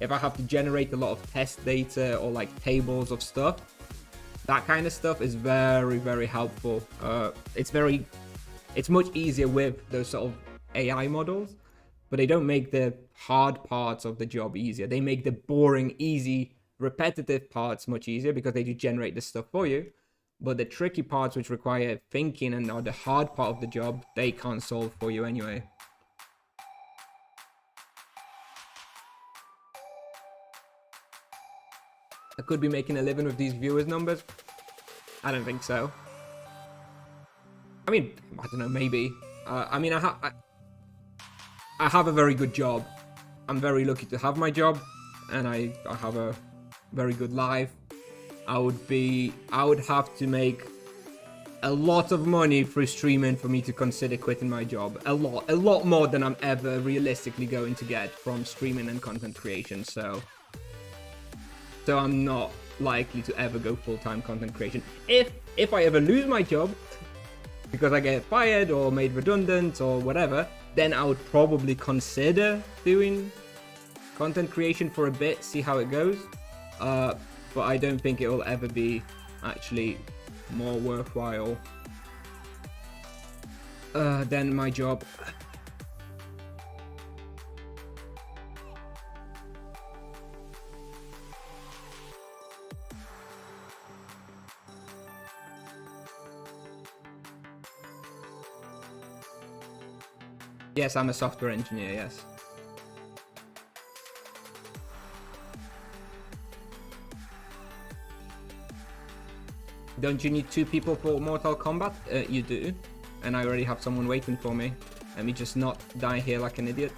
If I have to generate a lot of test data or like tables of stuff, that kind of stuff is very, very helpful. It's much easier with those sort of AI models, but they don't make the hard parts of the job easier. They make the boring, easy, repetitive parts much easier because they do generate this stuff for you. But the tricky parts which require thinking and are the hard part of the job, they can't solve for you anyway. I could be making a living with these viewers numbers. I don't think so. I mean, I don't know, maybe. I mean, I have a very good job. I'm very lucky to have my job, and I have a very good life. I would have to make a lot of money through streaming for me to consider quitting my job. A lot more than I'm ever realistically going to get from streaming and content creation. So I'm not likely to ever go full-time content creation. If I ever lose my job because I get fired or made redundant or whatever, then I would probably consider doing content creation for a bit, see how it goes. But I don't think it will ever be actually more worthwhile than my job. Yes, I'm a software engineer, yes. Don't you need 2 people for Mortal Kombat? You do. And I already have someone waiting for me. Let me just not die here like an idiot.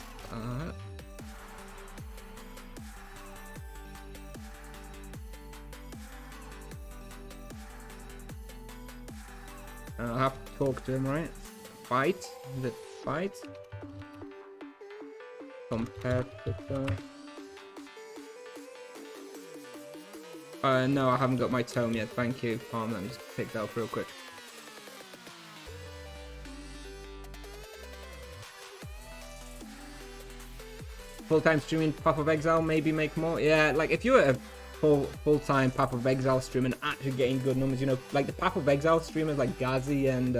I have to talk to him, right? Fight? Is it fight? Competitor. No, I haven't got my tome yet. Thank you. Let me just pick that up real quick. Full-time streaming Path of Exile, maybe make more. Yeah, like if you're a full-time Path of Exile streamer and actually getting good numbers, you know, like the Path of Exile streamers like Gazi and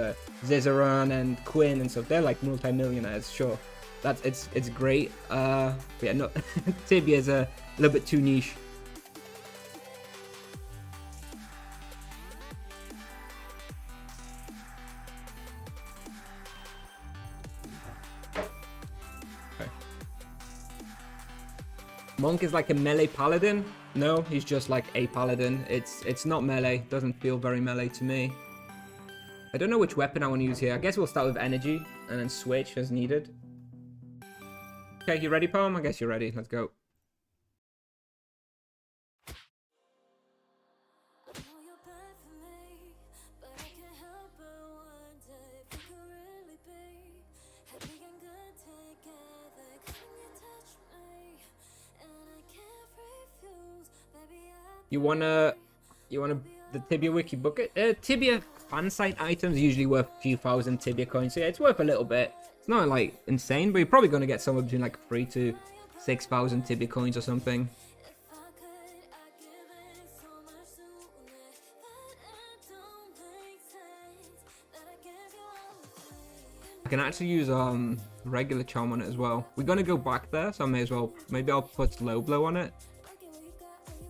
Zizaran and Quinn and stuff, they're like multi-millionaires, sure. It's great. But yeah, no, Tibia is a little bit too niche. Monk is like a melee paladin? No, he's just like a paladin. It's not melee. Doesn't feel very melee to me. I don't know which weapon I want to use here. I guess we'll start with energy and then switch as needed. Okay, you ready, Palm? I guess you're ready. Let's go. You wanna the Tibia wiki book it? Tibia fan site items usually worth a few thousand Tibia coins, so yeah, it's worth a little bit. It's not like insane, but you're probably gonna get somewhere between like 3,000 to 6,000 Tibia coins or something. I can actually use regular charm on it as well. We're gonna go back there, so I may as well. Maybe I'll put low blow on it.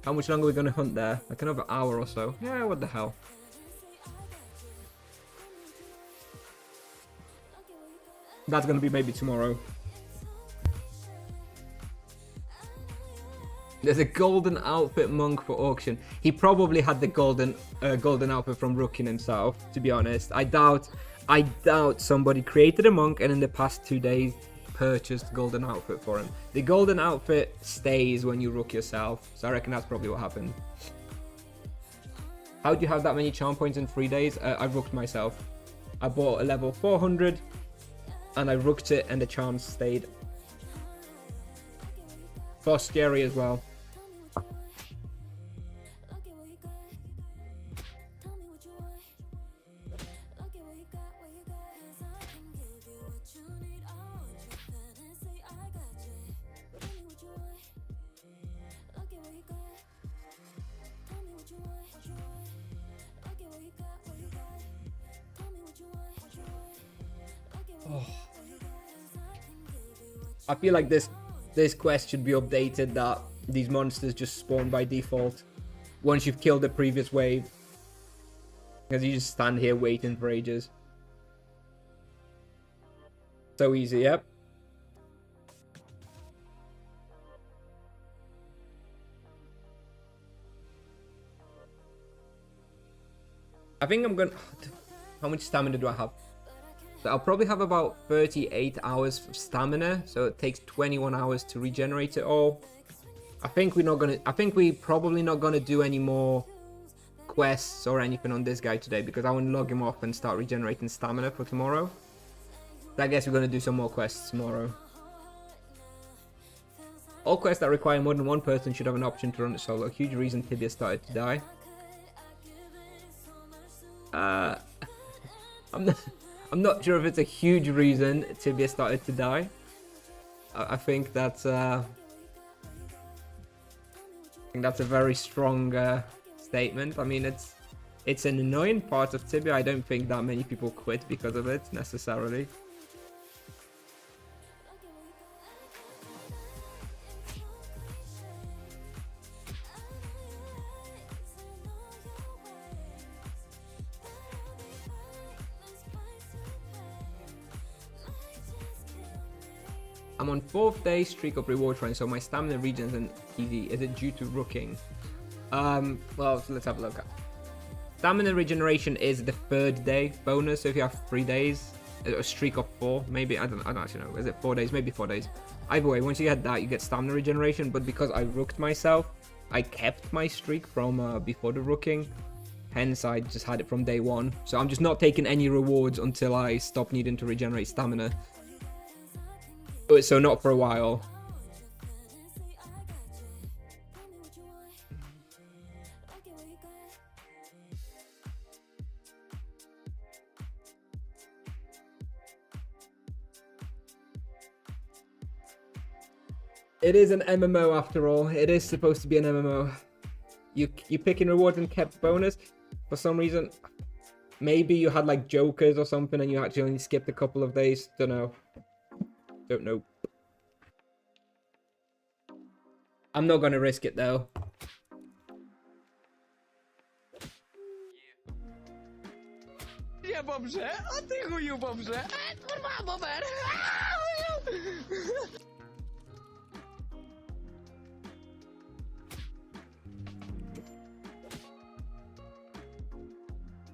How much longer are we gonna hunt there? Like another hour or so. Yeah, what the hell. That's gonna be maybe tomorrow. There's a golden outfit monk for auction. He probably had the golden outfit from Rookin himself, to be honest. I doubt somebody created a monk and in the past 2 days purchased golden outfit for him. The golden outfit stays when you rook yourself, so I reckon that's probably what happened. How do you have that many charm points in 3 days? I rooked myself. I bought a level 400 and I rooked it and the charms stayed. For scary as well. Oh. I feel like this quest should be updated that these monsters just spawn by default once you've killed the previous wave, because you just stand here waiting for ages. So easy, yep. I think I'm gonna... How much stamina do I have? So I'll probably have about 38 hours of stamina, so it takes 21 hours to regenerate it all. I think we're probably not gonna do any more quests or anything on this guy today, because I want to log him off and start regenerating stamina for tomorrow. So I guess we're gonna do some more quests tomorrow. All quests that require more than one person should have an option to run it solo. A huge reason Tibia started to die. I'm not sure if it's a huge reason Tibia started to die. I think that's a very strong statement. I mean, it's an annoying part of Tibia. I don't think that many people quit because of it necessarily. I'm on 4th day streak of reward train, so my stamina regens and easy. Is it due to rooking? Well, let's have a look. Stamina regeneration is the 3rd day bonus, so if you have 3 days, a streak of 4, maybe, I don't actually know. Is it 4 days? Maybe 4 days. Either way, once you get that, you get stamina regeneration, but because I rooked myself, I kept my streak from before the rooking. Hence, I just had it from day 1. So I'm just not taking any rewards until I stop needing to regenerate stamina. So not for a while. It is an MMO after all. It is supposed to be an MMO. You picking rewards and kept bonus. For some reason, maybe you had like jokers or something and you actually only skipped a couple of days. Don't know. Don't know. I'm not gonna risk it though. Ja, babze, a ty chuju, babze. Kurwa, bober.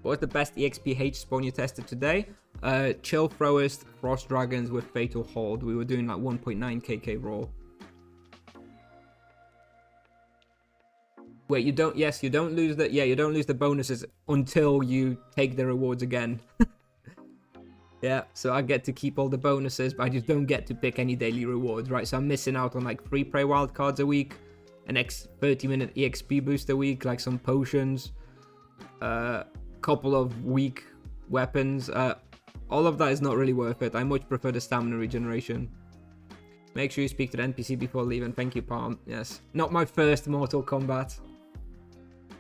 What was the best EXPH spawn you tested today? Chill Froest, Frost Dragons with Fatal Hold. We were doing like 1.9 KK raw. Wait, you don't, yes, you don't lose the, yeah, you don't lose the bonuses until you take the rewards again. Yeah, so I get to keep all the bonuses, but I just don't get to pick any daily rewards, right? So I'm missing out on like free prey wildcards a week, an 30-minute EXP boost a week, like some potions, couple of weak weapons. All of that is not really worth it. I much prefer the stamina regeneration. Make sure you speak to the NPC before leaving. Thank you, Palm. Yes. Not my first Mortal Kombat.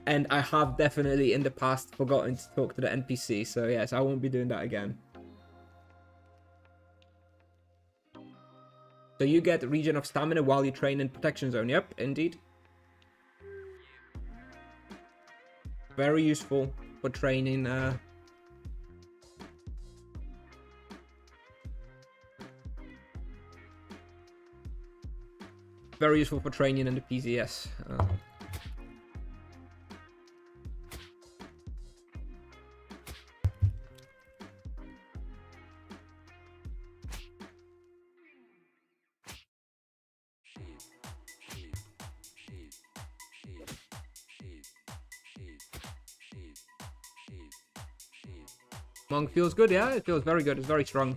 And I have definitely in the past forgotten to talk to the NPC. So yes, I won't be doing that again. So you get regen of stamina while you train in protection zone. Yep, indeed. Very useful for training. Very useful for training in the PZS. Monk feels good, yeah, it feels very good, it's very strong.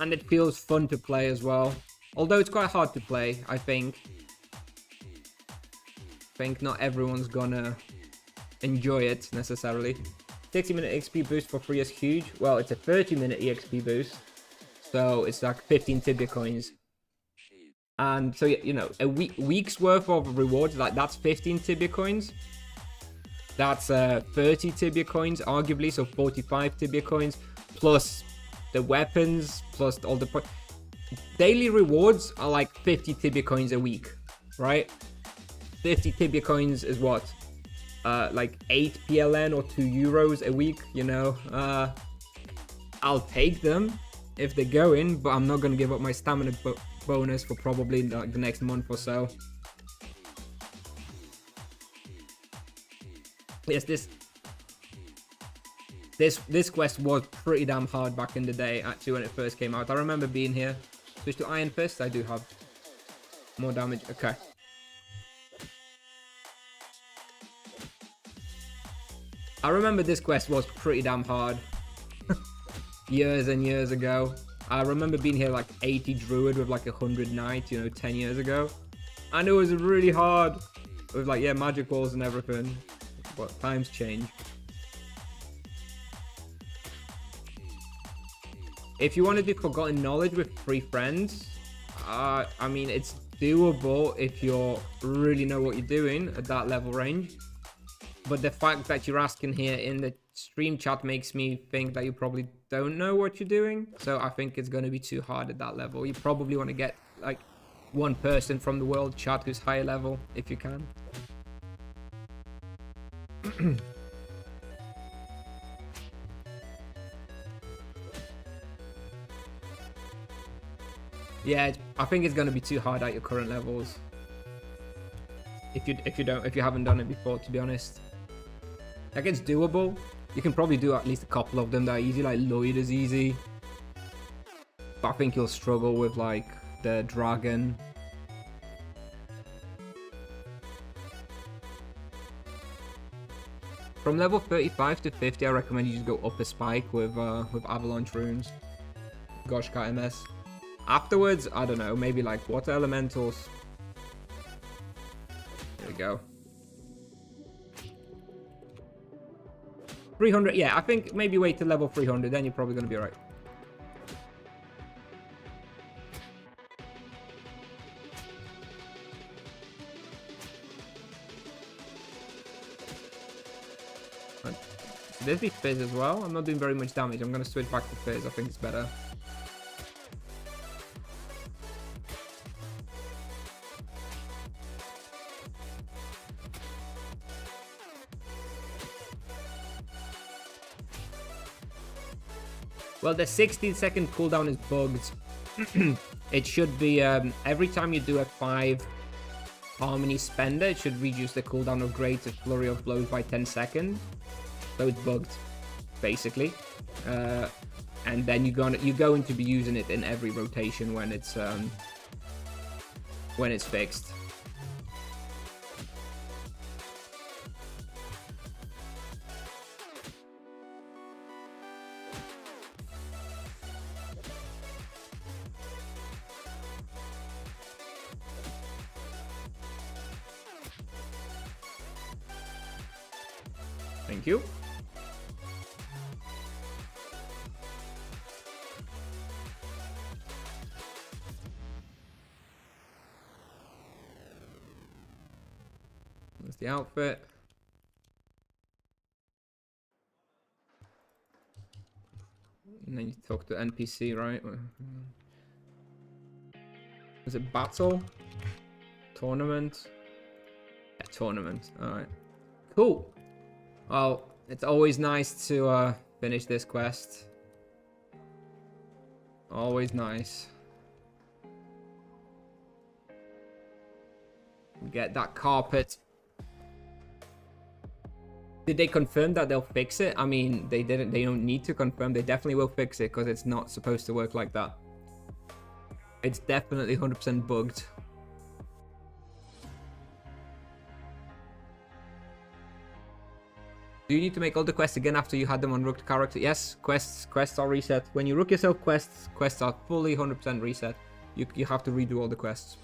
And it feels fun to play as well. Although it's quite hard to play, I think. Not everyone's gonna enjoy it necessarily. 60-minute XP boost for free is huge. Well, it's a 30-minute EXP boost. So it's like 15 Tibia coins. And so, you know, a week's worth of rewards, like that's 15 Tibia coins. That's 30 Tibia coins, arguably, so 45 Tibia coins. Plus the weapons, plus all the points. Daily rewards are like 50 Tibia coins a week, right? 50 Tibia coins is what? Like 8 PLN or 2 euros a week, you know? I'll take them if they go in, but I'm not going to give up my stamina bonus for probably like the next month or so. Yes, this quest was pretty damn hard back in the day, actually, when it first came out. I remember being here. Switch to Iron Fist. I do have more damage. Okay. I remember this quest was pretty damn hard. Years and years ago. I remember being here like 80 druid with like 100 knight, you know, 10 years ago. And it was really hard. With like, yeah, magic balls and everything. But times change. If you want to do Forgotten Knowledge with 3 friends, I mean, it's doable if you really know what you're doing at that level range. But the fact that you're asking here in the stream chat makes me think that you probably don't know what you're doing. So I think it's going to be too hard at that level. You probably want to get like one person from the world chat who's higher level if you can. Yeah, I think it's going to be too hard at your current levels. If you haven't done it before, to be honest. Like, it's doable. You can probably do at least a couple of them that are easy, like Lloyd is easy. But I think you'll struggle with like the dragon. From level 35 to 50, I recommend you just go up a spike with avalanche runes. Goshka MS. Afterwards, I don't know, maybe like water elementals. There we go. 300, yeah, I think maybe wait till level 300, then you're probably going to be alright. There's the Fizz as well. I'm not doing very much damage. I'm going to switch back to Fizz. I think it's better. Well, the 16-second cooldown is bugged. It should be every time you do a 5 Harmony Spender, it should reduce the cooldown of Great Flurry of Blows by 10 seconds. so it's bugged, basically. And then you're going to be using it in every rotation when it's fixed. Thank you. That's the outfit. And then you talk to NPC, right? Is it battle? Tournament? Yeah, tournament. Alright. Cool. Well, it's always nice to finish this quest. Always nice. Get that carpet. Did they confirm that they'll fix it? I mean, they didn't. They don't need to confirm. They definitely will fix it because it's not supposed to work like that. It's definitely 100% bugged. Do you need to make all the quests again after you had them on rooked character? Yes, quests are reset. When you rook yourself quests are fully 100% reset. You have to redo all the quests.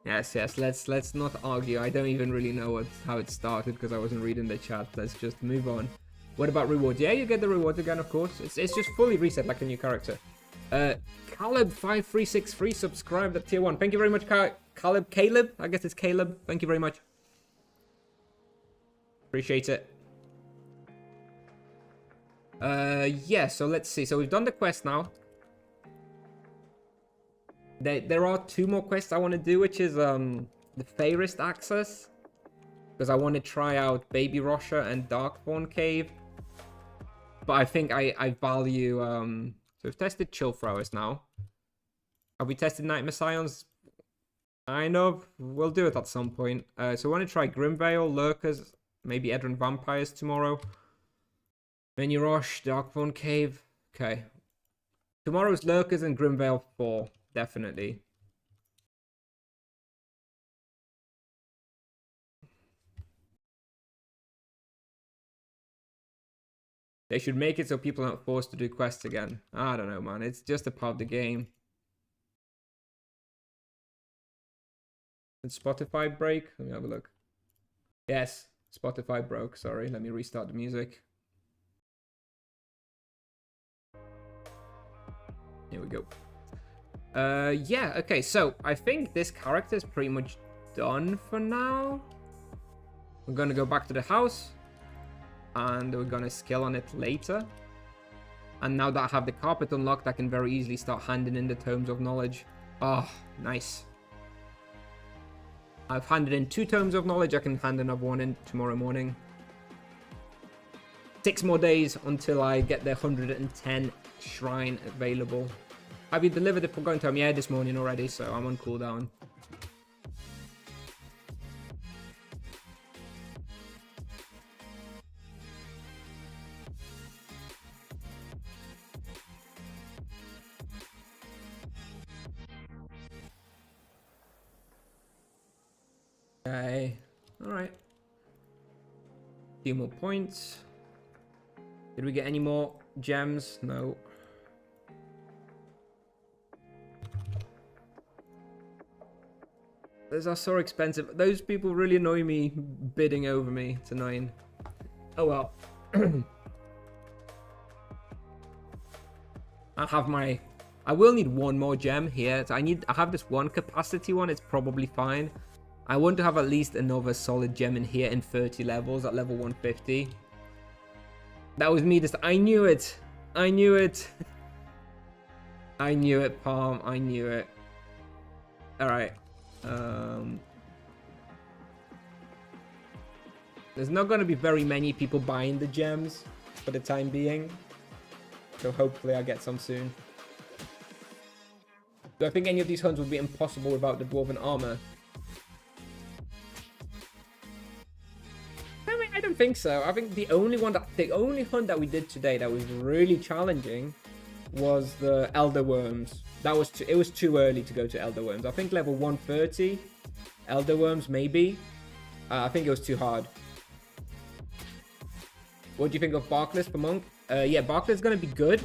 Yes, let's not argue. I don't even really know how it started because I wasn't reading the chat. Let's just move on. What about rewards? Yeah, you get the rewards again, of course. It's just fully reset like a new character. Caleb5363 subscribed at tier 1. Thank you very much, Caleb. I guess it's Caleb. Thank you very much. Appreciate it. Yeah, so let's see. So we've done the quest now. There are 2 more quests I want to do, which is the Froest access. Because I want to try out Baby Rosha and Darkthorn Cave. But I think I value... So we've tested Chill Throwers now. Have we tested Nightmare Scions? Kind of. We'll do it at some point. So I want to try Grimvale, Lurkers, maybe Edron Vampires tomorrow. Baby Rosh, Darkthorn Cave. Okay. Tomorrow's Lurkers and Grimvale 4. Definitely. They should make it so people aren't forced to do quests again. I don't know, man. It's just a part of the game. Did Spotify break? Let me have a look. Yes, Spotify broke. Sorry, let me restart the music. Here we go. Yeah, okay, so I think this character is pretty much done for now. We're gonna go back to the house. And we're gonna skill on it later. And now that I have the carpet unlocked, I can very easily start handing in the Tomes of Knowledge. Oh, nice. I've handed in 2 Tomes of Knowledge. I can hand another one in tomorrow morning. 6 more days until I get the 110 shrine available. Have you delivered the Forgotten Tome? Yeah, this morning already, so I'm on cooldown. Okay, alright. Few more points. Did we get any more gems? No. Those are so expensive. Those people really annoy me bidding over me. It's annoying. Oh well. I will need 1 more gem here. So I have this 1 capacity one. It's probably fine. I want to have at least another solid gem in here in 30 levels at level 150. That was me just... I knew it. I knew it. I knew it, Palm. I knew it. Alright. There's not going to be very many people buying the gems for the time being. so hopefully I get some soon. Do I think any of these hunts would be impossible without the dwarven armor? I mean, I don't think so. I think the only hunt that we did today that was really challenging was the Elder Worms. It was too early to go to Elder Worms. I think level 130 Elder Worms maybe. I think it was too hard. What do you think of Barkless for Monk? Yeah, Barkless is going to be good.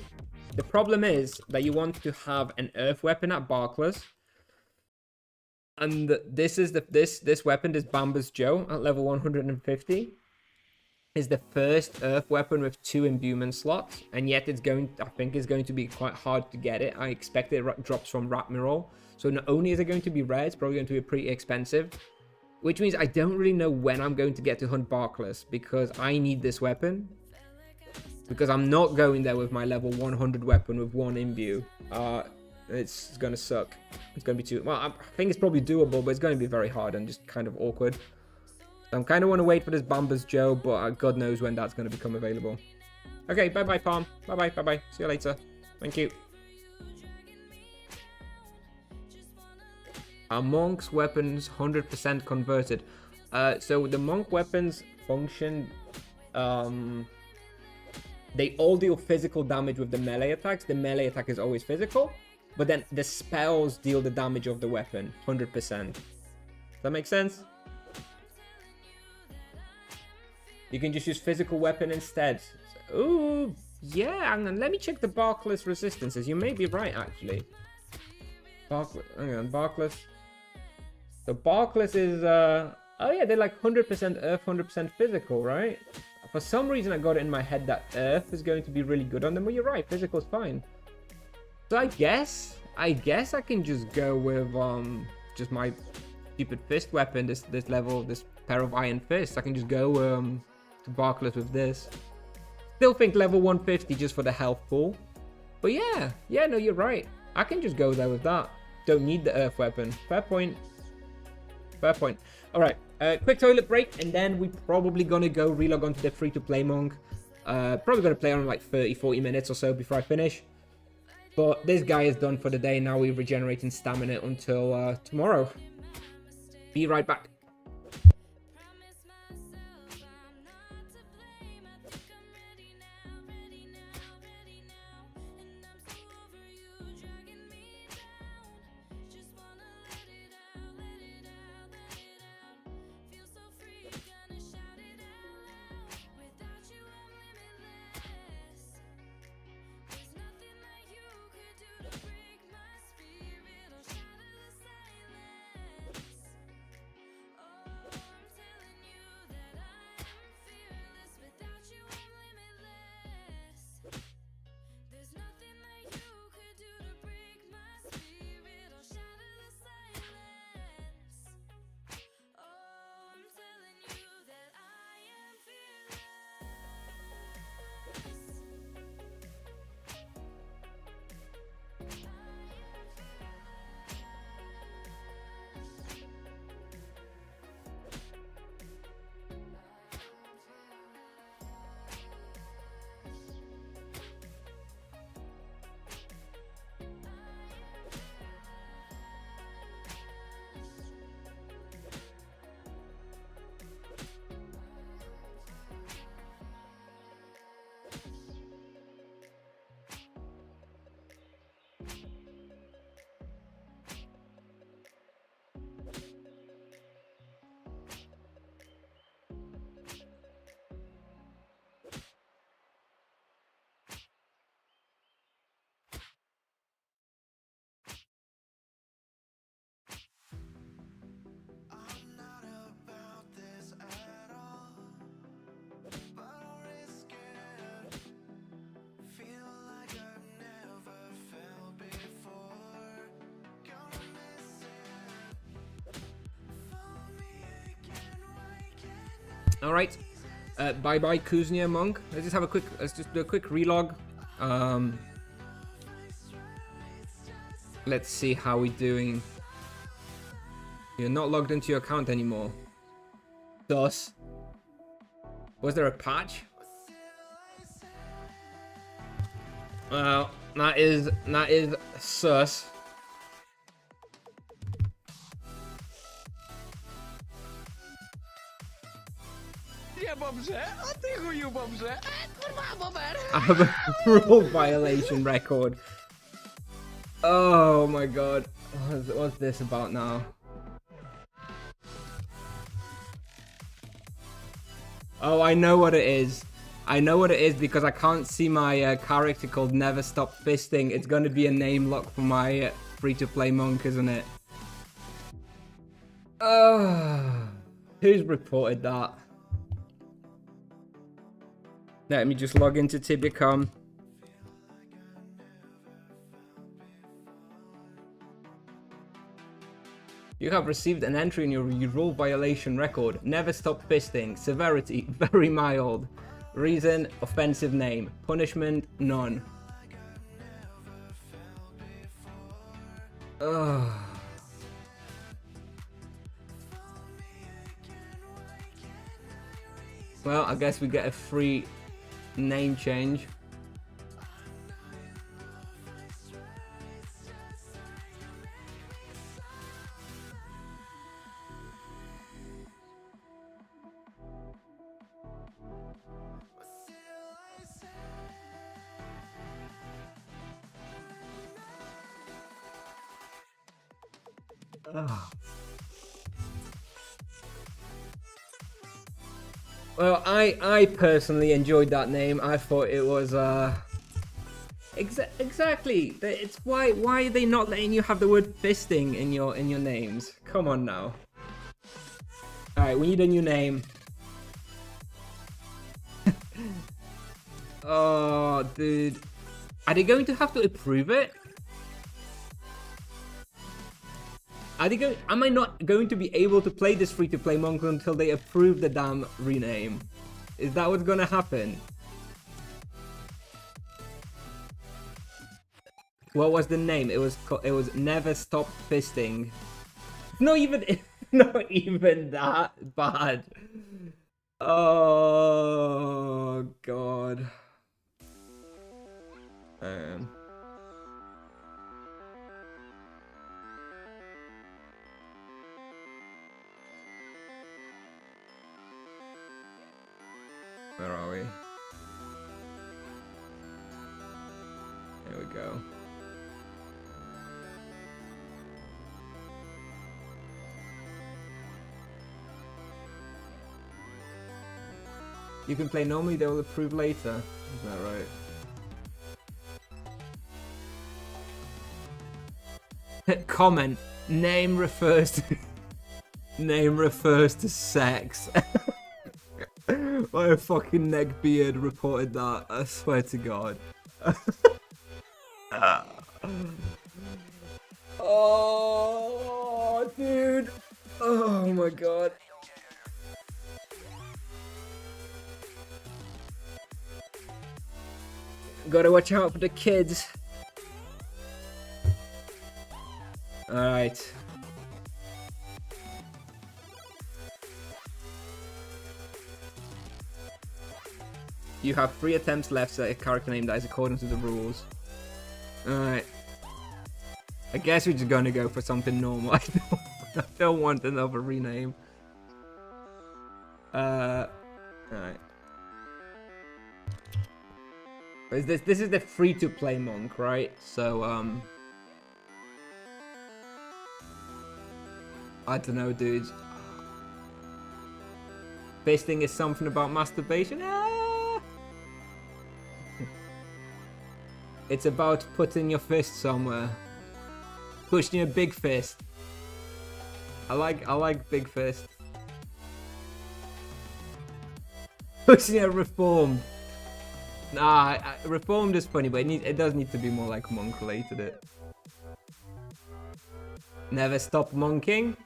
The problem is that you want to have an earth weapon at Barkless. And this is this weapon, this Bamba's Joe at level 150, is the first earth weapon with 2 imbuement slots, and yet I think it's going to be quite hard to get it. I expect it drops from Ratmirol. So not only is it going to be rare, it's probably going to be pretty expensive. Which means I don't really know when I'm going to get to hunt Barkless, because I need this weapon. Because I'm not going there with my level 100 weapon with 1 imbue. It's gonna suck. It's gonna be too... Well, I think it's probably doable, but it's gonna be very hard and just kind of awkward. So I kind of want to wait for this Bamba's Joe, but God knows when that's going to become available. Okay, bye-bye, Palm. Bye-bye, bye-bye. See you later. Thank you. Are Monk's weapons 100% converted? So the Monk weapons function... They all deal physical damage with the melee attacks. The melee attack is always physical. But then the spells deal the damage of the weapon. 100%. Does that make sense? You can just use physical weapon instead. Ooh, yeah. And let me check the Barkless resistances. You may be right, actually. Hang on, Barkless. So Barkless is... Oh yeah, they're like 100% earth, 100% physical, right? For some reason, I got it in my head that earth is going to be really good on them. Well, you're right. Physical's fine. So I guess I can just go with just my stupid fist weapon. This level, this pair of iron fists. I can just go to Barkless with this. Still think level 150 just for the health pool. But yeah, no, you're right. I can just go there with that. Don't need the earth weapon. Fair point. Fair point. All right. Quick toilet break, and then we're probably gonna go relog onto the free-to-play Monk. Probably gonna play on like 30-40 minutes or so before I finish. But this guy is done for the day. Now we're regenerating stamina until tomorrow. Be right back. All right, bye bye Kusnier Monk. Let's just do a quick relog. Let's see how we're doing. You're not logged into your account anymore. Thus, was there a patch? Well, that is sus. Nie dobrze, a ty chuju dobrze. Kurwa, bober. I have a rule violation record. Oh my god. What's this about now? Oh, I know what it is. I know what it is because I can't see my character called Never Stop Fisting. It's going to be a name lock for my free-to-play monk, isn't it? Who's reported that? Let me just log into Tibia.com. You have received an entry in your rule violation record. Never stop fisting. Severity, very mild. Reason, offensive name. Punishment, none. Ugh. Well, I guess we get a free name change. Ugh. Well, I personally enjoyed that name. I thought it was exactly. It's why are they not letting you have the word fisting in your names? Come on now. All right, we need a new name. Oh, dude, are they going to have to approve it? Am I not going to be able to play this free-to-play monk until they approve the damn rename? Is that what's gonna happen? What was the name? It was Never Stop Fisting. Not even that bad. Oh god. Where are we? There we go. You can play normally, they will approve later. Is that right? Comment. Name refers to sex. My fucking neckbeard reported that. I swear to God. Oh, dude. Oh my God. Gotta watch out for the kids. Alright. You have 3 attempts left to set a character name that is according to the rules. Alright. I guess we're just gonna go for something normal. I don't want another rename. Alright. This is the free-to-play monk, right? So, I don't know, dude. Fisting is something about masturbation? It's about putting your fist somewhere. Pushing a big fist. I like big fist. Pushing a reformed. Nah, reformed is funny, but it does need to be more like monk related. Never stop monking.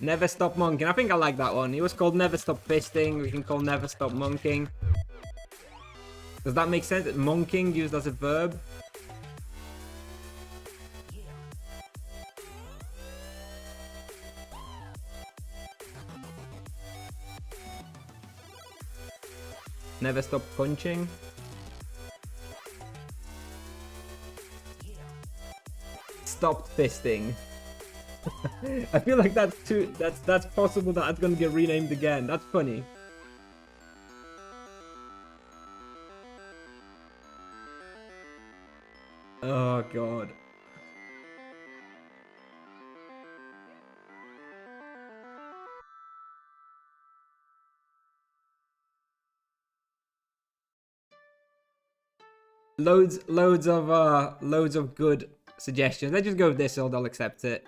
Never stop monking. I think I like that one. It was called Never Stop Fisting. We can call Never Stop Monking. Does that make sense? Monking used as a verb. Never stop punching. Stopped fisting. I feel like that's too. That's possible that it's gonna get renamed again. That's funny. Oh god. Loads of good suggestions. Let's just go with this, so they'll accept it.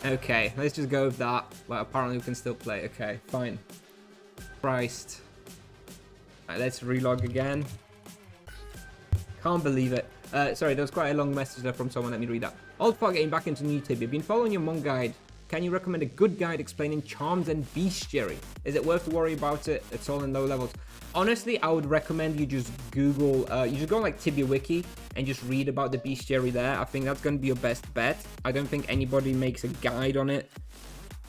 Okay, let's just go with that. Well, apparently we can still play. Okay, fine. Christ. Alright, let's relog again. Can't believe it. Sorry, there was quite a long message there from someone. Let me read that. Old Fog getting back into new Tibia. Been following your Monk guide. Can you recommend a good guide explaining charms and bestiary? Is it worth to worry about it? It's all in low levels. Honestly, I would recommend you just Google, you just go on like Tibia Wiki and just read about the bestiary there. I think that's going to be your best bet. I don't think anybody makes a guide on it,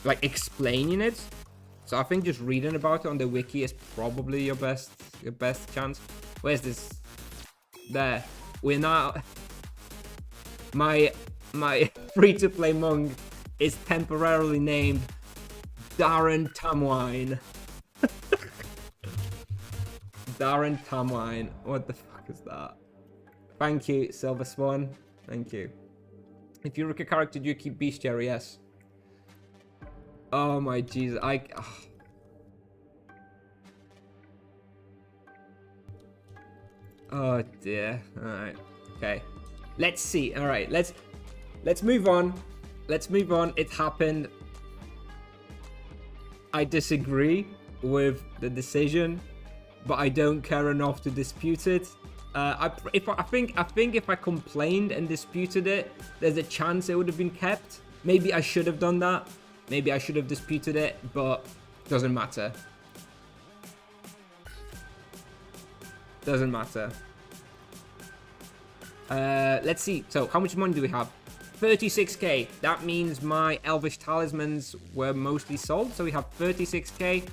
like explaining it. So I think just reading about it on the wiki is probably your best chance. Where's this? There. We're now. My free-to-play monk is temporarily named Darren Tamwine. Darren Tamwine. What the fuck is that? Thank you, Silver Swan. Thank you. If you look a character, do you keep bestiary? Yes. Oh my Jesus. Oh dear. Alright. Okay. Let's see. Alright, let's move on. Let's move on. It happened. I disagree with the decision, but I don't care enough to dispute it. I think if I complained and disputed it, there's a chance it would have been kept. Maybe I should have done that. Maybe I should have disputed it, but doesn't matter. Doesn't matter. Let's see. So how much money do we have? 36k. That means my Elvish talismans were mostly sold. So we have 36k.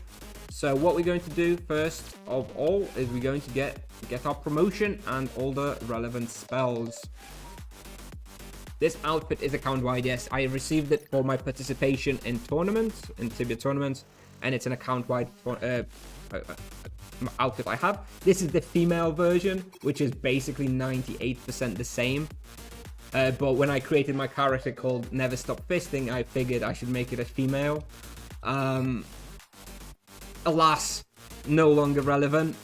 So what we're going to do first of all is we're going to get our promotion and all the relevant spells. This outfit is account-wide, yes. I received it for my participation in tournaments, in Tibia tournaments, and it's an account-wide outfit I have. This is the female version, which is basically 98% the same. But when I created my character called Never Stop Fisting, I figured I should make it a female. Alas, no longer relevant.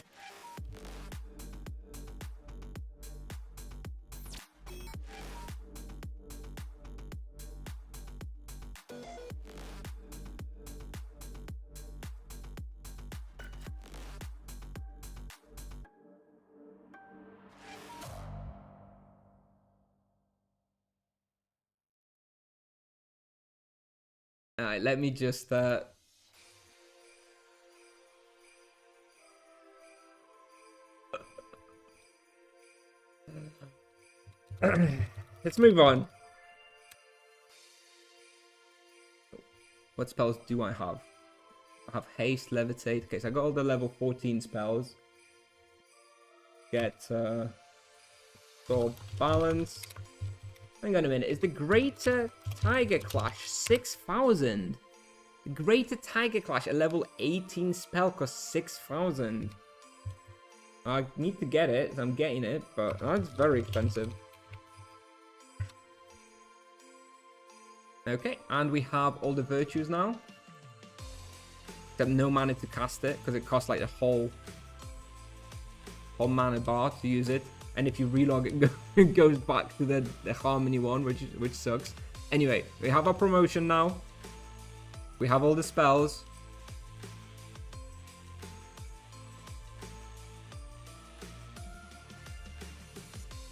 Alright, let me just let's move on. What spells do I have? I have haste, levitate. Okay, so I got all the level 14 spells. Get sword balance. Hang on a minute. Is the Greater Tiger Clash 6,000? The Greater Tiger Clash, a level 18 spell, costs 6,000. I need to get it, so I'm getting it, but that's very expensive. Okay, and we have all the virtues now. Except no mana to cast it, because it costs like the whole mana bar to use it. And if you relog it, it goes back to the Harmony one, which sucks. Anyway, we have our promotion now. We have all the spells.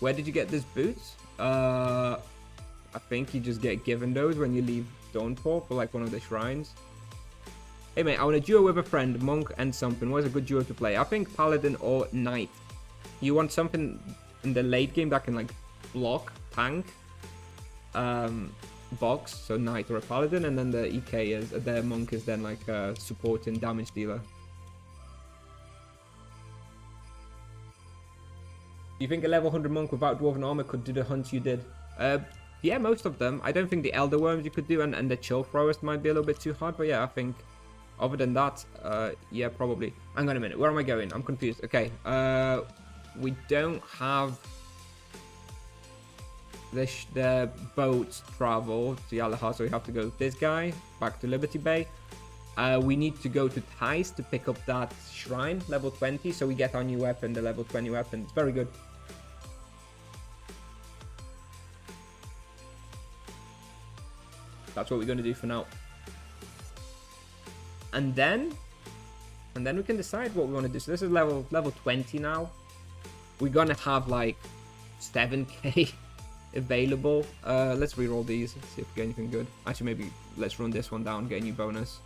Where did you get this boots? I think you just get given those when you leave Dawnfall for like one of the shrines. Hey mate, I want a duo with a friend, monk and something. What is a good duo to play? I think paladin or knight. You want something in the late game that can like block, tank, box, so knight or a paladin, and then the EK is the monk is then like a support and damage dealer. Do you think a level 100 monk without dwarven armor could do the hunts you did? Yeah, most of them. I don't think the elder worms you could do and the chill Froest might be a little bit too hard, but yeah, I think other than that, yeah, probably. Hang on a minute, where am I going? I'm confused. Okay, we don't have the boat travel to Yalahar, so we have to go with this guy back to Liberty Bay. We need to go to Thais to pick up that shrine, level 20, so we get our new weapon, the level 20 weapon. It's very good. That's what we're going to do for now. And then we can decide what we want to do. So this is level 20 now. We're going to have like 7k available. Let's reroll these, see if we get anything good. Actually, maybe let's run this one down, get a new bonus.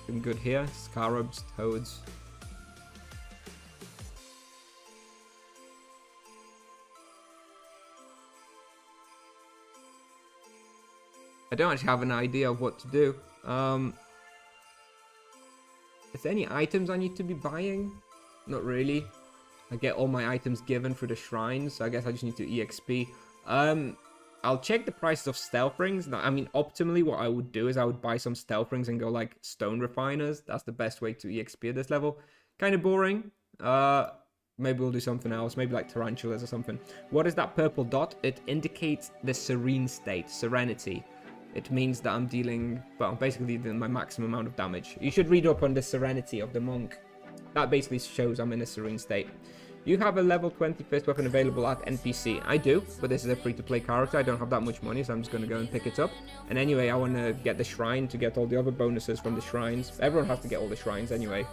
Looking good here. Scarabs, toads. I don't actually have an idea of what to do. Is there any items I need to be buying? Not really. I get all my items given through the shrines, so I guess I just need to EXP. I'll check the prices of stealth rings. Now, I mean, optimally, what I would do is I would buy some stealth rings and go like stone refiners. That's the best way to EXP at this level. Kind of boring. Maybe we'll do something else. Maybe like tarantulas or something. What is that purple dot? It indicates the serene state, serenity. It means that I'm dealing, well, basically my maximum amount of damage. You should read up on the serenity of the monk. That basically shows I'm in a serene state. You have a level 20 first weapon available at NPC. I do, but this is a free-to-play character. I don't have that much money, so I'm just going to go and pick it up. And anyway, I want to get the shrine to get all the other bonuses from the shrines. Everyone has to get all the shrines anyway.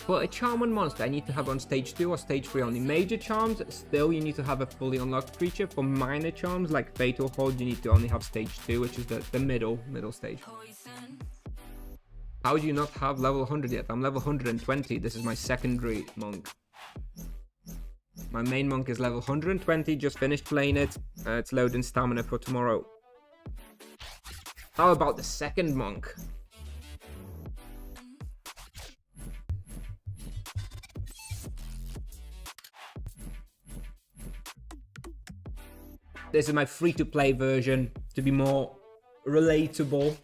For a charm on monster, I need to have on stage 2 or stage 3 only. Major charms, still you need to have a fully unlocked creature. For minor charms, like Fatal Hold, you need to only have stage 2, which is the middle stage. How do you not have level 100 yet? I'm level 120. This is my secondary monk. My main monk is level 120. Just finished playing it. It's loading stamina for tomorrow. How about the second monk? This is my free-to-play version to be more relatable,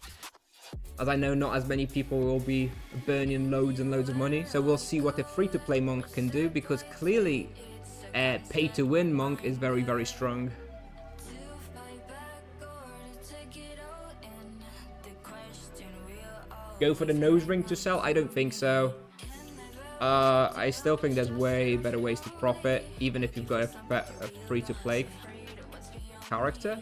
as I know not as many people will be burning loads and loads of money. So we'll see what a free-to-play monk can do, because clearly a pay-to-win monk is very, very strong. Go for the nose ring to sell? I don't think so. I still think there's way better ways to profit, even if you've got a free-to-play character.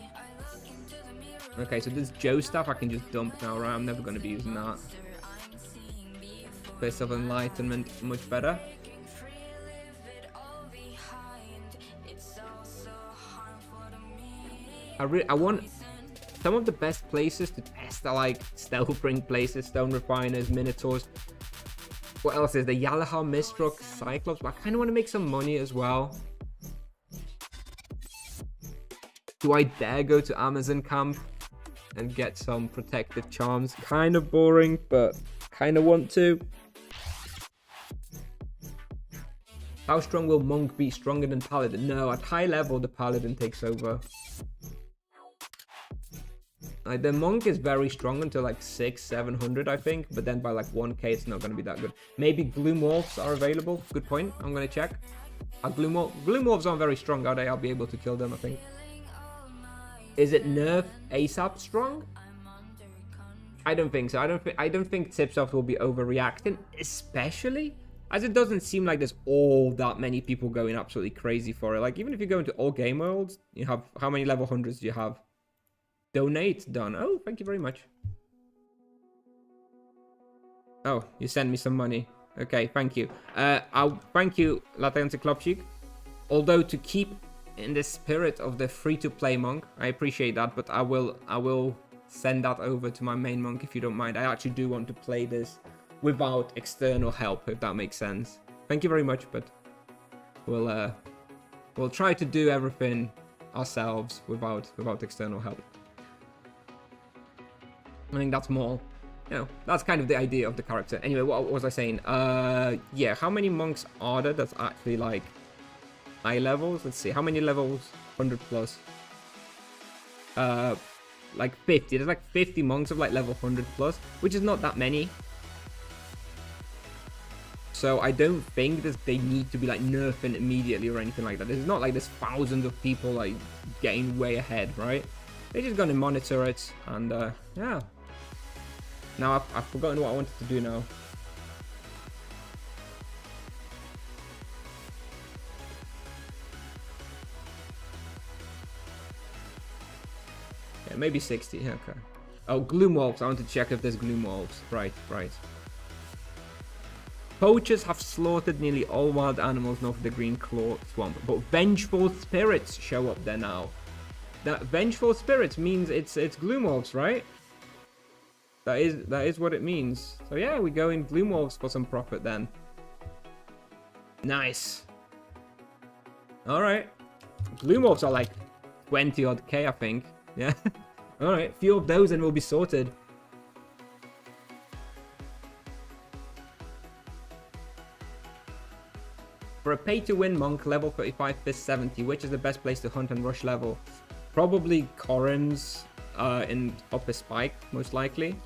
Okay, so this Joe stuff I can just dump now, right? I'm never going to be using that. Face of Enlightenment, much better. I want some of the best places to test are like stealth ring places, stone refiners, minotaurs. What else is the Yalahar Mistral Cyclops? But I kind of want to make some money as well. Do I dare go to Amazon camp and get some protected charms? Kind of boring, but kind of want to. How strong will Monk be? Stronger than Paladin? No, at high level the Paladin takes over. The Monk is very strong until like 600-700 I think, but then by like 1k it's not going to be that good. Maybe Gloom Wolves are available. Good point. I'm going to check. Gloom Wolves aren't very strong, are they? I'll be able to kill them, I think. Is it nerf ASAP strong? I don't think so. I don't think Tipsoft will be overreacting, especially as it doesn't seem like there's all that many people going absolutely crazy for it. Like even if you go into all game worlds, you have how many level 100s do you have? Donate done. Oh, thank you very much. Oh, you sent me some money. Okay, thank you. I'll thank you, Latency Klopchik. Although to keep in the spirit of the free-to-play monk, I appreciate that, but I will send that over to my main monk if you don't mind. I actually do want to play this without external help, if that makes sense. Thank you very much, but we'll try to do everything ourselves without external help. I think that's more, you know, that's kind of the idea of the character. Anyway, what was I saying? Yeah, how many monks are there that's actually like high levels? Let's see, how many levels? 100 plus. Like 50. There's like 50 monks of like level 100 plus, which is not that many. So I don't think that they need to be like nerfing immediately or anything like that. It's not like there's thousands of people like getting way ahead, right? They're just gonna monitor it, and yeah. Now I've forgotten what I wanted to do now. Yeah, maybe 60. Okay. Oh, gloom wolves. I want to check if there's gloom wolves. Right, right. Poachers have slaughtered nearly all wild animals north of the Green Claw Swamp, but vengeful spirits show up there now. That vengeful spirits means it's gloom wolves, right? That is what it means. So yeah, we go in gloom wolves for some profit then. Nice. All right. Gloom wolves are like 20 odd K, I think. Yeah. All right. Few of those and we'll be sorted. For a pay-to-win monk, level 35 to 70, which is the best place to hunt and rush level? Probably Corin's in upper spike, most likely.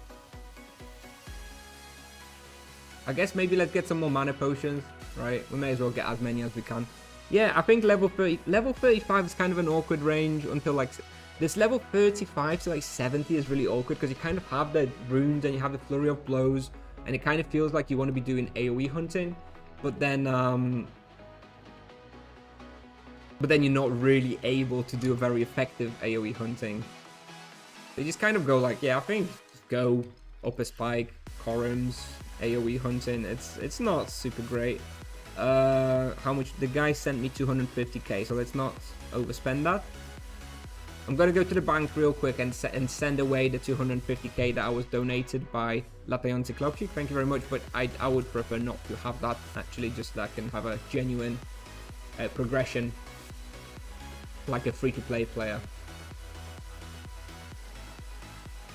I guess maybe let's get some more mana potions, right? We may as well get as many as we can. Yeah, I think level 35 is kind of an awkward range until like... This level 35 to like 70 is really awkward because you kind of have the runes and you have the flurry of blows, and it kind of feels like you want to be doing AoE hunting, but then you're not really able to do a very effective AoE hunting. They just kind of go like, yeah, I think just go upper spike, Corums, AoE hunting. It's not super great. How much? The guy sent me 250k, so let's not overspend that. I'm gonna go to the bank real quick and send away the 250k that I was donated by Latayon Cyclopsy. Thank you very much, but I would prefer not to have that, actually, just so I can have a genuine progression like a free-to-play player.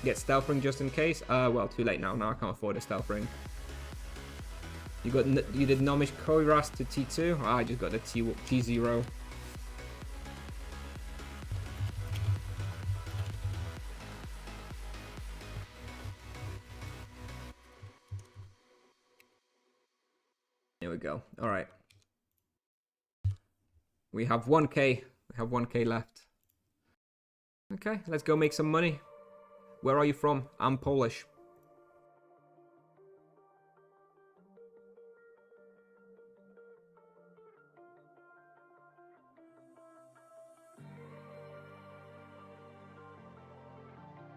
Get stealth ring just in case. Well, too late now. Now I can't afford a stealth ring. You did Nomish Koiras to T2. I just got the T0. There we go. All right. We have 1k. We have 1k left. Okay, let's go make some money. Where are you from? I'm Polish.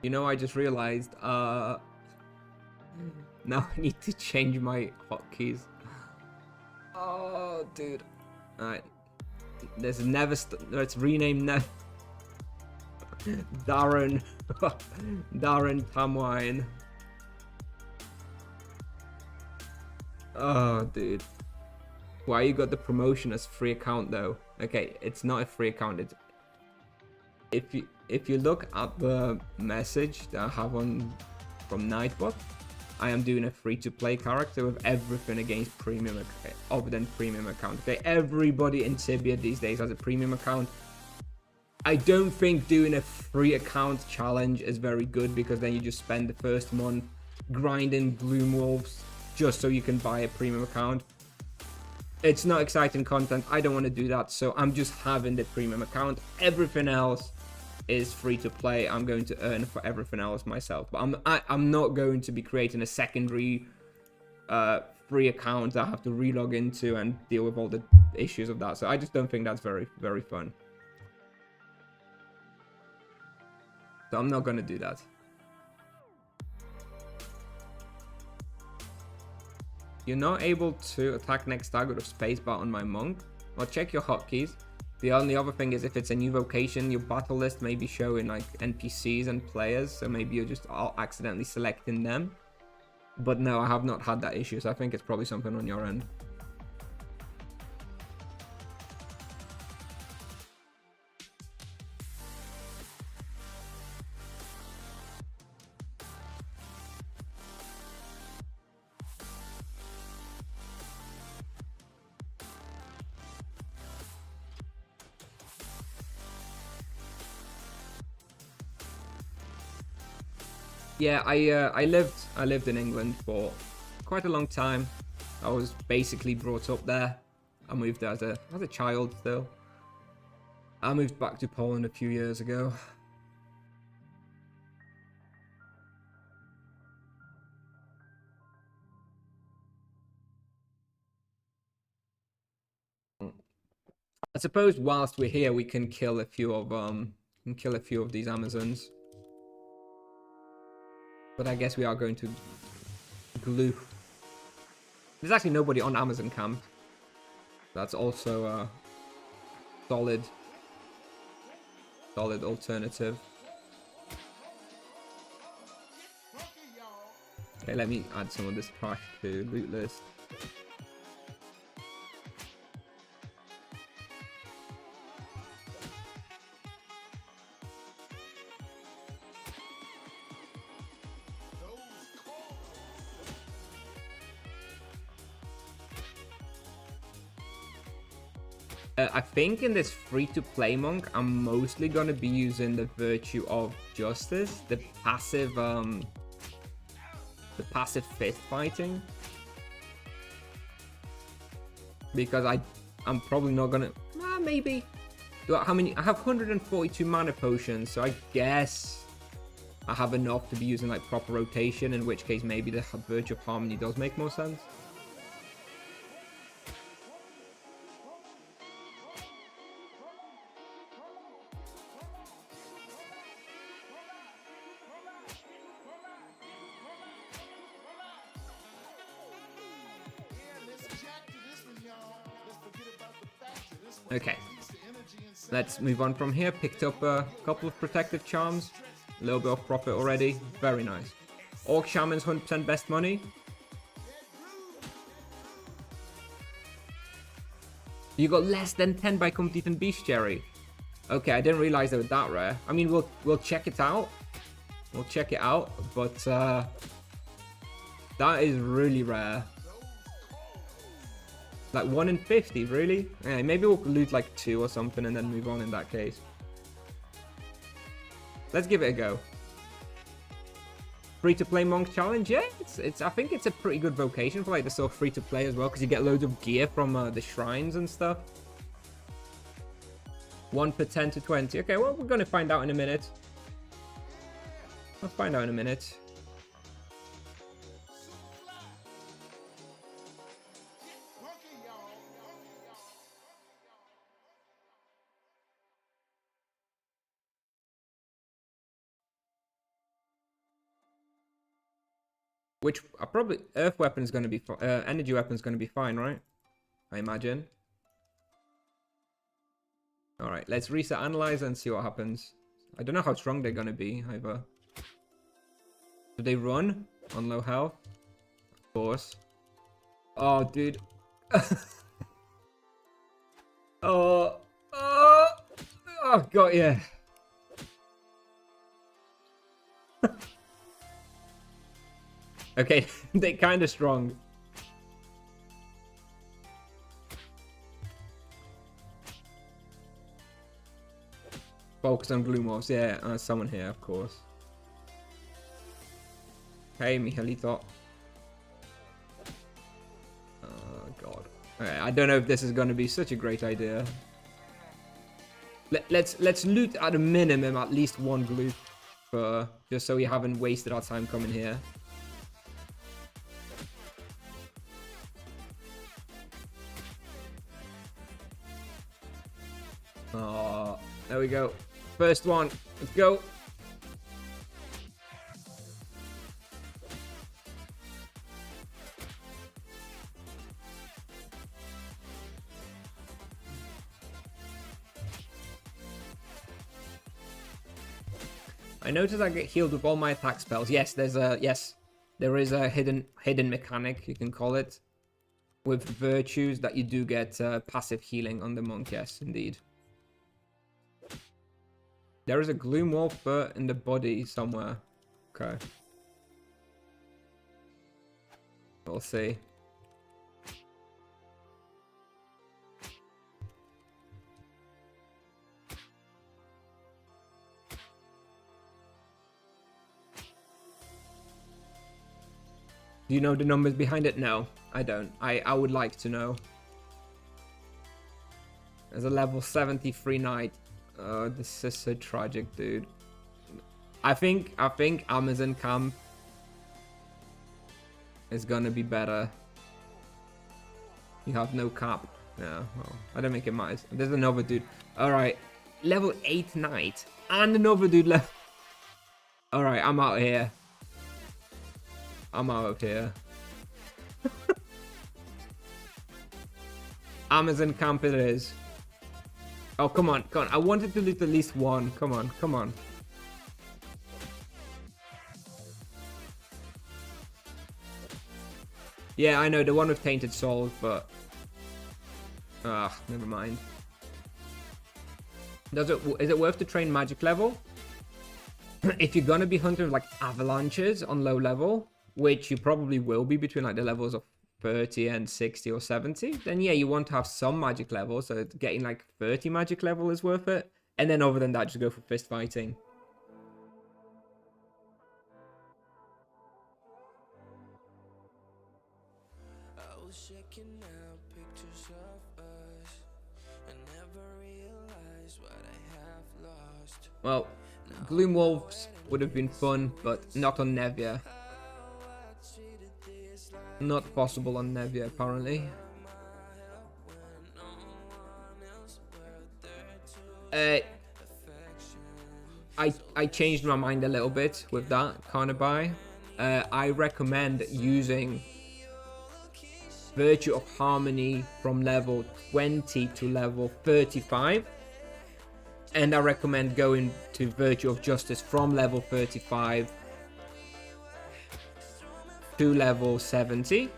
You know, I just realized, now I need to change my hotkeys. Oh, dude. Alright. Let's rename Darren. Darren Tamwine. Oh, dude. Why you got the promotion as free account though? Okay, it's not a free account. It's if you look at the message that I have on from Nightbot, I am doing a free-to-play character with everything against premium, other than premium account. Okay, everybody in Tibia these days has a premium account. I don't think doing a free account challenge is very good, because then you just spend the first month grinding Gloom Wolves just so you can buy a premium account. It's not exciting content. I don't want to do that, so I'm just having the premium account. Everything else is free to play. I'm going to earn for everything else myself, but I'm not going to be creating a secondary free account that I have to relog into and deal with all the issues of that. So I just don't think that's very, very fun. So I'm not going to do that. You're not able to attack next target with spacebar on my monk. Well, check your hotkeys. The only other thing is, if it's a new vocation, your battle list may be showing like NPCs and players, so maybe you're just accidentally selecting them. But no, I have not had that issue, so I think it's probably something on your end. Yeah, I lived in England for quite a long time. I was basically brought up there. I moved as a child still. I moved back to Poland a few years ago. I suppose whilst we're here, we can kill a few of these Amazons. But I guess we are going to glue. There's actually nobody on Amazon camp. That's also a solid alternative. Okay, let me add some of this trash to loot list. I think in this free-to-play monk, I'm mostly gonna be using the virtue of justice, the passive fist fighting, because I'm probably not gonna. Maybe. How many? I have 142 mana potions, so I guess I have enough to be using like proper rotation. In which case, maybe the virtue of harmony does make more sense. Okay, let's move on from here. Picked up a couple of protective charms. A little bit of profit already. Very nice. Orc Shaman's 100% best money. You got less than 10 by Complete and Beast Cherry. Okay, I didn't realize they were that rare. I mean, we'll check it out. We'll check it out, but that is really rare. Like 1 in 50, really? Yeah, maybe we'll loot like 2 or something and then move on in that case. Let's give it a go. Free-to-play monk challenge, yeah, I think it's a pretty good vocation for like the sort of free-to-play as well, because you get loads of gear from the shrines and stuff. 1 per 10 to 20. Okay, well, we're gonna find out in a minute. I'll find out in a minute. Which probably earth weapon is going to be energy weapon is going to be fine, right? I imagine. All right, let's reset analyzer and see what happens. I don't know how strong they're going to be either. Do they run on low health? Of course. Oh, dude. Oh, God, yeah. Okay, they're kind of strong. Focus on Gloomorphs, yeah, someone here, of course. Hey, Mijalito. Oh, God. Okay, I don't know if this is going to be such a great idea. Let's loot at a minimum at least 1 gloop, just so we haven't wasted our time coming here. Oh, there we go. First one. Let's go. I notice I get healed with all my attack spells. Yes, there is a hidden mechanic, you can call it, with virtues that you do get passive healing on the monk. Yes, indeed. There is a Gloomwolf in the body somewhere. Okay. We'll see. Do you know the numbers behind it? No, I don't. I would like to know. There's a level 73 knight. Oh, this is so tragic, dude. I think Amazon camp is gonna be better. You have no cap. Yeah, well, I don't make it matter. There's another dude. Alright. Level 8 knight. And another dude left. Alright, I'm out here. I'm out of here. Amazon camp it is. Oh, come on, come on. I wanted to loot at least one. Come on, come on. Yeah, I know, the one with tainted souls, but... Ah, never mind. Is it worth to train magic level? If you're gonna be hunting like avalanches on low level, which you probably will be between like the levels of 30 and 60 or 70, then yeah, you want to have some magic level, so getting like 30 magic level is worth it. And then other than that, just go for fist fighting. Well, Gloom Wolves would have been fun, but not on Nevia. Not possible on Nevia, apparently. I changed my mind a little bit with that kind of buy. I recommend using Virtue of Harmony from level 20 to level 35. And I recommend going to Virtue of Justice from level 35 to level 70.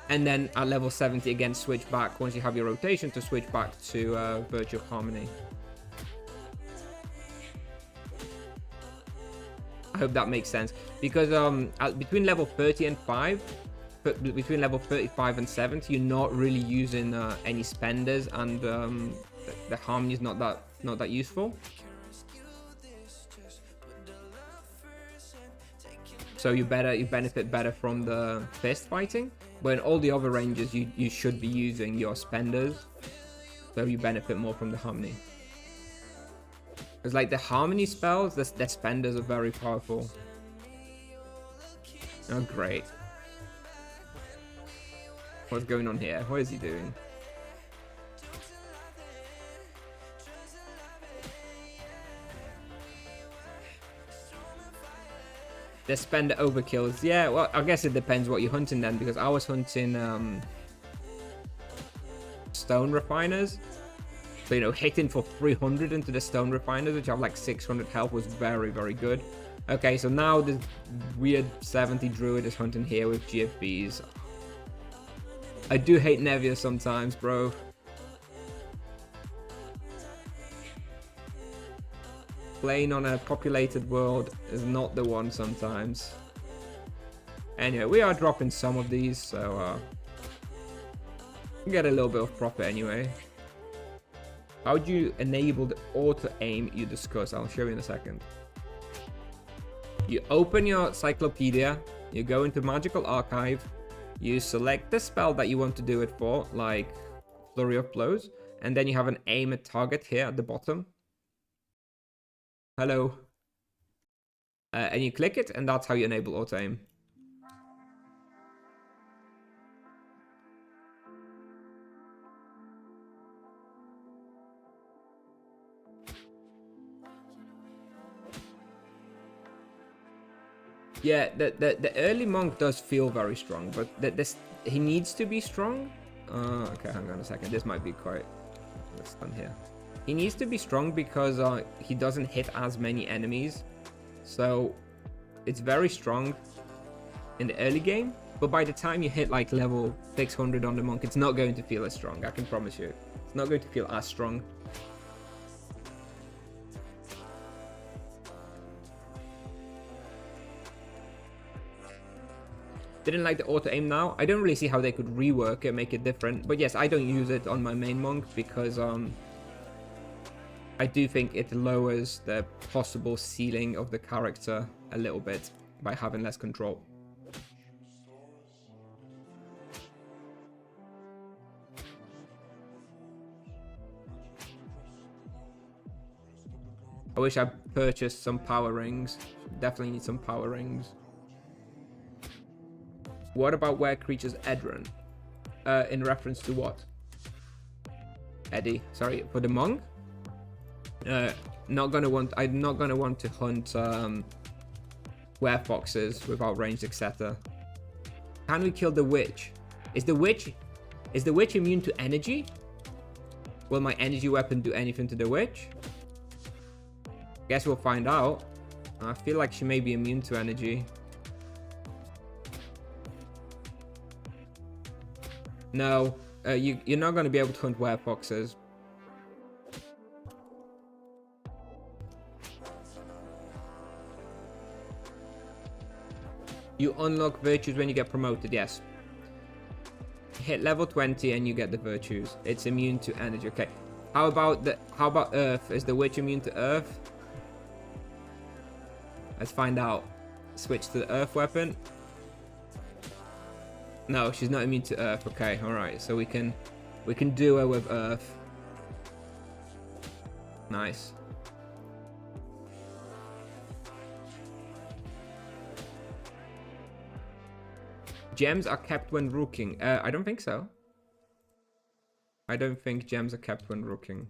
And then at level 70 again switch back once you have your rotation to switch back to Virtue of Harmony. I hope that makes sense. Because between level 30 and 5, between level 35 and 70, you're not really using any spenders, and the harmony is not that useful. So you benefit better from the fist fighting. But in all the other ranges, you should be using your spenders, so you benefit more from the harmony. Because like the harmony spells, the spenders are very powerful. Oh great. What's going on here? What is he doing? The spender overkills. Yeah, well, I guess it depends what you're hunting then, because I was hunting stone refiners. So, you know, hitting for 300 into the stone refiners, which have like 600 health, was very, very good. Okay, so now this weird 70 druid is hunting here with GFBs. I do hate Nevia sometimes, bro. Playing on a populated world is not the one sometimes. Anyway, we are dropping some of these, so get a little bit of profit anyway. How do you enable the auto aim you discussed? I'll show you in a second. You open your cyclopedia, you go into Magical Archive, you select the spell that you want to do it for, like Flurry of Blows, and then you have an aim at target here at the bottom. Hello. And you click it, and that's how you enable auto aim. Yeah, the early monk does feel very strong, but he needs to be strong. Okay, hang on a second. This might be quite... What's done here? He needs to be strong because he doesn't hit as many enemies. So it's very strong in the early game, but by the time you hit like level 600 on the monk, it's not going to feel as strong. I can promise you. It's not going to feel as strong. Didn't like the auto aim now. I don't really see how they could rework it, make it different. But yes, I don't use it on my main monk because I do think it lowers the possible ceiling of the character a little bit by having less control. I wish I purchased some power rings. Definitely need some power rings. What about where creatures Edron? In reference to what? Eddie, sorry, for the monk? I'm not gonna want to hunt werefoxes without ranged, etc. Can we kill the witch? Is the witch immune to energy? Will my energy weapon do anything to the witch? Guess we'll find out. I feel like she may be immune to energy. No, you're not going to be able to hunt werefoxes. You unlock virtues when you get promoted, yes. Hit level 20 and you get the virtues. It's immune to energy. Okay. How about earth? Is the witch immune to earth? Let's find out. Switch to the earth weapon. No, she's not immune to earth. Okay, alright. So we can do her with earth. Nice. Gems are kept when rooking. I don't think so. I don't think gems are kept when rooking.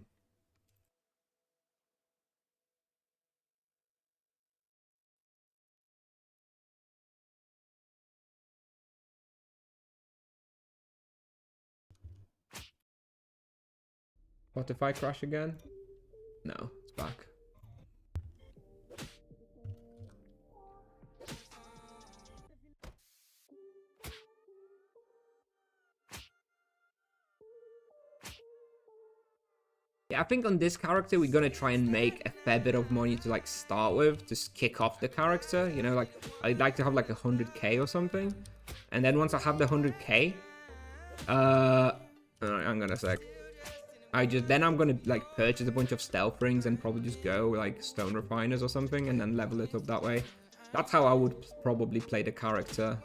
What if I crash again? No, it's back. Yeah, I think on this character we're gonna try and make a fair bit of money to like start with, to kick off the character. You know, like I'd like to have like 100k or something, and then once I have the 100k, alright, hang on a sec. Then I'm gonna like purchase a bunch of stealth rings and probably just go like stone refiners or something, and then level it up that way. That's how I would probably play the character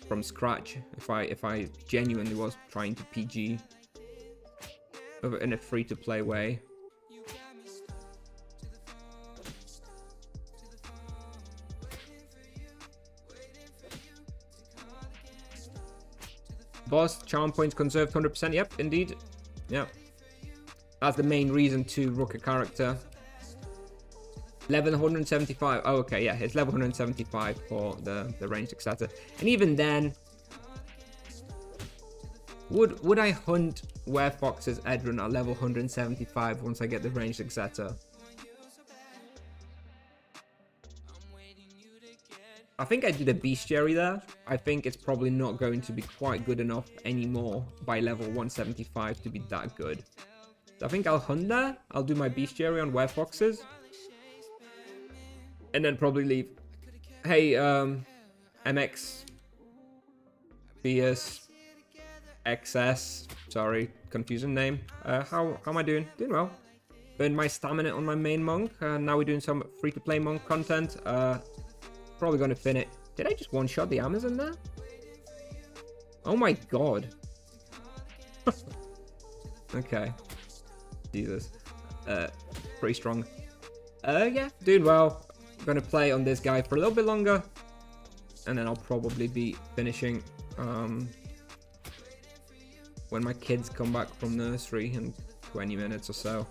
from scratch if I genuinely was trying to PG in a free-to-play way. Boss charm points conserved 100%. Yep, indeed. Yeah, that's the main reason to rook a character. Level 175. Oh, okay, yeah, it's level 175 for the ranged, etc. And even then, would I hunt werefoxes Edron at level 175 once I get the ranged, etc.? I think I did a bestiary there. I think it's probably not going to be quite good enough anymore by level 175 to be that good. So I think I'll hunt there. I'll do my bestiary on werefoxes. And then probably leave. Hey, MX. BS. XS. Sorry, confusing name. How am I doing? Doing well. Burned my stamina on my main monk. Now we're doing some free-to-play monk content. Probably gonna finish. Did I just one-shot the Amazon there? Oh my god. Okay. Jesus. Pretty strong. Yeah, doing well. Gonna play on this guy for a little bit longer. And then I'll probably be finishing when my kids come back from nursery in 20 minutes or so.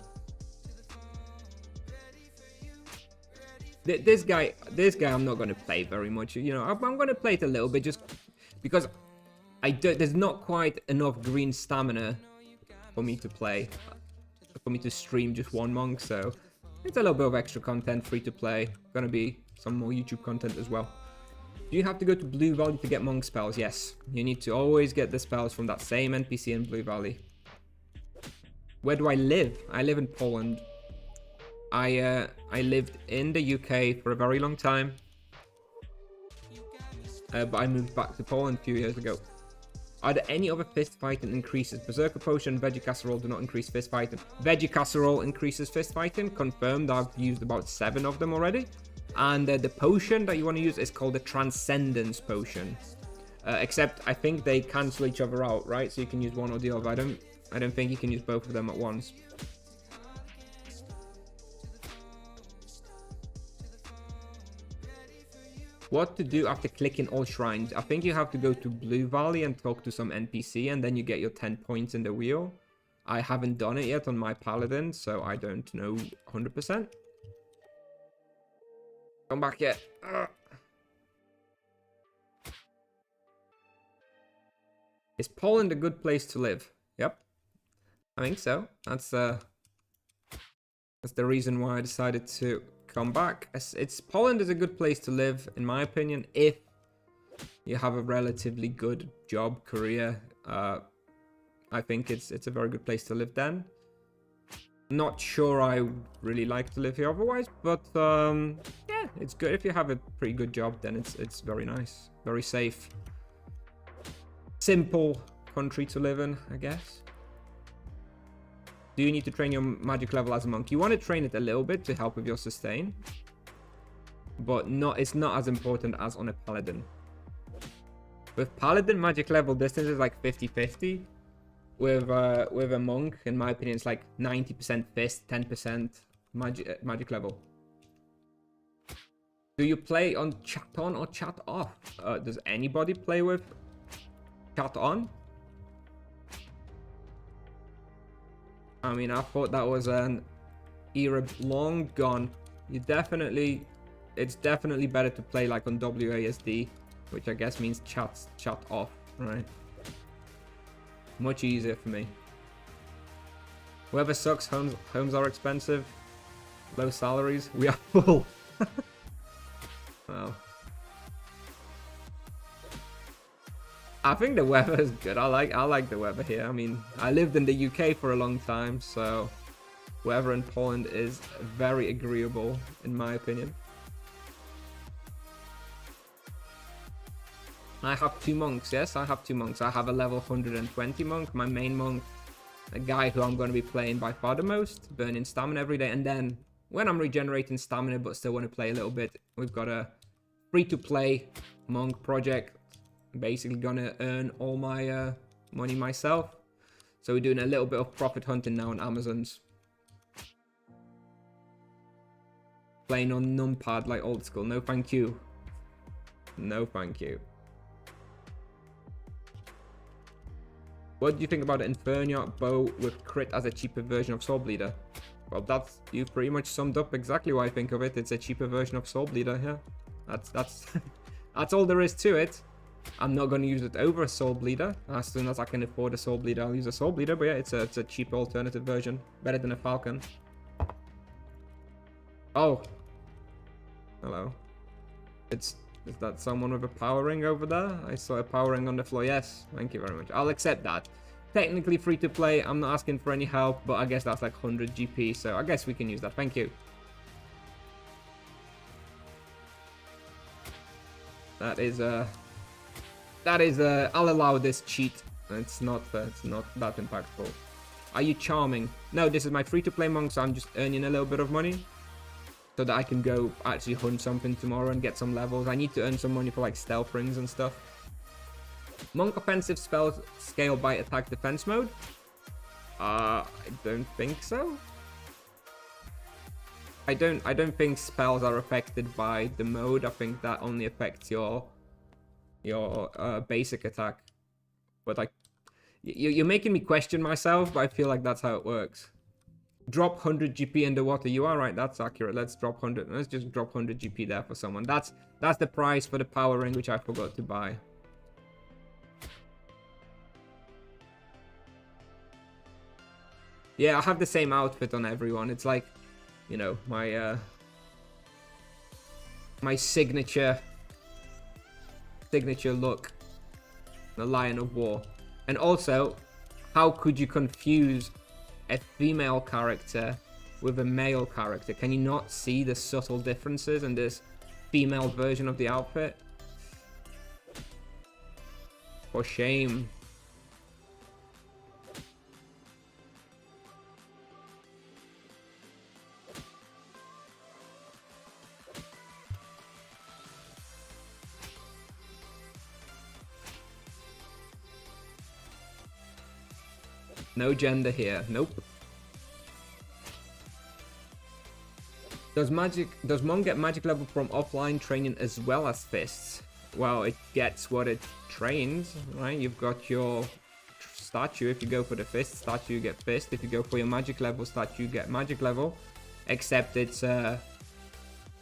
This guy I'm not going to play very much. You know, I'm going to play it a little bit just because there's not quite enough green stamina for me to play, for me to stream just one monk. So it's a little bit of extra content, free to play. Going to be some more YouTube content as well. Do you have to go to Blue Valley to get monk spells? Yes, you need to always get the spells from that same NPC in Blue Valley. Where do I live? I live in Poland. I lived in the UK for a very long time, but I moved back to Poland a few years ago. Are there any other fist fighting increases? Berserker Potion and Veggie Casserole do not increase fist fighting. Veggie Casserole increases fist fighting. Confirmed, I've used about 7 of them already. And the potion that you want to use is called the Transcendence Potion. Except I think they cancel each other out, right? So you can use one or the other. I don't think you can use both of them at once. What to do after clicking all shrines? I think you have to go to Blue Valley and talk to some NPC, and then you get your 10 points in the wheel. I haven't done it yet on my paladin, so I don't know 100%. Come back yet. Ugh. Is Poland a good place to live? Yep. I think so. That's the reason why I decided to come back. Poland is a good place to live, in my opinion, if you have a relatively good job, career. I think it's a very good place to live then. Not sure I really like to live here otherwise, but yeah, it's good. If you have a pretty good job, then it's very nice, very safe. Simple country to live in, I guess. Do you need to train your magic level as a monk? You want to train it a little bit to help with your sustain, but it's not as important as on a paladin. With paladin, magic level distance is like 50-50. With a monk, in my opinion, it's like 90% fist, 10% magic level. Do you play on chat on or chat off? Does anybody play with chat on? I mean, I thought that was an era long gone. It's definitely better to play like on WASD, which I guess means chat off, right? Much easier for me. Weather sucks, homes are expensive, low salaries, we are full. Well, I think the weather is good. I like the weather here. I mean, I lived in the UK for a long time, so weather in Poland is very agreeable, in my opinion. I have 2 monks, yes, I have 2 monks. I have a level 120 monk, my main monk, a guy who I'm going to be playing by far the most, burning stamina every day, and then when I'm regenerating stamina but still want to play a little bit, we've got a free-to-play monk project. Basically gonna earn all my money myself. So we're doing a little bit of profit hunting now on Amazon's. Playing on numpad like old school. No thank you. No thank you. What do you think about an Infernia bow with crit as a cheaper version of Soul Bleeder? Well, you pretty much summed up exactly what I think of it. It's a cheaper version of Soul Bleeder, yeah. That's that's all there is to it. I'm not going to use it over a Soul Bleeder. As soon as I can afford a Soul Bleeder, I'll use a Soul Bleeder. But yeah, it's a cheap alternative version. Better than a Falcon. Oh. Hello. Is that someone with a power ring over there? I saw a power ring on the floor. Yes, thank you very much. I'll accept that. Technically free to play. I'm not asking for any help, but I guess that's like 100 GP. So I guess we can use that. Thank you. That is I'll allow this cheat. It's not that impactful. Are you charming? No, this is my free-to-play monk, so I'm just earning a little bit of money so that I can go actually hunt something tomorrow and get some levels. I need to earn some money for like stealth rings and stuff. Monk offensive spells scale by attack defense mode? I don't think so. I don't think spells are affected by the mode. I think that only affects your basic attack. But like, you're making me question myself, but I feel like that's how it works. Drop 100 GP in the water. You are right, that's accurate. Let's drop 100. Let's just drop 100 GP there for someone. That's the price for the power ring, which I forgot to buy. Yeah, I have the same outfit on everyone. It's like, you know, my my signature look, the Lion of War. And also, how could you confuse a female character with a male character? Can you not see the subtle differences in this female version of the outfit? For shame. No gender here. Nope. Does Monk get magic level from offline training as well as fists? Well, it gets what it trains, right? You've got your statue. If you go for the fist statue, you get fist. If you go for your magic level statue, you get magic level. Except it's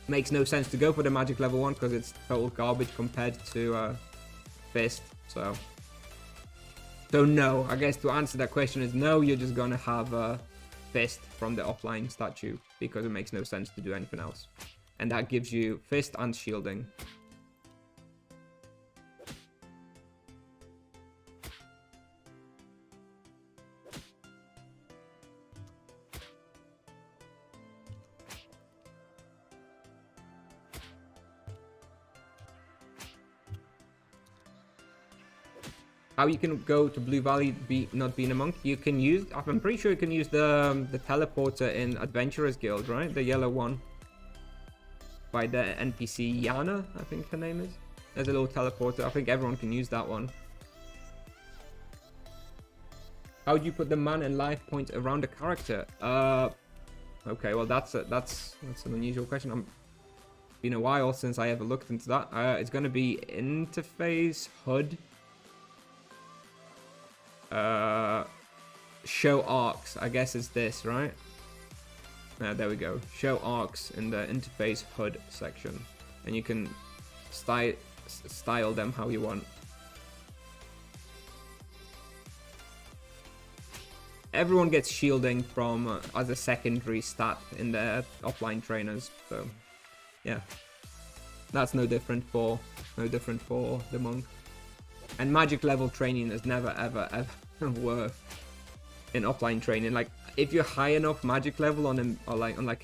makes no sense to go for the magic level one because it's total garbage compared to fist. So no, I guess to answer that question is no, you're just gonna have a fist from the offline statue because it makes no sense to do anything else. And that gives you fist and shielding. How you can go to Blue Valley not being a monk? You can use, I'm pretty sure you can use the teleporter in Adventurers Guild, right? The yellow one. By the NPC Yana, I think her name is. There's a little teleporter. I think everyone can use that one. How do you put the man and life points around the character? Okay, well that's an unusual question. It's been a while since I ever looked into that. It's gonna be interface HUD. Show arcs, I guess is this, right? There we go. Show arcs in the interface HUD section, and you can style them how you want. Everyone gets shielding from as a secondary stat in their offline trainers, so yeah, that's no different for the monk. And magic level training is never ever worth in offline training. Like if you're high enough magic level on a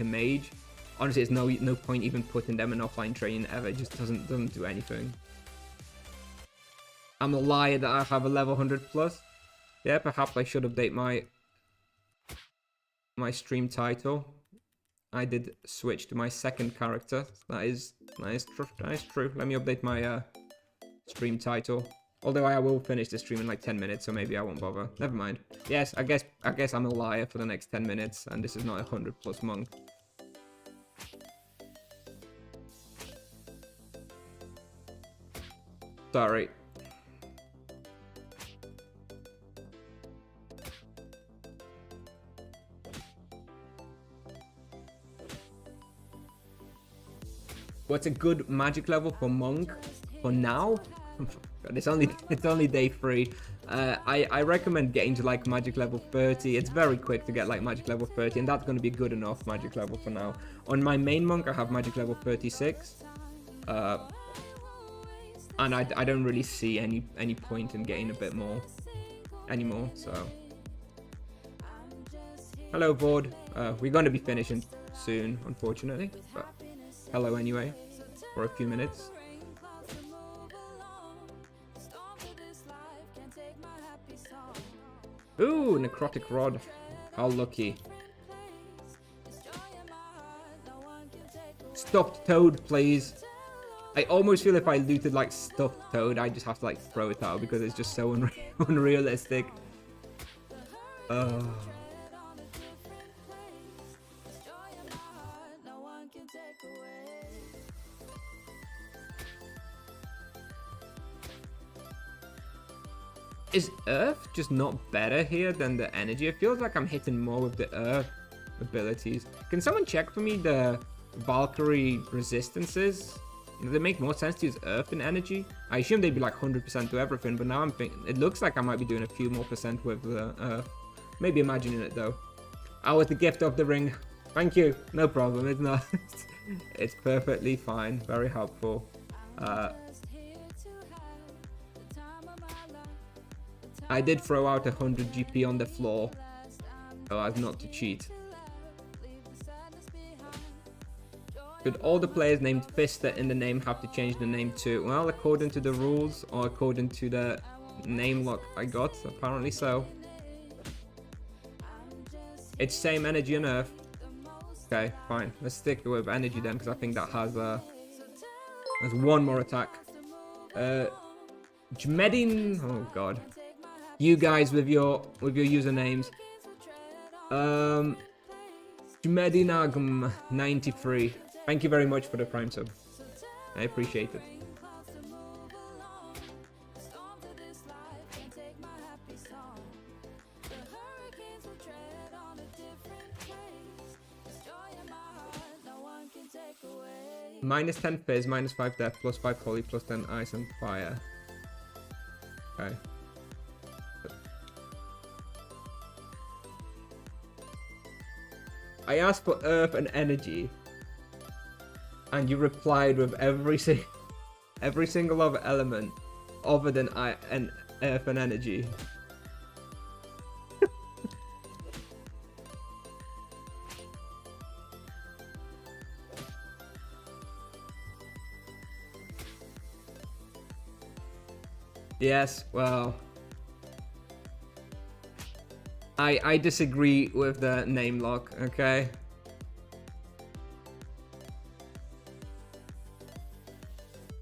mage, honestly, there's no point even putting them in offline training ever. It just doesn't do anything. I'm a liar that I have a level 100 plus. Yeah, perhaps I should update my stream title. I did switch to my second character. That is true. Let me update my stream title. Although I will finish the stream in like 10 minutes, so maybe I won't bother. Never mind. Yes, I guess I'm a liar for the next 10 minutes, and this is not a 100 plus monk. Sorry. What's a good magic level for monk for now? It's only day 3. I recommend getting to like magic level 30. It's very quick to get like magic level 30, and that's going to be good enough magic level for now. On my main monk, I have magic level 36, and I don't really see any point in getting a bit more anymore. So, hello, Vord. We're going to be finishing soon, unfortunately, but hello anyway for a few minutes. Ooh, necrotic rod. How lucky. Stuffed toad, please. I almost feel if I looted like stuffed toad, I just have to like throw it out because it's just so unrealistic. Is Earth just not better here than the energy? It feels like I'm hitting more with the Earth abilities. Can someone check for me the Valkyrie resistances? Do they make more sense to use Earth in energy? I assume they'd be like 100% to everything, but now I'm thinking it looks like I might be doing a few more percent with the Earth. Maybe imagining it though. Oh, with the gift of the ring. Thank you. No problem. It's not. It's perfectly fine. Very helpful. I did throw out 100 GP on the floor, so as not to cheat. Should all the players named Fister in the name have to change the name to? Well, according to the rules, or according to the name lock I got, apparently so. It's same energy and Earth. Okay, fine. Let's stick with energy then, because I think that has one more attack. Jmedin. Oh god. You guys with your usernames. Medinagm 93. Thank you very much for the prime sub. I appreciate it. Minus 10 fizz, minus 5 death, plus 5 holy, plus 10 ice and fire. Okay. I asked for earth and energy, and you replied with every single other element other than earth and energy. Yes, well, I disagree with the name lock, okay?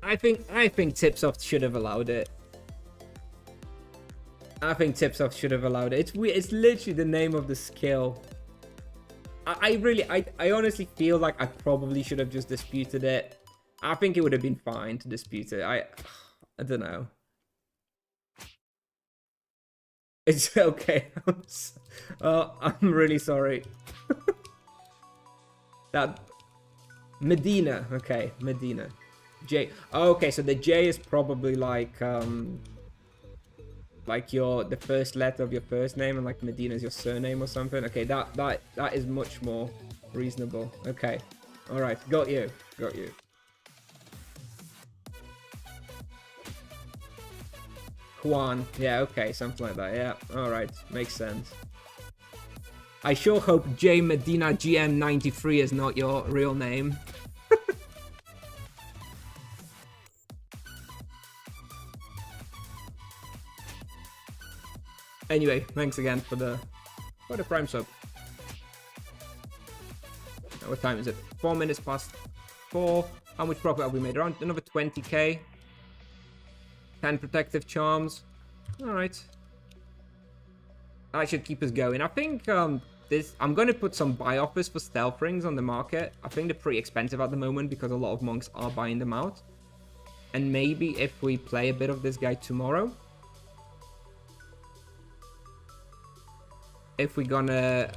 I think Tipsoft should have allowed it. I think Tipsoft should have allowed it. It's literally the name of the skill. I honestly feel like I probably should have just disputed it. I think it would have been fine to dispute it. I don't know. It's okay. I'm really sorry. That Medina. Okay, Medina. J. Oh, okay, so the J is probably like the first letter of your first name, and like Medina is your surname or something. Okay, that is much more reasonable. Okay, all right, got you. Juan, yeah, okay, something like that. Yeah, all right, makes sense. I sure hope J Medina GM93 is not your real name. Anyway, thanks again for the prime sub. What time is it? 4 minutes past 4. How much profit have we made? Around another 20k. 10 protective charms. Alright. That should keep us going. I think I'm going to put some buy offers for stealth rings on the market. I think they're pretty expensive at the moment because a lot of monks are buying them out. And maybe if we play a bit of this guy tomorrow. If we're gonna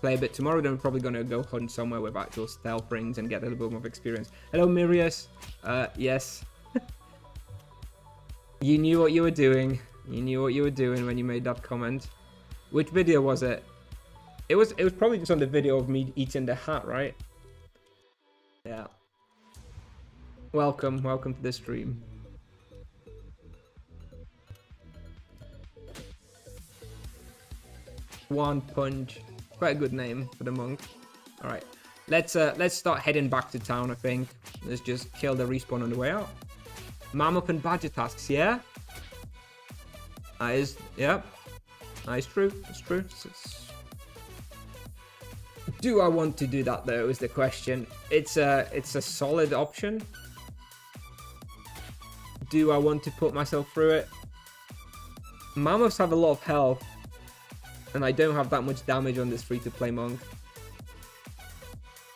play a bit tomorrow, then we're probably gonna go hunt somewhere with actual stealth rings and get a little bit more of experience. Hello, Mirius. Yes. You knew what you were doing. You knew what you were doing when you made that comment. Which video was it? It was probably just on the video of me eating the hat, right? Yeah. Welcome to the stream. One Punch. Quite a good name for the monk. Alright. Let's start heading back to town, I think. Let's just kill the respawn on the way out. Mammoth and badger tasks, yeah? That is, yep. That is true. It's true. Do I want to do that though, is the question. It's a solid option. Do I want to put myself through it? Mammoths have a lot of health. And I don't have that much damage on this free-to-play monk.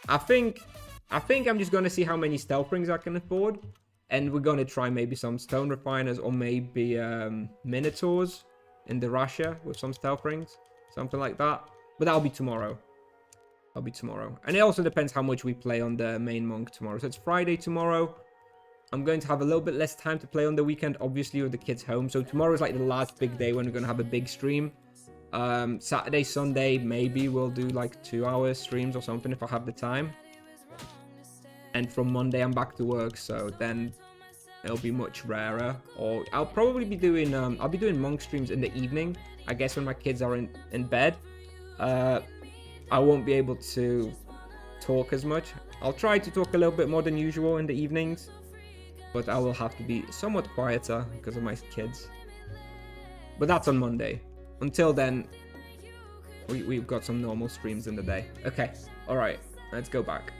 I think I'm just going to see how many stealth rings I can afford. And we're going to try maybe some stone refiners or maybe minotaurs in the Russia with some stealth rings. Something like that. But that'll be tomorrow. And it also depends how much we play on the main monk tomorrow. So it's Friday tomorrow. I'm going to have a little bit less time to play on the weekend, obviously, with the kids home. So tomorrow is like the last big day when we're going to have a big stream. Saturday, Sunday, maybe we'll do like 2-hour streams or something if I have the time. And from Monday I'm back to work, so then it'll be much rarer. Or I'll probably be doing I'll be doing monk streams in the evening, I guess, when my kids are in bed. I won't be able to talk as much. I'll try to talk a little bit more than usual in the evenings, but I will have to be somewhat quieter because of my kids. But that's on Monday. Until then, we've got some normal streams in the day. Okay, alright, let's go back.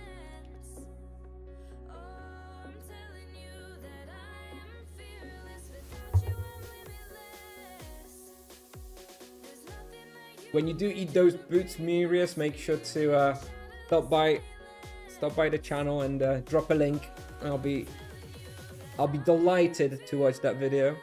when you do eat those boots, Murius, make sure to stop by the channel and drop a link. I'll be delighted to watch that video.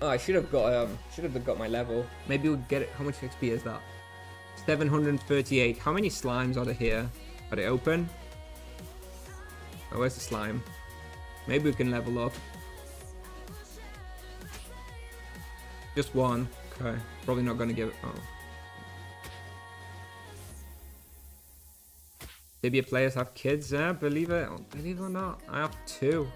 Oh, I should have got my level. Maybe we'll get it. How much XP is that? 738. How many slimes are there here? Are they open? Oh, where's the slime? Maybe we can level up. Just one. Okay. Probably not gonna give it. Oh. Tibia players have kids, yeah? Believe it or not, I have 2.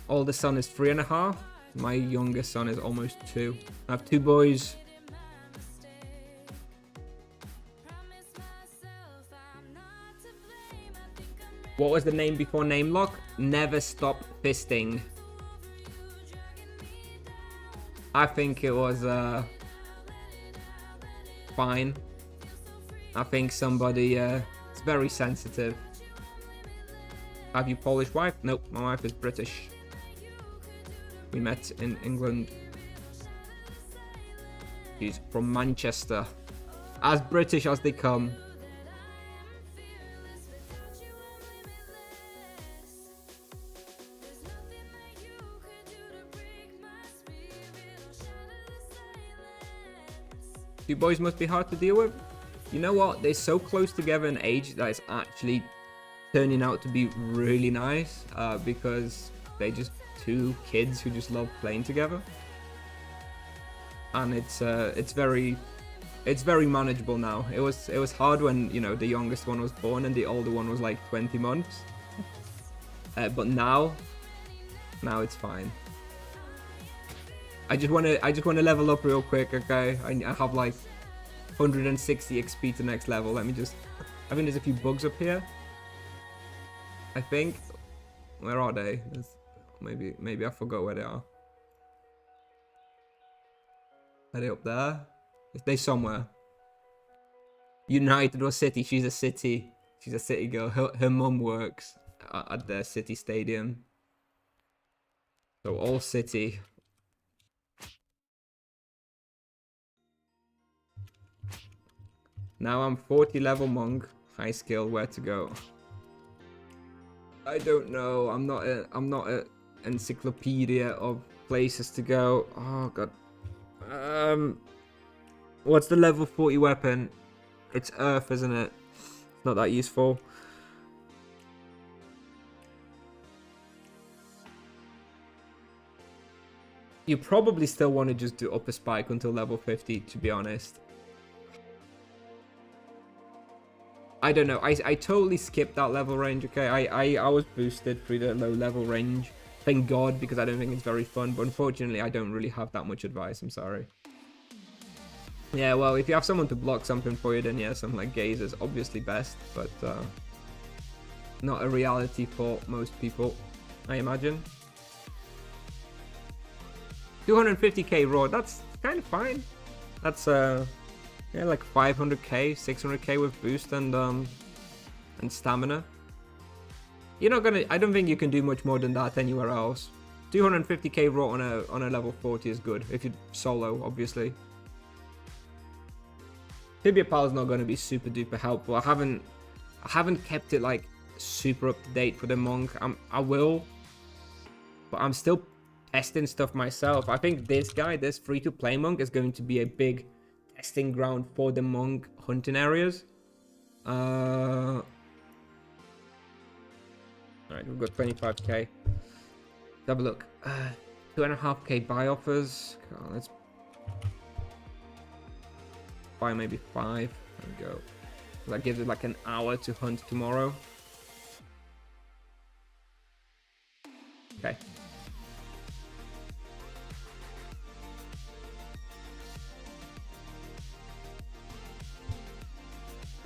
Oldest son is 3.5. My youngest son is almost 2. I have 2 boys. What was the name before name lock? Never stop fisting. I think it was fine. I think somebody it's very sensitive. Have you Polish wife? Nope, my wife is British. We met in England. She's from Manchester. As British as they come. You boys must be hard to deal with. You know what? They're so close together in age that it's actually turning out to be really nice because they just 2 kids who just love playing together, and it's very manageable now. It was hard when, you know, the youngest one was born and the older one was like 20 months, but now it's fine. I just want to level up real quick, okay? I have like 160 XP to next level. Let me just... I think there's a few bugs up here. I think... Where are they? Maybe I forgot where they are. Are they up there? Is they somewhere? United or City? She's a City. She's a City girl. Her mum works at the City Stadium. So all City. Now I'm 40 level monk, high skill. Where to go? I don't know. I'm not a encyclopedia of places to go. Oh god. What's the level 40 weapon? It's Earth, isn't it? It's not that useful. You probably still want to just do upper spike until level 50, to be honest. I don't know. I totally skipped that level range, okay? I was boosted through the low level range. Thank God, because I don't think it's very fun. But unfortunately, I don't really have that much advice. I'm sorry. Yeah, well, if you have someone to block something for you, then yeah, something like Gaze is obviously best. But not a reality for most people, I imagine. 250k raw, that's kind of fine. That's yeah, like 500k, 600k with boost and stamina. You're not gonna. I don't think you can do much more than that anywhere else. 250k raw on a level 40 is good if you solo, obviously. Tibia Pal is not gonna be super duper helpful. I haven't kept it like super up to date for the monk. I will, but I'm still testing stuff myself. I think this free-to-play monk is going to be a big testing ground for the monk hunting areas. Alright, we've got 25k. Let's have a look. 2.5k buy offers. Let's buy maybe 5. There we go. That gives it like an hour to hunt tomorrow. Okay.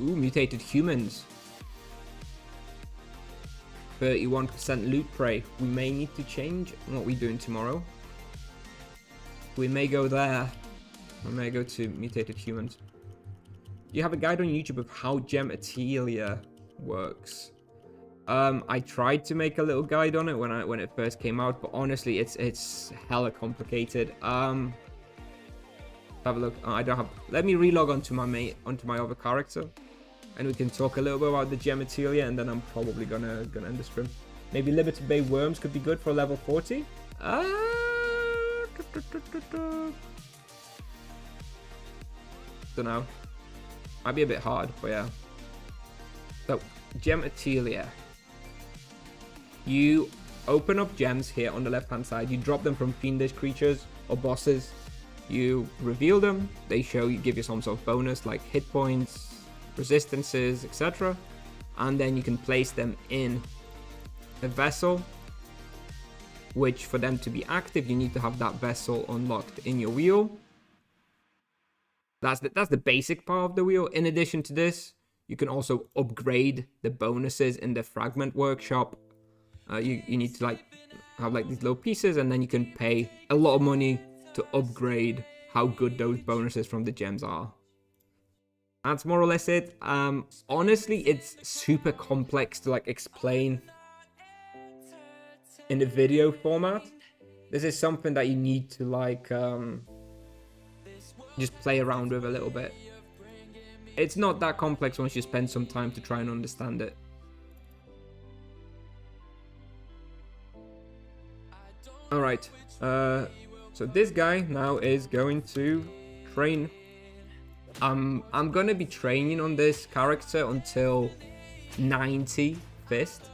Ooh, mutated humans. 31% loot prey. We may need to change what we're doing tomorrow. We may go there. We may go to mutated humans. you have a guide on YouTube of how Gematelia works. I tried to make a little guide on it when it first came out, but honestly, it's hella complicated. Have a look. I don't have. Let me relog onto my other character, and we can talk a little bit about the Gematelia, and then I'm probably gonna end the stream. Maybe Liberty Bay Worms could be good for level 40. Don't know. Might be a bit hard, but yeah. So Gematelia. You open up gems here on the left hand side. You drop them from fiendish creatures or bosses. You reveal them. They give you some sort of bonus like hit points, resistances, etc. And then you can place them in a vessel, which for them to be active, you need to have that vessel unlocked in your wheel. That's the basic part of the wheel. In addition to this, you can also upgrade the bonuses in the fragment workshop. You need to have these little pieces, and then you can pay a lot of money to upgrade how good those bonuses from the gems are. That's more or less it. Honestly, it's super complex to explain in the video format. This is something that you need to just play around with a little bit. It's not that complex once you spend some time to try and understand it. Alright, so this guy now is going to train. I'm gonna be training on this character until 90 fist.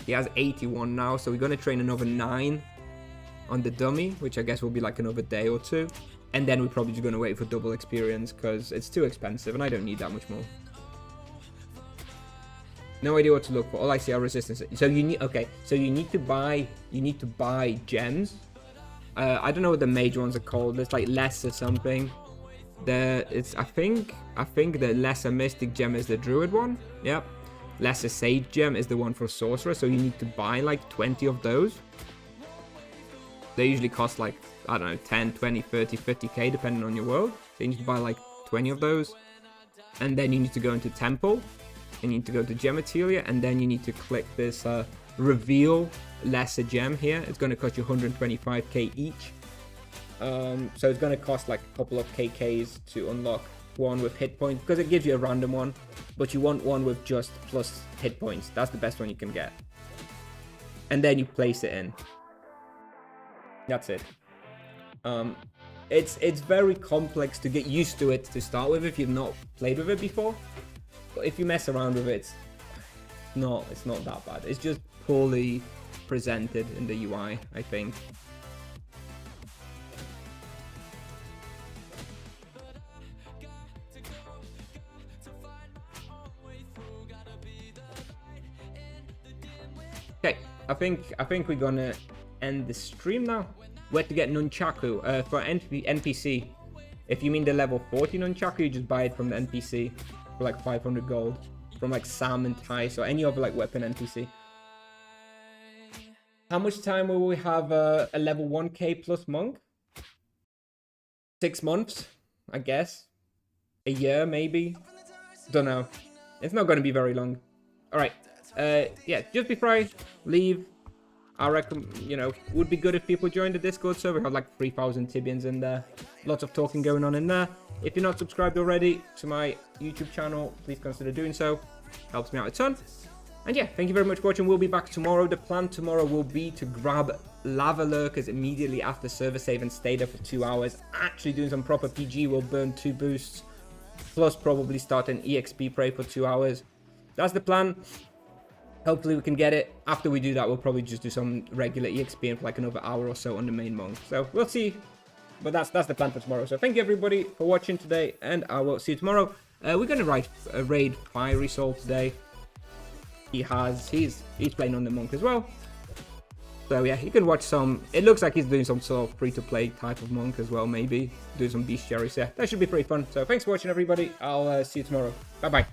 He has 81 now, so we're gonna train another 9 on the dummy, which I guess will be another day or 2. And then we're probably just gonna wait for double experience because it's too expensive and I don't need that much more. No idea what to look for. All I see are resistance. So you need to buy gems. I don't know what the major ones are called. It's lesser something. I think the lesser mystic gem is the druid one. Yep. Lesser sage gem is the one for sorcerer. So you need to buy 20 of those. They usually cost I don't know, 10, 20, 30, 50k depending on your world. So you need to buy 20 of those. And then you need to go into temple. You need to go to Gematelia, and then you need to click this reveal lesser gem here. It's going to cost you 125k each. So it's going to cost a couple of KKs to unlock one with hit points, because it gives you a random one, but you want one with just plus hit points. That's the best one you can get. And then you place it in. That's it. It's very complex to get used to it to start with if you've not played with it before. But if you mess around with it, it's not that bad. It's just poorly presented in the UI, I think. Okay, I think we're gonna end the stream now. Where to get nunchaku? For NPC, if you mean the level 40 nunchaku, you just buy it from the NPC for 500 gold from Sam and Tice or any other weapon NPC. How much time will we have a level 1k plus monk? 6 months, I guess. A year maybe. Don't know. It's not going to be very long. All right. Yeah, just before I leave, I reckon, would be good if people join the Discord server. We have 3,000 Tibians in there. Lots of talking going on in there. If you're not subscribed already to my YouTube channel, please consider doing so. Helps me out a ton. And yeah, thank you very much for watching. We'll be back tomorrow. The plan tomorrow will be to grab lava lurkers immediately after server save and stay there for 2 hours. Actually doing some proper PG. We'll burn 2 boosts. Plus probably start an EXP prey for 2 hours. That's the plan. Hopefully we can get it. After we do that, we'll probably just do some regular EXP for another hour or so on the main monk. So we'll see. But that's the plan for tomorrow. So thank you everybody for watching today, and I will see you tomorrow. We're gonna raid Fiery Soul today. He's playing on the monk as well. So yeah, you can watch some. It looks like he's doing some sort of free-to-play type of monk as well, maybe doing some bestiaries. Yeah, that should be pretty fun. So thanks for watching everybody. I'll see you tomorrow. Bye bye.